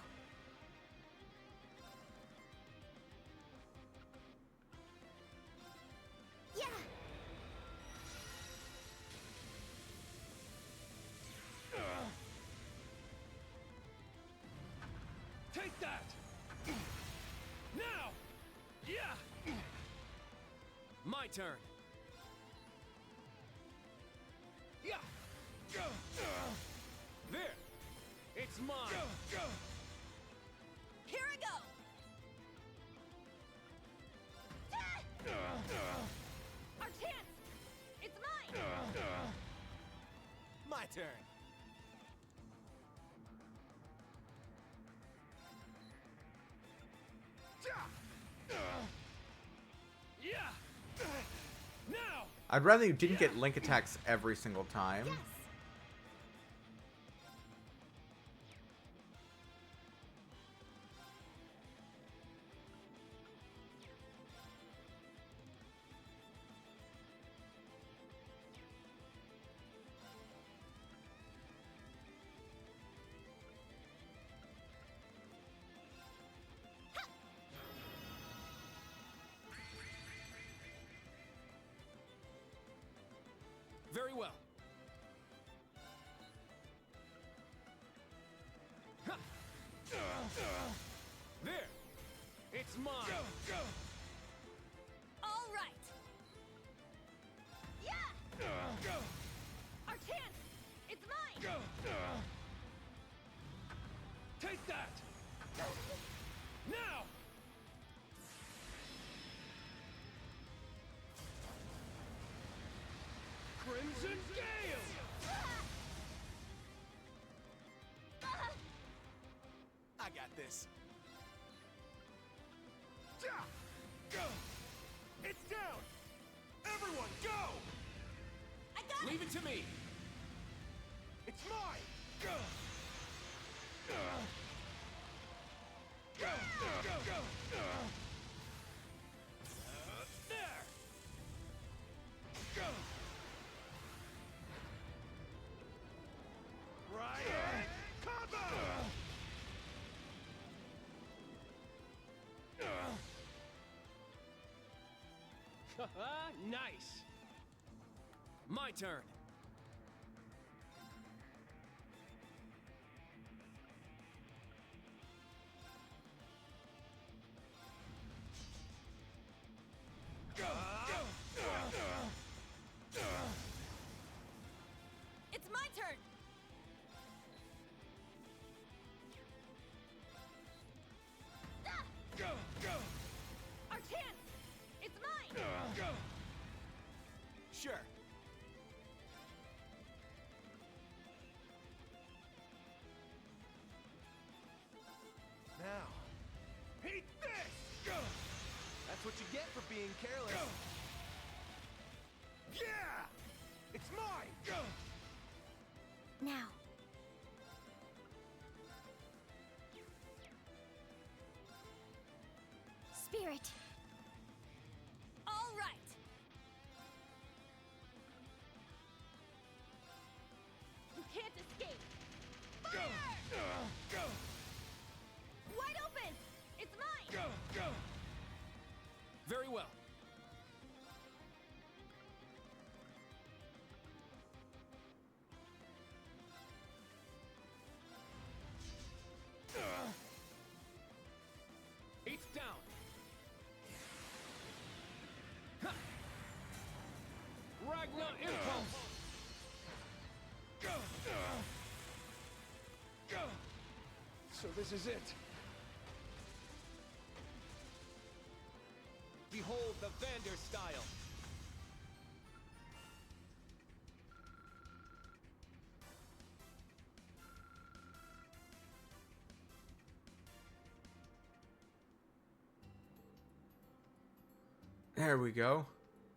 Yeah. Take that. Now. Yeah. My turn. Yeah. There. It's mine. Here I go. Our chance. It's mine. My turn. Yeah. I'd rather you didn't get link attacks every single time. Yes. Very well. Ha! There! It's mine! Go! All right. Yeah! Our chance! It's mine! Take that! Now! Crimson Gale! I got this. Go! It's down! Everyone, go! I got Leave it to me! It's mine! Go! Go! Go! There! Go! Riot combo! Nice! My turn! Go! It's my turn! Go! Our chance! It's mine! Go! Sure. Now, Eat this! Go! that's what you get for being careless. Go! Yeah! It's mine! Go! Now. Spirit. All right. You can't escape. Go! Go! Wide open! It's mine! Go! Very well. It's down. Ha! Ragna Impulse. Go! So this is it. Behold the Vander style. There we go.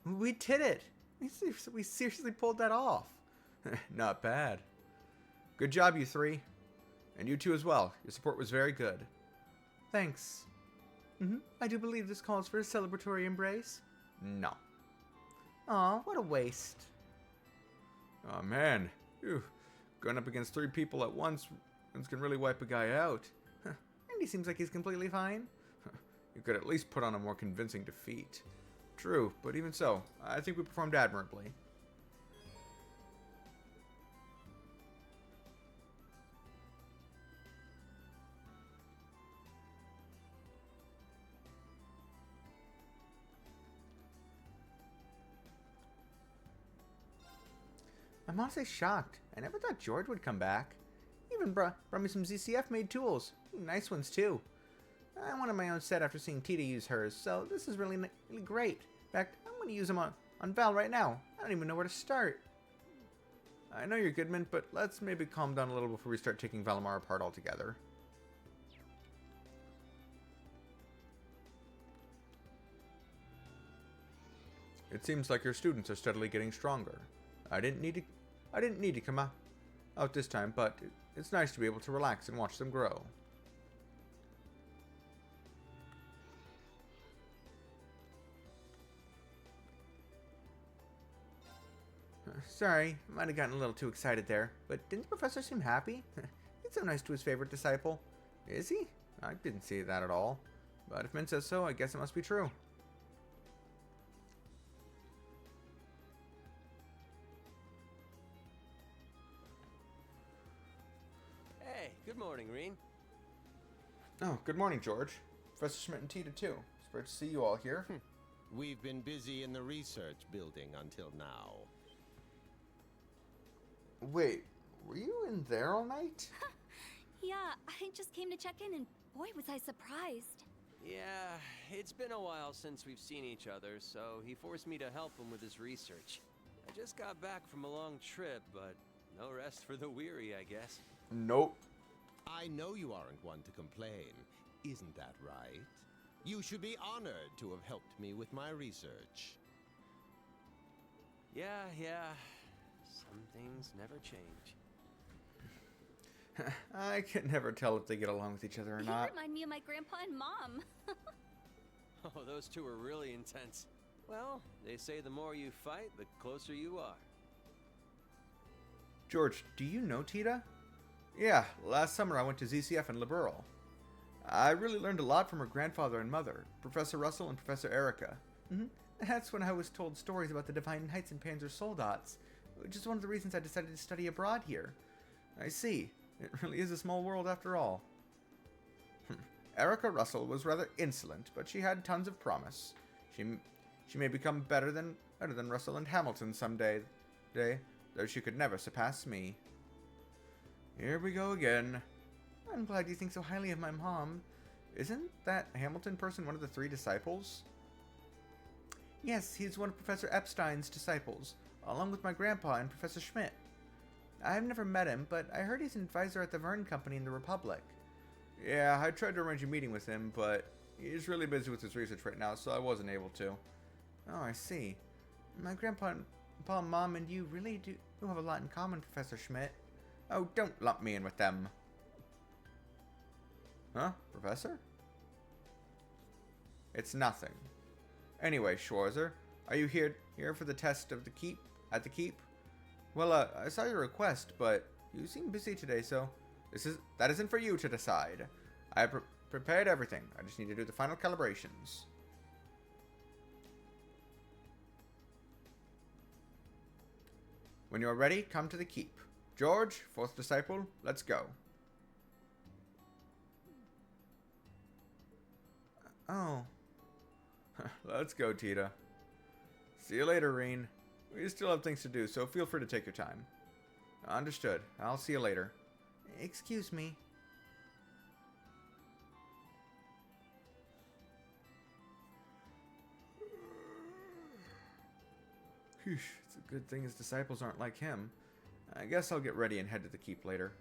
We did it. We seriously pulled that off. Not bad. Good job, you three. And you two as well. Your support was very good. Thanks. I do believe this calls for a celebratory embrace. No. Aw, what a waste. Oh man. Phew. Going up against 3 people at once can really wipe a guy out. And he seems like he's completely fine. You could at least put on a more convincing defeat. True, but even so, I think we performed admirably. I'm honestly shocked. I never thought George would come back. He even brought me some ZCF-made tools. Nice ones, too. I wanted my own set after seeing Tita use hers, so this is really great. In fact, I'm going to use them on Val right now. I don't even know where to start. I know you're Goodman, but let's maybe calm down a little before we start taking Valimar apart altogether. It seems like your students are steadily getting stronger. I didn't need to come out this time, but it's nice to be able to relax and watch them grow. Sorry, I might have gotten a little too excited there, but didn't the professor seem happy? He's so nice to his favorite disciple. Is he? I didn't see that at all. But if Min says so, I guess it must be true. Hey, good morning, Reen. Oh, good morning, George. Professor Schmidt and Tita, too. It's great to see you all here. We've been busy in the research building until now. Wait, were you in there all night? Yeah, I just came to check in and boy was I surprised. Yeah, it's been a while since we've seen each other, so he forced me to help him with his research. I just got back from a long trip, but no rest for the weary, I guess. Nope. I know you aren't one to complain. Isn't that right? You should be honored to have helped me with my research. Yeah. Some things never change. I can never tell if they get along with each other or You not. remind me of my grandpa and mom. Oh, those two are really intense. Well, they say the more you fight, the closer you are. George, do you know Tita? Yeah, last summer I went to ZCF in Liberal. I really learned a lot from her grandfather and mother, Professor Russell and Professor Erica. That's when I was told stories about the Divine Heights and Panzer Soldats, which is one of the reasons I decided to study abroad here. I see. It really is a small world after all. Erica Russell was rather insolent, but she had tons of promise. She may become better than Russell and Hamilton someday, though she could never surpass me. Here we go again. I'm glad you think so highly of my mom. Isn't that Hamilton person one of the 3 disciples? Yes, he's one of Professor Epstein's disciples, along with my grandpa and Professor Schmidt. I've never met him, but I heard he's an advisor at the Verne Company in the Republic. Yeah, I tried to arrange a meeting with him, but he's really busy with his research right now, so I wasn't able to. Oh, I see. My grandpa, mom, and you really do have a lot in common, Professor Schmidt. Oh, don't lump me in with them. Huh, Professor? It's nothing. Anyway, Schwarzer, are you here for the test of the keep at the keep? Well, I saw your request, but you seem busy today, so that isn't for you to decide. I prepared everything. I just need to do the final calibrations. When you are ready, come to the keep. George, 4th disciple, let's go. Oh. Let's go, Tita. See you later, Reen. We still have things to do, so feel free to take your time. Understood. I'll see you later. Excuse me. It's a good thing his disciples aren't like him. I guess I'll get ready and head to the keep later.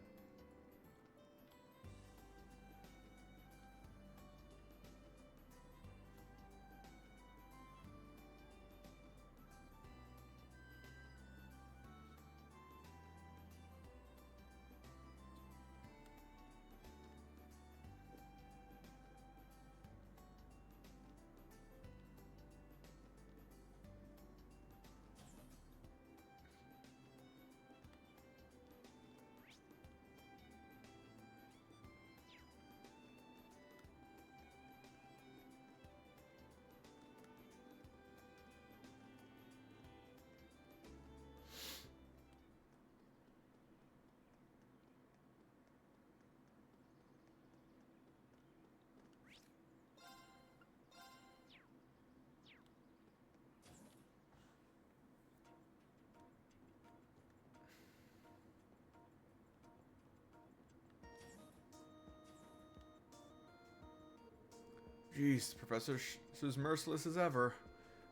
Jeez, Professor is as merciless as ever.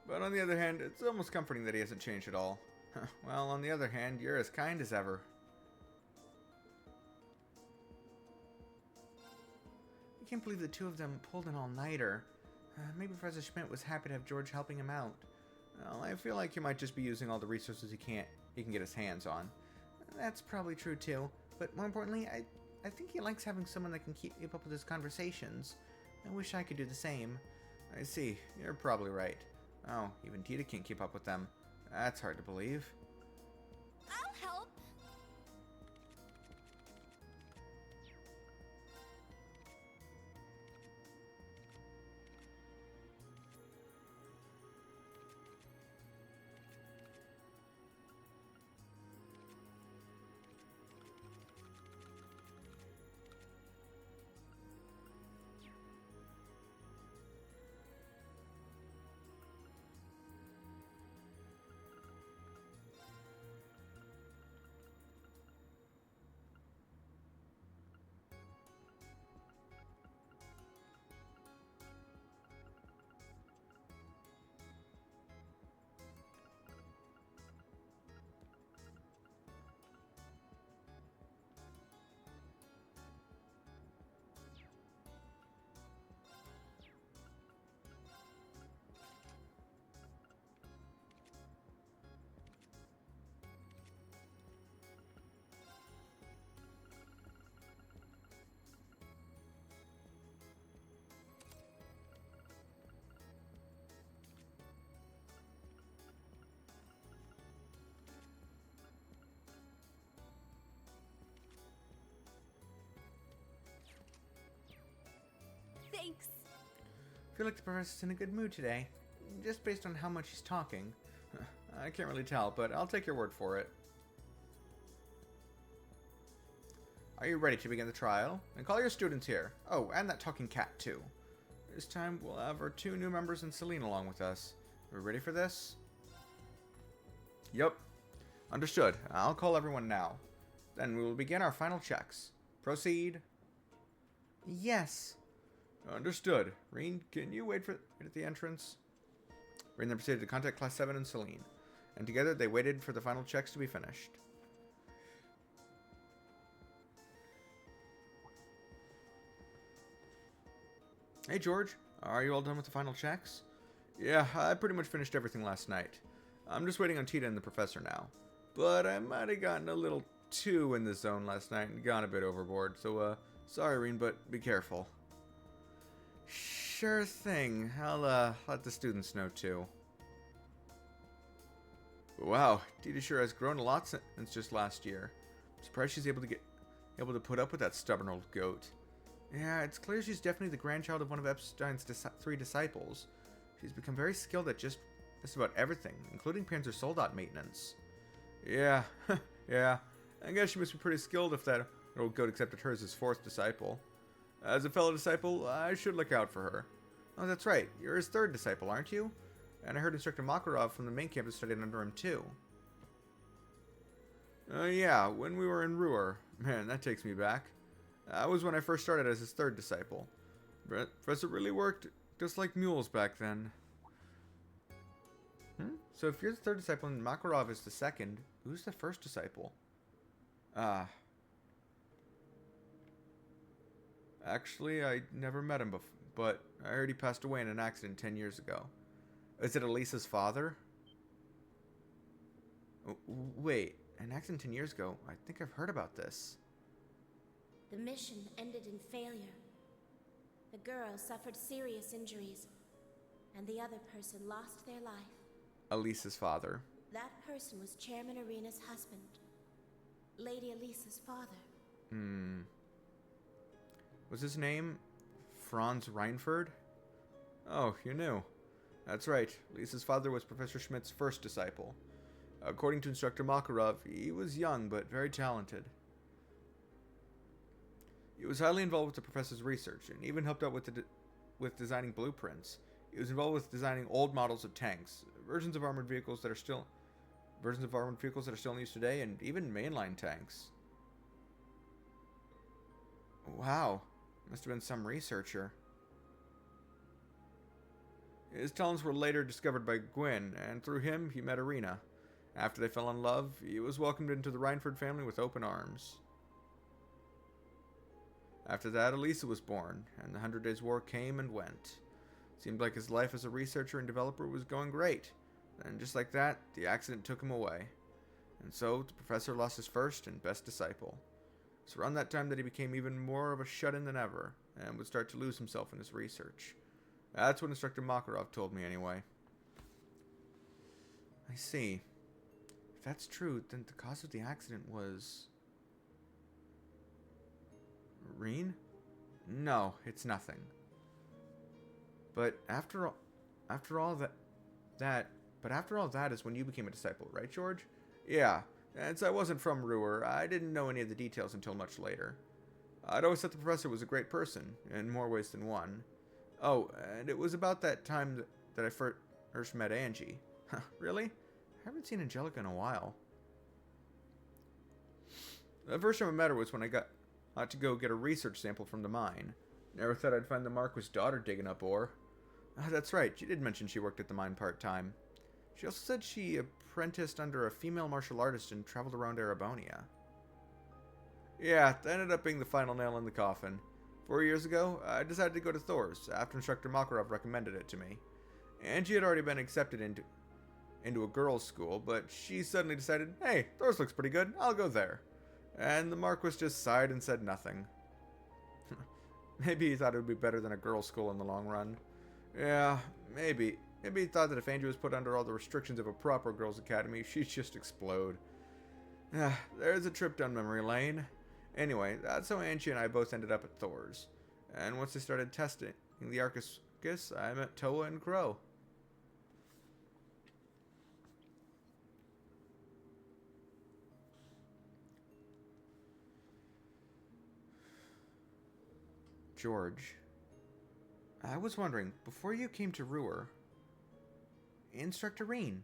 But on the other hand, it's almost comforting that he hasn't changed at all. Well, on the other hand, you're as kind as ever. I can't believe the two of them pulled an all-nighter. Maybe Professor Schmidt was happy to have George helping him out. Well, I feel like he might just be using all the resources he can get his hands on. That's probably true too, but more importantly, I think he likes having someone that can keep up with his conversations. I wish I could do the same. I see, you're probably right. Oh, even Tita can't keep up with them. That's hard to believe. I'll help. Thanks. I feel like the professor's in a good mood today, just based on how much he's talking. I can't really tell, but I'll take your word for it. Are you ready to begin the trial? And call your students here. Oh, and that talking cat, too. This time, we'll have our 2 new members and Celine along with us. Are we ready for this? Yup. Understood. I'll call everyone now. Then we will begin our final checks. Proceed. Yes. Understood. Reen, can you wait at the entrance? Reen then proceeded to contact Class 7 and Celine, and together they waited for the final checks to be finished. Hey George, are you all done with the final checks? Yeah, I pretty much finished everything last night. I'm just waiting on Tita and the professor now. But I might have gotten a little too in the zone last night and gone a bit overboard, so sorry Reen, but be careful. Sure thing. I'll let the students know too. Wow, Tita sure has grown a lot since just last year. I'm surprised she's able to put up with that stubborn old goat. Yeah, it's clear she's definitely the grandchild of one of Epstein's 3 disciples. She's become very skilled at just about everything, including Panzer Soldat maintenance. Yeah, yeah. I guess she must be pretty skilled if that old goat accepted her as his 4th disciple. As a fellow disciple, I should look out for her. Oh, that's right. You're his 3rd disciple, aren't you? And I heard Instructor Makarov from the main campus studied under him, too. Yeah, when we were in Ruhr. Man, that takes me back. That was when I first started as his 3rd disciple. Professor really worked just like mules back then. So if you're the 3rd disciple and Makarov is the 2nd, who's the 1st disciple? Actually, I never met him before, but I heard he passed away in an accident 10 years ago. Is it Elisa's father? Wait, an accident 10 years ago? I think I've heard about this. The mission ended in failure. The girl suffered serious injuries, and the other person lost their life. Elisa's father. That person was Chairman Arena's husband, Lady Elisa's father. Was his name Franz Reinford? Oh, you knew. That's right. Lisa's father was Professor Schmidt's 1st disciple. According to Instructor Makarov, he was young but very talented. He was highly involved with the professor's research and even helped out with designing blueprints. He was involved with designing old models of tanks, versions of armored vehicles that are still in use today, and even mainline tanks. Wow, must have been some researcher. His talents were later discovered by Gwyn, and through him, he met Arena. After they fell in love, he was welcomed into the Reinford family with open arms. After that, Elisa was born, and the 100 Days War came and went. Seemed like his life as a researcher and developer was going great. And just like that, the accident took him away. And so, the professor lost his first and best disciple. It's around that time that he became even more of a shut-in than ever, and would start to lose himself in his research. That's what Instructor Makarov told me anyway. I see. If that's true, then the cause of the accident was... Reen? No, it's nothing. But after all that is when you became a disciple, right, George? Yeah, and since I wasn't from Ruhr, I didn't know any of the details until much later. I'd always thought the professor was a great person, in more ways than one. Oh, and it was about that time that I first met Angie. Huh, really? I haven't seen Angelica in a while. The first time I met her was when I got to go get a research sample from the mine. Never thought I'd find the Marquis' daughter digging up ore. That's right, she did mention she worked at the mine part-time. She also said she apprenticed under a female martial artist and traveled around Erebonia. Yeah, that ended up being the final nail in the coffin. 4 years ago, I decided to go to Thor's after Instructor Makarov recommended it to me. Angie had already been accepted into a girls' school, but she suddenly decided, hey, Thor's looks pretty good, I'll go there. And the Marquis just sighed and said nothing. Maybe he thought it would be better than a girls' school in the long run. Yeah, maybe. Maybe he thought that if Angie was put under all the restrictions of a proper girls' academy, she'd just explode. There's a trip down memory lane. Anyway, that's how Angie and I both ended up at Thor's. And once they started testing the Arcus, I met Toa and Crow. George, I was wondering, before you came to Ruhr, Instructor Reen.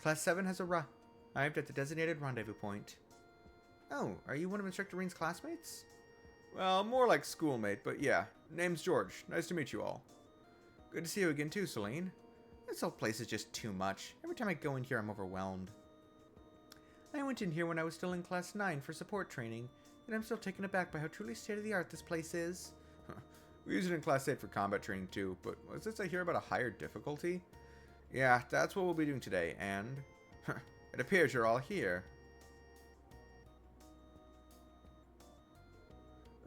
Class 7 has arrived at the designated rendezvous point. Oh, are you one of Instructor Reen's classmates? Well, more like schoolmate, but yeah. Name's George. Nice to meet you all. Good to see you again too, Celine. This whole place is just too much. Every time I go in here, I'm overwhelmed. I went in here when I was still in Class 9 for support training, and I'm still taken aback by how truly state-of-the-art this place is. We use it in Class 8 for combat training too, but was this I hear about a higher difficulty? Yeah, that's what we'll be doing today, and... it appears you're all here.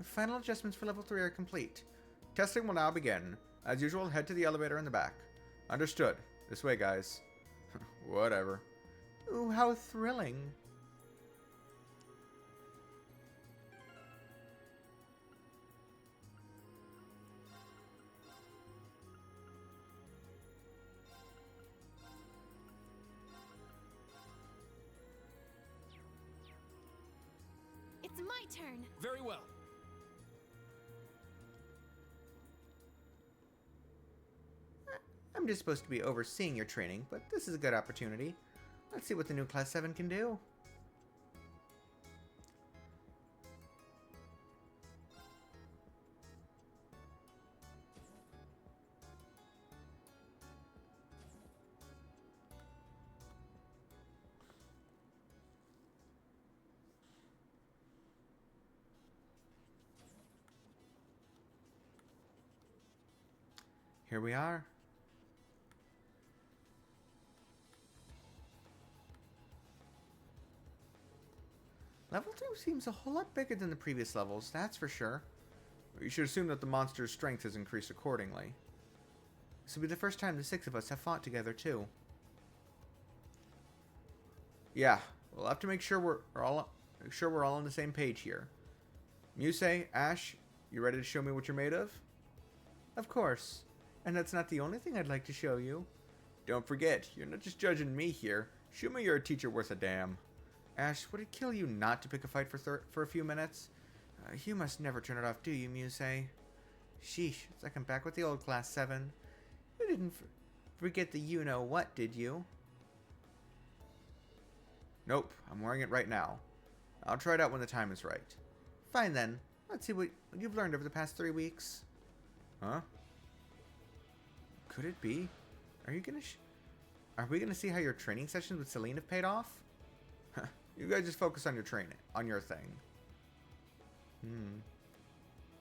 Final adjustments for Level 3 are complete. Testing will now begin. As usual, head to the elevator in the back. Understood. This way, guys. Whatever. Ooh, how thrilling. It's my turn. Very well. I'm just supposed to be overseeing your training, but this is a good opportunity. Let's see what the new Class 7 can do. Here we are. Level 2 seems a whole lot bigger than the previous levels, that's for sure. You should assume that the monster's strength has increased accordingly. This will be the first time the 6 of us have fought together, too. Yeah, we'll have to make sure we're all on the same page here. Muse, Ash, you ready to show me what you're made of? Of course. And that's not the only thing I'd like to show you. Don't forget, you're not just judging me here. Show me you're a teacher worth a damn. Ash, would it kill you not to pick a fight for a few minutes? You must never turn it off, do you, Muse? Sheesh, it's like I'm back with the old Class 7. You didn't forget the you-know-what, did you? Nope, I'm wearing it right now. I'll try it out when the time is right. Fine then, let's see what you've learned over the past 3 weeks. Huh? Could it be? Are we gonna see how your training sessions with Celine have paid off? You guys just focus on your training, on your thing.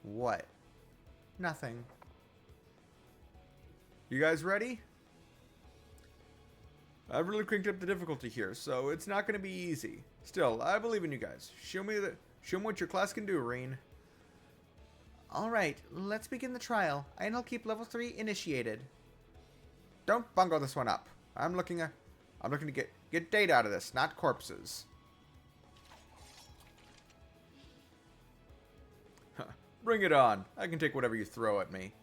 What? Nothing. You guys ready? I've really cranked up the difficulty here, so it's not going to be easy. Still, I believe in you guys. Show me what your class can do, Rain. Alright, let's begin the trial, and I'll keep level 3 initiated. Don't bungle this one up. I'm looking to get data out of this, not corpses. Huh. Bring it on. I can take whatever you throw at me.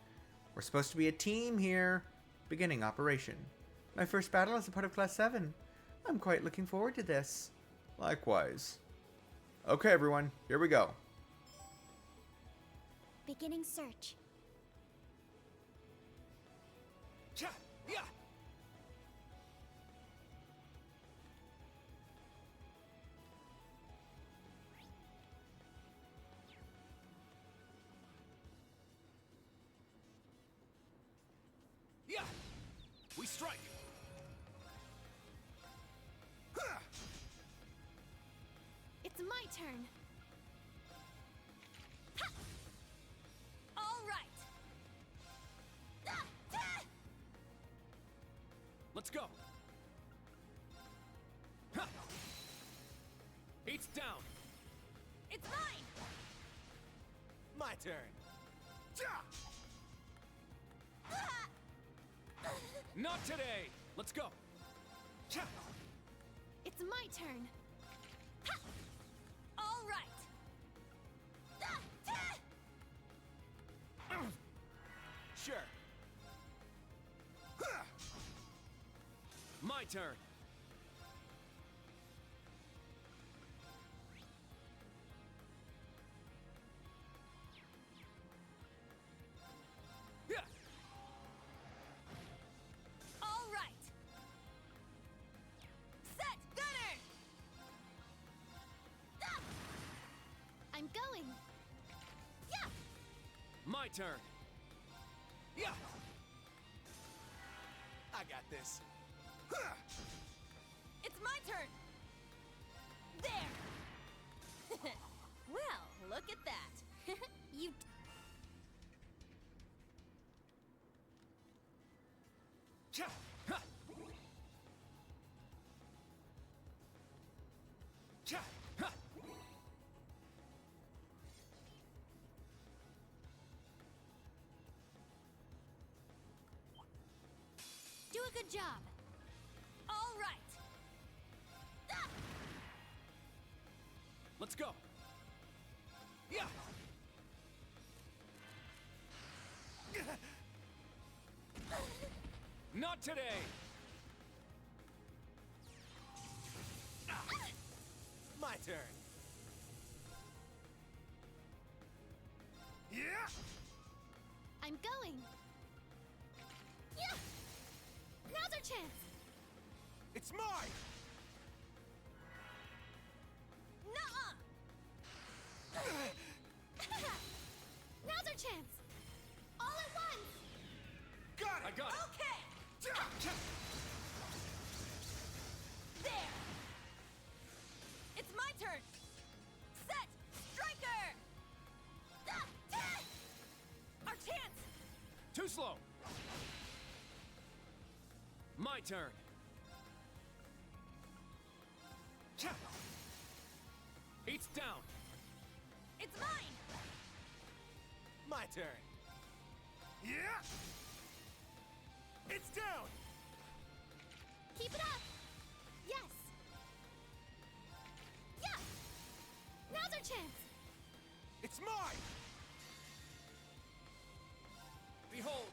We're supposed to be a team here. Beginning operation. My first battle as a part of Class 7. I'm quite looking forward to this. Likewise. Okay, everyone. Here we go. Beginning search. Yeah, yeah. Yeah. We strike. It's my turn. Ha! All right. Let's go. Ha! Eight's down. It's mine. My turn. Not today. Let's go. It's my turn. Ha! All right. Sure. My turn. Yeah. All right. Set. Gunner. I'm going. Yeah. My turn. Yeah. I got this. It's my turn. There. Well, look at that. You. Do a good job. All right. Let's go. Yeah. Not today. My turn. Yeah. I'm going. Yeah. Now's our chance. It's mine. Nuh-uh. Now's our chance. All at once. Got it. I got it. Okay. There. It's my turn. Set. Striker. Our chance. Too slow. My turn. Eight's down. It's mine. My turn. Yeah. It's down. Keep it up. Yes. Yeah. Now's our chance. It's mine. Behold.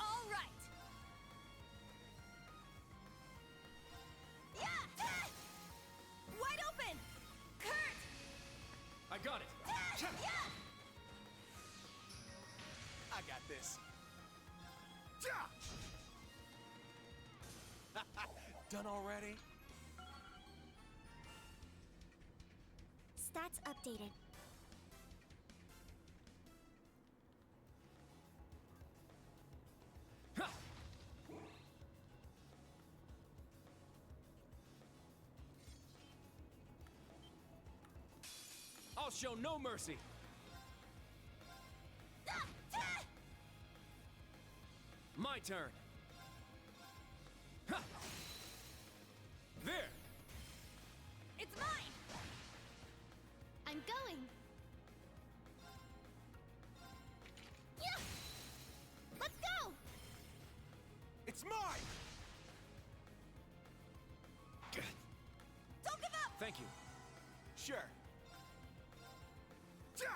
All right. Yeah. Wide open. Kurt. I got it. Yeah. I got this. Done already? Stats updated. I'll show no mercy. My turn. Ha! There. It's mine! I'm going. Yeah! Let's go! It's mine! Don't give up! Thank you. Sure. Ja!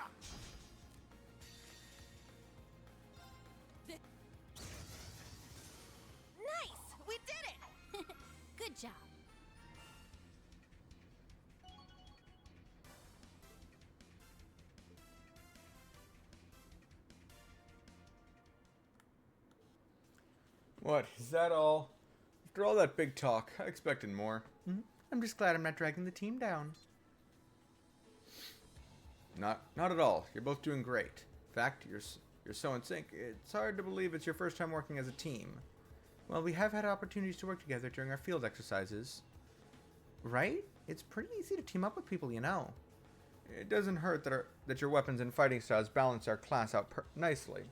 Nice! We did it! Good job. What? Is that all? After all that big talk, I expected more. I'm just glad I'm not dragging the team down. Not at all. You're both doing great. In fact, you're so in sync. It's hard to believe it's your first time working as a team. Well, we have had opportunities to work together during our field exercises. Right? It's pretty easy to team up with people, you know. It doesn't hurt that your weapons and fighting styles balance our class out nicely.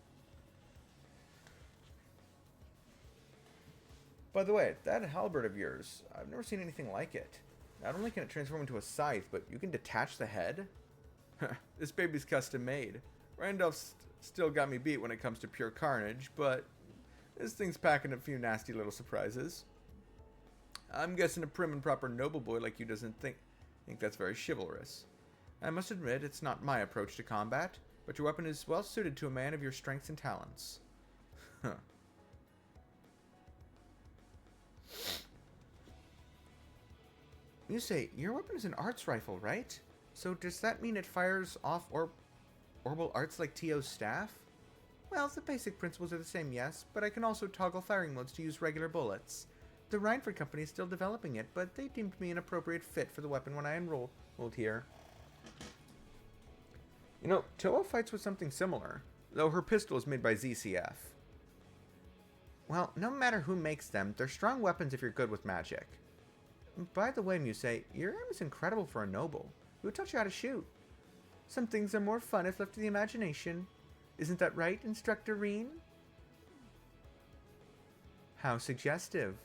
By the way, that halberd of yours, I've never seen anything like it. Not only can it transform into a scythe, but you can detach the head? This baby's custom made. Randolph's still got me beat when it comes to pure carnage, but this thing's packing a few nasty little surprises. I'm guessing a prim and proper noble boy like you doesn't think that's very chivalrous. I must admit, it's not my approach to combat, but your weapon is well suited to a man of your strengths and talents. Huh. You say, your weapon is an arts rifle, right? So does that mean it fires off orbital arts like T.O.'s staff? Well, the basic principles are the same, yes, but I can also toggle firing modes to use regular bullets. The Rhineford company is still developing it, but they deemed me an appropriate fit for the weapon when I enrolled here. You know, Toa fights with something similar, though her pistol is made by ZCF. Well, no matter who makes them, they're strong weapons if you're good with magic. By the way, Musei, your aim is incredible for a noble. Who taught you how to shoot? Some things are more fun if left to the imagination. Isn't that right, Instructor Reen? How suggestive.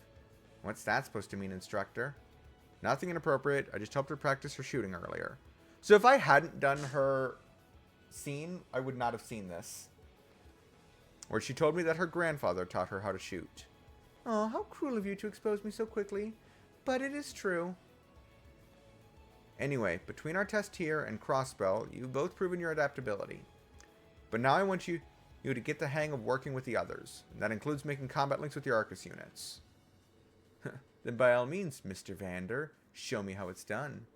What's that supposed to mean, Instructor? Nothing inappropriate. I just helped her practice her shooting earlier. So if I hadn't done her scene, I would not have seen this. Where she told me that her grandfather taught her how to shoot. Oh, how cruel of you to expose me so quickly. But it is true. Anyway, between our test here and Crossbell, you've both proven your adaptability. But now I want you to get the hang of working with the others. And that includes making combat links with your Arcus units. Then by all means, Mr. Vander, show me how it's done.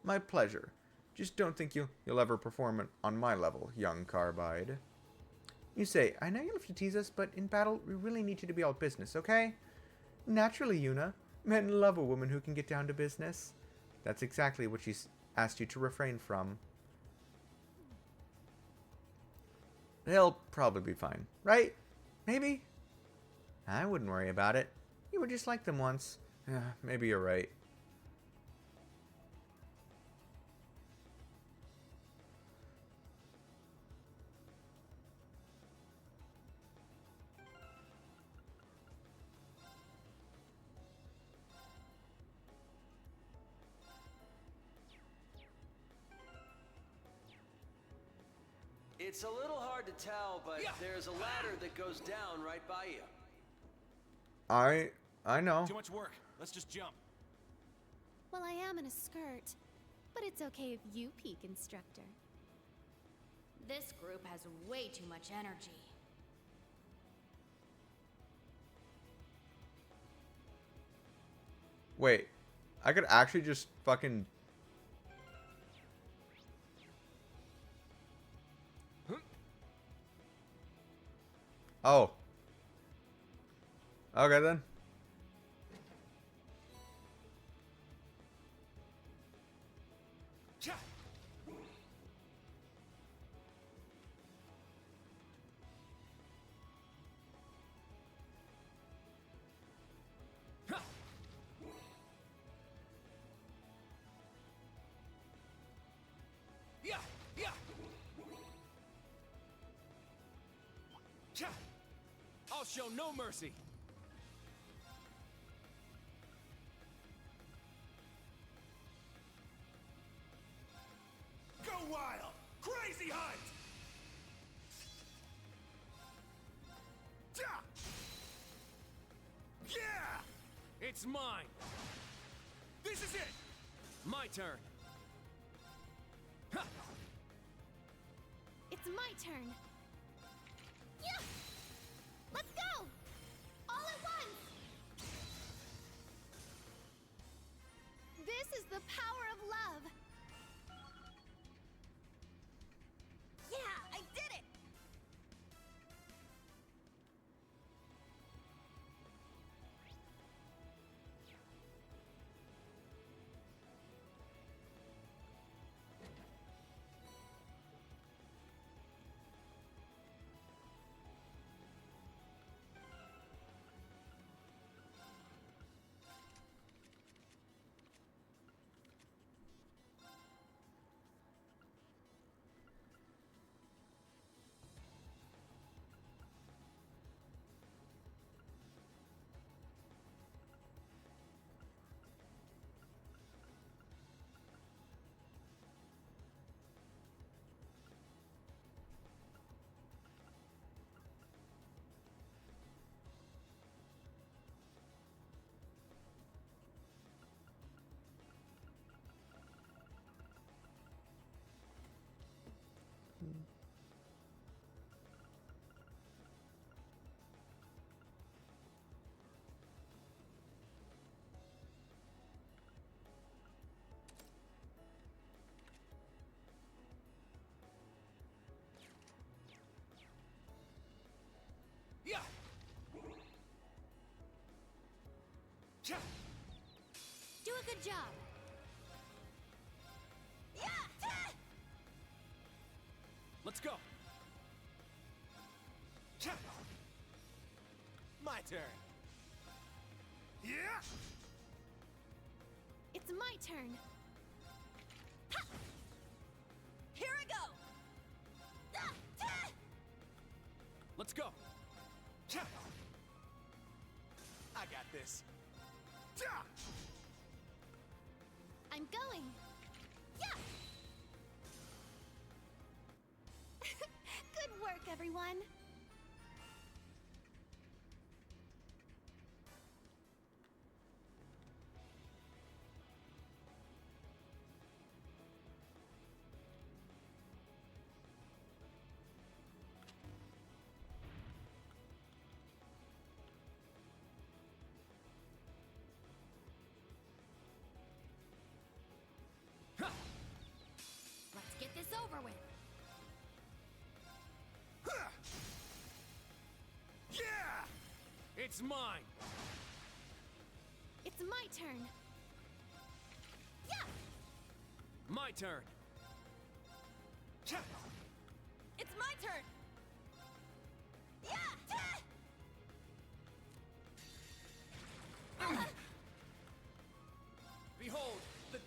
My pleasure. Just don't think you'll ever perform on my level, young Carbide. You say, I know you love to tease us, but in battle, we really need you to be all business, okay? Naturally, Yuna. Men love a woman who can get down to business. That's exactly what she's asked you to refrain from. They'll probably be fine, right? Maybe? I wouldn't worry about it. You were just like them once. Maybe you're right. It's a little hard to tell, but there's a ladder that goes down right by you. I know. Too much work. Let's just jump. Well, I am in a skirt, but it's okay if you peek, Instructor. This group has way too much energy. Wait, I could actually just fucking... Oh. Okay then. I'll show no mercy. Go wild! Crazy hunt! Yeah! It's mine. This is it. My turn. It's my turn. Yeah! Let's go! All at once! This is the power of love. Yeah, I did it! Yeah. Do a good job. Yeah! Let's go. My turn. Yeah! It's my turn. Ha! Here I go. Let's go. I got this. I'm going. Yeah! Good work, everyone. Let's get this over with. Yeah! It's mine. It's my turn. Yeah! My turn. It's my turn! Yeah! Behold, the...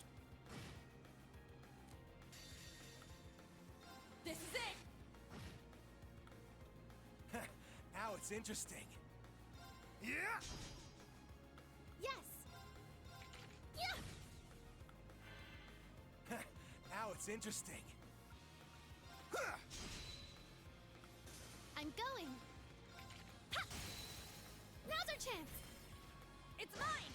This is it! Now it's interesting. Yeah! Yes! Yeah! Now it's interesting. I'm going. Ha! Now's our chance. It's mine!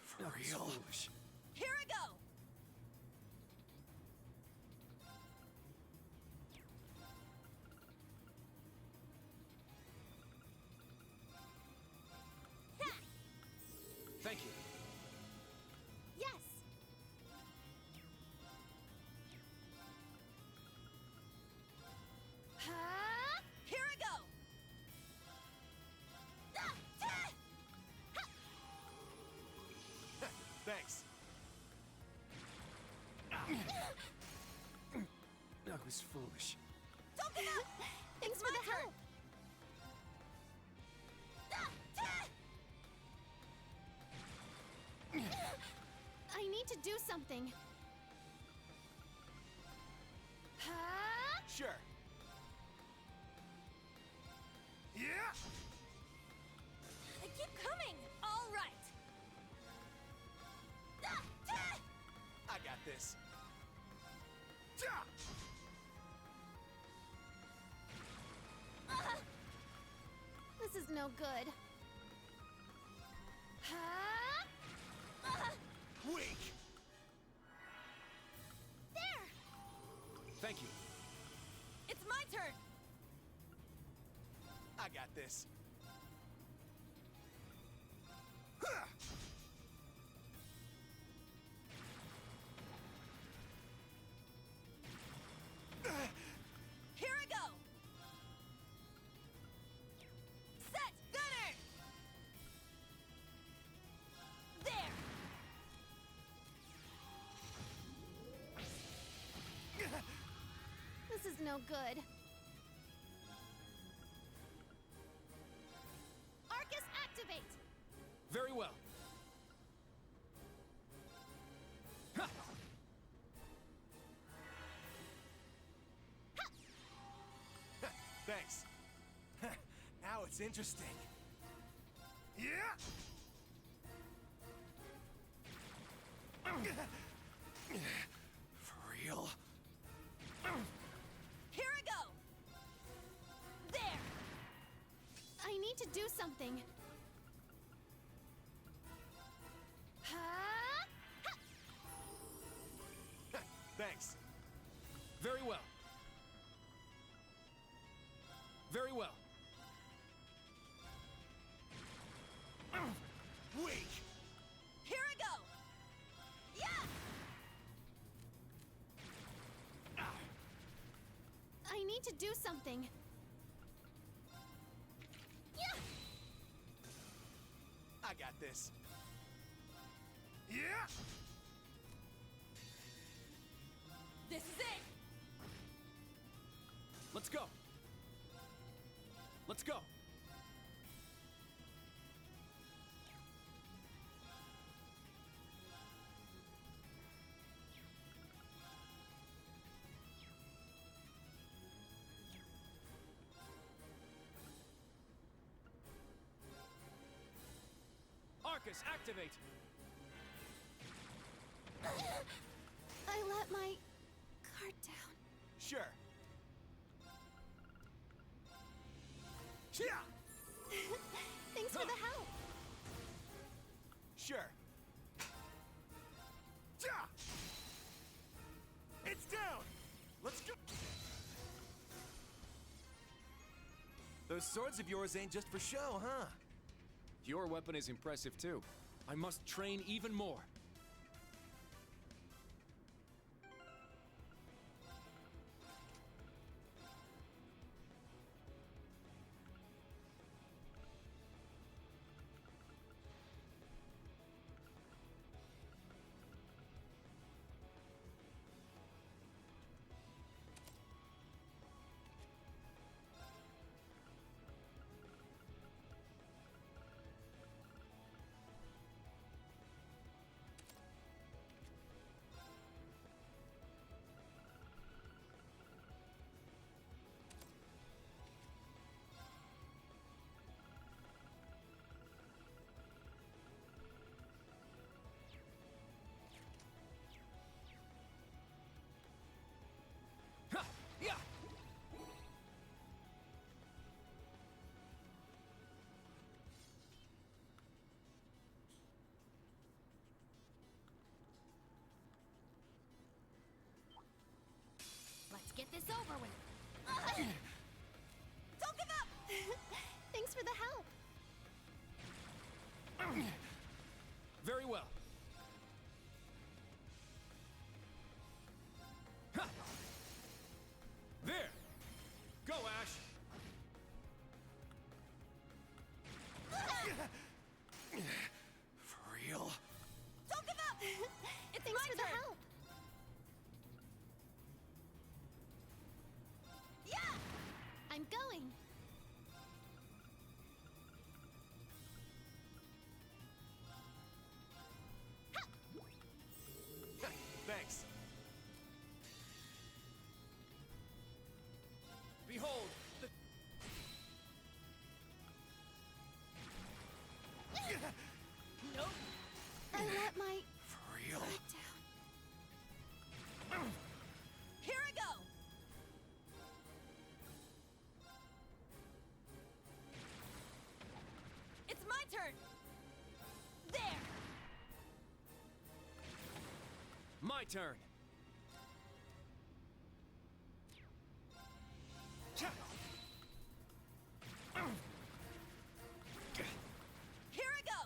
For real? Here I go! Thank you. Yes! Ha! Here I go! Thanks. That was foolish. Don't give up! Thanks for the help. I need to do something. Sure. Yeah! They keep coming! All right! I got this. This is no good. Weak! There! Thank you. It's my turn! I got this. Here I go! Set! Gunner! There! This is no good. Arcus, activate! Very well. Ha! Thanks. Now it's interesting. Yeah! For real? Here I go! There! I need to do something. Thanks. Very well. Very well. Weak! Here I go! Yeah! I need to do something. Yeah! I got this. Yeah! This is it! Let's go. Let's go. Arcus, activate! I let my guard down. Sure. Yeah! Thanks for the help. Sure. Yeah! It's down! Let's go! Those swords of yours ain't just for show, huh? Your weapon is impressive too. I must train even more. Ha! Yeah! Let's get this over with. Don't give up! Thanks for the help. Very well. Ha! There! Go, Ash! For real? Don't give up! It's Thanks my for the turn. help. Yeah! I'm going. turn. Here I go!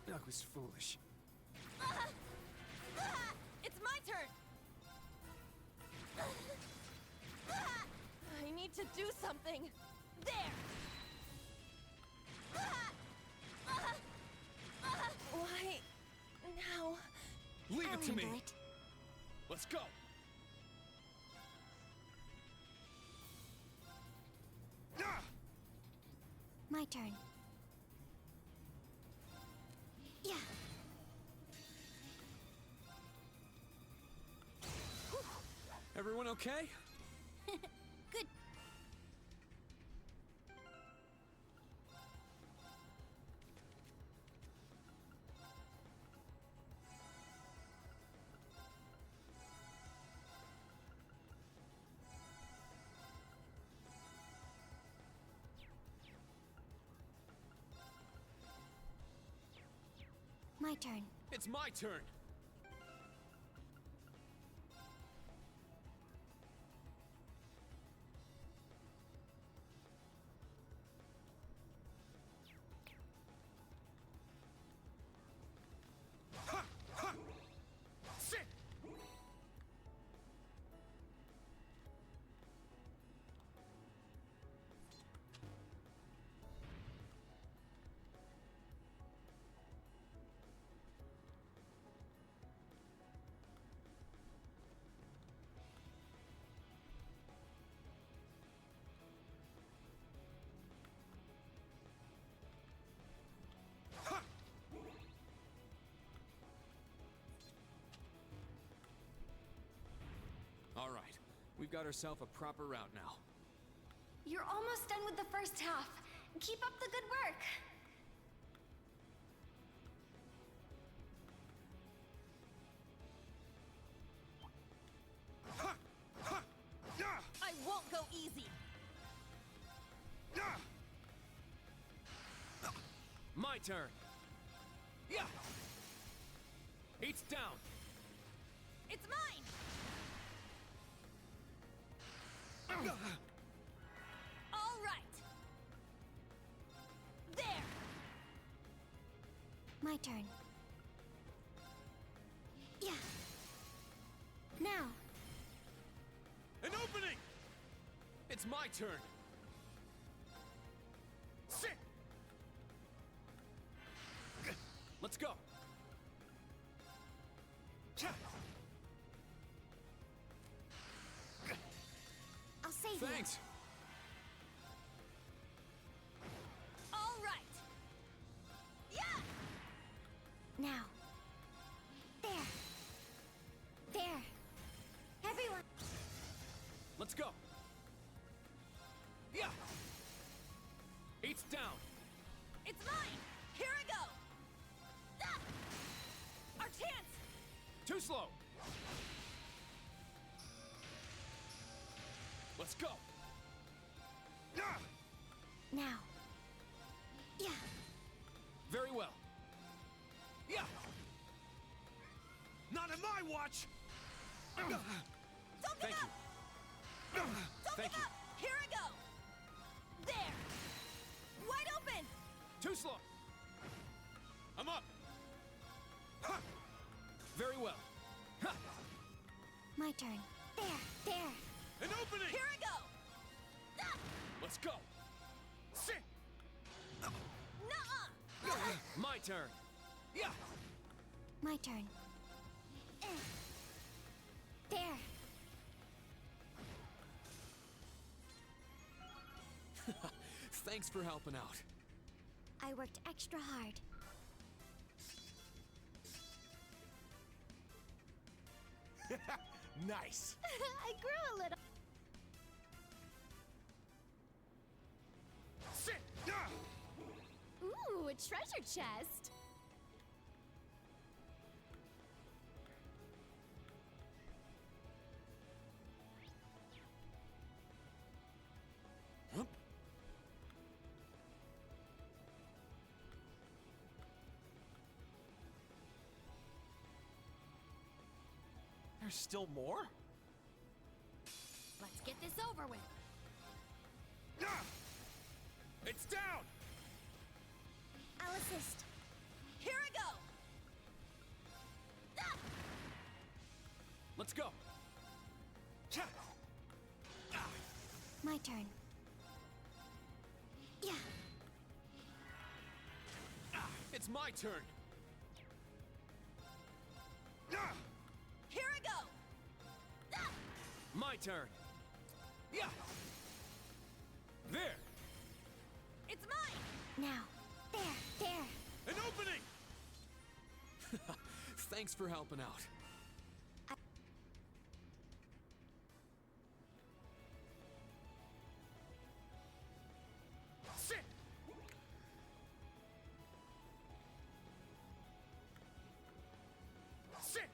That was foolish. It's my turn! I need to do something! There! Why now? Leave I'll it to me. handle it. Let's go. My turn. Yeah. Everyone okay? Good. My turn. It's my turn. Sit. All right, we've got ourselves a proper route now. You're almost done with the first half. Keep up the good work. I won't go easy! My turn. Yeah. It's down. It's mine! All right! There! My turn. Yeah. Now. An opening. It's my turn. Sit. Let's go. I'll save you. Thanks. All right! Yeah! Now. There. There. Everyone. Let's go. Yeah. It's down. It's mine! Here I go! Ah! Our chance! Too slow. Let's go. Now. Yeah. Very well. Yeah. Not on my watch. Don't give Thank up! you. Don't Thank give you. up! Here I go! There! Wide open! Too slow. I'm up. Very well. My turn. There. There. An opening. Here I go! Ah! Let's go. Sit. Nuh-uh! My turn. Yeah. My turn. There. Thanks for helping out. I worked extra hard. Nice. I grew a little. Sit. Ooh, a treasure chest. There's still more? Let's get this over with. It's down! I'll assist. Here I go! Let's go! My turn. Yeah. It's my turn! Here I go! My turn! Yeah! There! It's mine! Now. There. An opening! Thanks for helping out. Sit! Sit!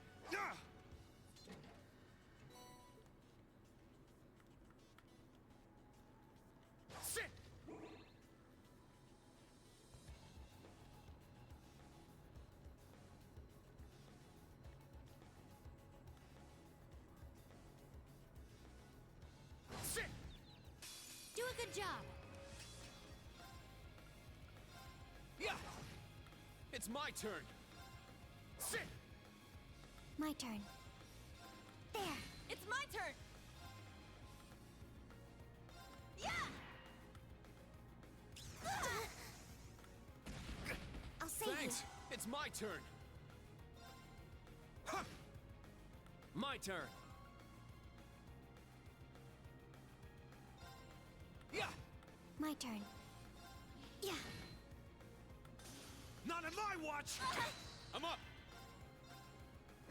Sit! Sit! Do a good job. Yeah! It's my turn! Sit! My turn. There. It's my turn! Yeah! I'll save Thanks! It's my turn! Huh. My turn! Yeah! you. My turn. Yeah. Not on my watch! I'm up!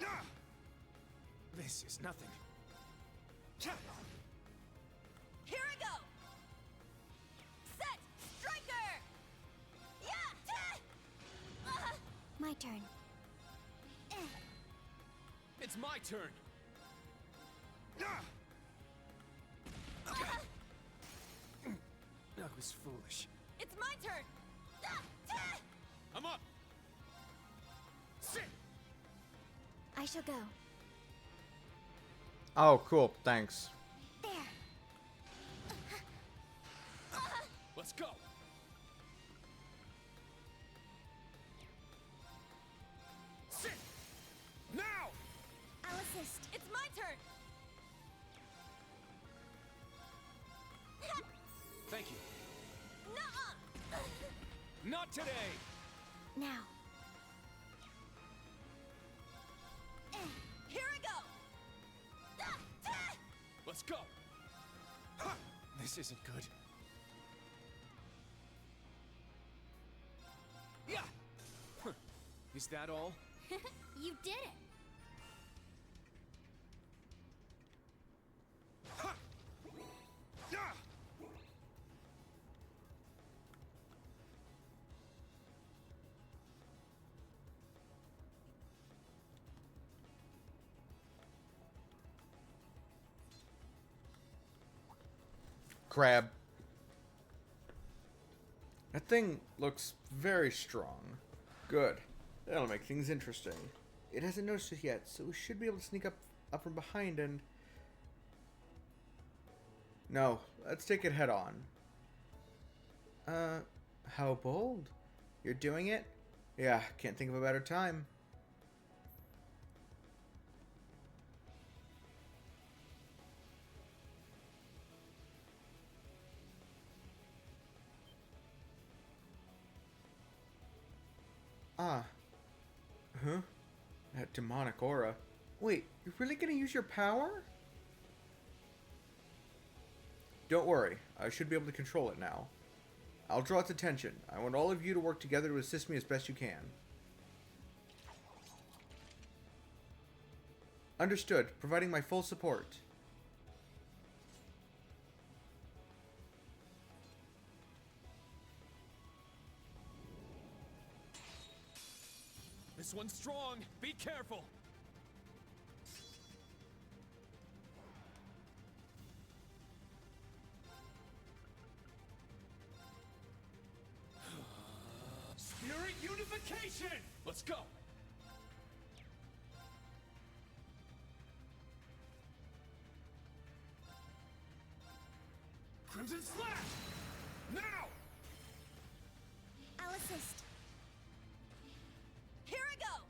Yeah! This is nothing. Here I go! Set! Striker! Yeah! My turn. It's my turn! That was foolish. It's my turn! I'm up! Sit! I shall go. Oh, cool. Thanks. There. Let's go! Sit! Now! I'll assist. It's my turn! Thank you. Nuh-uh! Not today! Now. Here I go! Let's go! This isn't good. Yeah! Is that all? You did it. Crab. That thing looks very strong. Good. That'll make things interesting. It hasn't noticed us yet, so we should be able to sneak up from behind and... No, let's take it head on. How bold. You're doing it? Yeah, can't think of a better time. Ah. Huh? That demonic aura. Wait, you're really gonna use your power? Don't worry, I should be able to control it now. I'll draw its attention. I want all of you to work together to assist me as best you can. Understood, providing my full support. This one's strong! Be careful! Spirit unification! Let's go! slash! Now! I'll assist. Here I go!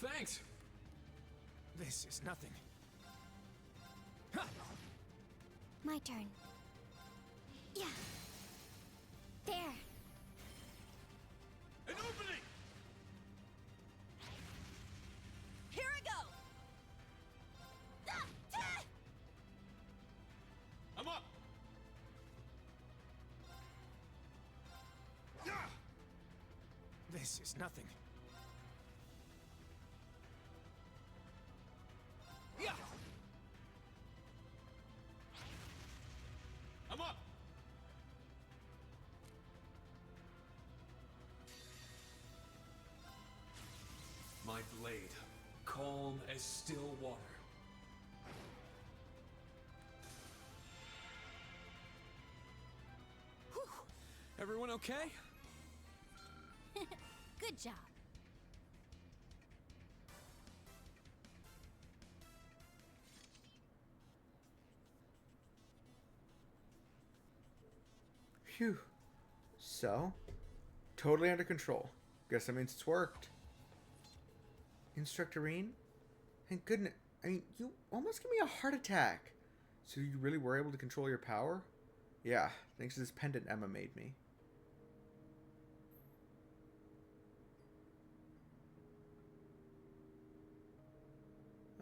Thanks! This is nothing. My turn. Yeah. There. An opening! Here I go! I'm up! This is nothing. Yeah! I'm up! My blade, calm as still water. Whew. Everyone okay? Good job. Phew. So, totally under control. Guess that means it's worked. Instructorine? Thank goodness. I mean, you almost gave me a heart attack. So you really were able to control your power? Yeah, thanks to this pendant Emma made me.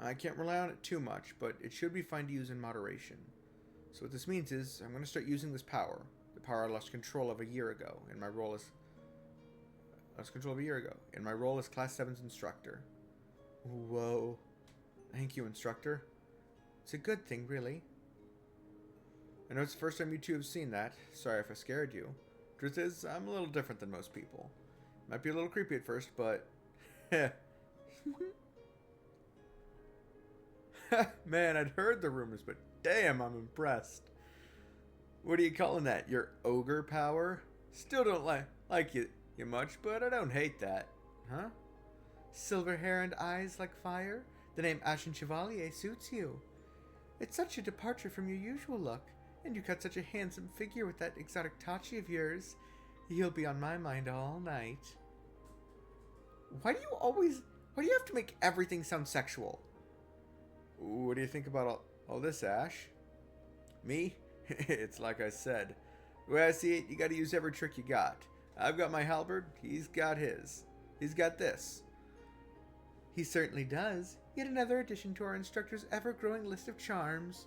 I can't rely on it too much, but it should be fine to use in moderation. So what this means is, I'm going to start using this power. The power I lost control of a year ago, in my role as... in my role as Class 7's instructor. Whoa. Thank you, instructor. It's a good thing, really. I know it's the first time you two have seen that. Sorry if I scared you. Truth is, I'm a little different than most people. Might be a little creepy at first, but... Man, I'd heard the rumors, but damn, I'm impressed. What are you calling that? Your ogre power? Still don't like you much, but I don't hate that. Huh? Silver hair and eyes like fire? The name Ashen Chevalier suits you. It's such a departure from your usual look, and you cut such a handsome figure with that exotic tachi of yours. You'll be on my mind all night. Why do you have to make everything sound sexual? What do you think about all this, Ash? Me? It's like I said. The way I see it, you gotta use every trick you got. I've got my halberd, he's got his. He's got this. He certainly does. Yet another addition to our instructor's ever-growing list of charms.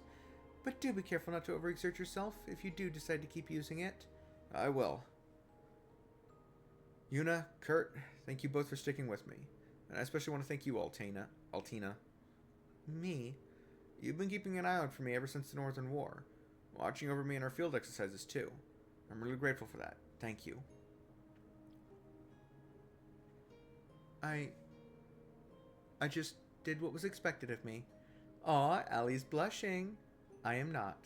But do be careful not to overexert yourself if you do decide to keep using it. I will. Yuna, Kurt, thank you both for sticking with me. And I especially want to thank you, Altina. Me? You've been keeping an eye out for me ever since the Northern War. Watching over me in our field exercises, too. I'm really grateful for that. Thank you. I just did what was expected of me. Aw, Allie's blushing. I am not.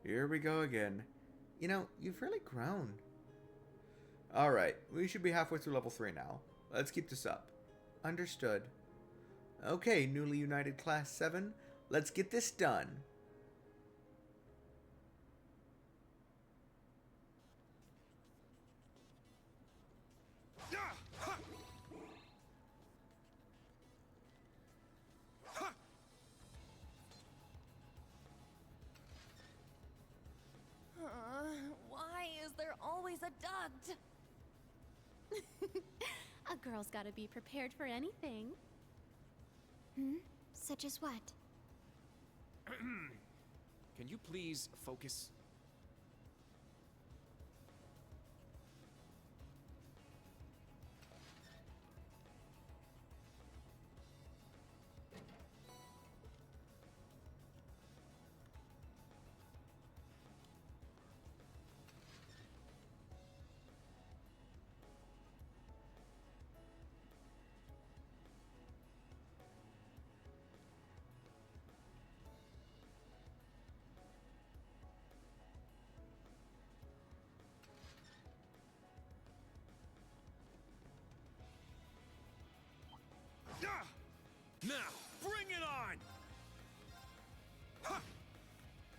Here we go again. You know, you've really grown. Alright, we should be halfway through level 3 now. Let's keep this up. Understood. Okay, newly united Class 7, let's get this done. Why is there always a duct? A girl's gotta be prepared for anything. Such as what? Can you please focus?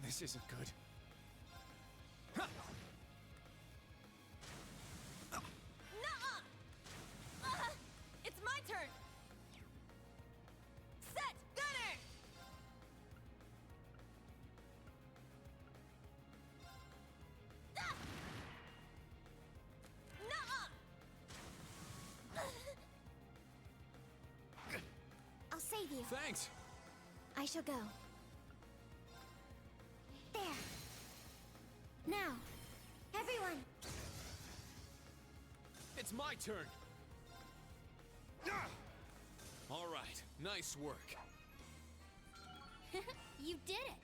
This isn't good. Nuh-uh! It's my turn! Set! Gunner! Nuh-uh! I'll save you. Thanks. I shall go. There. Now, everyone. It's my turn. All right, nice work. You did it.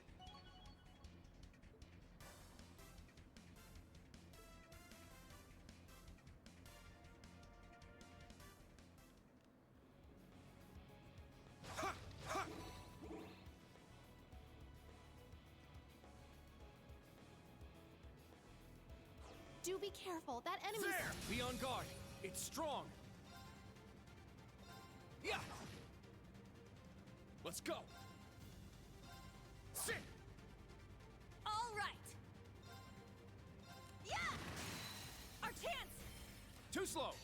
Do be careful. That enemy's... There! Be on guard. It's strong. Yeah. Let's go. Sit. All right! Yeah! Our chance! Too slow.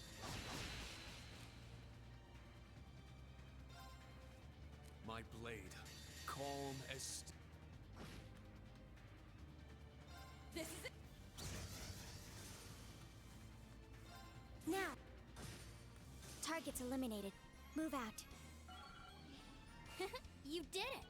My blade, calm as... This is it! Now. Target's eliminated. Move out. You did it!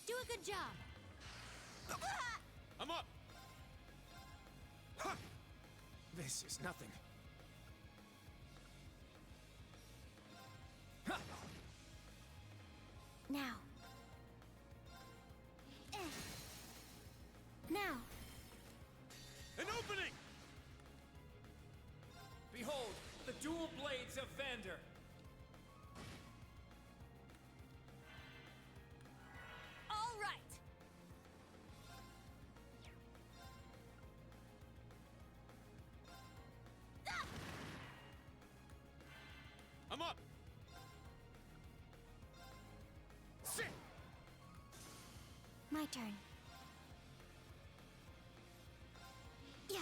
Do a good job. I'm up. This is nothing. Now. Now. An opening! Behold, the dual blades of Vander. All right! I'm up. Sit. My turn. Yeah.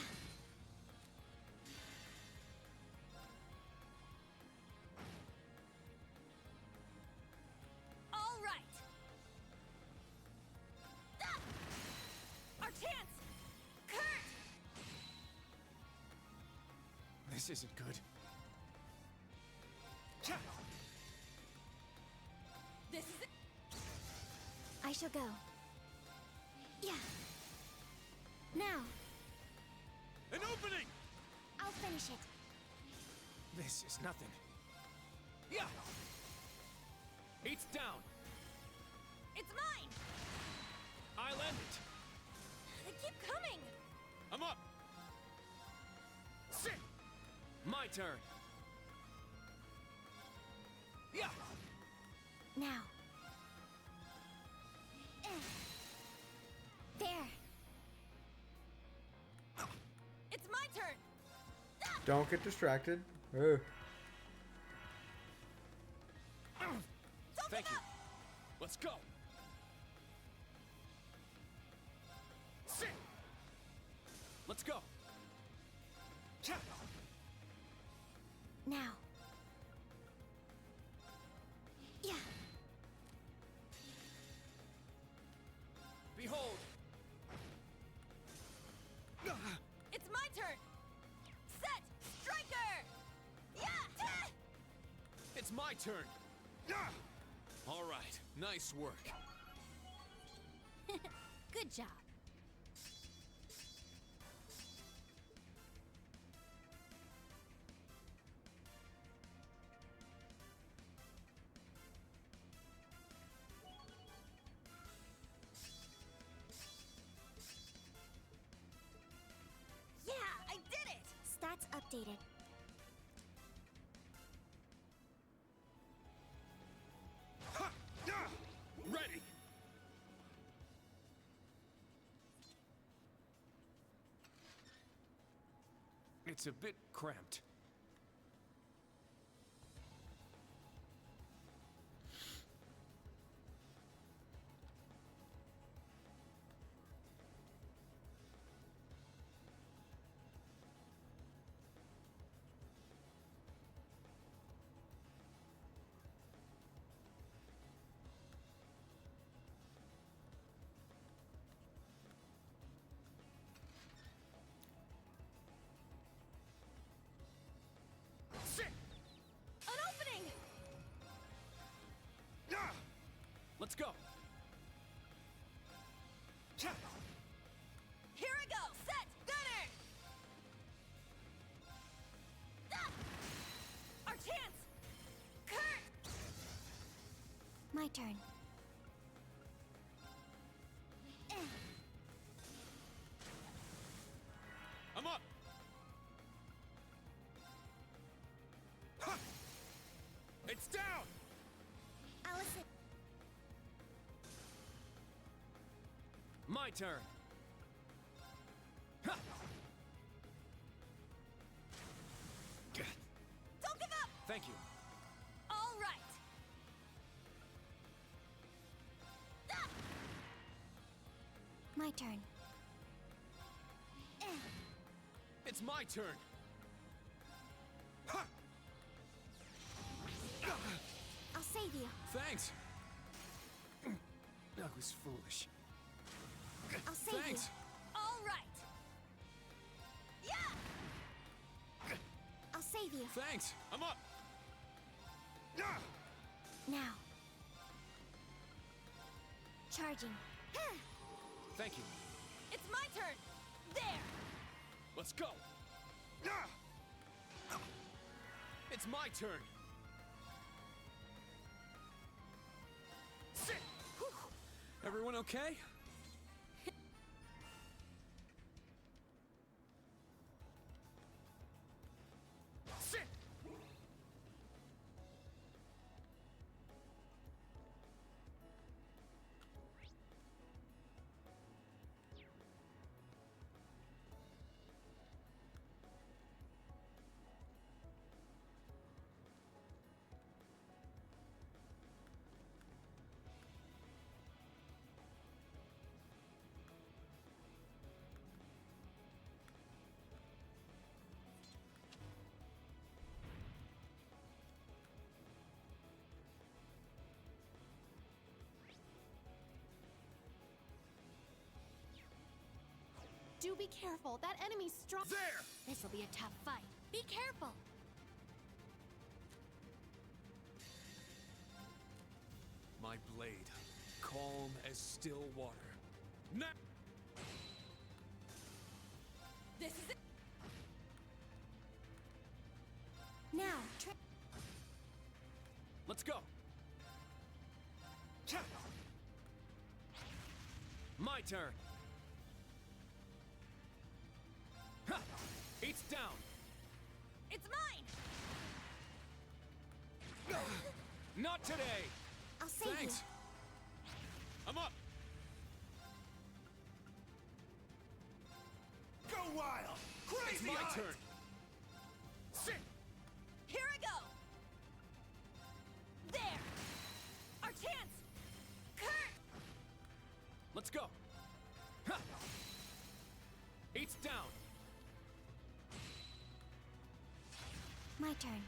All right! Our chance! Kurt! This isn't good. This is it! I shall go. Yeah. Now. An opening! I'll finish it. This is nothing. Yeah! It's down. It's mine! I'll end it. They keep coming! I'm up. Sit. My turn. Yeah! Now. There. It's my turn! Don't get distracted. Ugh. Thank you. Let's go. Sit. Let's go. Now. Yeah. Behold. my turn! All right, nice work. Good job. Yeah, I did it! Stats updated. Ready! It's a bit cramped. Sit! An opening! Let's go! Here I go! Set! Gunner! Our chance! Kurt! My turn. I'm up! Huh. It's down! Allison. My turn. Huh. Don't give up! Thank you. All right! My turn. It's my turn. Huh. I'll save you. Thanks. That was foolish. I'll save Thanks. you. All right! Yeah! I'll save you. Thanks. I'm up. Now. Charging. Thank you. It's my turn! There! Let's go. It's my turn. Sit. Everyone okay? Sit. Do be careful. That enemy's strong. There! This'll be a tough fight. Be careful. My blade, calm as still water. Now. This is it! Now. Let's go. My turn. Ha! It's down. It's mine! Not today. I'll save Thanks. you. I'm up. Go wild! Crazy It's my eyes! turn. Sit. Here I go! There! Our chance! Kurt! Let's go. Ha! It's down. My turn.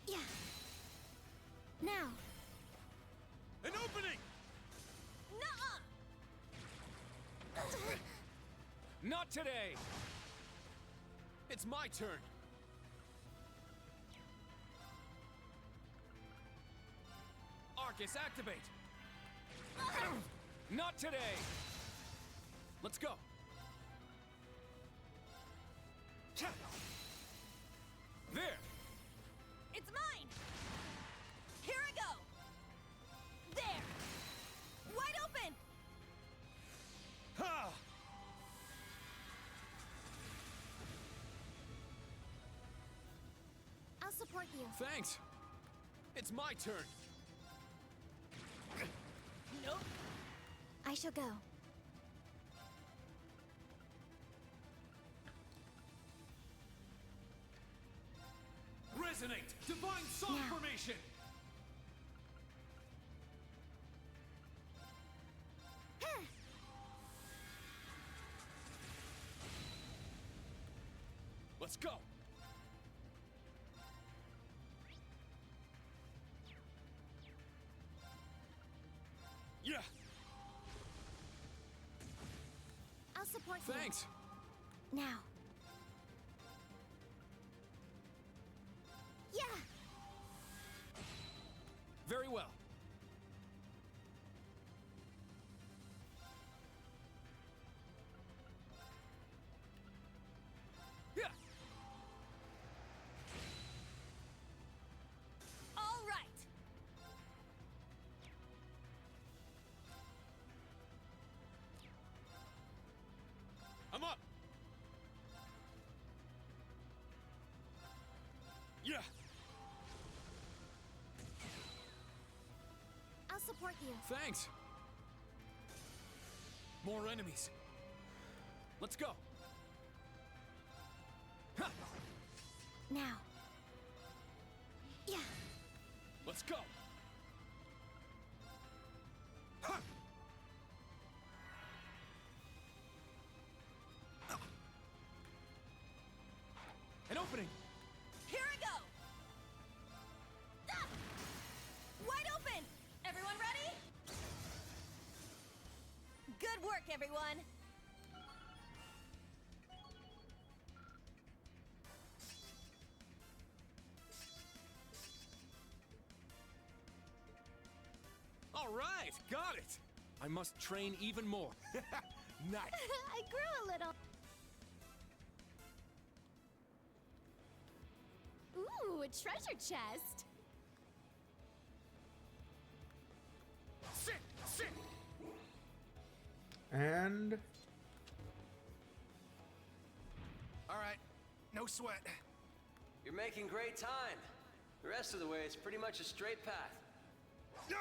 Yeah. Now. An opening. Nuh-uh! Not today. It's my turn. Marcus, activate! Not today! Let's go! There! It's mine! Here I go! There! Wide open! Ha! I'll support you. Thanks! It's my turn! Nope. I shall go. Resonate! Divine Song Now. Formation! Let's go! Yeah! I'll support you. Thanks! Now. Yeah! Very well. Yeah! All right! I'm up! Yeah! I'll support you. Thanks! More enemies. Let's go! Ha! Now. Yeah! Let's go! Ha! An opening! Here I go! Ah! Wide open! Everyone ready? Good work, everyone! All right, got it! I must train even more. Nice! I grew a little. Ooh, a treasure chest. Sit! Sit! And All right, no sweat. You're making great time. The rest of the way is pretty much a straight path. Yeah!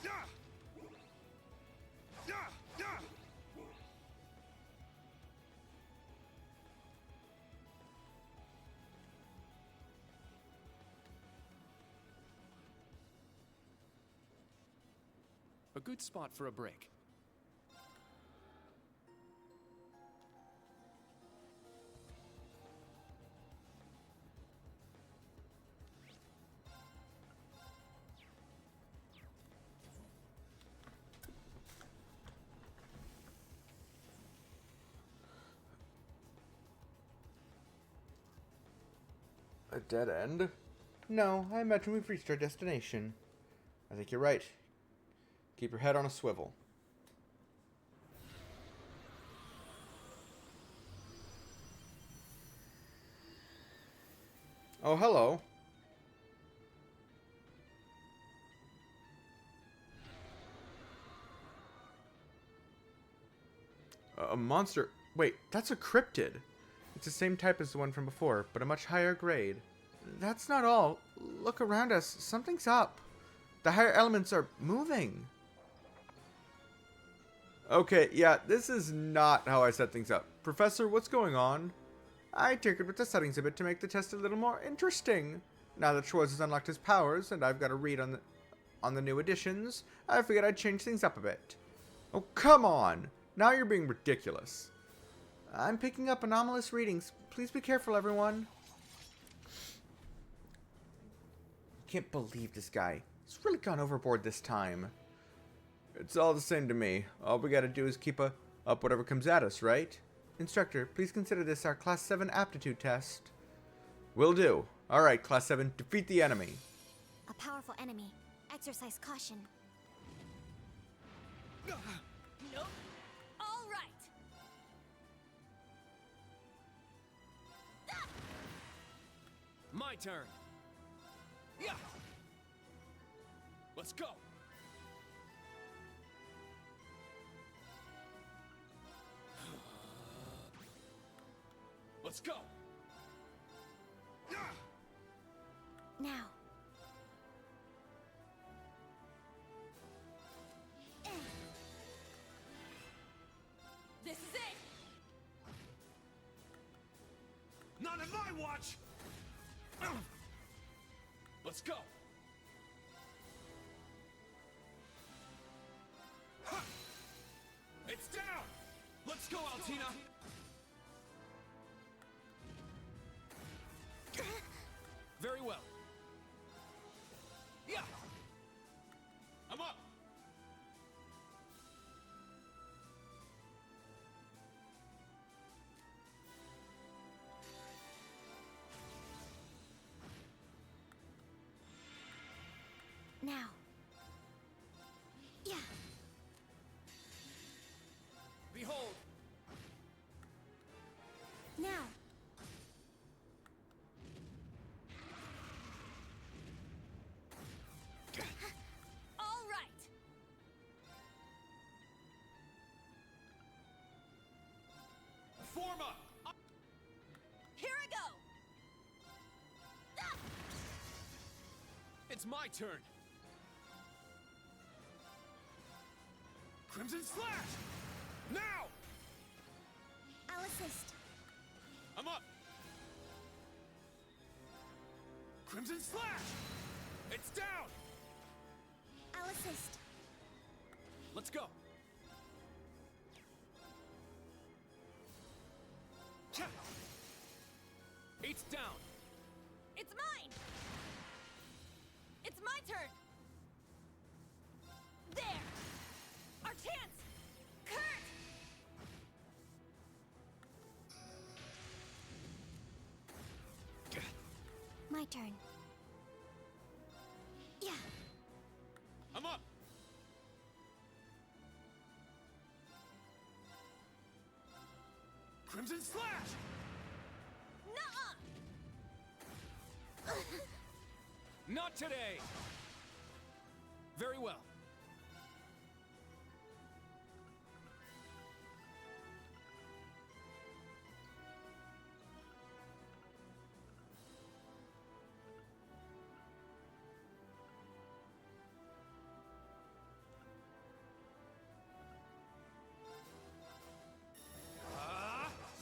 Yeah! Yeah! Yeah! A good spot for a break. a dead end? No, I imagine we've reached our destination. I think you're right. Keep your head on a swivel. Oh, hello. A monster. Wait, that's a cryptid. It's the same type as the one from before, but a much higher grade. That's not all. Look around us. Something's up. The higher elements are moving. Okay, yeah, this is not how I set things up. Professor, what's going on? I tinkered with the settings a bit to make the test a little more interesting. Now that Schwartz has unlocked his powers, and I've got a read on the new additions, I figured I'd change things up a bit. Oh, come on! Now you're being ridiculous. I'm picking up anomalous readings. Please be careful, everyone. Can't believe this guy. It's really gone overboard this time. It's all the same to me. All we gotta do is keep up whatever comes at us, right? Instructor, please consider this our Class 7 aptitude test. Will do. Alright, Class 7, defeat the enemy. A powerful enemy. Exercise caution. Nope. All right. My turn. Yeah. Let's go. Let's go. Now. This is it. Not on my watch. Let's go. Ha! It's down. Let's go, Altina. Very well. Yeah. I'm up. Now. Yeah. Behold. Now. All right. Form up. Here I go. It's my turn. Crimson Slash! Now! I'll assist. I'm up. Crimson Slash! It's down! I'll assist. Let's go. Cha! It's down. It's mine. It's my turn. There. Our chance. Kurt. My turn. Yeah. I'm up. Crimson Slash! Nuh-uh. Not today. Very well.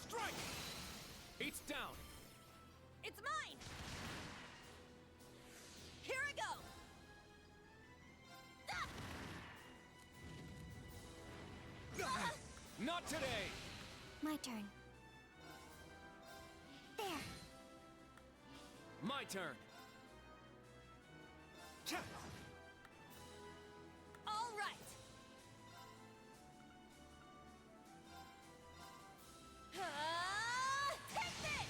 Strike! It's down. It's mine. Here I go. Not today. My turn. There. My turn. Cha! All right. Take this.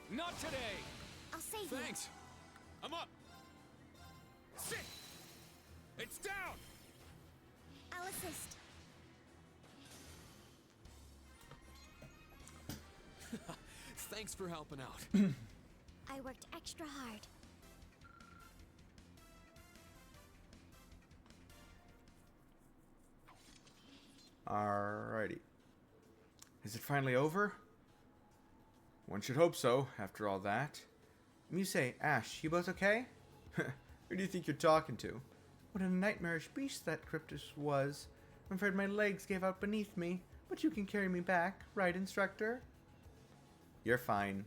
Not today. I'll save Thanks. I'm up. Sit. It's down. you. I'll assist. Thanks for helping out. I worked extra hard. Alrighty. Is it finally over? One should hope so, after all that. Muse, Ash, you both okay? Who do you think you're talking to? What a nightmarish beast that Cryptus was. I'm afraid my legs gave out beneath me, but you can carry me back, right, Instructor? You're fine.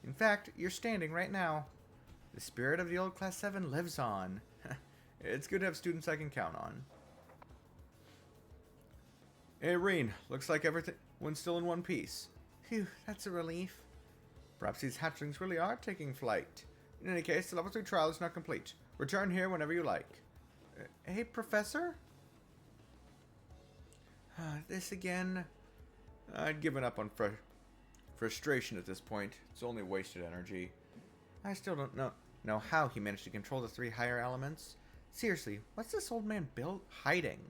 In fact, you're standing right now. The spirit of the old Class 7 lives on. It's good to have students I can count on. Hey, Reen, looks like everyone's still in one piece. Phew, that's a relief. Perhaps these hatchlings really are taking flight. In any case, the level 3 trial is not complete. Return here whenever you like. Hey, Professor? This again? I'd given up on frustration at this point. It's only wasted energy. I still don't know how he managed to control the 3 higher elements. Seriously, what's this old man hiding?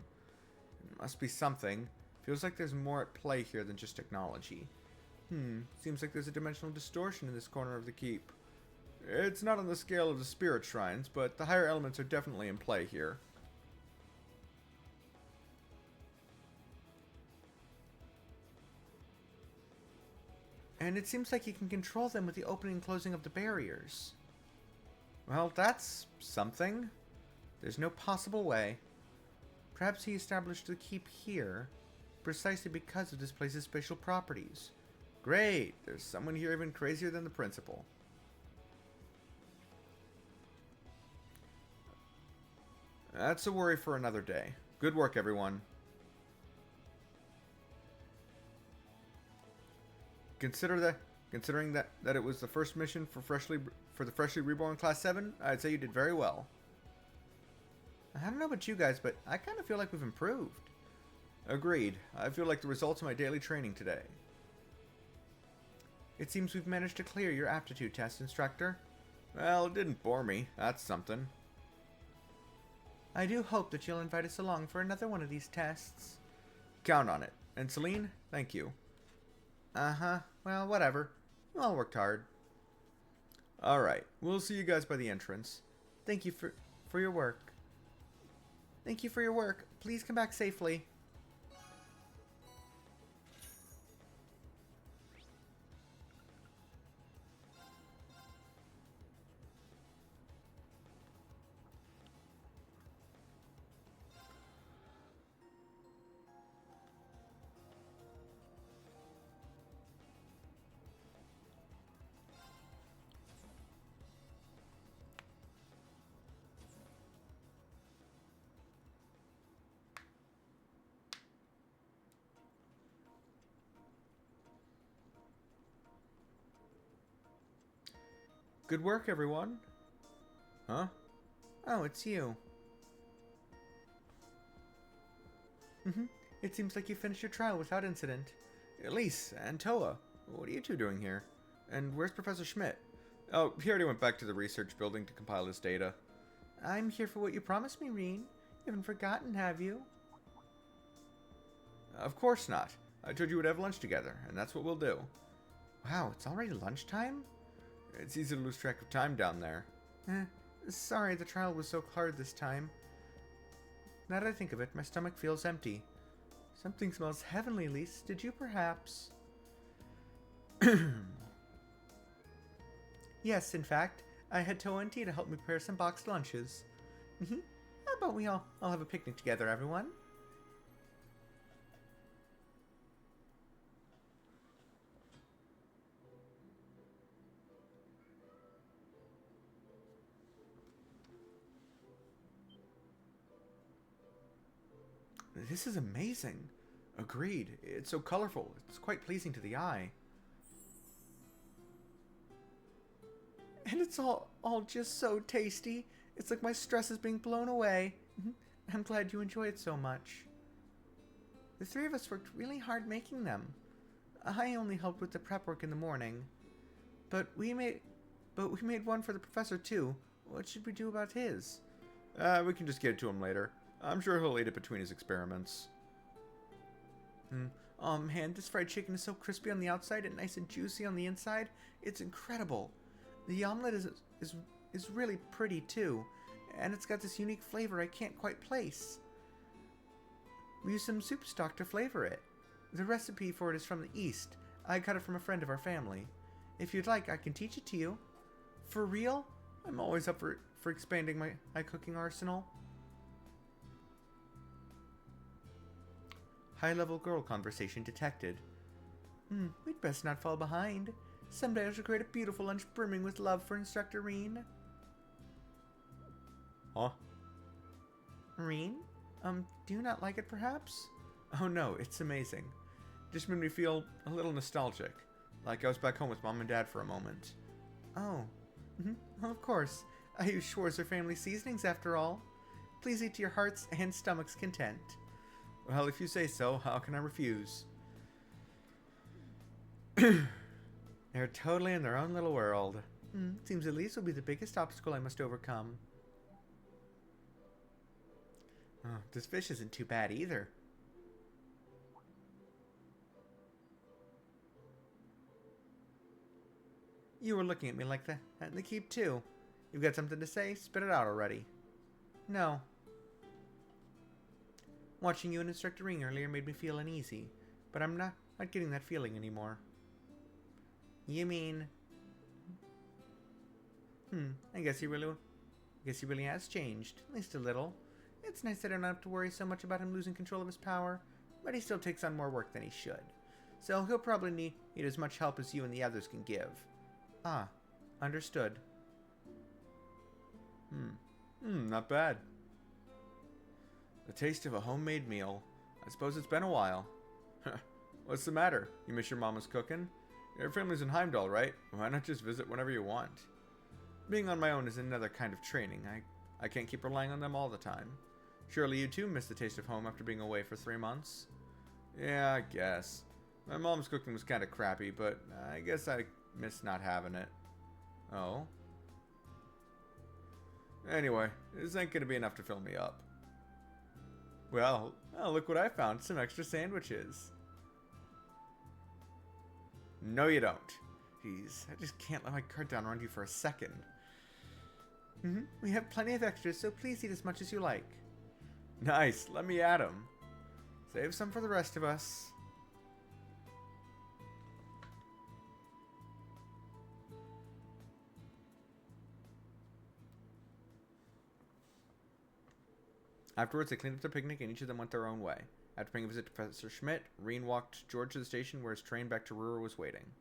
It must be something. Feels like there's more at play here than just technology. Seems like there's a dimensional distortion in this corner of the keep. It's not on the scale of the spirit shrines, but the higher elements are definitely in play here. And it seems like he can control them with the opening and closing of the barriers. Well, that's something. There's no possible way. Perhaps he established the keep here precisely because of this place's spatial properties. Great! There's someone here even crazier than the principal. That's a worry for another day. Good work, everyone. Considering that it was the first mission for the freshly reborn Class 7, I'd say you did very well. I don't know about you guys, but I kind of feel like we've improved. Agreed. I feel like the results of my daily training today. It seems we've managed to clear your aptitude test, Instructor. Well, it didn't bore me. That's something. I do hope that you'll invite us along for another one of these tests. Count on it. And Celine, thank you. Uh-huh. Well, whatever. You all worked hard. Alright. We'll see you guys by the entrance. Thank you for your work. Thank you for your work. Please come back safely. Good work, everyone. Huh? Oh, it's you. It seems like you finished your trial without incident. Elise and Toa, what are you two doing here? And where's Professor Schmidt? Oh, he already went back to the research building to compile his data. I'm here for what you promised me, Reen. You haven't forgotten, have you? Of course not. I told you we'd have lunch together, and that's what we'll do. Wow, it's already lunchtime? It's easy to lose track of time down there. Sorry, the trial was so hard this time. Now that I think of it, my stomach feels empty. Something smells heavenly, Elise. Did you perhaps... Yes, in fact, I had Toa and T to help me prepare some boxed lunches. How about we all have a picnic together, everyone? This is amazing. Agreed. It's so colorful. It's quite pleasing to the eye. And it's all just so tasty. It's like my stress is being blown away. I'm glad you enjoy it so much. The 3 of us worked really hard making them. I only helped with the prep work in the morning. But we made one for the professor too. What should we do about his? We can just get it to him later. I'm sure he'll eat it between his experiments. Oh man, this fried chicken is so crispy on the outside and nice and juicy on the inside. It's incredible. The omelet is really pretty too, and it's got this unique flavor I can't quite place. We use some soup stock to flavor it. The recipe for it is from the East. I got it from a friend of our family. If you'd like, I can teach it to you. For real? I'm always up for expanding my cooking arsenal. High-level girl conversation detected. We'd best not fall behind. Someday I shall create a beautiful lunch brimming with love for Instructor Reen. Huh? Reen? Do you not like it perhaps? Oh no, it's amazing. Just made me feel a little nostalgic. like I was back home with Mom and Dad for a moment. Oh, well, of course. I use Schwarzer family seasonings after all. Please eat to your heart's and stomach's content. Well, if you say so, how can I refuse? They're totally in their own little world. Seems Elise will be the biggest obstacle I must overcome. Oh, this fish isn't too bad either. You were looking at me like that in the keep too. You've got something to say? Spit it out already. No. Watching you and Instructor Ring earlier made me feel uneasy, but I'm not getting that feeling anymore. You mean? I guess he really has changed, at least a little. It's nice that I don't have to worry so much about him losing control of his power, but he still takes on more work than he should. So he'll probably need as much help as you and the others can give. Ah, understood. Not bad. The taste of a homemade meal. I suppose it's been a while. What's the matter? You miss your mama's cooking? Your family's in Heimdall, right? Why not just visit whenever you want? Being on my own is another kind of training. I can't keep relying on them all the time. Surely you too miss the taste of home after being away for 3 months? Yeah, I guess. My mom's cooking was kind of crappy, but I guess I miss not having it. Oh? Anyway, this ain't gonna be enough to fill me up. Well, look what I found. Some extra sandwiches. No, you don't. Jeez, I just can't let my cart down around you for a second. We have plenty of extras, so please eat as much as you like. Nice, let me at 'em. Save some for the rest of us. Afterwards, they cleaned up their picnic and each of them went their own way. After paying a visit to Professor Schmidt, Reen walked George to the station where his train back to Ruhr was waiting.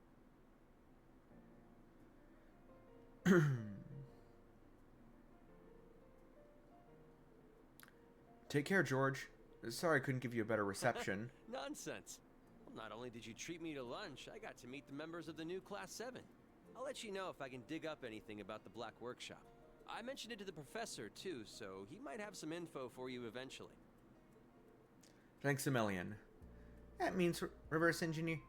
Take care, George. Sorry I couldn't give you a better reception. Nonsense. Well, not only did you treat me to lunch, I got to meet the members of the new Class 7. I'll let you know if I can dig up anything about the Black Workshop. I mentioned it to the professor, too, so he might have some info for you eventually. Thanks a million. That means reverse engineer.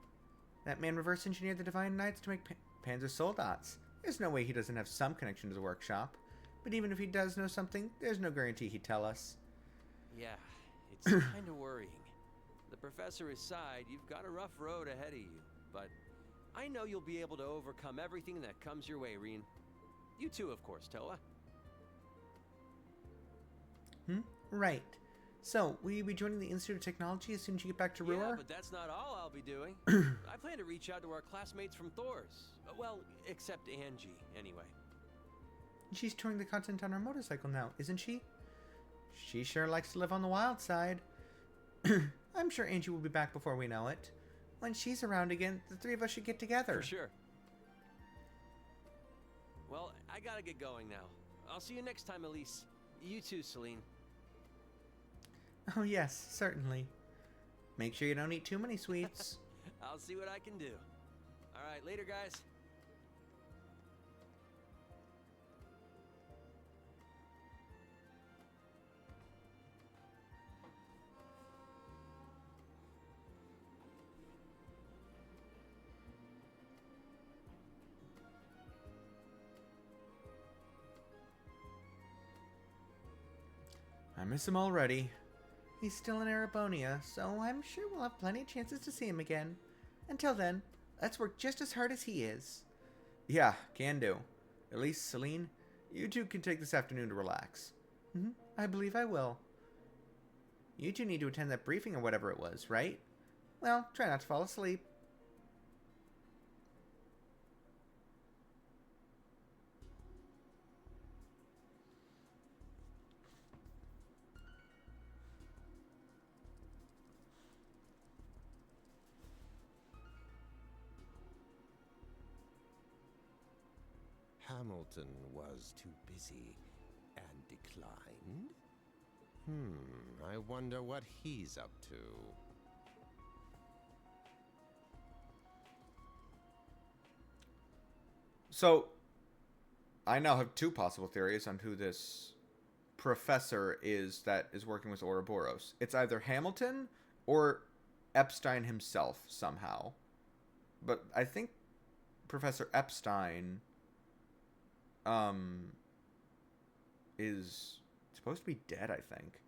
That man reverse engineered the Divine Knights to make Panzer Soldats. There's no way he doesn't have some connection to the workshop. But even if he does know something, there's no guarantee he'd tell us. Yeah, it's kind of worrying. The professor aside, you've got a rough road ahead of you. But I know you'll be able to overcome everything that comes your way, Reen. You too, of course, Toa. Right. So, will you be joining the Institute of Technology as soon as you get back to Ruhr? Yeah, but that's not all I'll be doing. I plan to reach out to our classmates from Thor's. Well, except Angie, anyway. She's touring the continent on her motorcycle now, isn't she? She sure likes to live on the wild side. I'm sure Angie will be back before we know it. When she's around again, the three of us should get together. For sure. Well, I gotta get going now. I'll see you next time, Elise. You too, Celine. Oh yes, certainly. Make sure you don't eat too many sweets. I'll see what I can do. Alright, later, guys. I miss him already. He's still in Erebonia, so I'm sure we'll have plenty of chances to see him again. Until then, let's work just as hard as he is. Yeah, can do. At least, Celine, you two can take this afternoon to relax. I believe I will. You two need to attend that briefing or whatever it was, right? Well, try not to fall asleep. Hamilton was too busy and declined? I wonder what he's up to. So, I now have two possible theories on who this professor is that is working with Ouroboros. It's either Hamilton or Epstein himself somehow. But I think Professor Epstein is supposed to be dead, I think.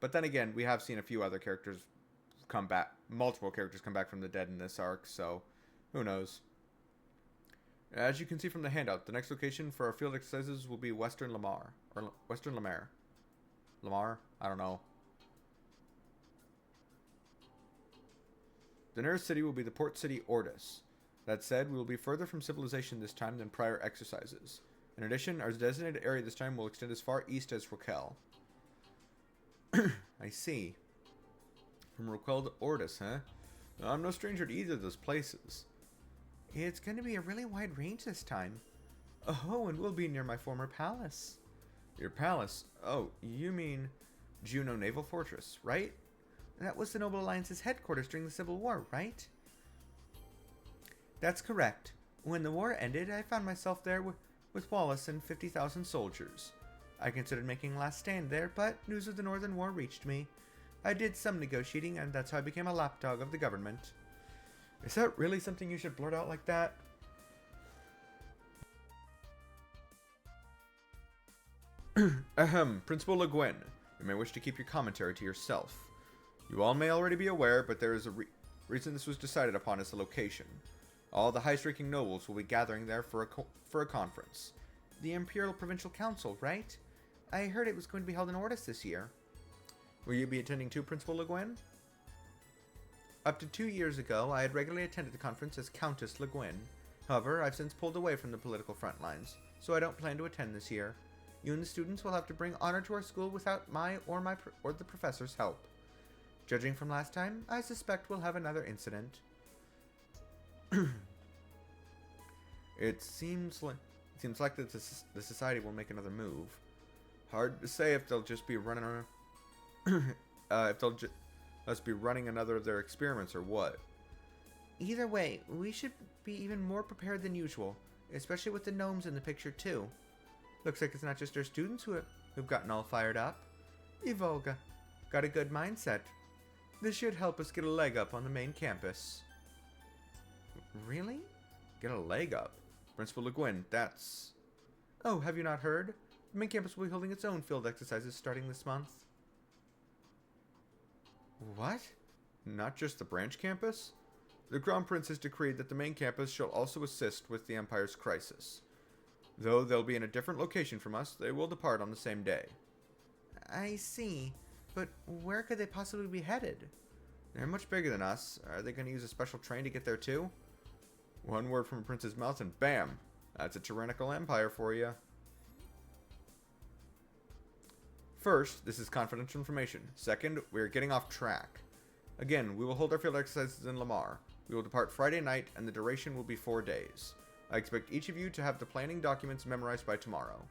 But then again, we have seen a few other characters come back, multiple characters come back from the dead in this arc, so who knows. As you can see from the handout, the next location for our field exercises will be Western Lamar. Or Western Lamar. Lamar? I don't know. The nearest city will be the port city Ordis. That said, we will be further from civilization this time than prior exercises. In addition, our designated area this time will extend as far east as Raquel. I see. From Raquel to Ordis, huh? I'm no stranger to either of those places. It's going to be a really wide range this time. Oh, and we'll be near my former palace. Your palace? Oh, you mean Juno Naval Fortress, right? That was the Noble Alliance's headquarters during the Civil War, right? That's correct. When the war ended, I found myself there with Wallace and 50,000 soldiers. I considered making a last stand there, but news of the Northern War reached me. I did some negotiating, and that's how I became a lapdog of the government. Is that really something you should blurt out like that? Ahem, Principal Le Guin. You may wish to keep your commentary to yourself. You all may already be aware, but there is a reason this was decided upon as the location. All the highest-ranking nobles will be gathering there for a conference. The Imperial Provincial Council, right? I heard it was going to be held in Ordis this year. Will you be attending too, Principal Le Guin? Up to 2 years ago, I had regularly attended the conference as Countess Le Guin. However, I've since pulled away from the political front lines, so I don't plan to attend this year. You and the students will have to bring honor to our school without my or the professor's help. Judging from last time, I suspect we'll have another incident. It seems like the society will make another move. Hard to say if they'll just be running if they'll just be running another of their experiments or what. Either way, we should be even more prepared than usual, especially with the gnomes in the picture too. Looks like it's not just our students who've gotten all fired up. We've all got a good mindset. This should help us get a leg up on the main campus. Really? Get a leg up? Principal Le Guin, that's... Oh, have you not heard? The main campus will be holding its own field exercises starting this month. What? Not just the branch campus? The Crown Prince has decreed that the main campus shall also assist with the Empire's crisis. Though they'll be in a different location from us, they will depart on the same day. I see. But where could they possibly be headed? They're much bigger than us. Are they going to use a special train to get there too? One word from a prince's mouth and bam! That's a tyrannical empire for you. First, this is confidential information. Second, we are getting off track. Again, we will hold our field exercises in Lamar. We will depart Friday night, and the duration will be 4 days. I expect each of you to have the planning documents memorized by tomorrow.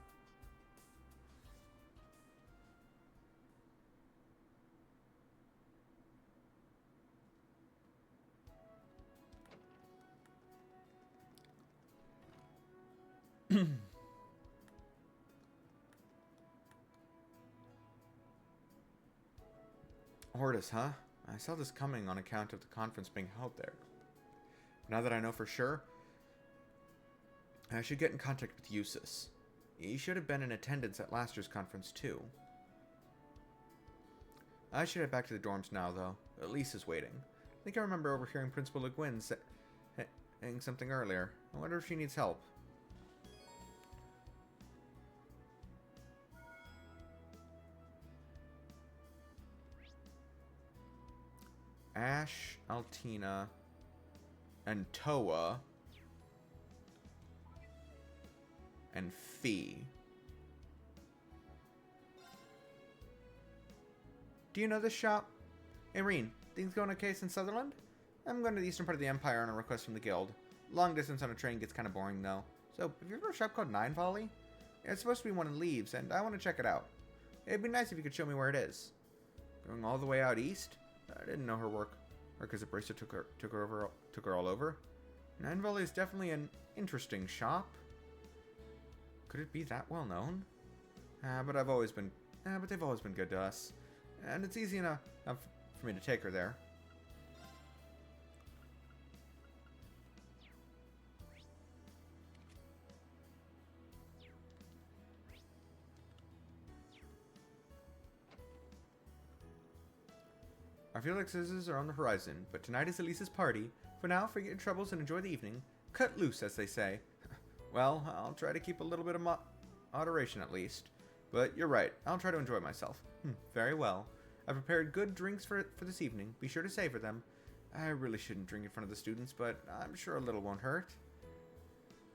Ordis, huh? I saw this coming on account of the conference being held there. Now that I know for sure, I should get in contact with Eustace. He should have been in attendance at last year's conference too. I should head back to the dorms now, though. Elise is waiting. I think I remember overhearing Principal Le Guin saying something earlier. I wonder if she needs help. Ash, Altina, and Toa, and Fee. Do you know this shop? Hey, Reen, things going okay in Sutherland? I'm going to the eastern part of the Empire on a request from the Guild. Long distance on a train gets kind of boring, though. So, have you ever heard of a shop called Nine Volley? It's supposed to be one in Leaves, and I want to check it out. It'd be nice if you could show me where it is. Going all the way out east? I didn't know her work as a bracer took her all over. Nine Volley is definitely an interesting shop. Could it be that well known? But they've always been good to us. And it's easy enough for me to take her there. Our Felixes are on the horizon, but tonight is Elise's party. For now, forget your troubles and enjoy the evening. Cut loose, as they say. Well, I'll try to keep a little bit of moderation at least. But you're right, I'll try to enjoy myself. Very well. I've prepared good drinks for this evening. Be sure to savor them. I really shouldn't drink in front of the students, but I'm sure a little won't hurt.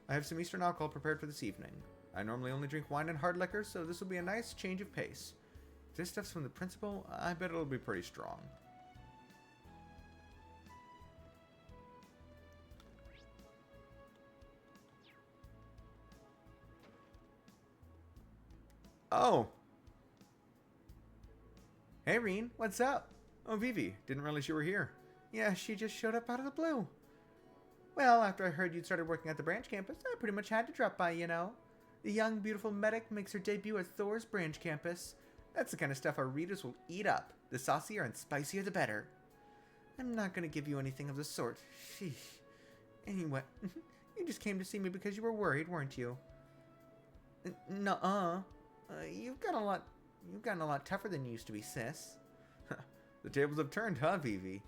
I have some Eastern alcohol prepared for this evening. I normally only drink wine and hard liquor, so this will be a nice change of pace. If this stuff's from the principal, I bet it'll be pretty strong. Oh. Hey, Reen, what's up? Oh, Vivi, didn't realize you were here. Yeah, she just showed up out of the blue. Well, after I heard you'd started working at the branch campus, I pretty much had to drop by, you know. The young, beautiful medic makes her debut at Thor's branch campus. That's the kind of stuff our readers will eat up. The saucier and spicier, the better. I'm not going to give you anything of the sort. Sheesh. Anyway, you just came to see me because you were worried, weren't you? Nuh-uh. You've gotten a lot tougher than you used to be, sis. The tables have turned, huh, Vivi?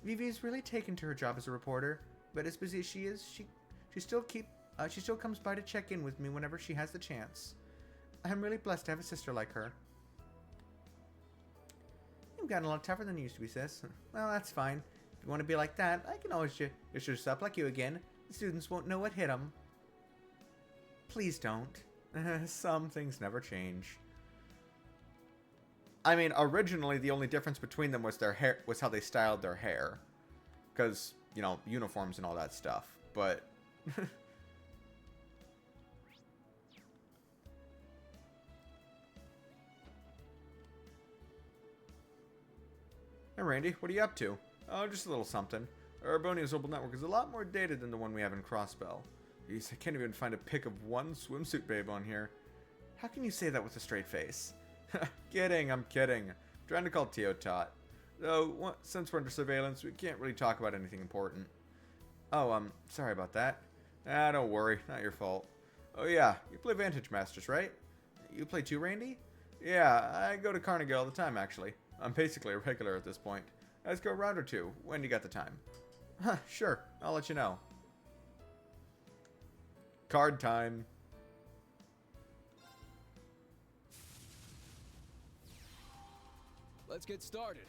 Vivi's really taken to her job as a reporter, but as busy as she is, she still comes by to check in with me whenever she has the chance. I'm really blessed to have a sister like her. You've gotten a lot tougher than you used to be, sis. Well, that's fine. If you want to be like that, I can always just dress up like you again. The students won't know what hit them. Please don't. Some things never change. I mean, originally the only difference between them was their hair, was how they styled their hair, because you know, uniforms and all that stuff. But hey, Randy, what are you up to? Oh, just a little something. Arbonia's mobile network is a lot more dated than the one we have in Crossbell. Jeez, I can't even find a pic of one swimsuit babe on here. How can you say that with a straight face? Kidding, I'm kidding. I'm trying to call Teotot. Though, since we're under surveillance, we can't really talk about anything important. Oh, sorry about that. Don't worry, not your fault. Oh yeah, you play Vantage Masters, right? You play too, Randy? Yeah, I go to Carnegie all the time, actually. I'm basically a regular at this point. Let's go a round or two, when you got the time. Huh, sure, I'll let you know. Card time. Let's get started.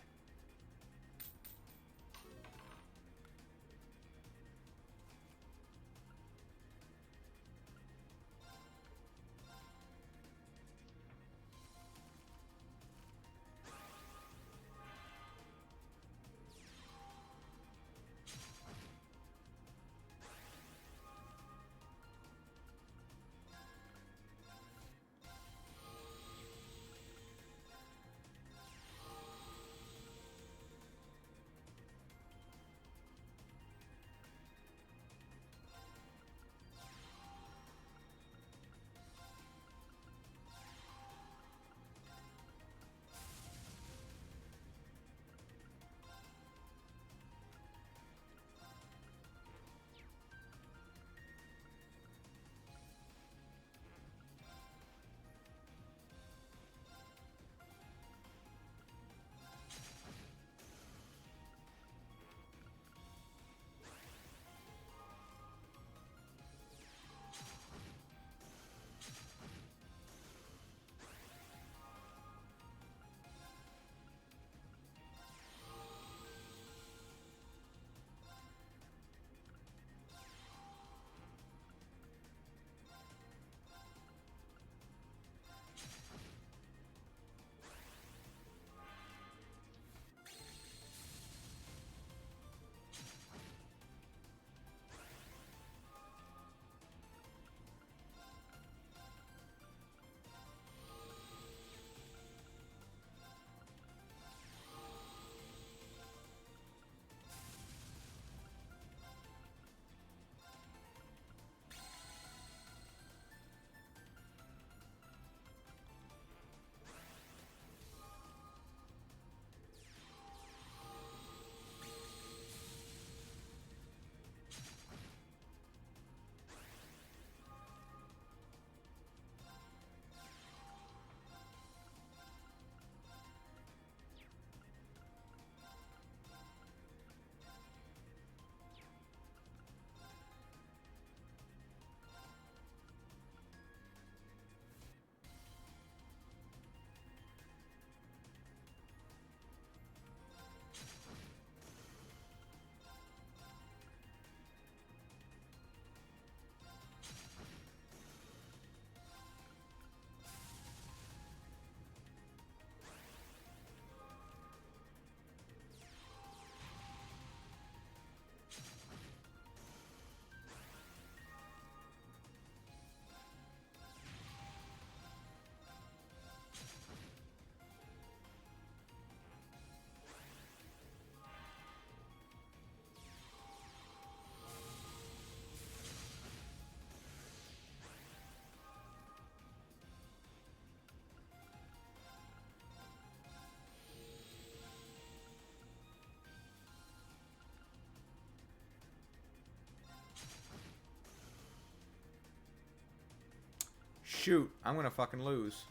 shoot, I'm gonna fucking lose.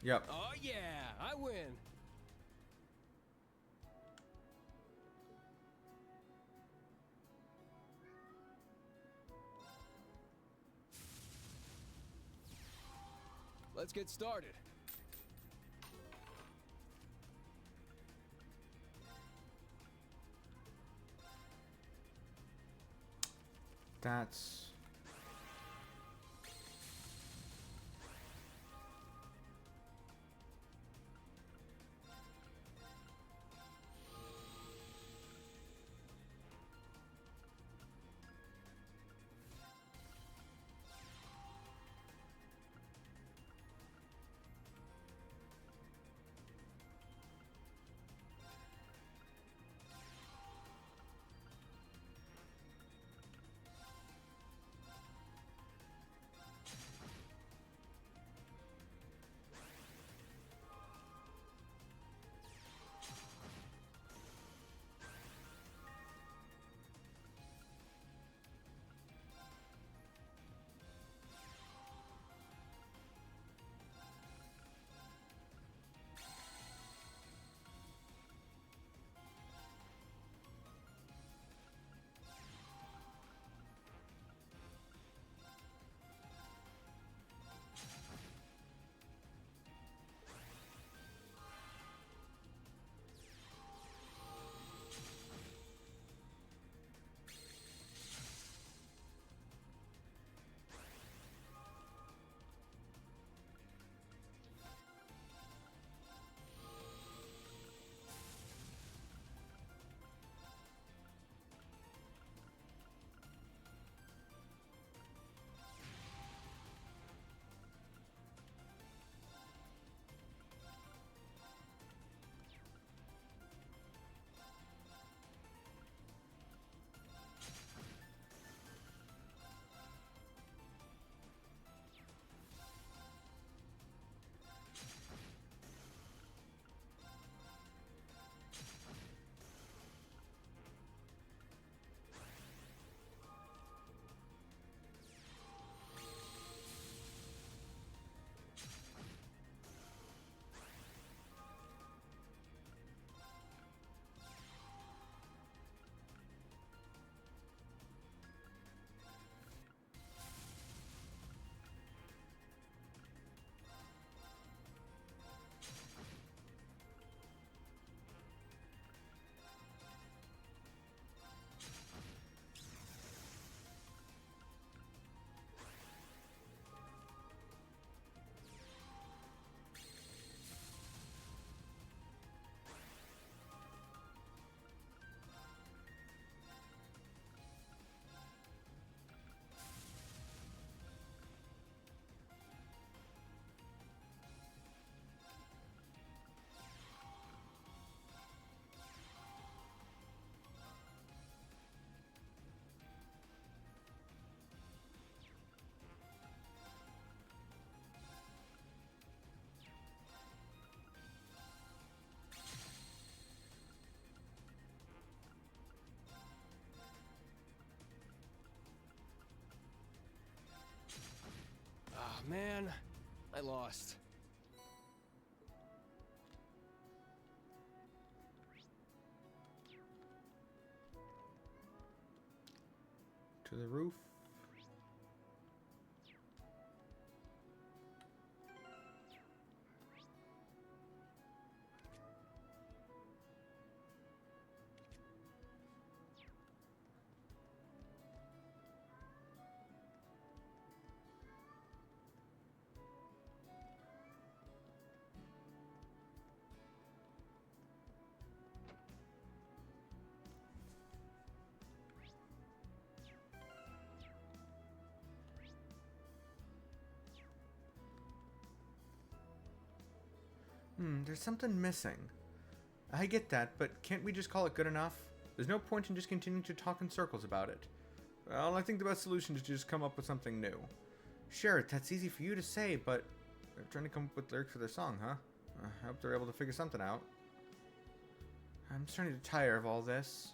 Yep. Oh yeah, I win. Let's get started. That's... Ah, man. I lost. To the roof. There's something missing. I get that, but can't we just call it good enough? There's no point in just continuing to talk in circles about it. Well, I think the best solution is to just come up with something new. Sure, that's easy for you to say, but they're trying to come up with lyrics for their song, huh? I hope they're able to figure something out. I'm starting to tire of all this.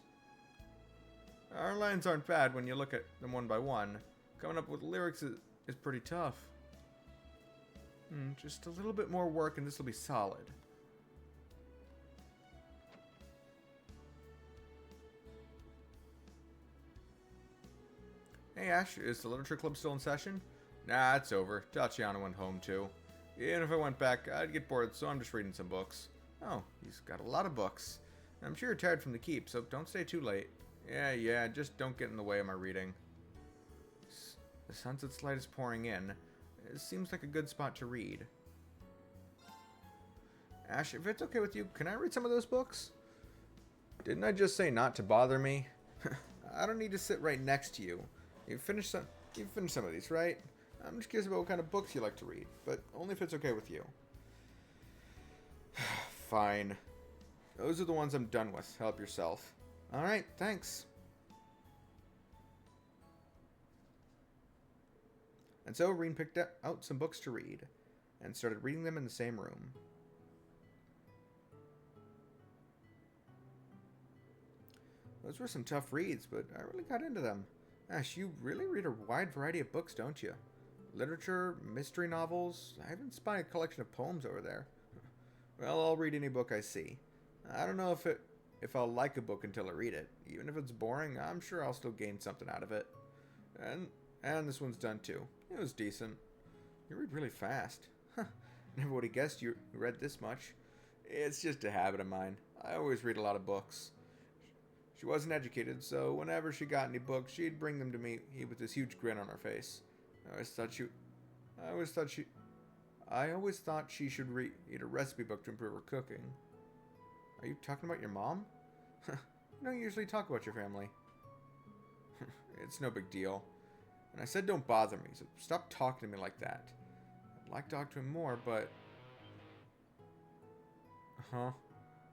Our lines aren't bad when you look at them one by one. Coming up with lyrics is pretty tough. Just a little bit more work and this will be solid. Hey Ash, is the literature club still in session? Nah, it's over. Tatiana went home too. Even if I went back, I'd get bored, so I'm just reading some books. Oh, he's got a lot of books. I'm sure you're tired from the keep, so don't stay too late. Yeah, just don't get in the way of my reading. The sunset's light is pouring in. It seems like a good spot to read. Ash, if it's okay with you, can I read some of those books? Didn't I just say not to bother me? I don't need to sit right next to you. You've finished some of these, right? I'm just curious about what kind of books you like to read, but only if it's okay with you. Fine. Those are the ones I'm done with. Help yourself. Alright, thanks. And so Reen picked out some books to read, and started reading them in the same room. Those were some tough reads, but I really got into them. Ash, you really read a wide variety of books, don't you? Literature, mystery novels, I even spy a collection of poems over there. Well, I'll read any book I see. I don't know if I'll like a book until I read it. Even if it's boring, I'm sure I'll still gain something out of it. And this one's done too. It was decent. You read really fast. Huh. Never would have guessed you read this much. It's just a habit of mine. I always read a lot of books. She wasn't educated, so whenever she got any books, she'd bring them to me with this huge grin on her face. I always thought she should read a recipe book to improve her cooking. Are you talking about your mom? You don't usually talk about your family. It's no big deal. And I said don't bother me, so stop talking to me like that. I'd like to talk to him more, but... Huh?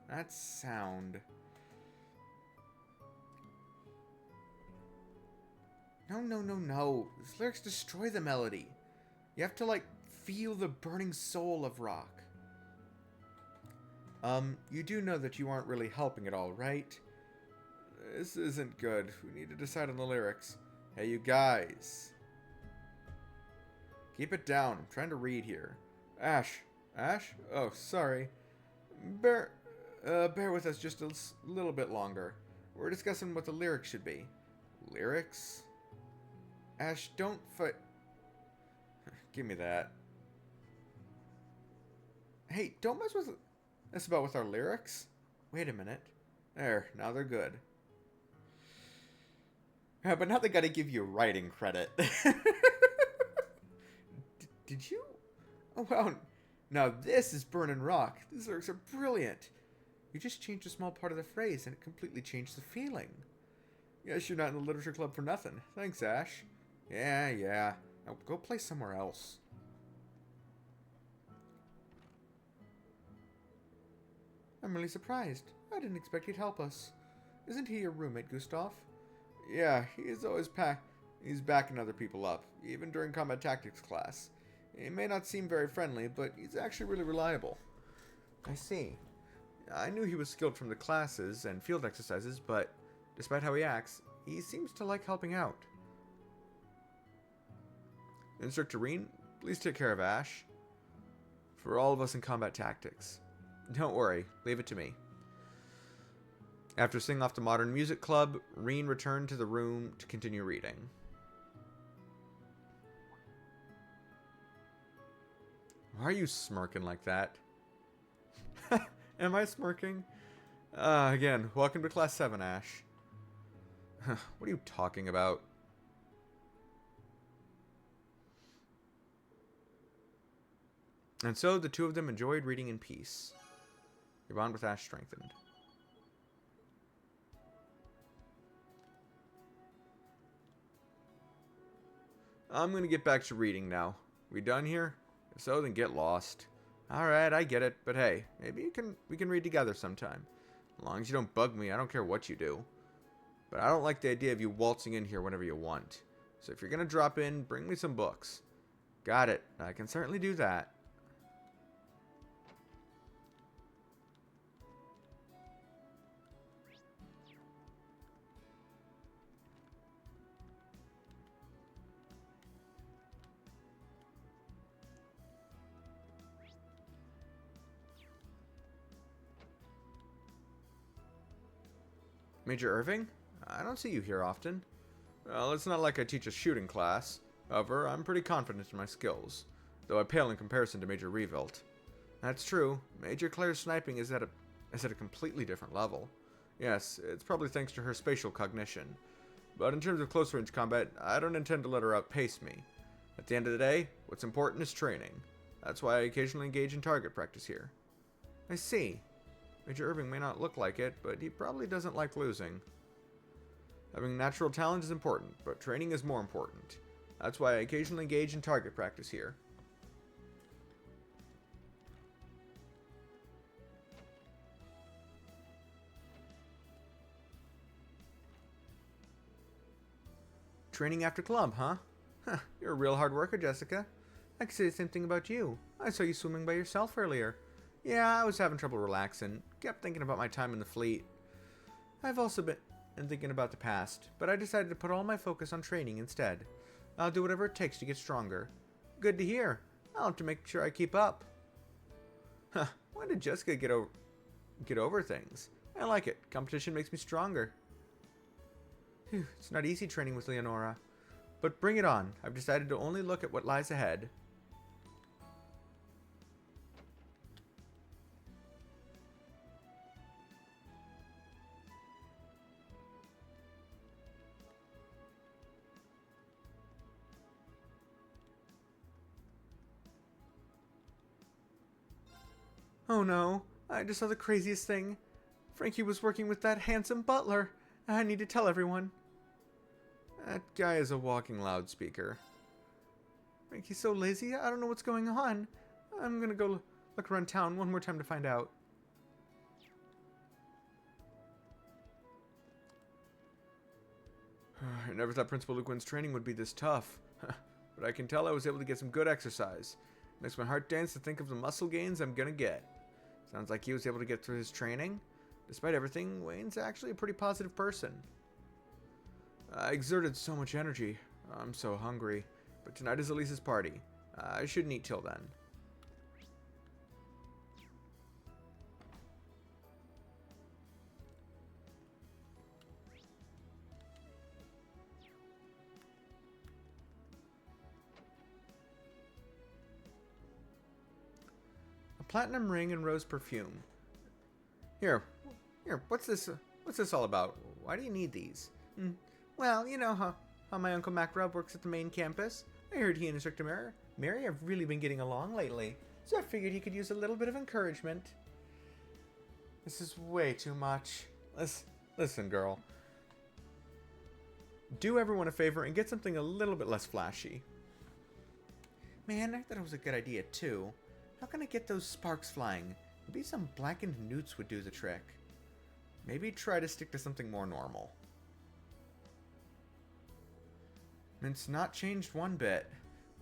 That sound... No. These lyrics destroy the melody. You have to, feel the burning soul of rock. You do know that you aren't really helping at all, right? This isn't good. We need to decide on the lyrics. Hey, you guys. Keep it down. I'm trying to read here. Ash? Oh, sorry. Bear with us just a little bit longer. We're discussing what the lyrics should be. Lyrics? Ash, don't fight. Give me that. Hey, don't mess with us about with our lyrics. Wait a minute. There, now they're good. Yeah, but now they gotta give you writing credit. Did you? Oh, wow. Now this is Burnin' Rock. These lyrics are brilliant. You just changed a small part of the phrase and it completely changed the feeling. Guess you're not in the literature club for nothing. Thanks, Ash. Yeah. Now go play somewhere else. I'm really surprised. I didn't expect he'd help us. Isn't he your roommate, Gustav? Yeah, he's always he's backing other people up, even during combat tactics class. He may not seem very friendly, but he's actually really reliable. I see. I knew he was skilled from the classes and field exercises, but despite how he acts, he seems to like helping out. Instructor Reen, please take care of Ash. For all of us in combat tactics. Don't worry, leave it to me. After singing off to Modern Music Club, Reen returned to the room to continue reading. Why are you smirking like that? Am I smirking? Again, welcome to Class 7, Ash. What are you talking about? And so the two of them enjoyed reading in peace. Your bond with Ash strengthened. I'm gonna get back to reading now. We done here? If so, then get lost. Alright, I get it, but hey, maybe we can read together sometime. As long as you don't bug me, I don't care what you do. But I don't like the idea of you waltzing in here whenever you want. So if you're gonna drop in, bring me some books. Got it. I can certainly do that. Major Irving? I don't see you here often. Well, it's not like I teach a shooting class. However, I'm pretty confident in my skills, though I pale in comparison to Major Revolt. That's true. Major Claire's sniping is at a completely different level. Yes, it's probably thanks to her spatial cognition. But in terms of close-range combat, I don't intend to let her outpace me. At the end of the day, what's important is training. That's why I occasionally engage in target practice here. I see. Major Irving may not look like it, but he probably doesn't like losing. Having natural talent is important, but training is more important. That's why I occasionally engage in target practice here. Training after club, huh? Huh, you're a real hard worker, Jessica. I could say the same thing about you. I saw you swimming by yourself earlier. Yeah, I was having trouble relaxing. Kept thinking about my time in the fleet. I've also been thinking about the past, but I decided to put all my focus on training instead. I'll do whatever it takes to get stronger. Good to hear. I'll have to make sure I keep up. Huh, when did Jessica get over things? I like it. Competition makes me stronger. Phew, it's not easy training with Leonora. But bring it on. I've decided to only look at what lies ahead. Oh no, I just saw the craziest thing. Frankie was working with that handsome butler. I need to tell everyone. That guy is a walking loudspeaker. Frankie's so lazy, I don't know what's going on. I'm gonna go look around town one more time to find out. I never thought Principal Luquin's training would be this tough. But I can tell I was able to get some good exercise. Makes my heart dance to think of the muscle gains I'm gonna get. Sounds like he was able to get through his training. Despite everything, Wayne's actually a pretty positive person. I exerted so much energy. I'm so hungry. But tonight is Elise's party. I shouldn't eat till then. A platinum ring and rose perfume. Here, what's this all about? Why do you need these? Well, you know how my Uncle Macrob works at the main campus. I heard he and Instructor Mary have really been getting along lately, so I figured he could use a little bit of encouragement. This is way too much. Listen, girl. Do everyone a favor and get something a little bit less flashy. Man, I thought it was a good idea too. How can I get those sparks flying? Maybe some blackened newts would do the trick. Maybe try to stick to something more normal. It's not changed one bit.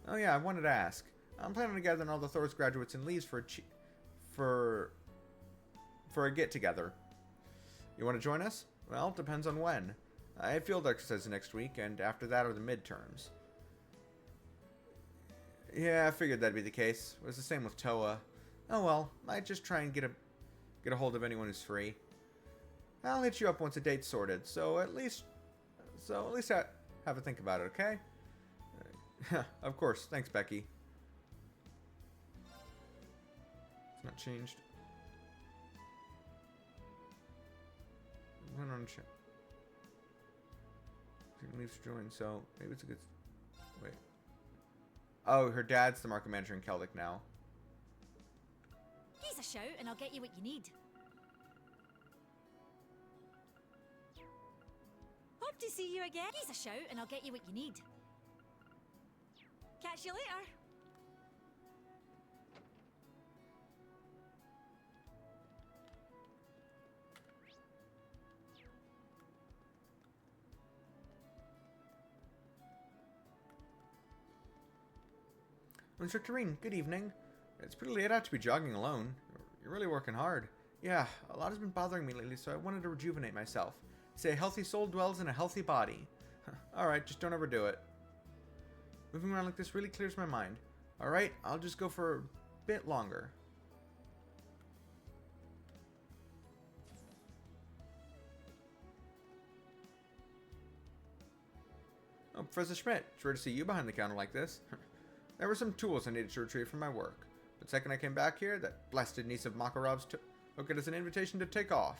Oh yeah, I wanted to ask. I'm planning on gathering all the Thor's graduates in Lee's for a get-together. You want to join us? Well, it depends on when. I have field exercises next week, and after that are the midterms. Yeah, I figured that'd be the case. It was the same with Toa. Oh well, I'd just try and get a hold of anyone who's free. I'll hit you up once a date's sorted, so at least have a think about it, okay? Of course. Thanks, Becky. It's not changed. Run on check. She leaves to join, so maybe it's a good... Wait. Oh, her dad's the market manager in Celtic now. Give us a shout and I'll get you what you need. Hope to see you again. Give us a shout and I'll get you what you need. Catch you later. Instructor Reen, good evening. It's pretty late out to be jogging alone. You're really working hard. Yeah, a lot has been bothering me lately, so I wanted to rejuvenate myself. Say a healthy soul dwells in a healthy body. Alright, just don't overdo it. Moving around like this really clears my mind. Alright, I'll just go for a bit longer. Oh, Professor Schmidt, it's rare to see you behind the counter like this. There were some tools I needed to retrieve from my work. But the second I came back here, that blasted niece of Makarov's took it as an invitation to take off.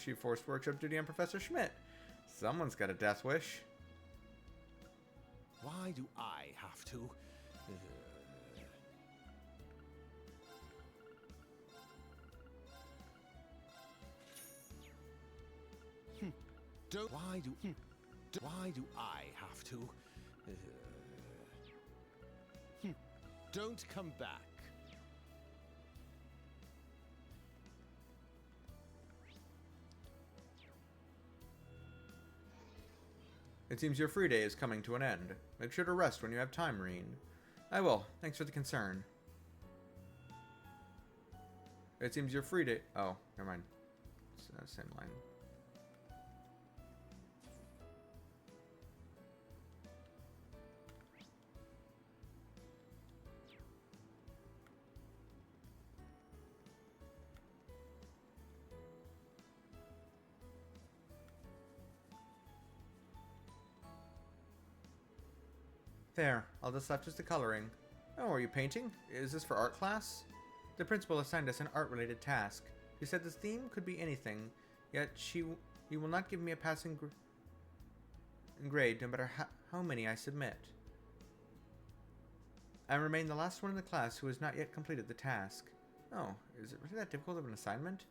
She forced workshop duty on Professor Schmidt. Someone's got a death wish. Why do I have to? Why do I have to? Don't come back. It seems your free day is coming to an end. Make sure to rest when you have time, Reen. I will. Thanks for the concern. It seems your free day... Oh, never mind. It's same line. There, all that's left is the coloring. Oh, are you painting? Is this for art class? The principal assigned us an art-related task. She said the theme could be anything, yet you will not give me a passing grade no matter how many I submit. I remain the last one in the class who has not yet completed the task. Oh, is it really that difficult of an assignment?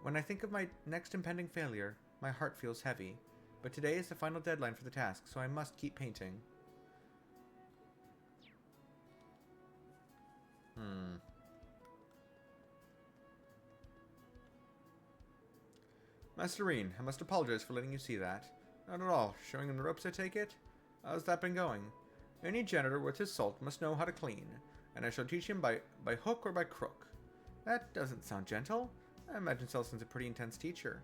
When I think of my next impending failure, my heart feels heavy. But today is the final deadline for the task, so I must keep painting. Master Reen, I must apologize for letting you see that. Not at all. Showing him the ropes, I take it? How's that been going? Any janitor worth his salt must know how to clean, and I shall teach him by hook or by crook. That doesn't sound gentle. I imagine Celson's a pretty intense teacher.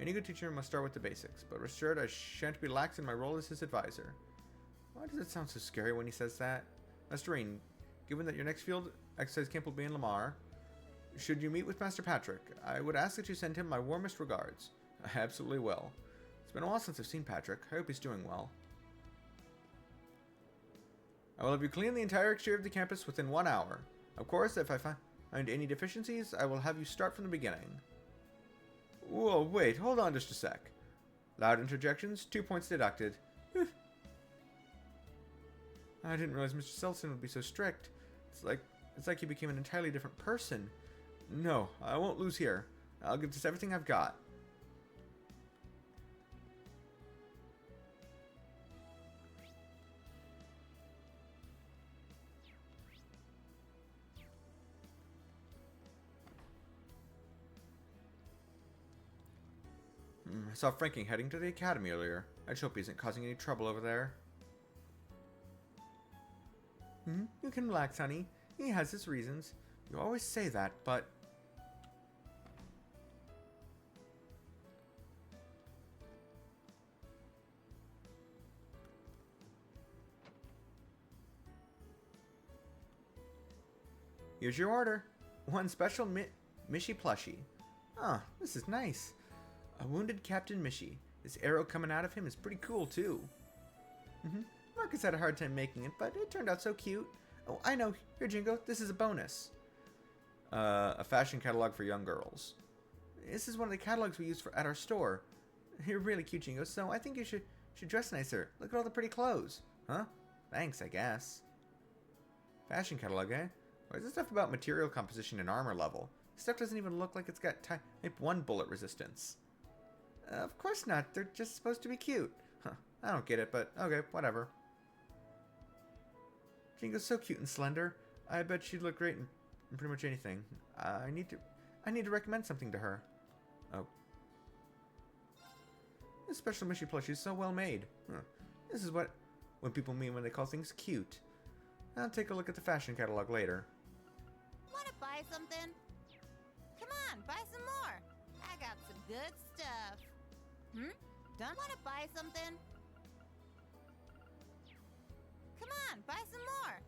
Any good teacher must start with the basics, but rest assured I shan't be lax in my role as his advisor. Why does it sound so scary when he says that? Master Reen, given that your next field exercise camp will be in Lamar, should you meet with Master Patrick, I would ask that you send him my warmest regards. I absolutely will. It's been a while since I've seen Patrick. I hope he's doing well. I will have you clean the entire exterior of the campus within 1 hour. Of course, if I find any deficiencies, I will have you start from the beginning. Whoa, wait, hold on just a sec. Loud interjections, 2 points deducted. I didn't realize Mr. Selson would be so strict. It's like he became an entirely different person. No, I won't lose here. I'll give this everything I've got. I saw Franking heading to the academy earlier. I just hope he isn't causing any trouble over there. You can relax, honey. He has his reasons. You always say that, but... Here's your order. One special Mishy plushie. Ah, this is nice. A wounded Captain Mishy. This arrow coming out of him is pretty cool, too. Marcus had a hard time making it, but it turned out so cute. Oh, I know. Here, Jingo. This is a bonus. A fashion catalog for young girls. This is one of the catalogs we use at our store. You're really cute, Jingo, so I think you should dress nicer. Look at all the pretty clothes. Huh? Thanks, I guess. Fashion catalog, eh? Why is this stuff about material composition and armor level? This stuff doesn't even look like it's got type 1 bullet resistance. Of course not. They're just supposed to be cute. Huh. I don't get it, but okay, whatever. Jingo's so cute and slender. I bet she'd look great in pretty much anything. I need to recommend something to her. Oh. This special Mishy plushie is so well made. This is when people mean when they call things cute. I'll take a look at the fashion catalog later. Wanna buy something? Come on, buy some more. I got some good stuff. Don't wanna buy something? Come on, buy some more.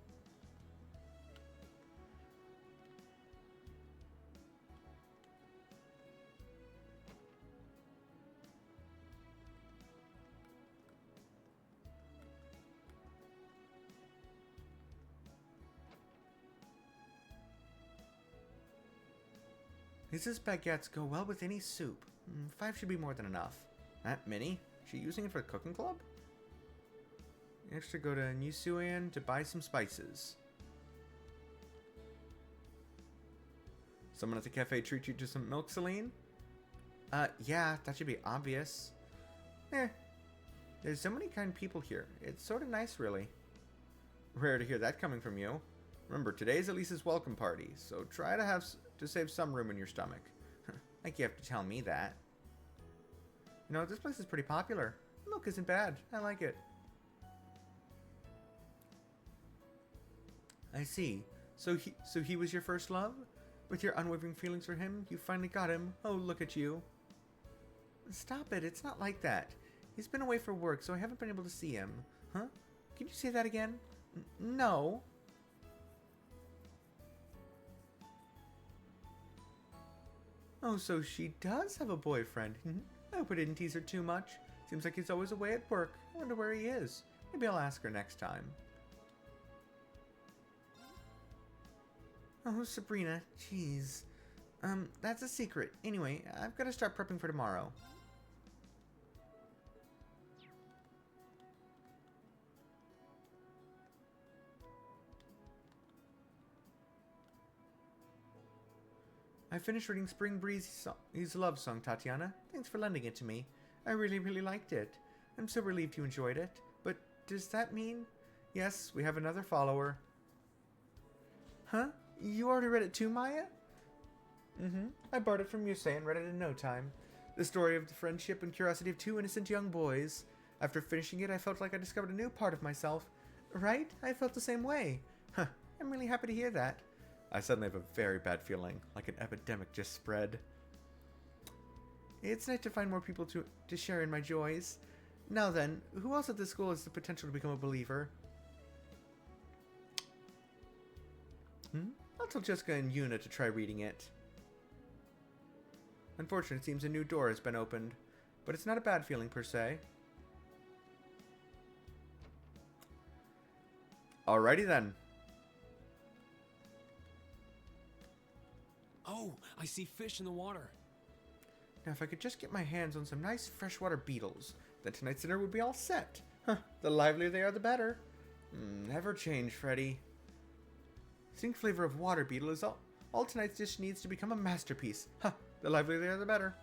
These baguettes go well with any soup. 5 should be more than enough. That many? She using it for the cooking club? Next to go to Nisuan to buy some spices. Someone at the cafe treat you to some milk, Celine? Yeah, that should be obvious. There's so many kind people here. It's sort of nice, really. Rare to hear that coming from you. Remember, today's Elise's welcome party, so try to save some room in your stomach. Like you have to tell me that. You know, this place is pretty popular. Milk isn't bad. I like it. I see. So he was your first love? With your unwavering feelings for him, you finally got him. Oh, look at you. Stop it. It's not like that. He's been away for work, so I haven't been able to see him. Huh? Can you say that again? No. Oh, so she does have a boyfriend. I hope I didn't tease her too much. Seems like he's always away at work. I wonder where he is. Maybe I'll ask her next time. Oh, Sabrina, jeez. That's a secret. Anyway, I've got to start prepping for tomorrow. I finished reading Spring Breeze's love song, Tatiana. Thanks for lending it to me. I really, really liked it. I'm so relieved you enjoyed it. But does that mean... Yes, we have another follower. Huh? You already read it too, Maya? I borrowed it from Yusei and read it in no time. The story of the friendship and curiosity of two innocent young boys. After finishing it, I felt like I discovered a new part of myself. Right? I felt the same way. I'm really happy to hear that. I suddenly have a very bad feeling, like an epidemic just spread. It's nice to find more people to share in my joys. Now then, who else at this school has the potential to become a believer? I'll tell Jessica and Yuna to try reading it. Unfortunately, it seems a new door has been opened, but it's not a bad feeling per se. Alrighty then. Oh, I see fish in the water. Now if I could just get my hands on some nice freshwater beetles, then tonight's dinner would be all set. The livelier they are, the better. Never change, Freddy. Distinct flavor of water beetle is all tonight's dish needs to become a masterpiece. The livelier they are, the better.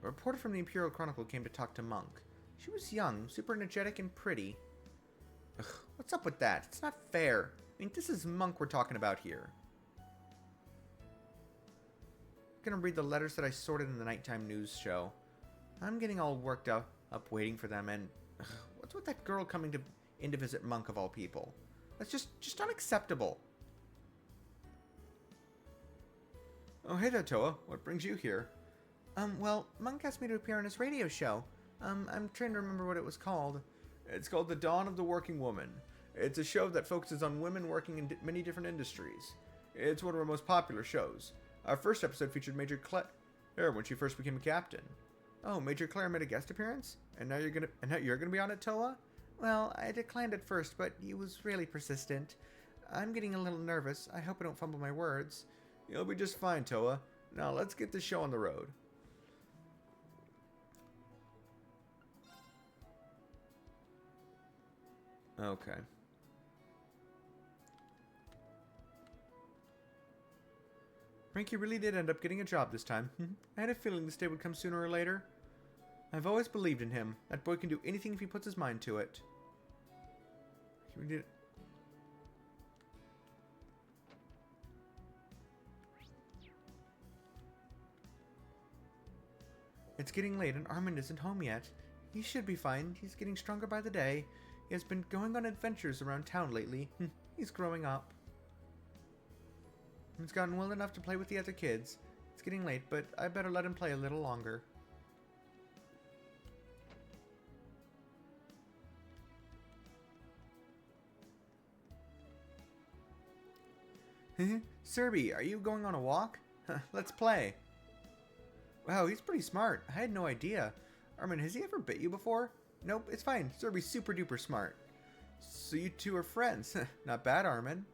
A reporter from the Imperial Chronicle came to talk to Monk. She was young, super energetic, and pretty. Ugh, what's up with that? It's not fair. I mean, this is Monk we're talking about here. I'm gonna read the letters that I sorted in the nighttime news show. I'm getting all worked up waiting for them, and what's with that girl coming in to visit Monk of all people? That's just unacceptable. Oh, hey there, Toa. What brings you here? Well, Monk asked me to appear on his radio show. I'm trying to remember what it was called. It's called The Dawn of the Working Woman. It's a show that focuses on women working in many different industries. It's one of our most popular shows. Our first episode featured Major Claire when she first became a captain. Oh, Major Claire made a guest appearance? And now you're gonna be on it, Toa? Well, I declined at first, but he was really persistent. I'm getting a little nervous. I hope I don't fumble my words. You'll be just fine, Toa. Now let's get this show on the road. Okay. Frankie really did end up getting a job this time. I had a feeling this day would come sooner or later. I've always believed in him. That boy can do anything if he puts his mind to it. He did. It's getting late and Armand isn't home yet. He should be fine. He's getting stronger by the day. He has been going on adventures around town lately. He's growing up. He's gotten well enough to play with the other kids. It's getting late, but I better let him play a little longer. Serby, are you going on a walk? Let's play. Wow, he's pretty smart. I had no idea. Armin, has he ever bit you before? Nope, it's fine. Serby's super duper smart. So you two are friends. Not bad, Armin.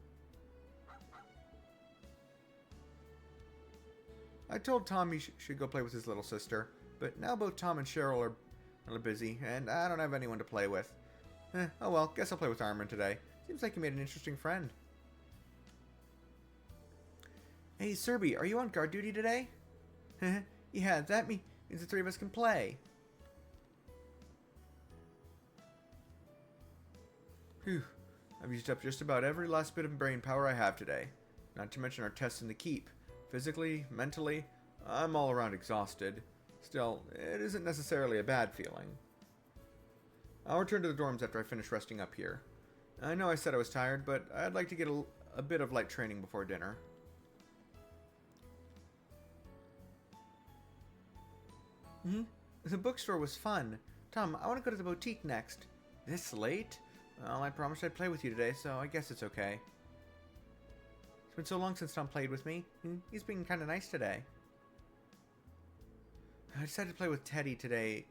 I told Tom he should go play with his little sister, but now both Tom and Cheryl are busy, and I don't have anyone to play with. Oh well, guess I'll play with Armin today. Seems like he made an interesting friend. Hey, Serby, are you on guard duty today? Yeah, that means the three of us can play. Phew, I've used up just about every last bit of brain power I have today. Not to mention our tests in the keep. Physically, mentally, I'm all around exhausted. Still, it isn't necessarily a bad feeling. I'll return to the dorms after I finish resting up here. I know I said I was tired, but I'd like to get a bit of light training before dinner. The bookstore was fun. Tom, I want to go to the boutique next. This late? Well, I promised I'd play with you today, so I guess it's okay. It's been so long since Tom played with me. He's being kind of nice today. I decided to play with Teddy today,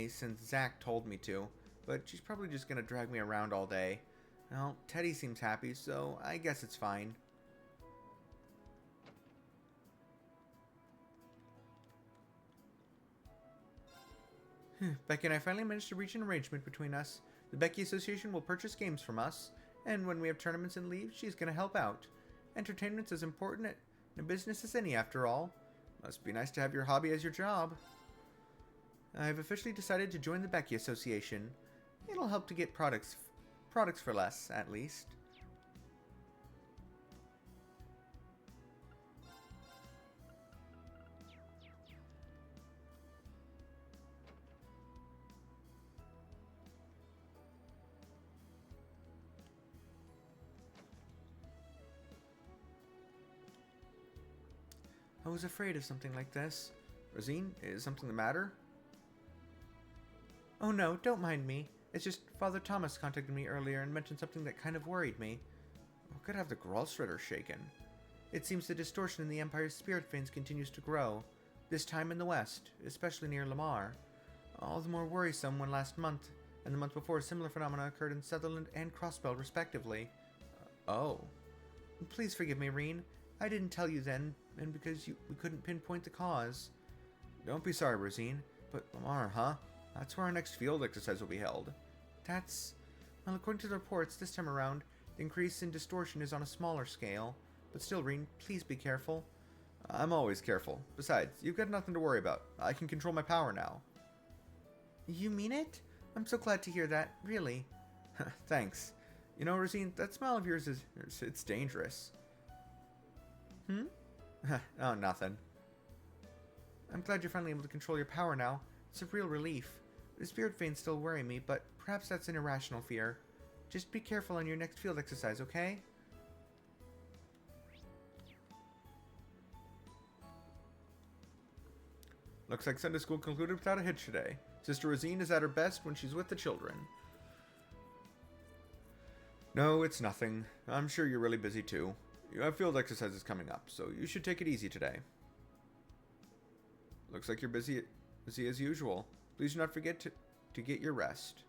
since Zach told me to, but she's probably just going to drag me around all day. Well, Teddy seems happy, so I guess it's fine. Becky and I finally managed to reach an arrangement between us. The Becky Association will purchase games from us, and when we have tournaments and leave, she's going to help out. Entertainment's as important in a business as any, after all. Must be nice to have your hobby as your job. I've officially decided to join the Becky Association. It'll help to get products for less, at least. I was afraid of something like this. Rosine, is something the matter? Oh no, don't mind me. It's just Father Thomas contacted me earlier and mentioned something that kind of worried me. What could have the Grolsritter shaken? It seems the distortion in the Empire's spirit veins continues to grow, this time in the west, especially near Lamar. All the more worrisome when last month and the month before similar phenomena occurred in Sutherland and Crossbell respectively. Oh. Please forgive me, Reen. I didn't tell you then, and because we couldn't pinpoint the cause. Don't be sorry, Rosine, but Lamar, huh? That's where our next field exercise will be held. Well, according to the reports, this time around, the increase in distortion is on a smaller scale. But still, Reen, please be careful. I'm always careful. Besides, you've got nothing to worry about. I can control my power now. You mean it? I'm so glad to hear that, really. Thanks. You know, Rosine, that smile of yours it's dangerous. Oh, nothing. I'm glad you're finally able to control your power now. It's a real relief. The spirit veins still worry me, but perhaps that's an irrational fear. Just be careful on your next field exercise, okay? Looks like Sunday school concluded without a hitch today. Sister Rosine is at her best when she's with the children. No, it's nothing. I'm sure you're really busy too. You have field exercises coming up, so you should take it easy today. Looks like you're busy as usual. Please do not forget to get your rest.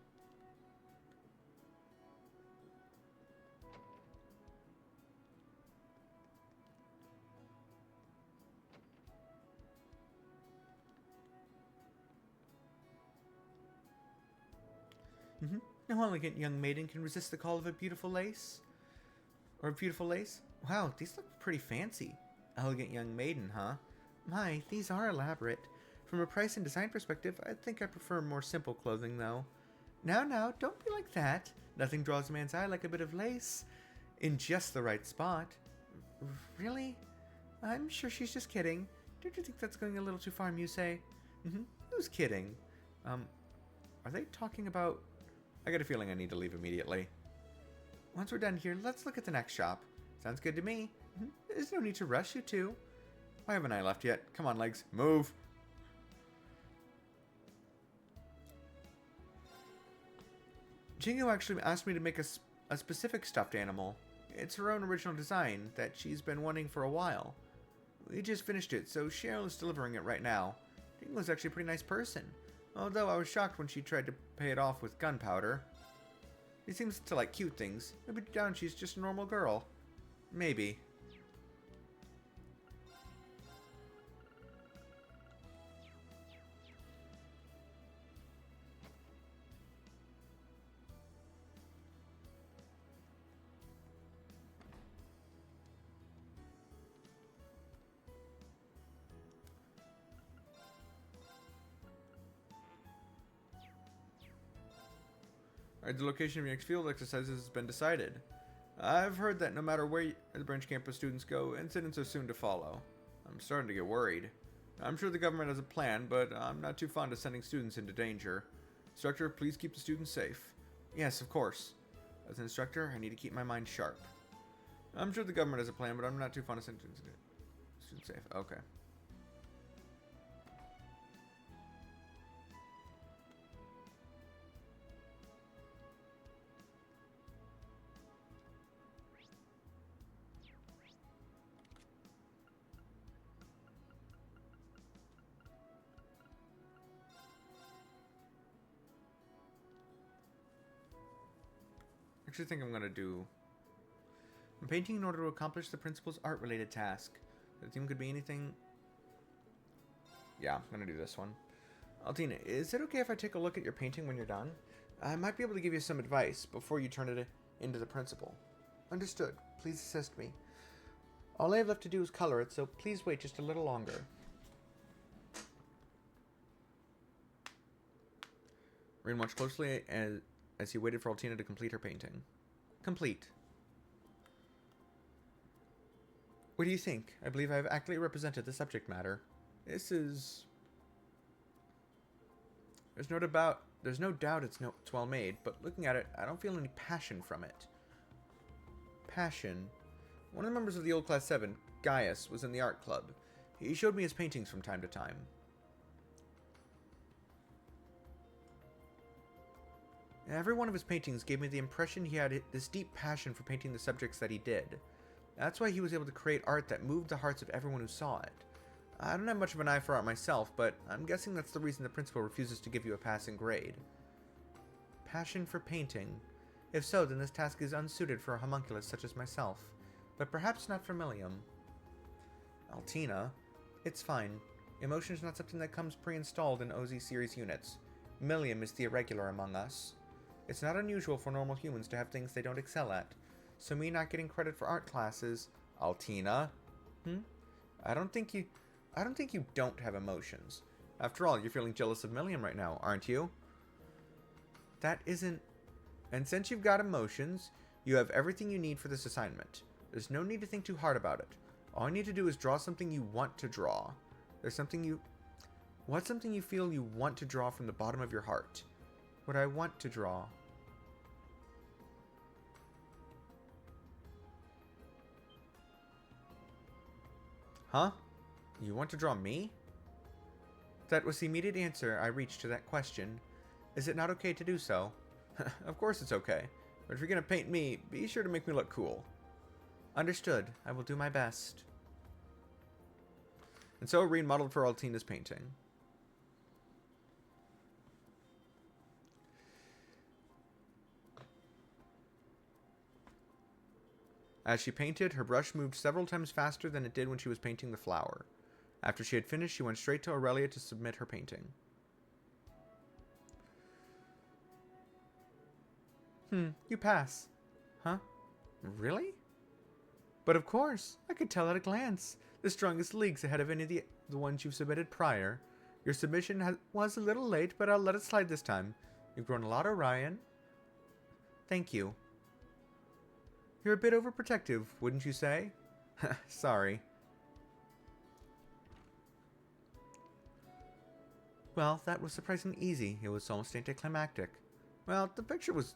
No elegant young maiden can resist the call of a beautiful lace. Or a beautiful lace? Wow, these look pretty fancy. Elegant young maiden, huh? My, these are elaborate. From a price and design perspective, I think I prefer more simple clothing, though. Now, don't be like that. Nothing draws a man's eye like a bit of lace. In just the right spot. Really? I'm sure she's just kidding. Don't you think that's going a little too far, Musée? Who's kidding? Are they talking about... I got a feeling I need to leave immediately. Once we're done here, let's look at the next shop. Sounds good to me. There's no need to rush, you two. Why haven't I left yet? Come on, legs. Move. Jingo actually asked me to make a specific stuffed animal. It's her own original design that she's been wanting for a while. We just finished it, so Cheryl is delivering it right now. Jingo's actually a pretty nice person, although I was shocked when she tried to pay it off with gunpowder. She seems to like cute things. Maybe deep down she's just a normal girl. Maybe. Alright, the location of your next field exercises has been decided. I've heard that no matter where the branch campus students go, incidents are soon to follow. I'm starting to get worried. I'm sure the government has a plan, but I'm not too fond of sending students into danger. Instructor, please keep the students safe. Yes, of course. As an instructor, I need to keep my mind sharp. I'm sure the government has a plan, but I'm not too fond of sending students safe. Okay. I actually think I'm going to do... I'm painting in order to accomplish the principal's art-related task. The theme could be anything... Yeah, I'm going to do this one. Altina, is it okay if I take a look at your painting when you're done? I might be able to give you some advice before you turn it into the principal. Understood. Please assist me. All I have left to do is color it, so please wait just a little longer. Rain watched closely as he waited for Altina to complete her painting. Complete. What do you think? I believe I have accurately represented the subject matter. This is... There's no doubt it's well made, but looking at it, I don't feel any passion from it. Passion. One of the members of the old Class 7, Gaius, was in the art club. He showed me his paintings from time to time. Every one of his paintings gave me the impression he had this deep passion for painting the subjects that he did. That's why he was able to create art that moved the hearts of everyone who saw it. I don't have much of an eye for art myself, but I'm guessing that's the reason the principal refuses to give you a passing grade. Passion for painting. If so, then this task is unsuited for a homunculus such as myself, but perhaps not for Millium. Altina, it's fine. Emotion is not something that comes pre-installed in OZ series units. Millium is the irregular among us. It's not unusual for normal humans to have things they don't excel at, so me not getting credit for art classes... Altina? I don't think you don't have emotions. After all, you're feeling jealous of Millium right now, aren't you? That isn't... And since you've got emotions, you have everything you need for this assignment. There's no need to think too hard about it. All you need to do is draw something you want to draw. What's something you feel you want to draw from the bottom of your heart? What I want to draw. Huh? You want to draw me? That was the immediate answer I reached to that question. Is it not okay to do so? Of course it's okay. But if you're gonna paint me, be sure to make me look cool. Understood. I will do my best. And so Irene modeled for Altina's painting. As she painted, her brush moved several times faster than it did when she was painting the flower. After she had finished, she went straight to Aurelia to submit her painting. You pass. Huh? Really? But of course, I could tell at a glance. The strongest leagues ahead of any of the ones you've submitted prior. Your submission was a little late, but I'll let it slide this time. You've grown a lot, Orion. Thank you. You're a bit overprotective, wouldn't you say? Sorry. Well, that was surprisingly easy. It was almost anticlimactic. Well, the picture was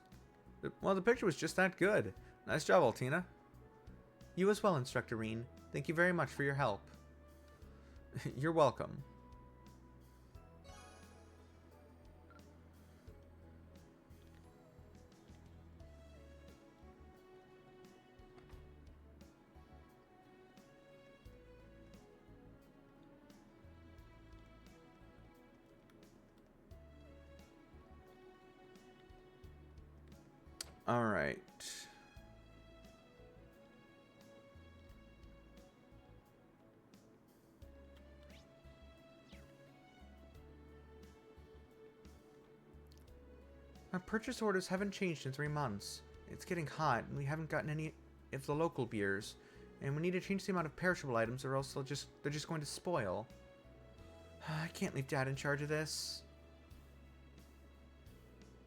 just that good. Nice job, Altina. You as well, Instructor Reen. Thank you very much for your help. You're welcome. All right. Our purchase orders haven't changed in 3 months. It's getting hot, and we haven't gotten any of the local beers. And we need to change the amount of perishable items, or else they're just going to spoil. I can't leave Dad in charge of this.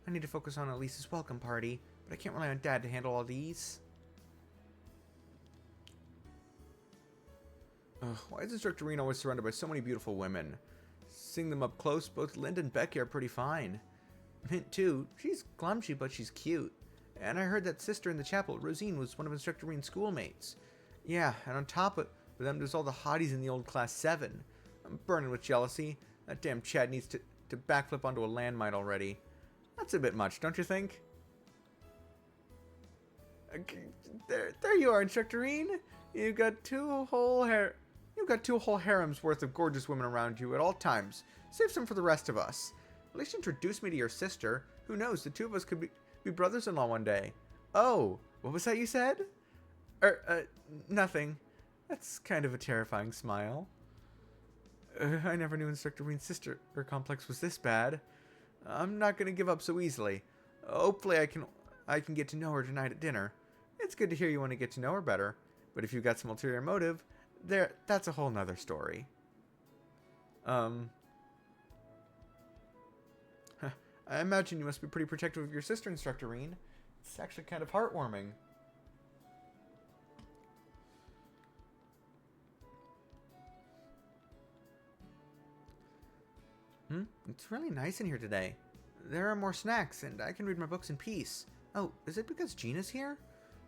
I need to focus on Elise's welcome party, but I can't rely on Dad to handle all these. Ugh, why is Instructor Reen always surrounded by so many beautiful women? Seeing them up close, both Linda and Becky are pretty fine. Mint too. She's clumsy, but she's cute. And I heard that sister in the chapel, Rosine, was one of Instructor Reen's schoolmates. Yeah, and on top of them, there's all the hotties in the old Class 7. I'm burning with jealousy. That damn Chad needs to backflip onto a landmine already. That's a bit much, don't you think? There you are, Instructor Reen. You've got two whole harems worth of gorgeous women around you at all times. Save some for the rest of us. At least introduce me to your sister. Who knows, the two of us could be brothers-in-law one day. Oh, what was that you said? Nothing. That's kind of a terrifying smile. I never knew Instructor Reen's sister complex was this bad. I'm not going to give up so easily. Hopefully I can get to know her tonight at dinner. It's good to hear you want to get to know her better, but if you've got some ulterior motive, that's a whole nother story. I imagine you must be pretty protective of your sister, Instructor Reen. It's actually kind of heartwarming. It's really nice in here today. There are more snacks, and I can read my books in peace. Oh, is it because Gina's here?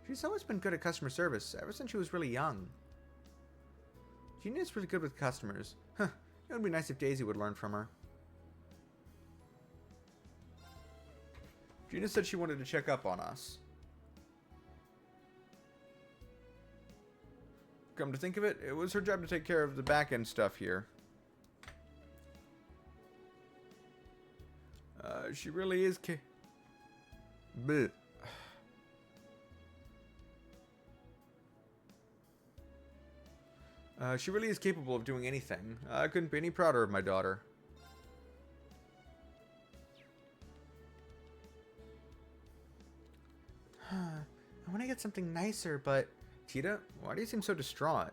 She's always been good at customer service, ever since she was really young. Gina's really good with customers. Huh, it would be nice if Daisy would learn from her. Gina said she wanted to check up on us. Come to think of it, it was her job to take care of the back-end stuff here. She really is Bleh. She really is capable of doing anything. I couldn't be any prouder of my daughter. I want to get something nicer, but... Tita, why do you seem so distraught?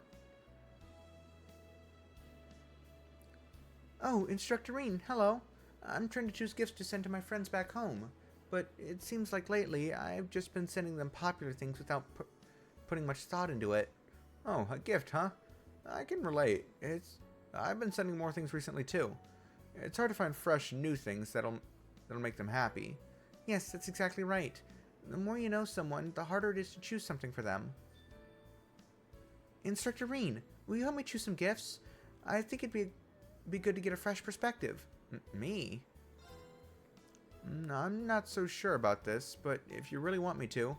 Oh, Instructor Reen, hello. I'm trying to choose gifts to send to my friends back home, but it seems like lately I've just been sending them popular things without putting much thought into it. Oh, a gift, huh? I can relate. I've been sending more things recently too. It's hard to find fresh, new things that'll make them happy. Yes, that's exactly right. The more you know someone, the harder it is to choose something for them. Instructor Reen, will you help me choose some gifts? I think it'd be good to get a fresh perspective. Me? I'm not so sure about this, but if you really want me to.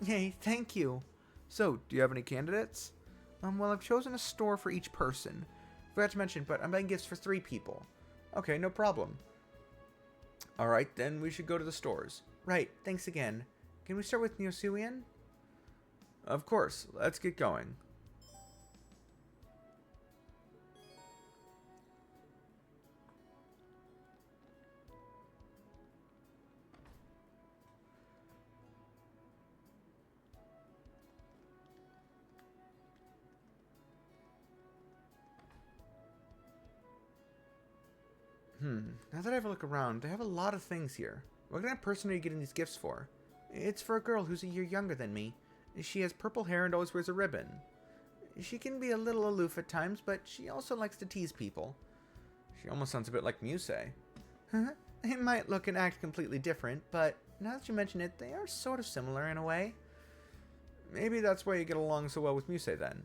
Yay, thank you. So, do you have any candidates? Well, I've chosen a store for each person. Forgot to mention, but I'm buying gifts for 3 people. Okay, no problem. Alright, then we should go to the stores. Right, thanks again. Can we start with Neosuian? Of course, let's get going. Now that I have a look around, they have a lot of things here. What kind of person are you getting these gifts for? It's for a girl who's a year younger than me. She has purple hair and always wears a ribbon. She can be a little aloof at times, but she also likes to tease people. She almost sounds a bit like Muse. Huh? They might look and act completely different, but now that you mention it, they are sort of similar in a way. Maybe that's why you get along so well with Muse then.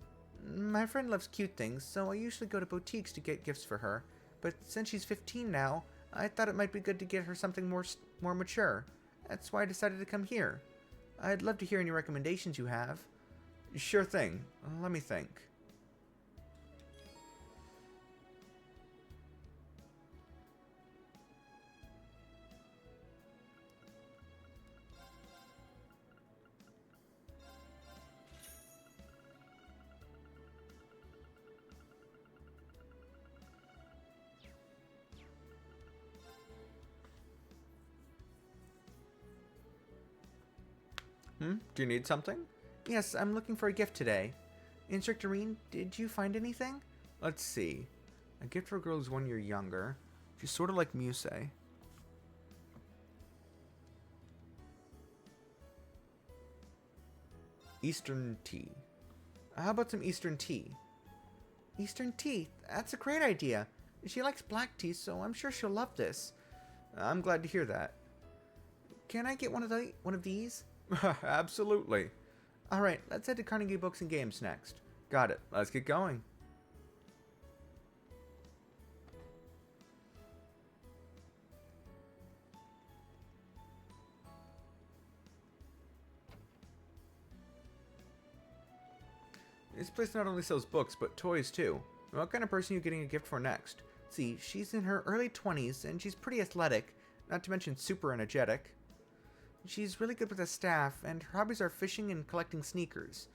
My friend loves cute things, so I usually go to boutiques to get gifts for her. But since she's 15 now, I thought it might be good to get her something more mature. That's why I decided to come here. I'd love to hear any recommendations you have. Sure thing. Let me think. Do you need something? Yes, I'm looking for a gift today. Instructor Reen, did you find anything? Let's see. A gift for a girl who's 1 year younger. She's sort of like Muse. Eastern tea. How about some Eastern tea? Eastern tea? That's a great idea. She likes black tea, so I'm sure she'll love this. I'm glad to hear that. Can I get one of these? Absolutely. Alright, let's head to Carnegie Books and Games next. Got it. Let's get going. This place not only sells books, but toys too. What kind of person are you getting a gift for next? See, she's in her early 20s, and she's pretty athletic, not to mention super energetic. She's really good with the staff, and her hobbies are fishing and collecting sneakers.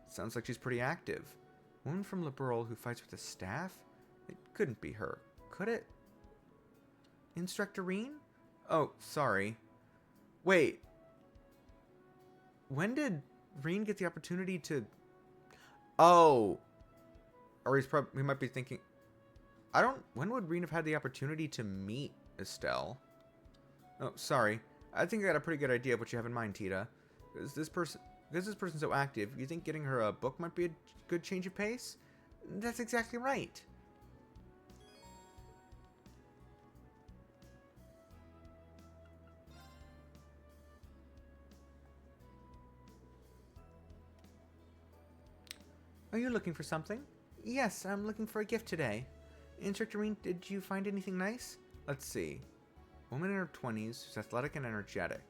Sounds like she's pretty active. Woman from Liberal who fights with the staff? It couldn't be her, could it? Instructor Reen? Oh, sorry. Wait. When did Reen get the opportunity to... Oh. Or he might be thinking... When would Reen have had the opportunity to meet Estelle? Oh, sorry. I think I got a pretty good idea of what you have in mind, Tita. Because this person's so active, you think getting her a book might be a good change of pace? That's exactly right. Are you looking for something? Yes, I'm looking for a gift today. Instructor Reen, did you find anything nice? Let's see. Woman in her 20s who's athletic and energetic.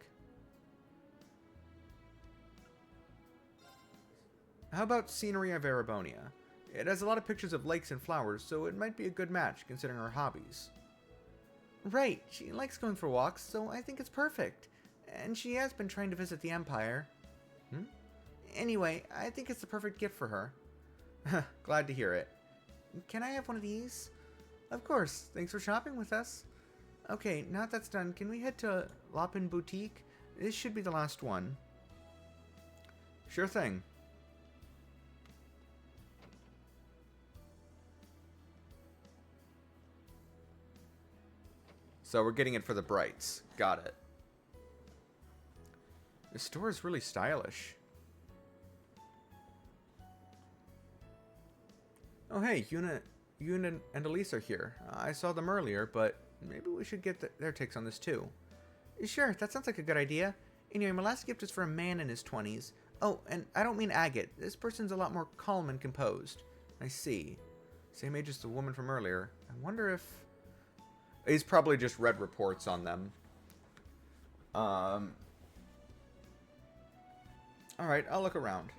How about Scenery of Arabonia? It has a lot of pictures of lakes and flowers, so it might be a good match considering her hobbies. Right, she likes going for walks, so I think it's perfect. And she has been trying to visit the Empire. Anyway, I think it's the perfect gift for her. Glad to hear it. Can I have one of these? Of course, thanks for shopping with us. Okay, now that that's done, can we head to Lapin Boutique? This should be the last one. Sure thing. So we're getting it for the Brights. Got it. The store is really stylish. Oh hey, Yuna and Elise are here. I saw them earlier, but maybe we should get their takes on this too. Sure, that sounds like a good idea. Anyway, my last gift is for a man in his 20s. Oh, and I don't mean agate. This person's a lot more calm and composed. I see. Same age as the woman from earlier. I wonder if... He's probably just read reports on them. Alright, I'll look around.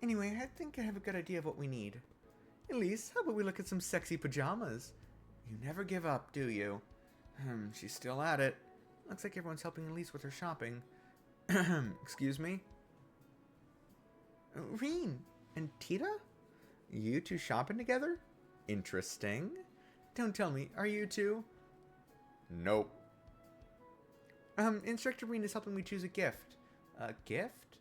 Anyway, I think I have a good idea of what we need. Elise, how about we look at some sexy pajamas? You never give up, do you? She's still at it. Looks like everyone's helping Elise with her shopping. Excuse me? Reen and Tita? You two shopping together? Interesting. Don't tell me, are you two? Nope. Instructor Reen is helping me choose a gift. A gift?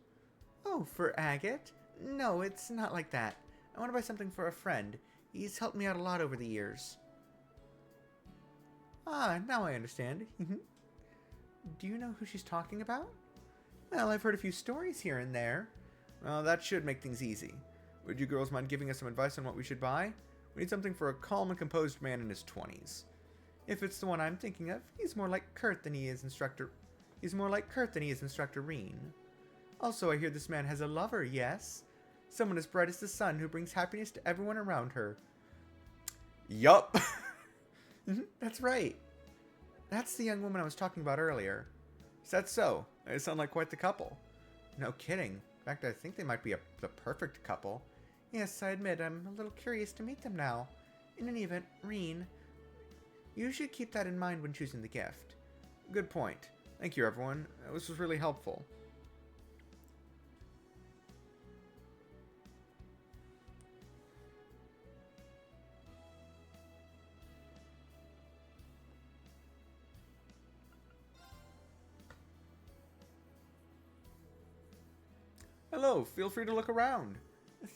Oh, for Agate? No, it's not like that. I want to buy something for a friend. He's helped me out a lot over the years. Ah, now I understand. Do you know who she's talking about? Well, I've heard a few stories here and there. Well, that should make things easy. Would you girls mind giving us some advice on what we should buy? We need something for a calm and composed man in his 20s. If it's the one I'm thinking of, he's more like Kurt than he is Instructor Reen. Also, I hear this man has a lover, yes? Someone as bright as the sun who brings happiness to everyone around her. Yup. That's right. That's the young woman I was talking about earlier. Is that so? They sound like quite the couple. No kidding. In fact, I think they might be the perfect couple. Yes, I admit, I'm a little curious to meet them now. In any event, Reen, you should keep that in mind when choosing the gift. Good point. Thank you, everyone. This was really helpful. Hello, feel free to look around.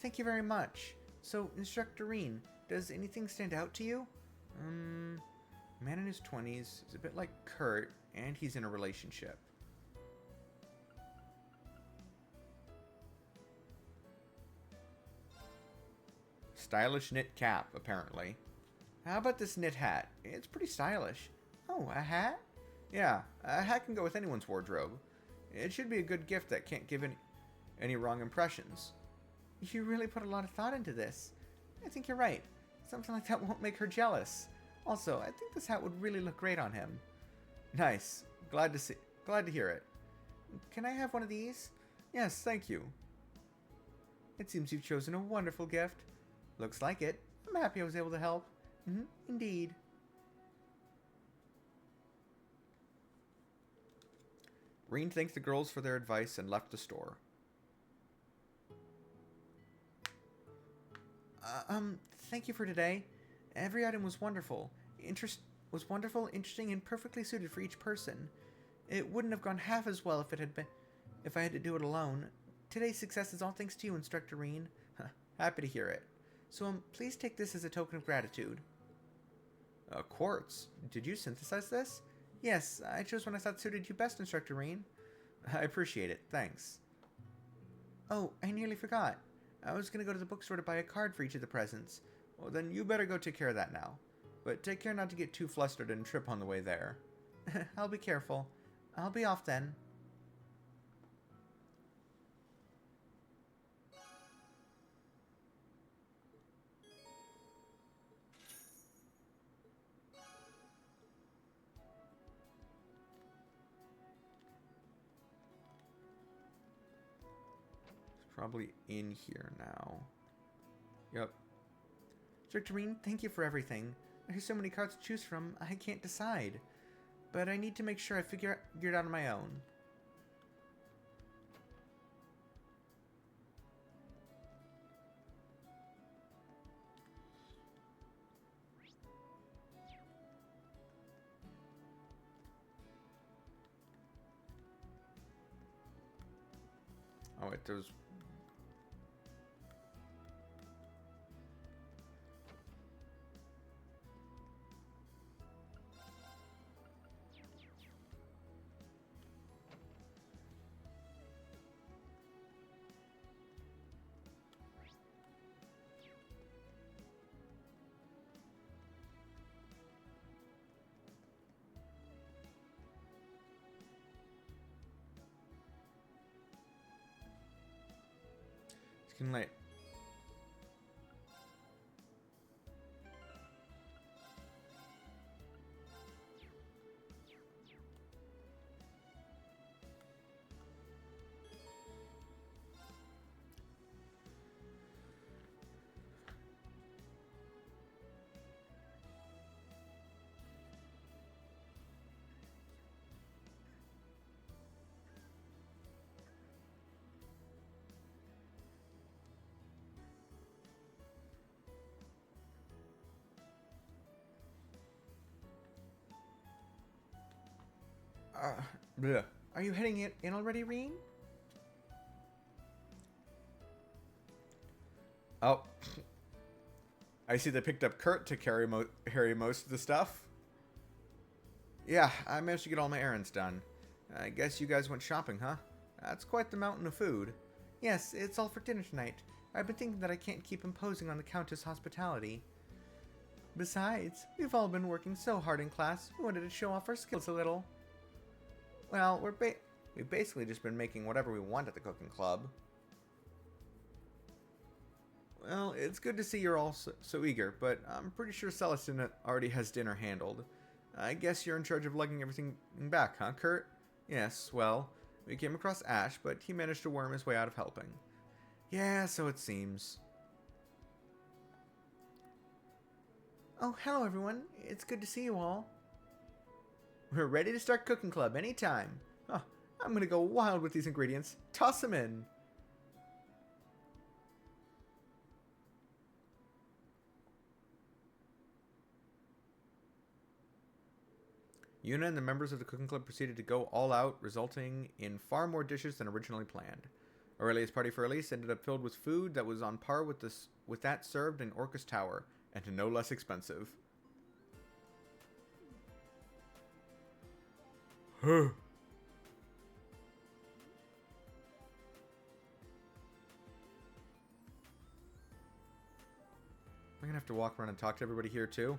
Thank you very much. So, Instructor Reen, does anything stand out to you? Man in his 20s is a bit like Kurt, and he's in a relationship. Stylish knit cap, apparently. How about this knit hat? It's pretty stylish. Oh, a hat? Yeah, a hat can go with anyone's wardrobe. It should be a good gift that can't give any wrong impressions. You really put a lot of thought into this. I think you're right. Something like that won't make her jealous. Also, I think this hat would really look great on him. Nice. Glad to hear it. Can I have one of these? Yes, thank you. It seems you've chosen a wonderful gift. Looks like it. I'm happy I was able to help. Indeed. Reen thanked the girls for their advice and left the store. Thank you for today. Every item was wonderful. Interesting, and perfectly suited for each person. It wouldn't have gone half as well if I had to do it alone. Today's success is all thanks to you, Instructor Reen. Happy to hear it. So, please take this as a token of gratitude. Quartz. Did you synthesize this? Yes, I chose one I thought suited you best, Instructor Reen. I appreciate it. Thanks. Oh, I nearly forgot. I was going to go to the bookstore to buy a card for each of the presents. Well, then you better go take care of that now. But take care not to get too flustered and trip on the way there. I'll be careful. I'll be off then. It's probably in here now. Yep. Instructor Reen, thank you for everything. There's so many cards to choose from, I can't decide. But I need to make sure I figure it out on my own. Oh wait, there's... It's getting late. Bleh. Are you heading in already, Reen? Oh. I see they picked up Kurt to carry most of the stuff. Yeah, I managed to get all my errands done. I guess you guys went shopping, huh? That's quite the mountain of food. Yes, it's all for dinner tonight. I've been thinking that I can't keep imposing on the Countess' hospitality. Besides, we've all been working so hard in class, we wanted to show off our skills a little. Well, we've basically just been making whatever we want at the cooking club. Well, it's good to see you're all so eager, but I'm pretty sure Celestin already has dinner handled. I guess you're in charge of lugging everything back, huh, Kurt? Yes, well, we came across Ash, but he managed to worm his way out of helping. Yeah, so it seems. Oh, hello everyone. It's good to see you all. We're ready to start cooking club anytime. Oh, I'm gonna go wild with these ingredients. Toss them in. Yuna and the members of the cooking club proceeded to go all out, resulting in far more dishes than originally planned. Aurelia's party for Elise ended up filled with food that was on par with that served in Orcus Tower, and no less expensive. I'm gonna have to walk around and talk to everybody here too.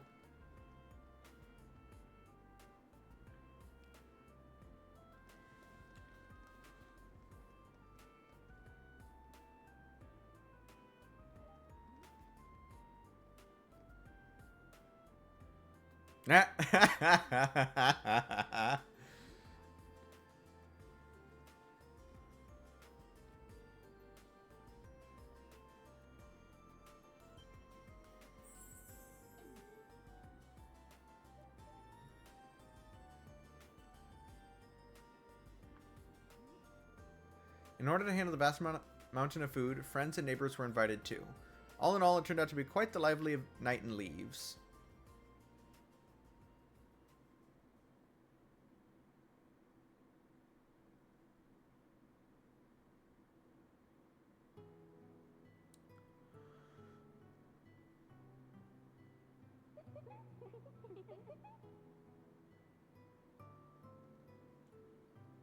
In order to handle the vast mountain of food, friends and neighbors were invited too. All in all, it turned out to be quite the lively night in Leaves.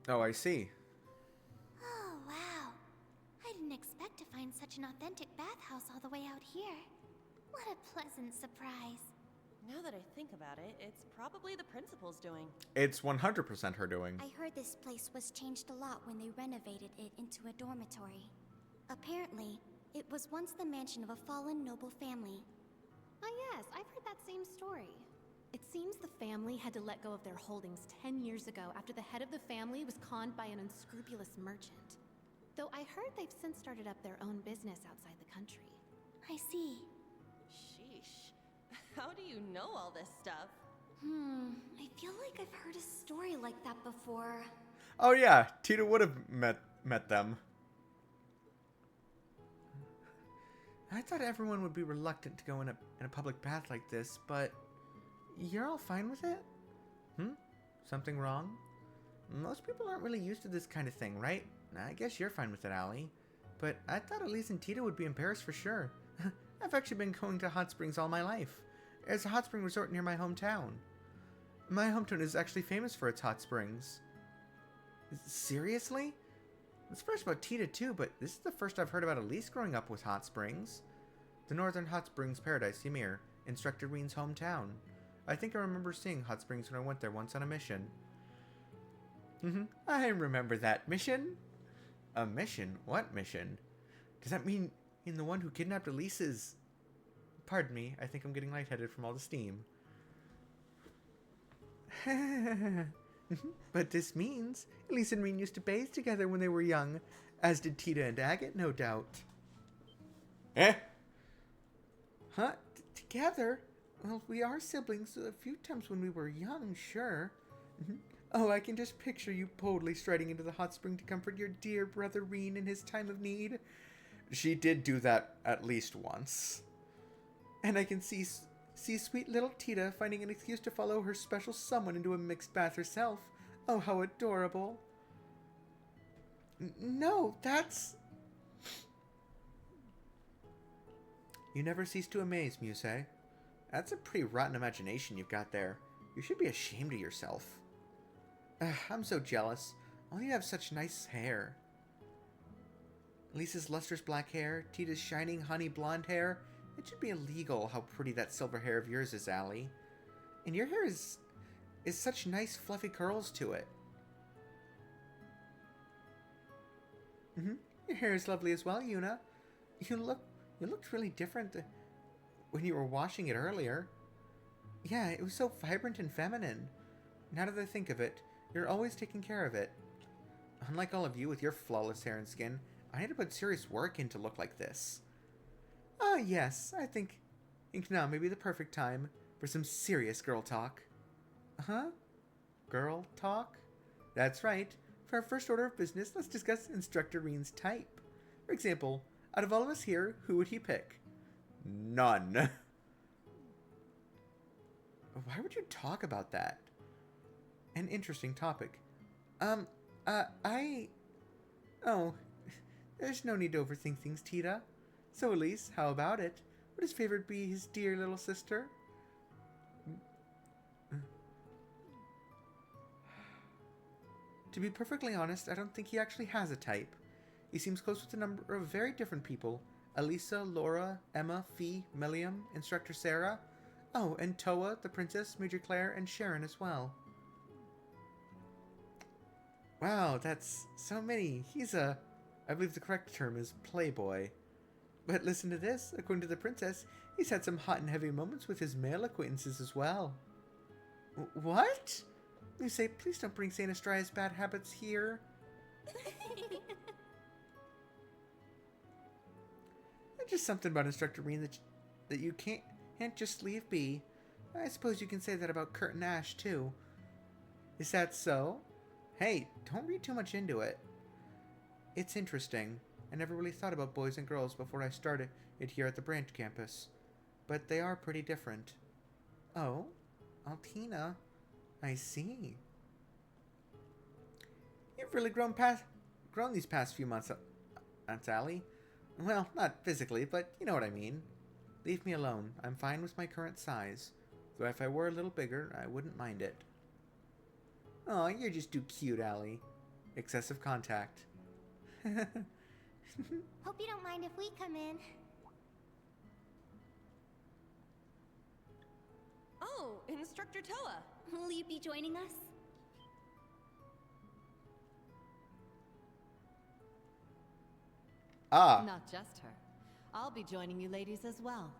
Oh, I see. Oh, wow. I didn't expect to find such an authentic bathhouse all the way out here. What a pleasant surprise. Now that I think about it, it's probably the principal's doing. It's 100% her doing. I heard this place was changed a lot when they renovated it into a dormitory. Apparently, it was once the mansion of a fallen noble family. Ah yes, I've heard that same story. It seems the family had to let go of their holdings 10 years ago after the head of the family was conned by an unscrupulous merchant. Though I heard they've since started up their own business outside the country. I see. Sheesh. How do you know all this stuff? I feel like I've heard a story like that before. Oh yeah, Tita would have met them. I thought everyone would be reluctant to go in a public bath like this, but you're all fine with it? Something wrong? Most people aren't really used to this kind of thing, right? I guess you're fine with it, Allie. But I thought Elise and Tita would be embarrassed for sure. I've actually been going to hot springs all my life. There's a hot spring resort near my hometown. My hometown is actually famous for its hot springs. Seriously? It's first about Tita too, but this is the first I've heard about Elise growing up with hot springs. The Northern Hot Springs Paradise, Ymir, Instructor Ween's hometown. I think I remember seeing hot springs when I went there once on a mission. I remember that mission. A mission? What mission? Does that mean the one who kidnapped Elise's... Pardon me, I think I'm getting lightheaded from all the steam. But this means Elise and Reen used to bathe together when they were young, as did Tita and Agate, no doubt. Huh? Together? Well, we are siblings a few times when we were young, sure. Oh, I can just picture you boldly striding into the hot spring to comfort your dear brother Reen in his time of need. She did do that at least once. And I can see sweet little Tita finding an excuse to follow her special someone into a mixed bath herself. Oh, how adorable. No, that's... You never cease to amaze, Muse. That's a pretty rotten imagination you've got there. You should be ashamed of yourself. I'm so jealous. All you have such nice hair. Lisa's lustrous black hair, Tita's shining honey blonde hair. It should be illegal how pretty that silver hair of yours is, Allie. And your hair is such nice fluffy curls to it. Your hair is lovely as well, Yuna. You looked really different when you were washing it earlier. Yeah, it was so vibrant and feminine. Now that I think of it, you're always taking care of it. Unlike all of you with your flawless hair and skin, I had to put serious work in to look like this. Ah, yes, I think now may be the perfect time for some serious girl talk. Huh? Girl talk? That's right. For our first order of business, let's discuss Instructor Reen's type. For example, out of all of us here, who would he pick? None. Why would you talk about that? An interesting topic. Oh, there's no need to overthink things, Tita. So, Elise, how about it? Would his favorite be his dear little sister? To be perfectly honest, I don't think he actually has a type. He seems close with a number of very different people. Elisa, Laura, Emma, Fee, Milliam, Instructor Sarah. Oh, and Toa, the princess, Major Claire, and Sharon as well. Wow, that's so many. He's I believe the correct term is playboy. But listen to this. According to the princess, he's had some hot and heavy moments with his male acquaintances as well. What? You say, please don't bring Saint Astraea's bad habits here. There's just something about Instructor Reen that you can't just leave be. I suppose you can say that about Kurt and Ash, too. Is that so? Hey, don't read too much into it. It's interesting. I never really thought about boys and girls before I started it here at the branch campus. But they are pretty different. Oh, Altina. I see. You've really grown these past few months, Aunt Allie. Well, not physically, but you know what I mean. Leave me alone. I'm fine with my current size. Though if I were a little bigger, I wouldn't mind it. Oh, you're just too cute, Allie. Excessive contact. Hope you don't mind if we come in. Oh, Instructor Toa. Will you be joining us? Ah. Not just her. I'll be joining you ladies as well.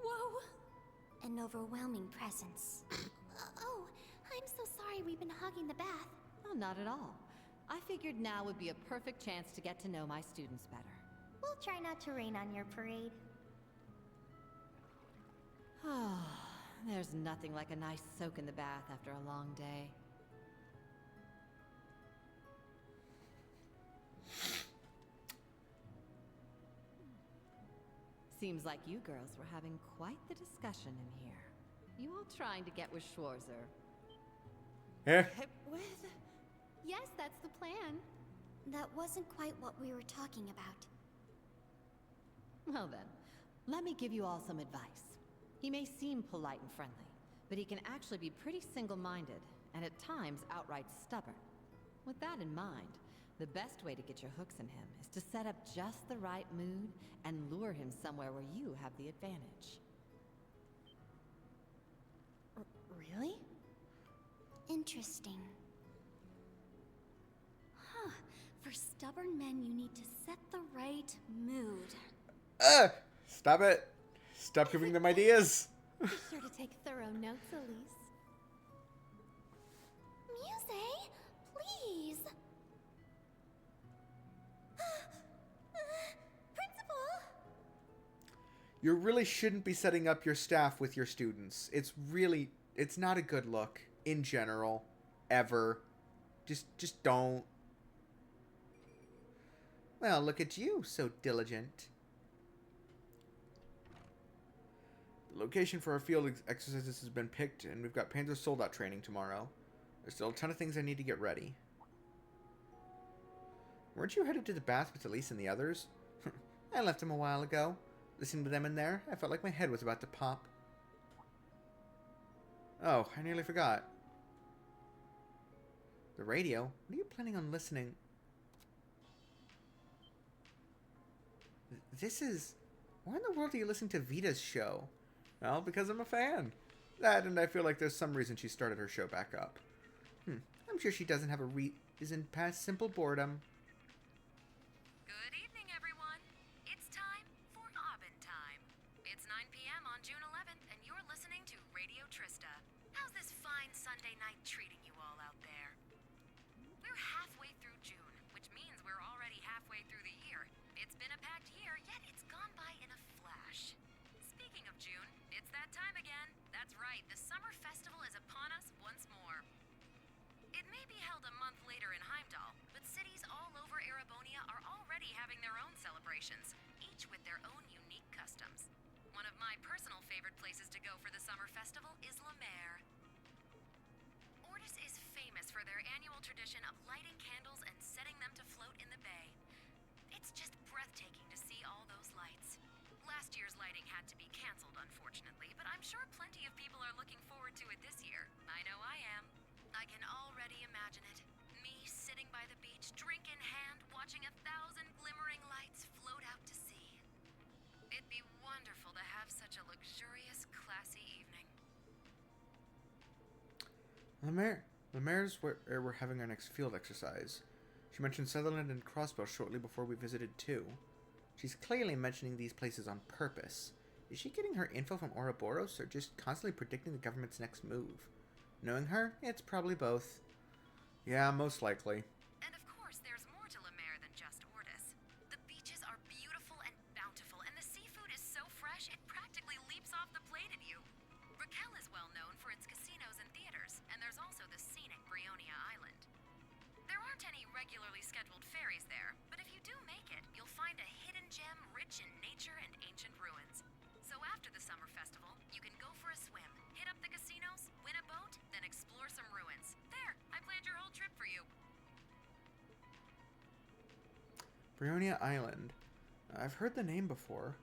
Whoa! An overwhelming presence. Oh, I'm so sorry we've been hogging the bath. Oh, not at all. I figured now would be a perfect chance to get to know my students better. We'll try not to rain on your parade. There's nothing like a nice soak in the bath after a long day. Seems like you girls were having quite the discussion in here. You all trying to get with Schwarzer. With? Yes, that's the plan. That wasn't quite what we were talking about. Well then, let me give you all some advice. He may seem polite and friendly, but he can actually be pretty single-minded, and at times outright stubborn. With that in mind, the best way to get your hooks in him is to set up just the right mood and lure him somewhere where you have the advantage. Really? Interesting. Huh. For stubborn men, you need to set the right mood. Stop it. Stop giving them ideas. Be sure to take thorough notes, Elise. Muse, please. Principal! You really shouldn't be setting up your staff with your students. It's not a good look in general, ever. Just don't. Well, look at you, so diligent. The location for our field exercises has been picked, and we've got Panzer Soldat training tomorrow. There's still a ton of things I need to get ready. Weren't you headed to the bath with Elise and the others? I left them a while ago. Listening to them in there, I felt like my head was about to pop. Oh, I nearly forgot. The radio? What are you planning on listening? This is... Why in the world are you listening to Vita's show? Well, because I'm a fan. That, and I feel like there's some reason she started her show back up. I'm sure she doesn't have a reason past simple boredom. Good evening, everyone. It's time for Aubin Time. It's 9 p.m. on June 11th, and you're listening to Radio Trista. How's this fine Sunday night treating you all out there? We're halfway through June, which means we're already halfway through the year. It's been a packed year, yet it's gone by in a flash. Speaking of June, it's that time again. That's right, the Summer Festival is upon us once more. It may be held a month later in Heimdall, but cities all over Erebonia are already having their own celebrations, each with their own unique customs. One of my personal favorite places to go for the Summer Festival is La Mer. Ortis is famous for their annual tradition of lighting candles and setting them to float in the bay. It's just breathtaking to see all those lights. Last year's lighting had to be canceled, unfortunately, but I'm sure plenty of people are looking forward to it this year. I know I am. I can already imagine it. Me sitting by the beach, drink in hand, watching 1,000 glimmering lights float out to sea. It'd be wonderful to have such a luxurious, classy evening. Lemaire's where we're having our next field exercise. She mentioned Sutherland and Crossbow shortly before we visited too. She's clearly mentioning these places on purpose. Is she getting her info from Ouroboros or just constantly predicting the government's next move? Knowing her, it's probably both. Yeah, most likely. And of course, there's more to La Mer than just Ortis. The beaches are beautiful and bountiful, and the seafood is so fresh it practically leaps off the plate at you. Raquel is well known for its casinos and theaters, and there's also the scenic Brionia Island. There aren't any regularly scheduled ferries there, but if you do make it, you'll find a hidden gem rich in nature and ancient ruins. So after the summer festival, you can go for a swim, hit up the casinos, win a boat, then explore some ruins. There, I planned your whole trip for you. Brionia Island. I've heard the name before.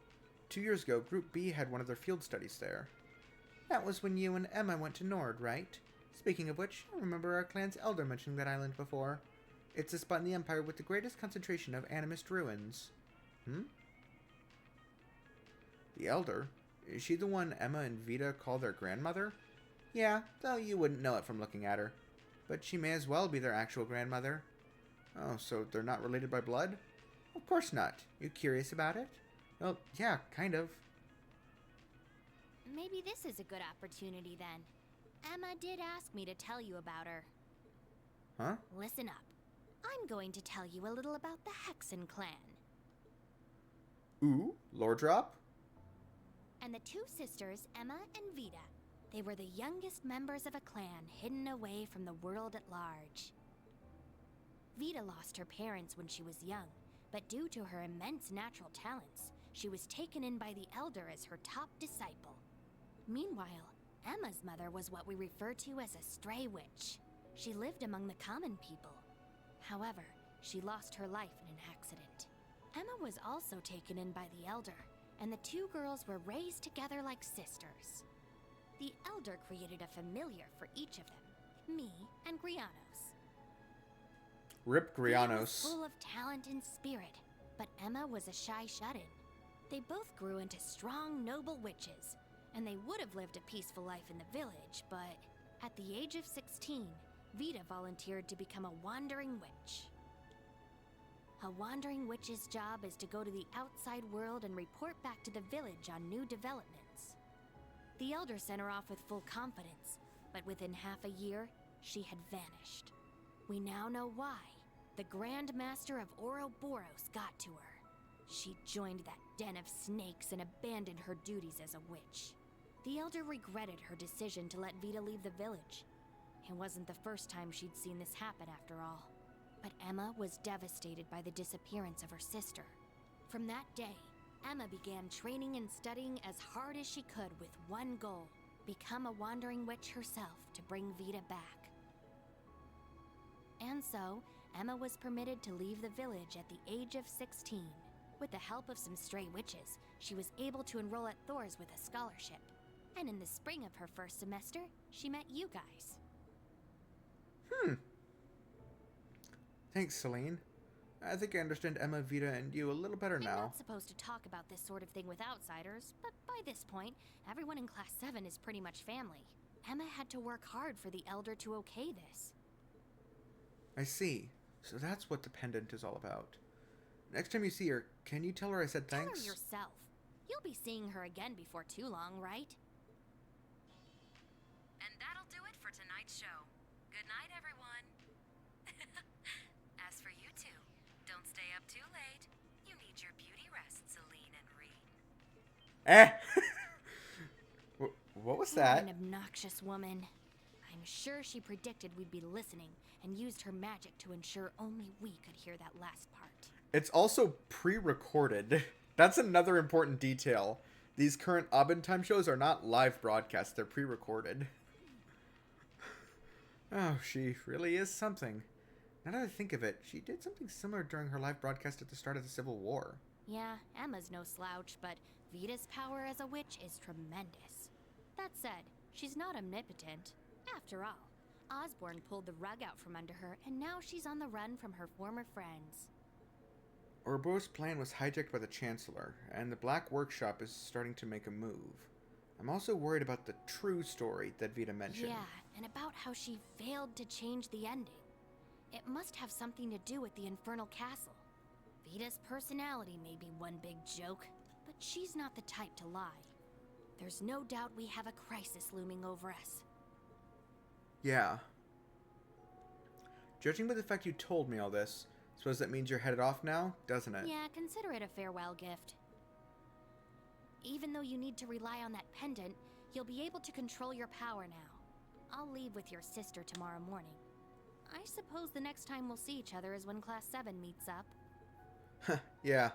2 years ago, Group B had one of their field studies there. That was when you and Emma went to Nord, right? Speaking of which, I remember our clan's elder mentioning that island before. It's a spot in the Empire with the greatest concentration of animist ruins. The elder? Is she the one Emma and Vita call their grandmother? Yeah, though you wouldn't know it from looking at her. But she may as well be their actual grandmother. Oh, so they're not related by blood? Of course not. You curious about it? Well, yeah, kind of. Maybe this is a good opportunity then. Emma did ask me to tell you about her. Huh? Listen up. I'm going to tell you a little about the Hexen clan. Ooh, lore drop? And the two sisters, Emma and Vita. They were the youngest members of a clan hidden away from the world at large. Vita lost her parents when she was young, but due to her immense natural talents, she was taken in by the Elder as her top disciple. Meanwhile, Emma's mother was what we refer to as a stray witch. She lived among the common people. However, she lost her life in an accident. Emma was also taken in by the Elder, and the two girls were raised together like sisters. The Elder created a familiar for each of them, me and Grianos. Rip Vita was Grianos. full of talent and spirit, but Emma was a shy shut-in. They both grew into strong, noble witches, and they would have lived a peaceful life in the village, but at the age of 16, Vita volunteered to become a wandering witch. A wandering witch's job is to go to the outside world and report back to the village on new developments. The Elder sent her off with full confidence, but within half a year, she had vanished. We now know why. The Grand Master of Ouroboros got to her. She joined that den of snakes and abandoned her duties as a witch. The Elder regretted her decision to let Vita leave the village. It wasn't the first time she'd seen this happen after all. But Emma was devastated by the disappearance of her sister. From that day, Emma began training and studying as hard as she could with one goal: become a wandering witch herself to bring Vita back. And so, Emma was permitted to leave the village at the age of 16. With the help of some stray witches, she was able to enroll at Thor's with a scholarship. And in the spring of her first semester, she met you guys. Thanks, Celine. I think I understand Emma, Vita, and you a little better I'm now. not supposed to talk about this sort of thing with outsiders, but by this point, everyone in Class 7 is pretty much family. Emma had to work hard for the Elder to okay this. I see. So that's what the pendant is all about. Next time you see her, can you tell her I said thanks? Tell her yourself. You'll be seeing her again before too long, right? And that'll do it for tonight's show. Good night, everyone. As for you two, don't stay up too late. You need your beauty rest, Celine and Reed. What was You're that? an obnoxious woman. I'm sure she predicted we'd be listening and used her magic to ensure only we could hear that last part. It's also pre-recorded. That's another important detail. These current Abendtime shows are not live broadcasts, they're pre-recorded. Oh, she really is something. Now that I think of it, she did something similar during her live broadcast at the start of the Civil War. Yeah, Emma's no slouch, but Vita's power as a witch is tremendous. That said, she's not omnipotent. After all, Osborne pulled the rug out from under her, and now she's on the run from her former friends. Orbo's plan was hijacked by the Chancellor, and the Black Workshop is starting to make a move. I'm also worried about the true story that Vita mentioned. Yeah, and about how she failed to change the ending. It must have something to do with the Infernal Castle. Vita's personality may be one big joke, but she's not the type to lie. There's no doubt we have a crisis looming over us. Yeah. Judging by the fact you told me all this, suppose that means you're headed off now, doesn't it? Yeah, consider it a farewell gift. Even though you need to rely on that pendant, you'll be able to control your power now. I'll leave with your sister tomorrow morning. I suppose the next time we'll see each other is when Class 7 meets up. Yeah.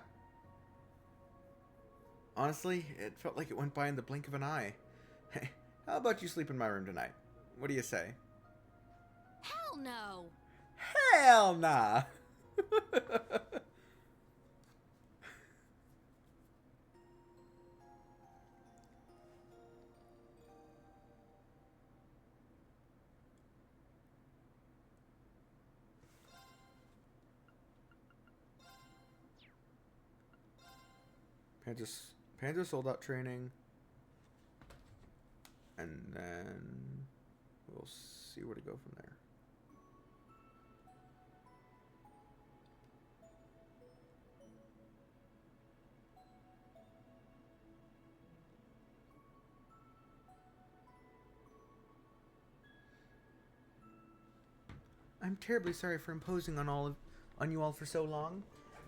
Honestly, it felt like it went by in the blink of an eye. Hey, how about you sleep in my room tonight? What do you say? Hell no! Hell nah! Panzer soldat training. And then we'll see where to go from there. I'm terribly sorry for imposing on you all for so long.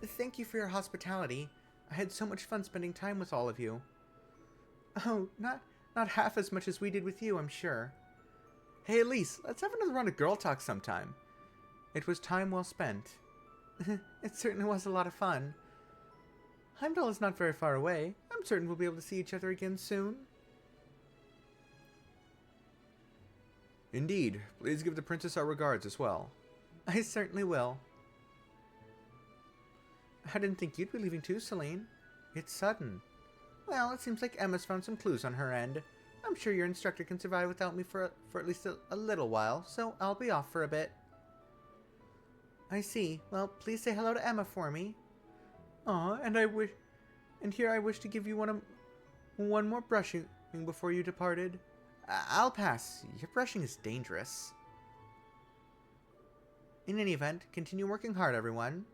Thank you for your hospitality. I had so much fun spending time with all of you. Oh, not half as much as we did with you, I'm sure. Hey, Elise, let's have another round of girl talk sometime. It was time well spent. It certainly was a lot of fun. Heimdall is not very far away. I'm certain we'll be able to see each other again soon. Indeed. Please give the princess our regards as well. I certainly will. I didn't think you'd be leaving too, Celine. It's sudden. Well, it seems like Emma's found some clues on her end. I'm sure your instructor can survive without me for at least a little while, so I'll be off for a bit. I see. Well, please say hello to Emma for me. Aw, and here I wish to give you one more brushing before you departed. I'll pass. Your brushing is dangerous. In any event, continue working hard, everyone.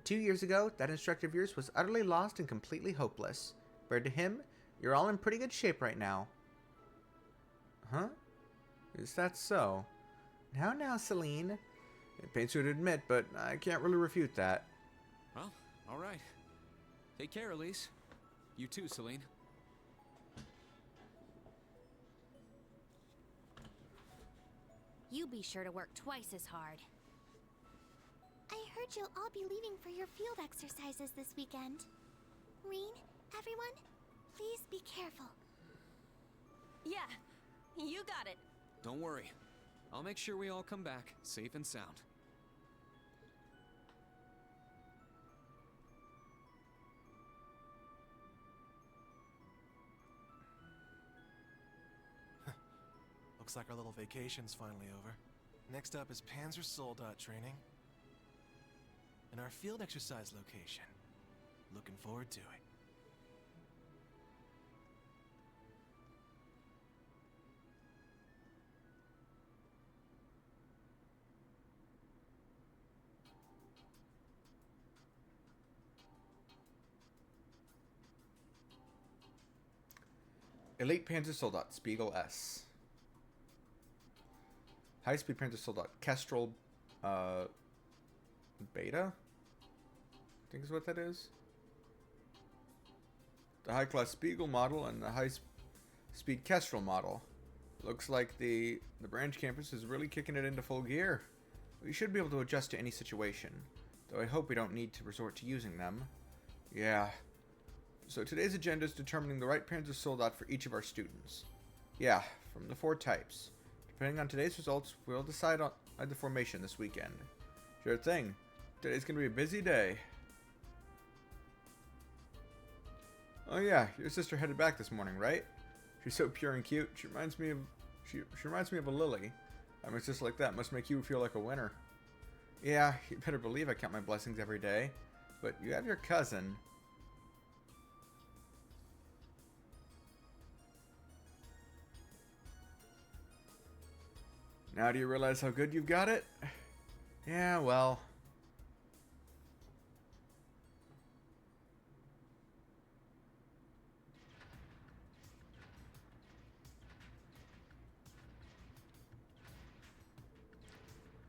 2 years ago, that instructor of yours was utterly lost and completely hopeless. Compared to him, you're all in pretty good shape right now. Huh? Is that so? Now, Celine. It pains you to admit, but I can't really refute that. Well, alright. Take care, Elise. You too, Celine. You be sure to work twice as hard. I heard you'll all be leaving for your field exercises this weekend. Reen, everyone, please be careful. Yeah, you got it. Don't worry. I'll make sure we all come back safe and sound. Looks like our little vacation's finally over. Next up is Panzer Soldat training. and our field exercise location. Looking forward to it. Elite Panzer Soldat Spiegel S. High Speed Panzer Soldat Kestrel Beta? I think is what that is. The high class Spiegel model and the high speed Kestrel model. Looks like the branch campus is really kicking it into full gear. We should be able to adjust to any situation, though I hope we don't need to resort to using them. Yeah. So today's agenda is determining the right Panzer Soldat for each of our students. Yeah, from the 4 types. Depending on today's results, we'll decide on the formation this weekend. Sure thing. Today's gonna be a busy day. Oh yeah, your sister headed back this morning, right? She's so pure and cute. She reminds me of a lily. I mean, just like that must make you feel like a winner. Yeah, you better believe I count my blessings every day. But you have your cousin. Now do you realize how good you've got it? Yeah, well.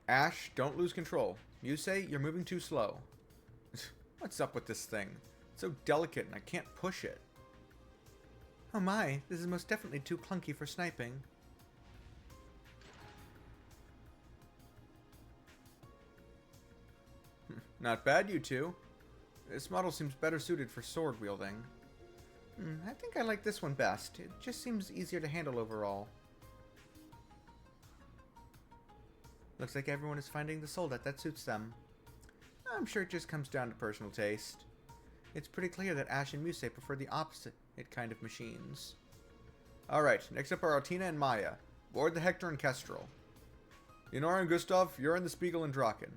Ash, don't lose control. You say you're moving too slow. What's up with this thing? It's so delicate and I can't push it. Oh my, this is most definitely too clunky for sniping. Not bad, you two. This model seems better suited for sword wielding. I think I like this one best. It just seems easier to handle overall. Looks like everyone is finding the Soldat that suits them. I'm sure it just comes down to personal taste. It's pretty clear that Ash and Muse prefer the opposite kind of machines. Alright, next up are Altina and Maya. Board the Hector and Kestrel. Leonora and Gustav, you're in the Spiegel and Draken.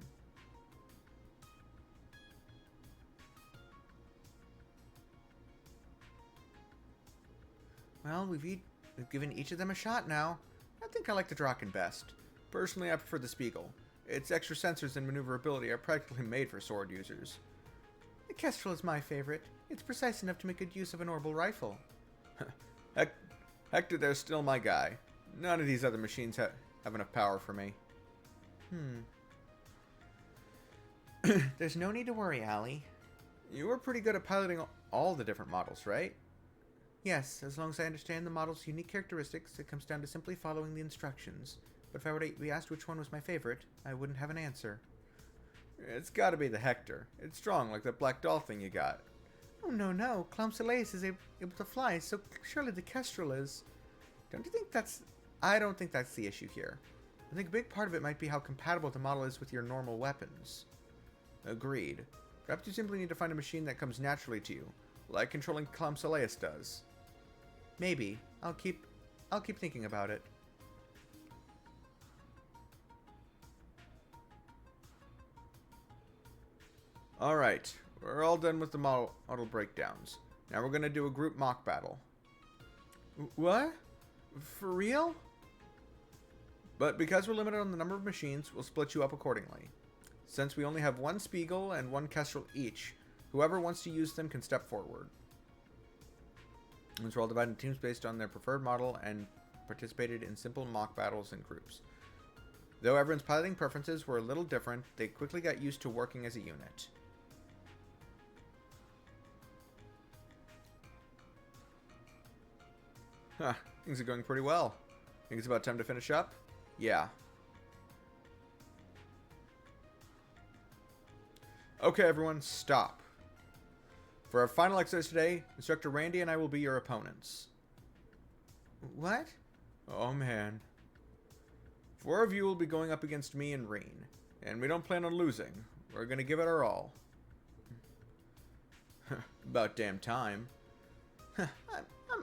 Well, we've given each of them a shot now. I think I like the Draken best. Personally, I prefer the Spiegel. Its extra sensors and maneuverability are practically made for sword users. The Kestrel is my favorite. It's precise enough to make good use of an orbital rifle. Hector there's still my guy. None of these other machines have enough power for me. There's no need to worry, Allie. You were pretty good at piloting all the different models, right? Yes, as long as I understand the model's unique characteristics, it comes down to simply following the instructions. But if I were to be asked which one was my favorite, I wouldn't have an answer. It's gotta be the Hector. It's strong, like that black doll thing you got. Oh, no. Clown Soleil is able to fly, so surely the Kestrel is. Don't you think that's... I don't think that's the issue here. I think a big part of it might be how compatible the model is with your normal weapons. Agreed. Perhaps you simply need to find a machine that comes naturally to you, like controlling Clown Soleil does. Maybe. I'll keep thinking about it. Alright, we're all done with the model breakdowns. Now we're gonna do a group mock battle. What? For real? But because we're limited on the number of machines, we'll split you up accordingly. Since we only have one Spiegel and one Kestrel each, whoever wants to use them can step forward. We're all divided into teams based on their preferred model and participated in simple mock battles in groups. Though everyone's piloting preferences were a little different, they quickly got used to working as a unit. Huh, things are going pretty well. Think it's about time to finish up? Yeah. Okay, everyone, stop. For our final exercise today, Instructor Randy and I will be your opponents. What? Oh, man. 4 of you will be going up against me and Reen. And we don't plan on losing. We're gonna give it our all. About damn time. I'm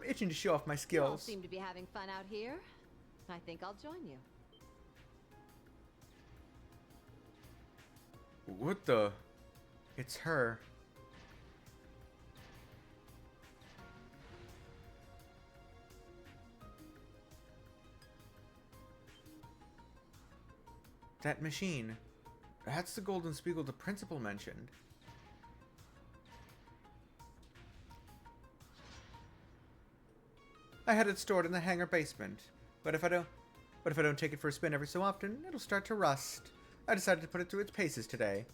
itching to show off my skills. You all seem to be having fun out here. I think I'll join you. What the... It's her. That machine. That's the golden spiegel the principal mentioned. I had it stored in the hangar basement, but if I don't take it for a spin every so often, it'll start to rust. I decided to put it through its paces today.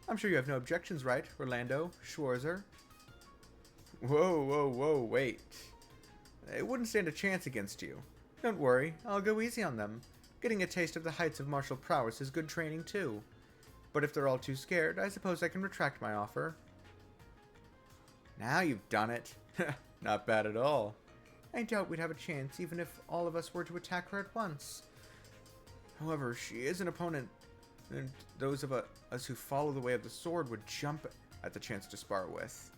I'm sure you have no objections, right, Rolando Schwarzer? Whoa, wait. It wouldn't stand a chance against you. Don't worry, I'll go easy on them. Getting a taste of the heights of martial prowess is good training, too. But if they're all too scared, I suppose I can retract my offer. Now you've done it. Not bad at all. I doubt we'd have a chance even if all of us were to attack her at once. However, she is an opponent, and those of us who follow the way of the sword would jump at the chance to spar with.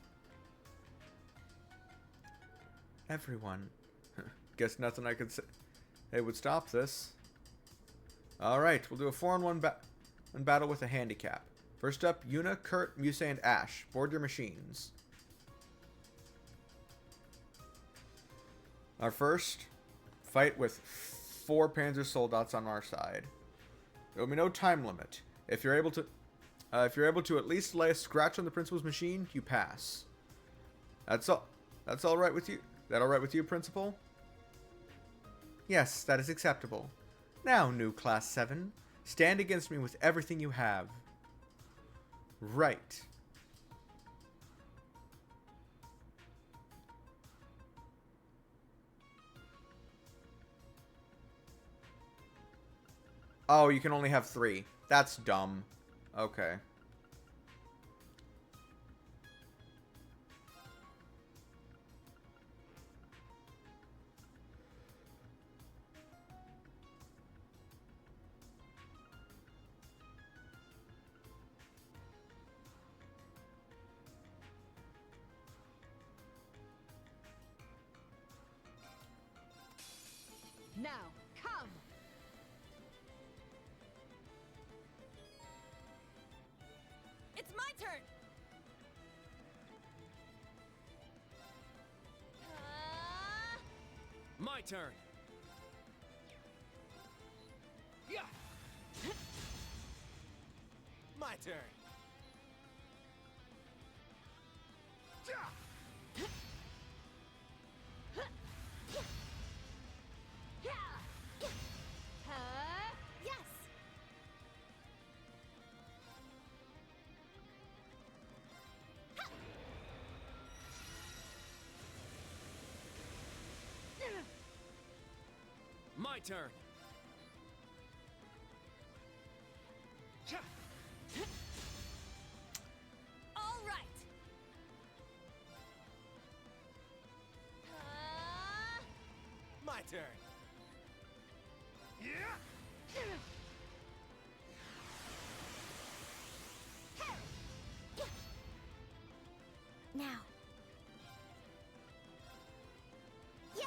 Everyone. Guess nothing I could say would stop this. Alright, we'll do a 4-on-1 battle with a handicap. First up, Yuna, Kurt, Musa, and Ash. Board your machines. Our first fight with 4 Panzer Soldats on our side. There will be no time limit. If you're able to at least lay a scratch on the principal's machine, you pass. That's all. That's all right with you? That all right with you, Principal? Yes, that is acceptable. Now, new Class 7, stand against me with everything you have. Right. Oh, you can only have 3. That's dumb. Okay. Now, come! It's my turn! My turn. Yeah. My turn. Yes! My turn. All right. My turn. Now. Yeah.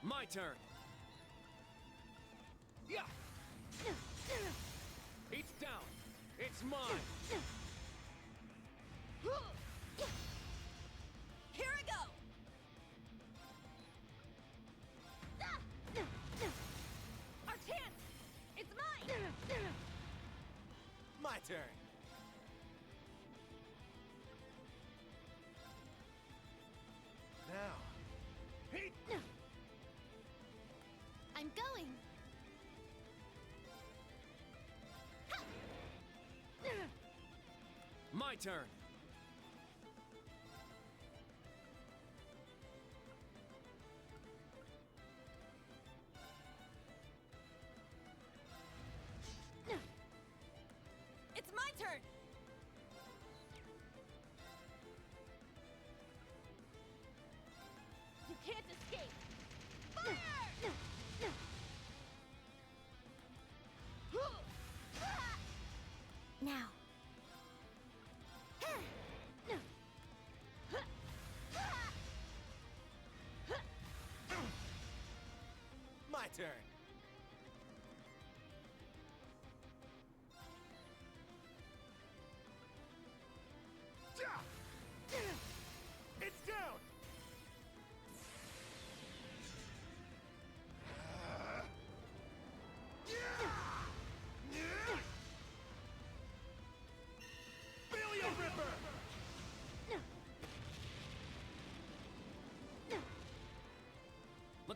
My turn. Yeah. It's down. It's mine. Here I go. Our chance. It's mine. My turn. Now. I'm going. My turn. It's my turn. You can't escape. Fire! Now. My turn.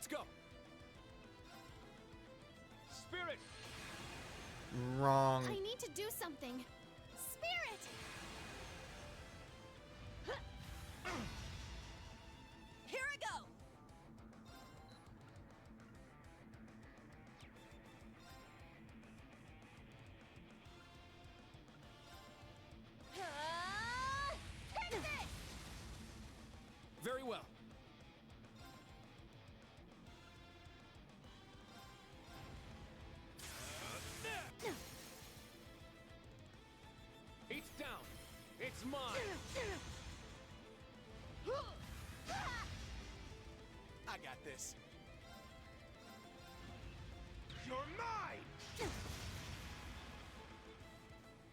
Let's go. Spirit. Wrong. I need to do something. Spirit! Here I go! Take this! Very well. It's down. It's mine. I got this. You're mine!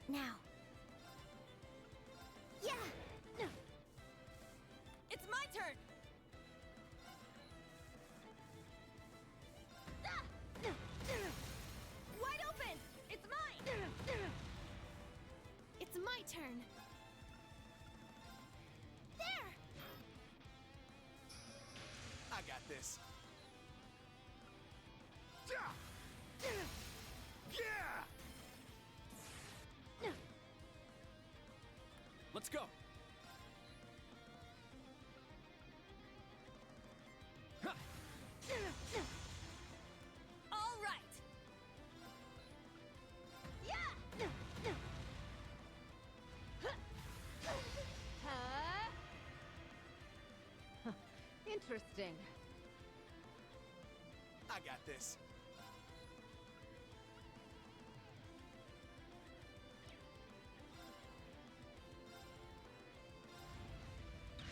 Now. Yeah! It's my turn! Wide open! It's mine! It's my turn. There! I got this. Let's go. All right! Yeah! Interesting. I got this.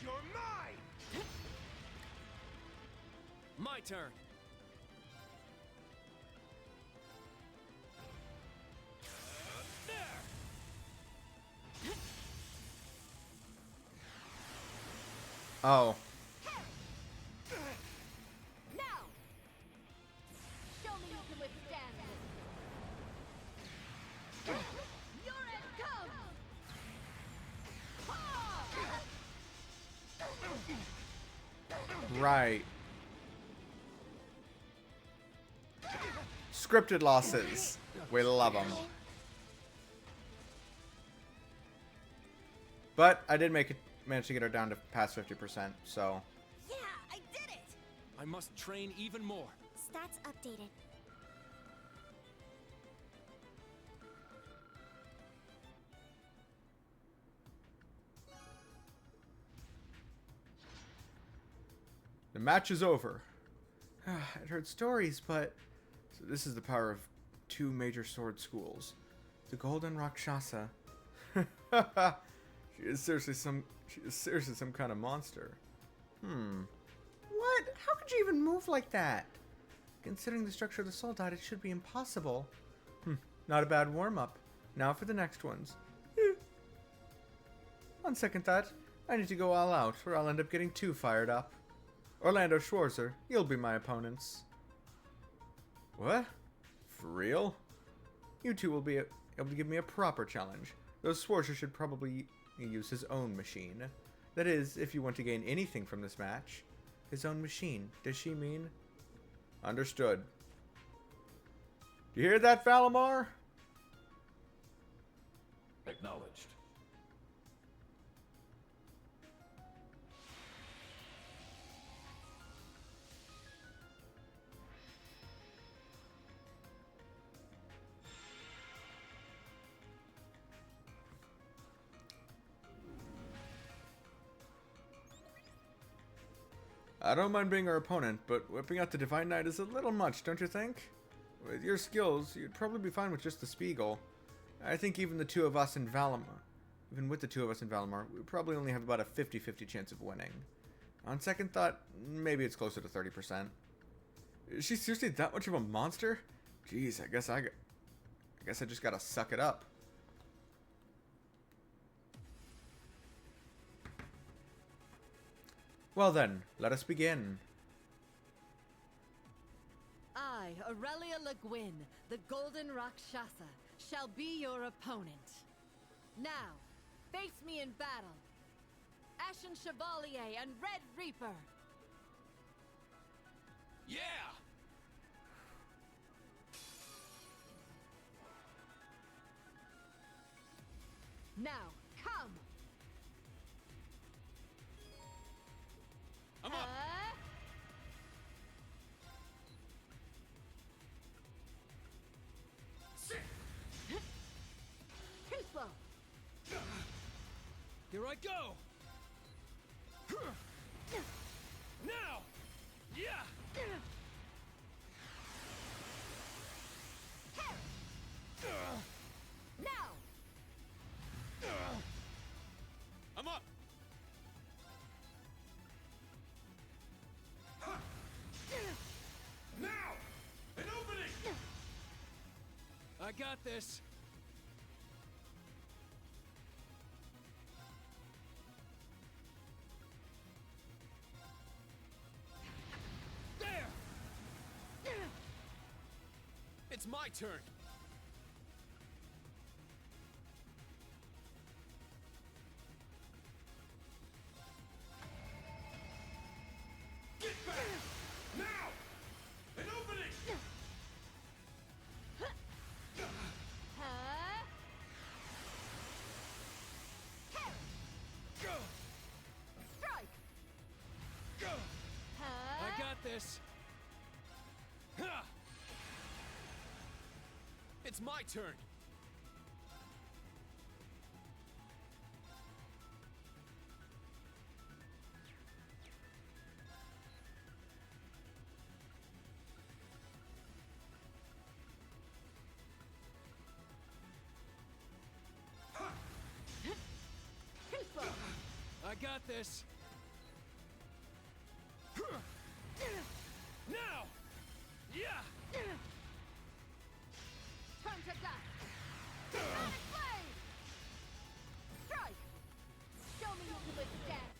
You're mine! My turn. Oh. Now! Show me you can withstand this. Your end comes! Right. Scripted losses. We love them. But I did manage to get her down to past 50%, so. Yeah, I did it! I must train even more. Stats updated. The match is over. I'd heard stories, but so this is the power of two major sword schools. The Golden Rakshasa. She is seriously some kind of monster. What? How could you even move like that? Considering the structure of the soul dot, it should be impossible. Not a bad warm-up. Now for the next ones. On second thought, I need to go all out, or I'll end up getting too fired up. Orlando Schwarzer, you'll be my opponents. What? For real? You two will be able to give me a proper challenge. Though Schwarzer should probably use his own machine. That is, if you want to gain anything from this match. His own machine. Does she mean? Understood. Do you hear that, Valimar? Acknowledged. I don't mind being our opponent, but whipping out the Divine Knight is a little much, don't you think? With your skills, you'd probably be fine with just the Spiegel. I think even with the two of us in Valimar, we probably only have about a 50-50 chance of winning. On second thought, maybe it's closer to 30%. Is she seriously that much of a monster? Jeez, I guess I just gotta suck it up. Well then, let us begin. I, Aurelia Le Guin, the Golden Rakshasa, shall be your opponent. Now, face me in battle. Ashen Chevalier and Red Reaper. Yeah! Now, come! I'm up! Too slow! Here I go! Now! Yeah! Now! I'm up! Now! An opening! I got this! There! It's my turn! Get back! Now! An opening! Go! Strike! Go! I got this! Ha! It's my turn! Too slow! I got this! Now! Yeah! Turn to dust! Sonic blade! Strike! Show me you can withstand!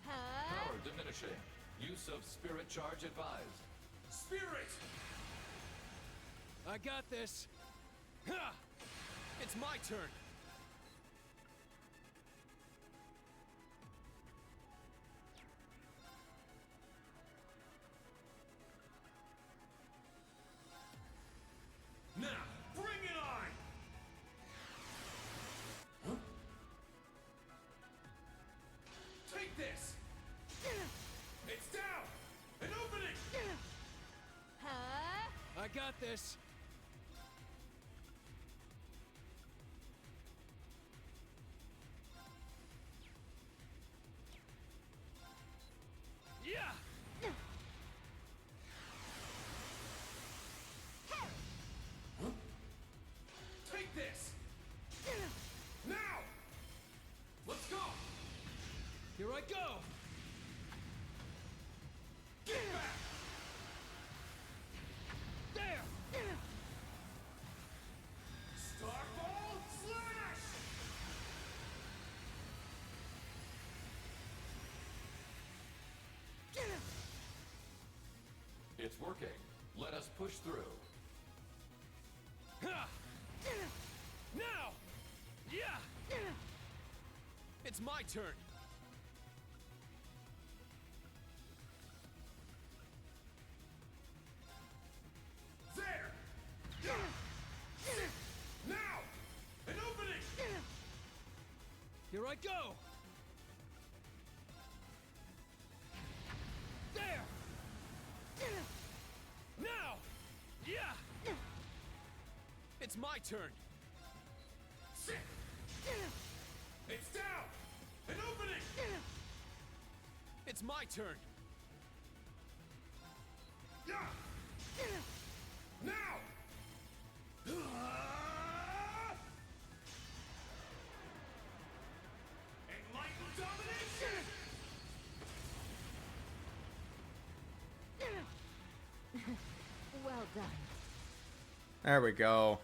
Power diminishing. Use of spirit charge advised. Spirit! I got this! Ha! It's my turn! Now, bring it on! Huh? Take this! It's down! An opening! I got this! Yeah! Huh? Take this! Now! Let's go! Here I go! Get back! There! Starball slash! It's working. Let us push through. Ha! Now! Yeah! It's my turn! There! Now! An opening! Here I go! There! Now! Yeah! It's my turn! It's down! An opening! It's my turn! Yeah! Now! Enlightened domination! Well done. There we go.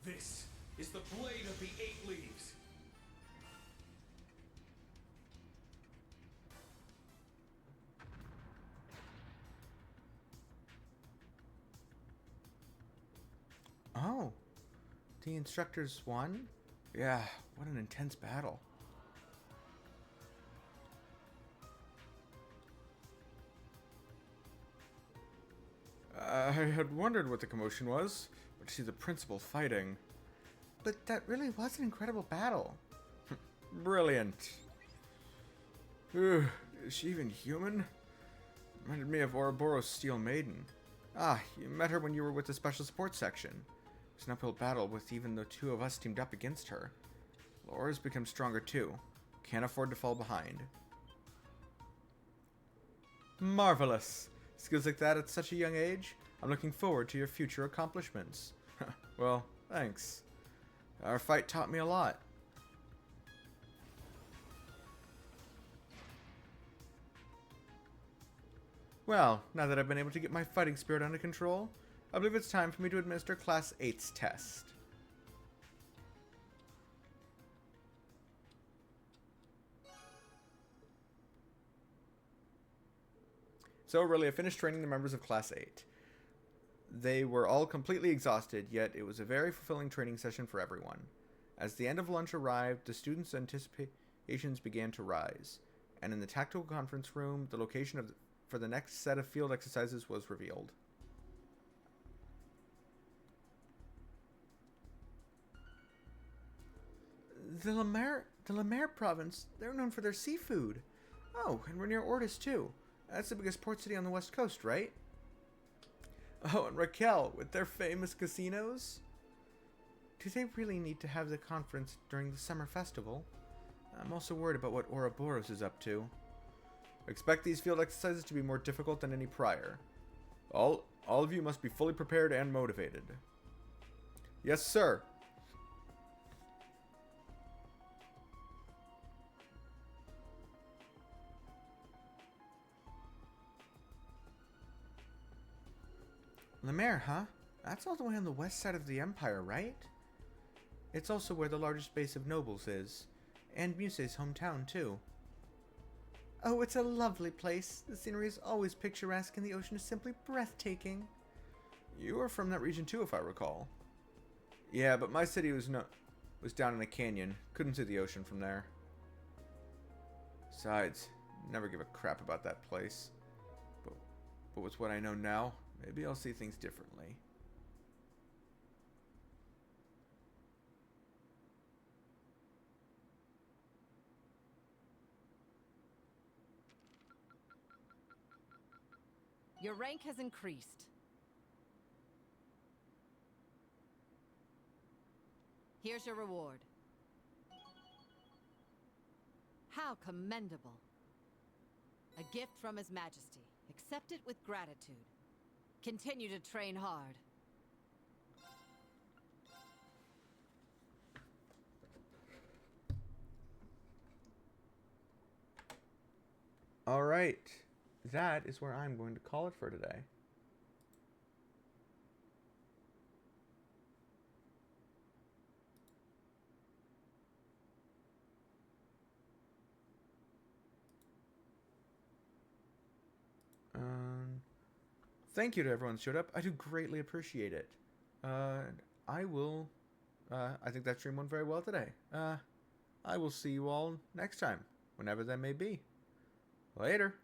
This is the blade of the 8 leaves. Oh. The instructors won? Yeah, what an intense battle. I had wondered what the commotion was, but to see the principal fighting. But that really was an incredible battle. Brilliant. Is she even human? Reminded me of Ouroboros' Steel Maiden. Ah, you met her when you were with the Special Support Section. It was an uphill battle with even the two of us teamed up against her. Laura's become stronger too. Can't afford to fall behind. Marvelous. Skills like that at such a young age? I'm looking forward to your future accomplishments. Well, thanks. Our fight taught me a lot. Well, now that I've been able to get my fighting spirit under control, I believe it's time for me to administer Class 8's test. So Aurelia finished training the members of Class 8. They were all completely exhausted, yet it was a very fulfilling training session for everyone. As the end of lunch arrived, the students' anticipations began to rise, and in the tactical conference room, the location for the next set of field exercises was revealed. The Lemaire province, they're known for their seafood. Oh, and we're near Ortis too. That's the biggest port city on the west coast, right? Oh, and Raquel, with their famous casinos? Do they really need to have the conference during the summer festival? I'm also worried about what Ouroboros is up to. Expect these field exercises to be more difficult than any prior. All of you must be fully prepared and motivated. Yes, sir. Lemaire, huh? That's all the way on the west side of the Empire, right? It's also where the largest base of nobles is. And Muse's hometown, too. Oh, it's a lovely place. The scenery is always picturesque and the ocean is simply breathtaking. You are from that region too, if I recall. Yeah, but my city was down in a canyon. Couldn't see the ocean from there. Besides, never give a crap about that place. But with what I know now, maybe I'll see things differently. Your rank has increased. Here's your reward. How commendable. A gift from His Majesty. Accept it with gratitude. Continue to train hard. All right. That is where I'm going to call it for today. Thank you to everyone who showed up. I do greatly appreciate it. I think that stream went very well today. I will see you all next time, whenever that may be. Later.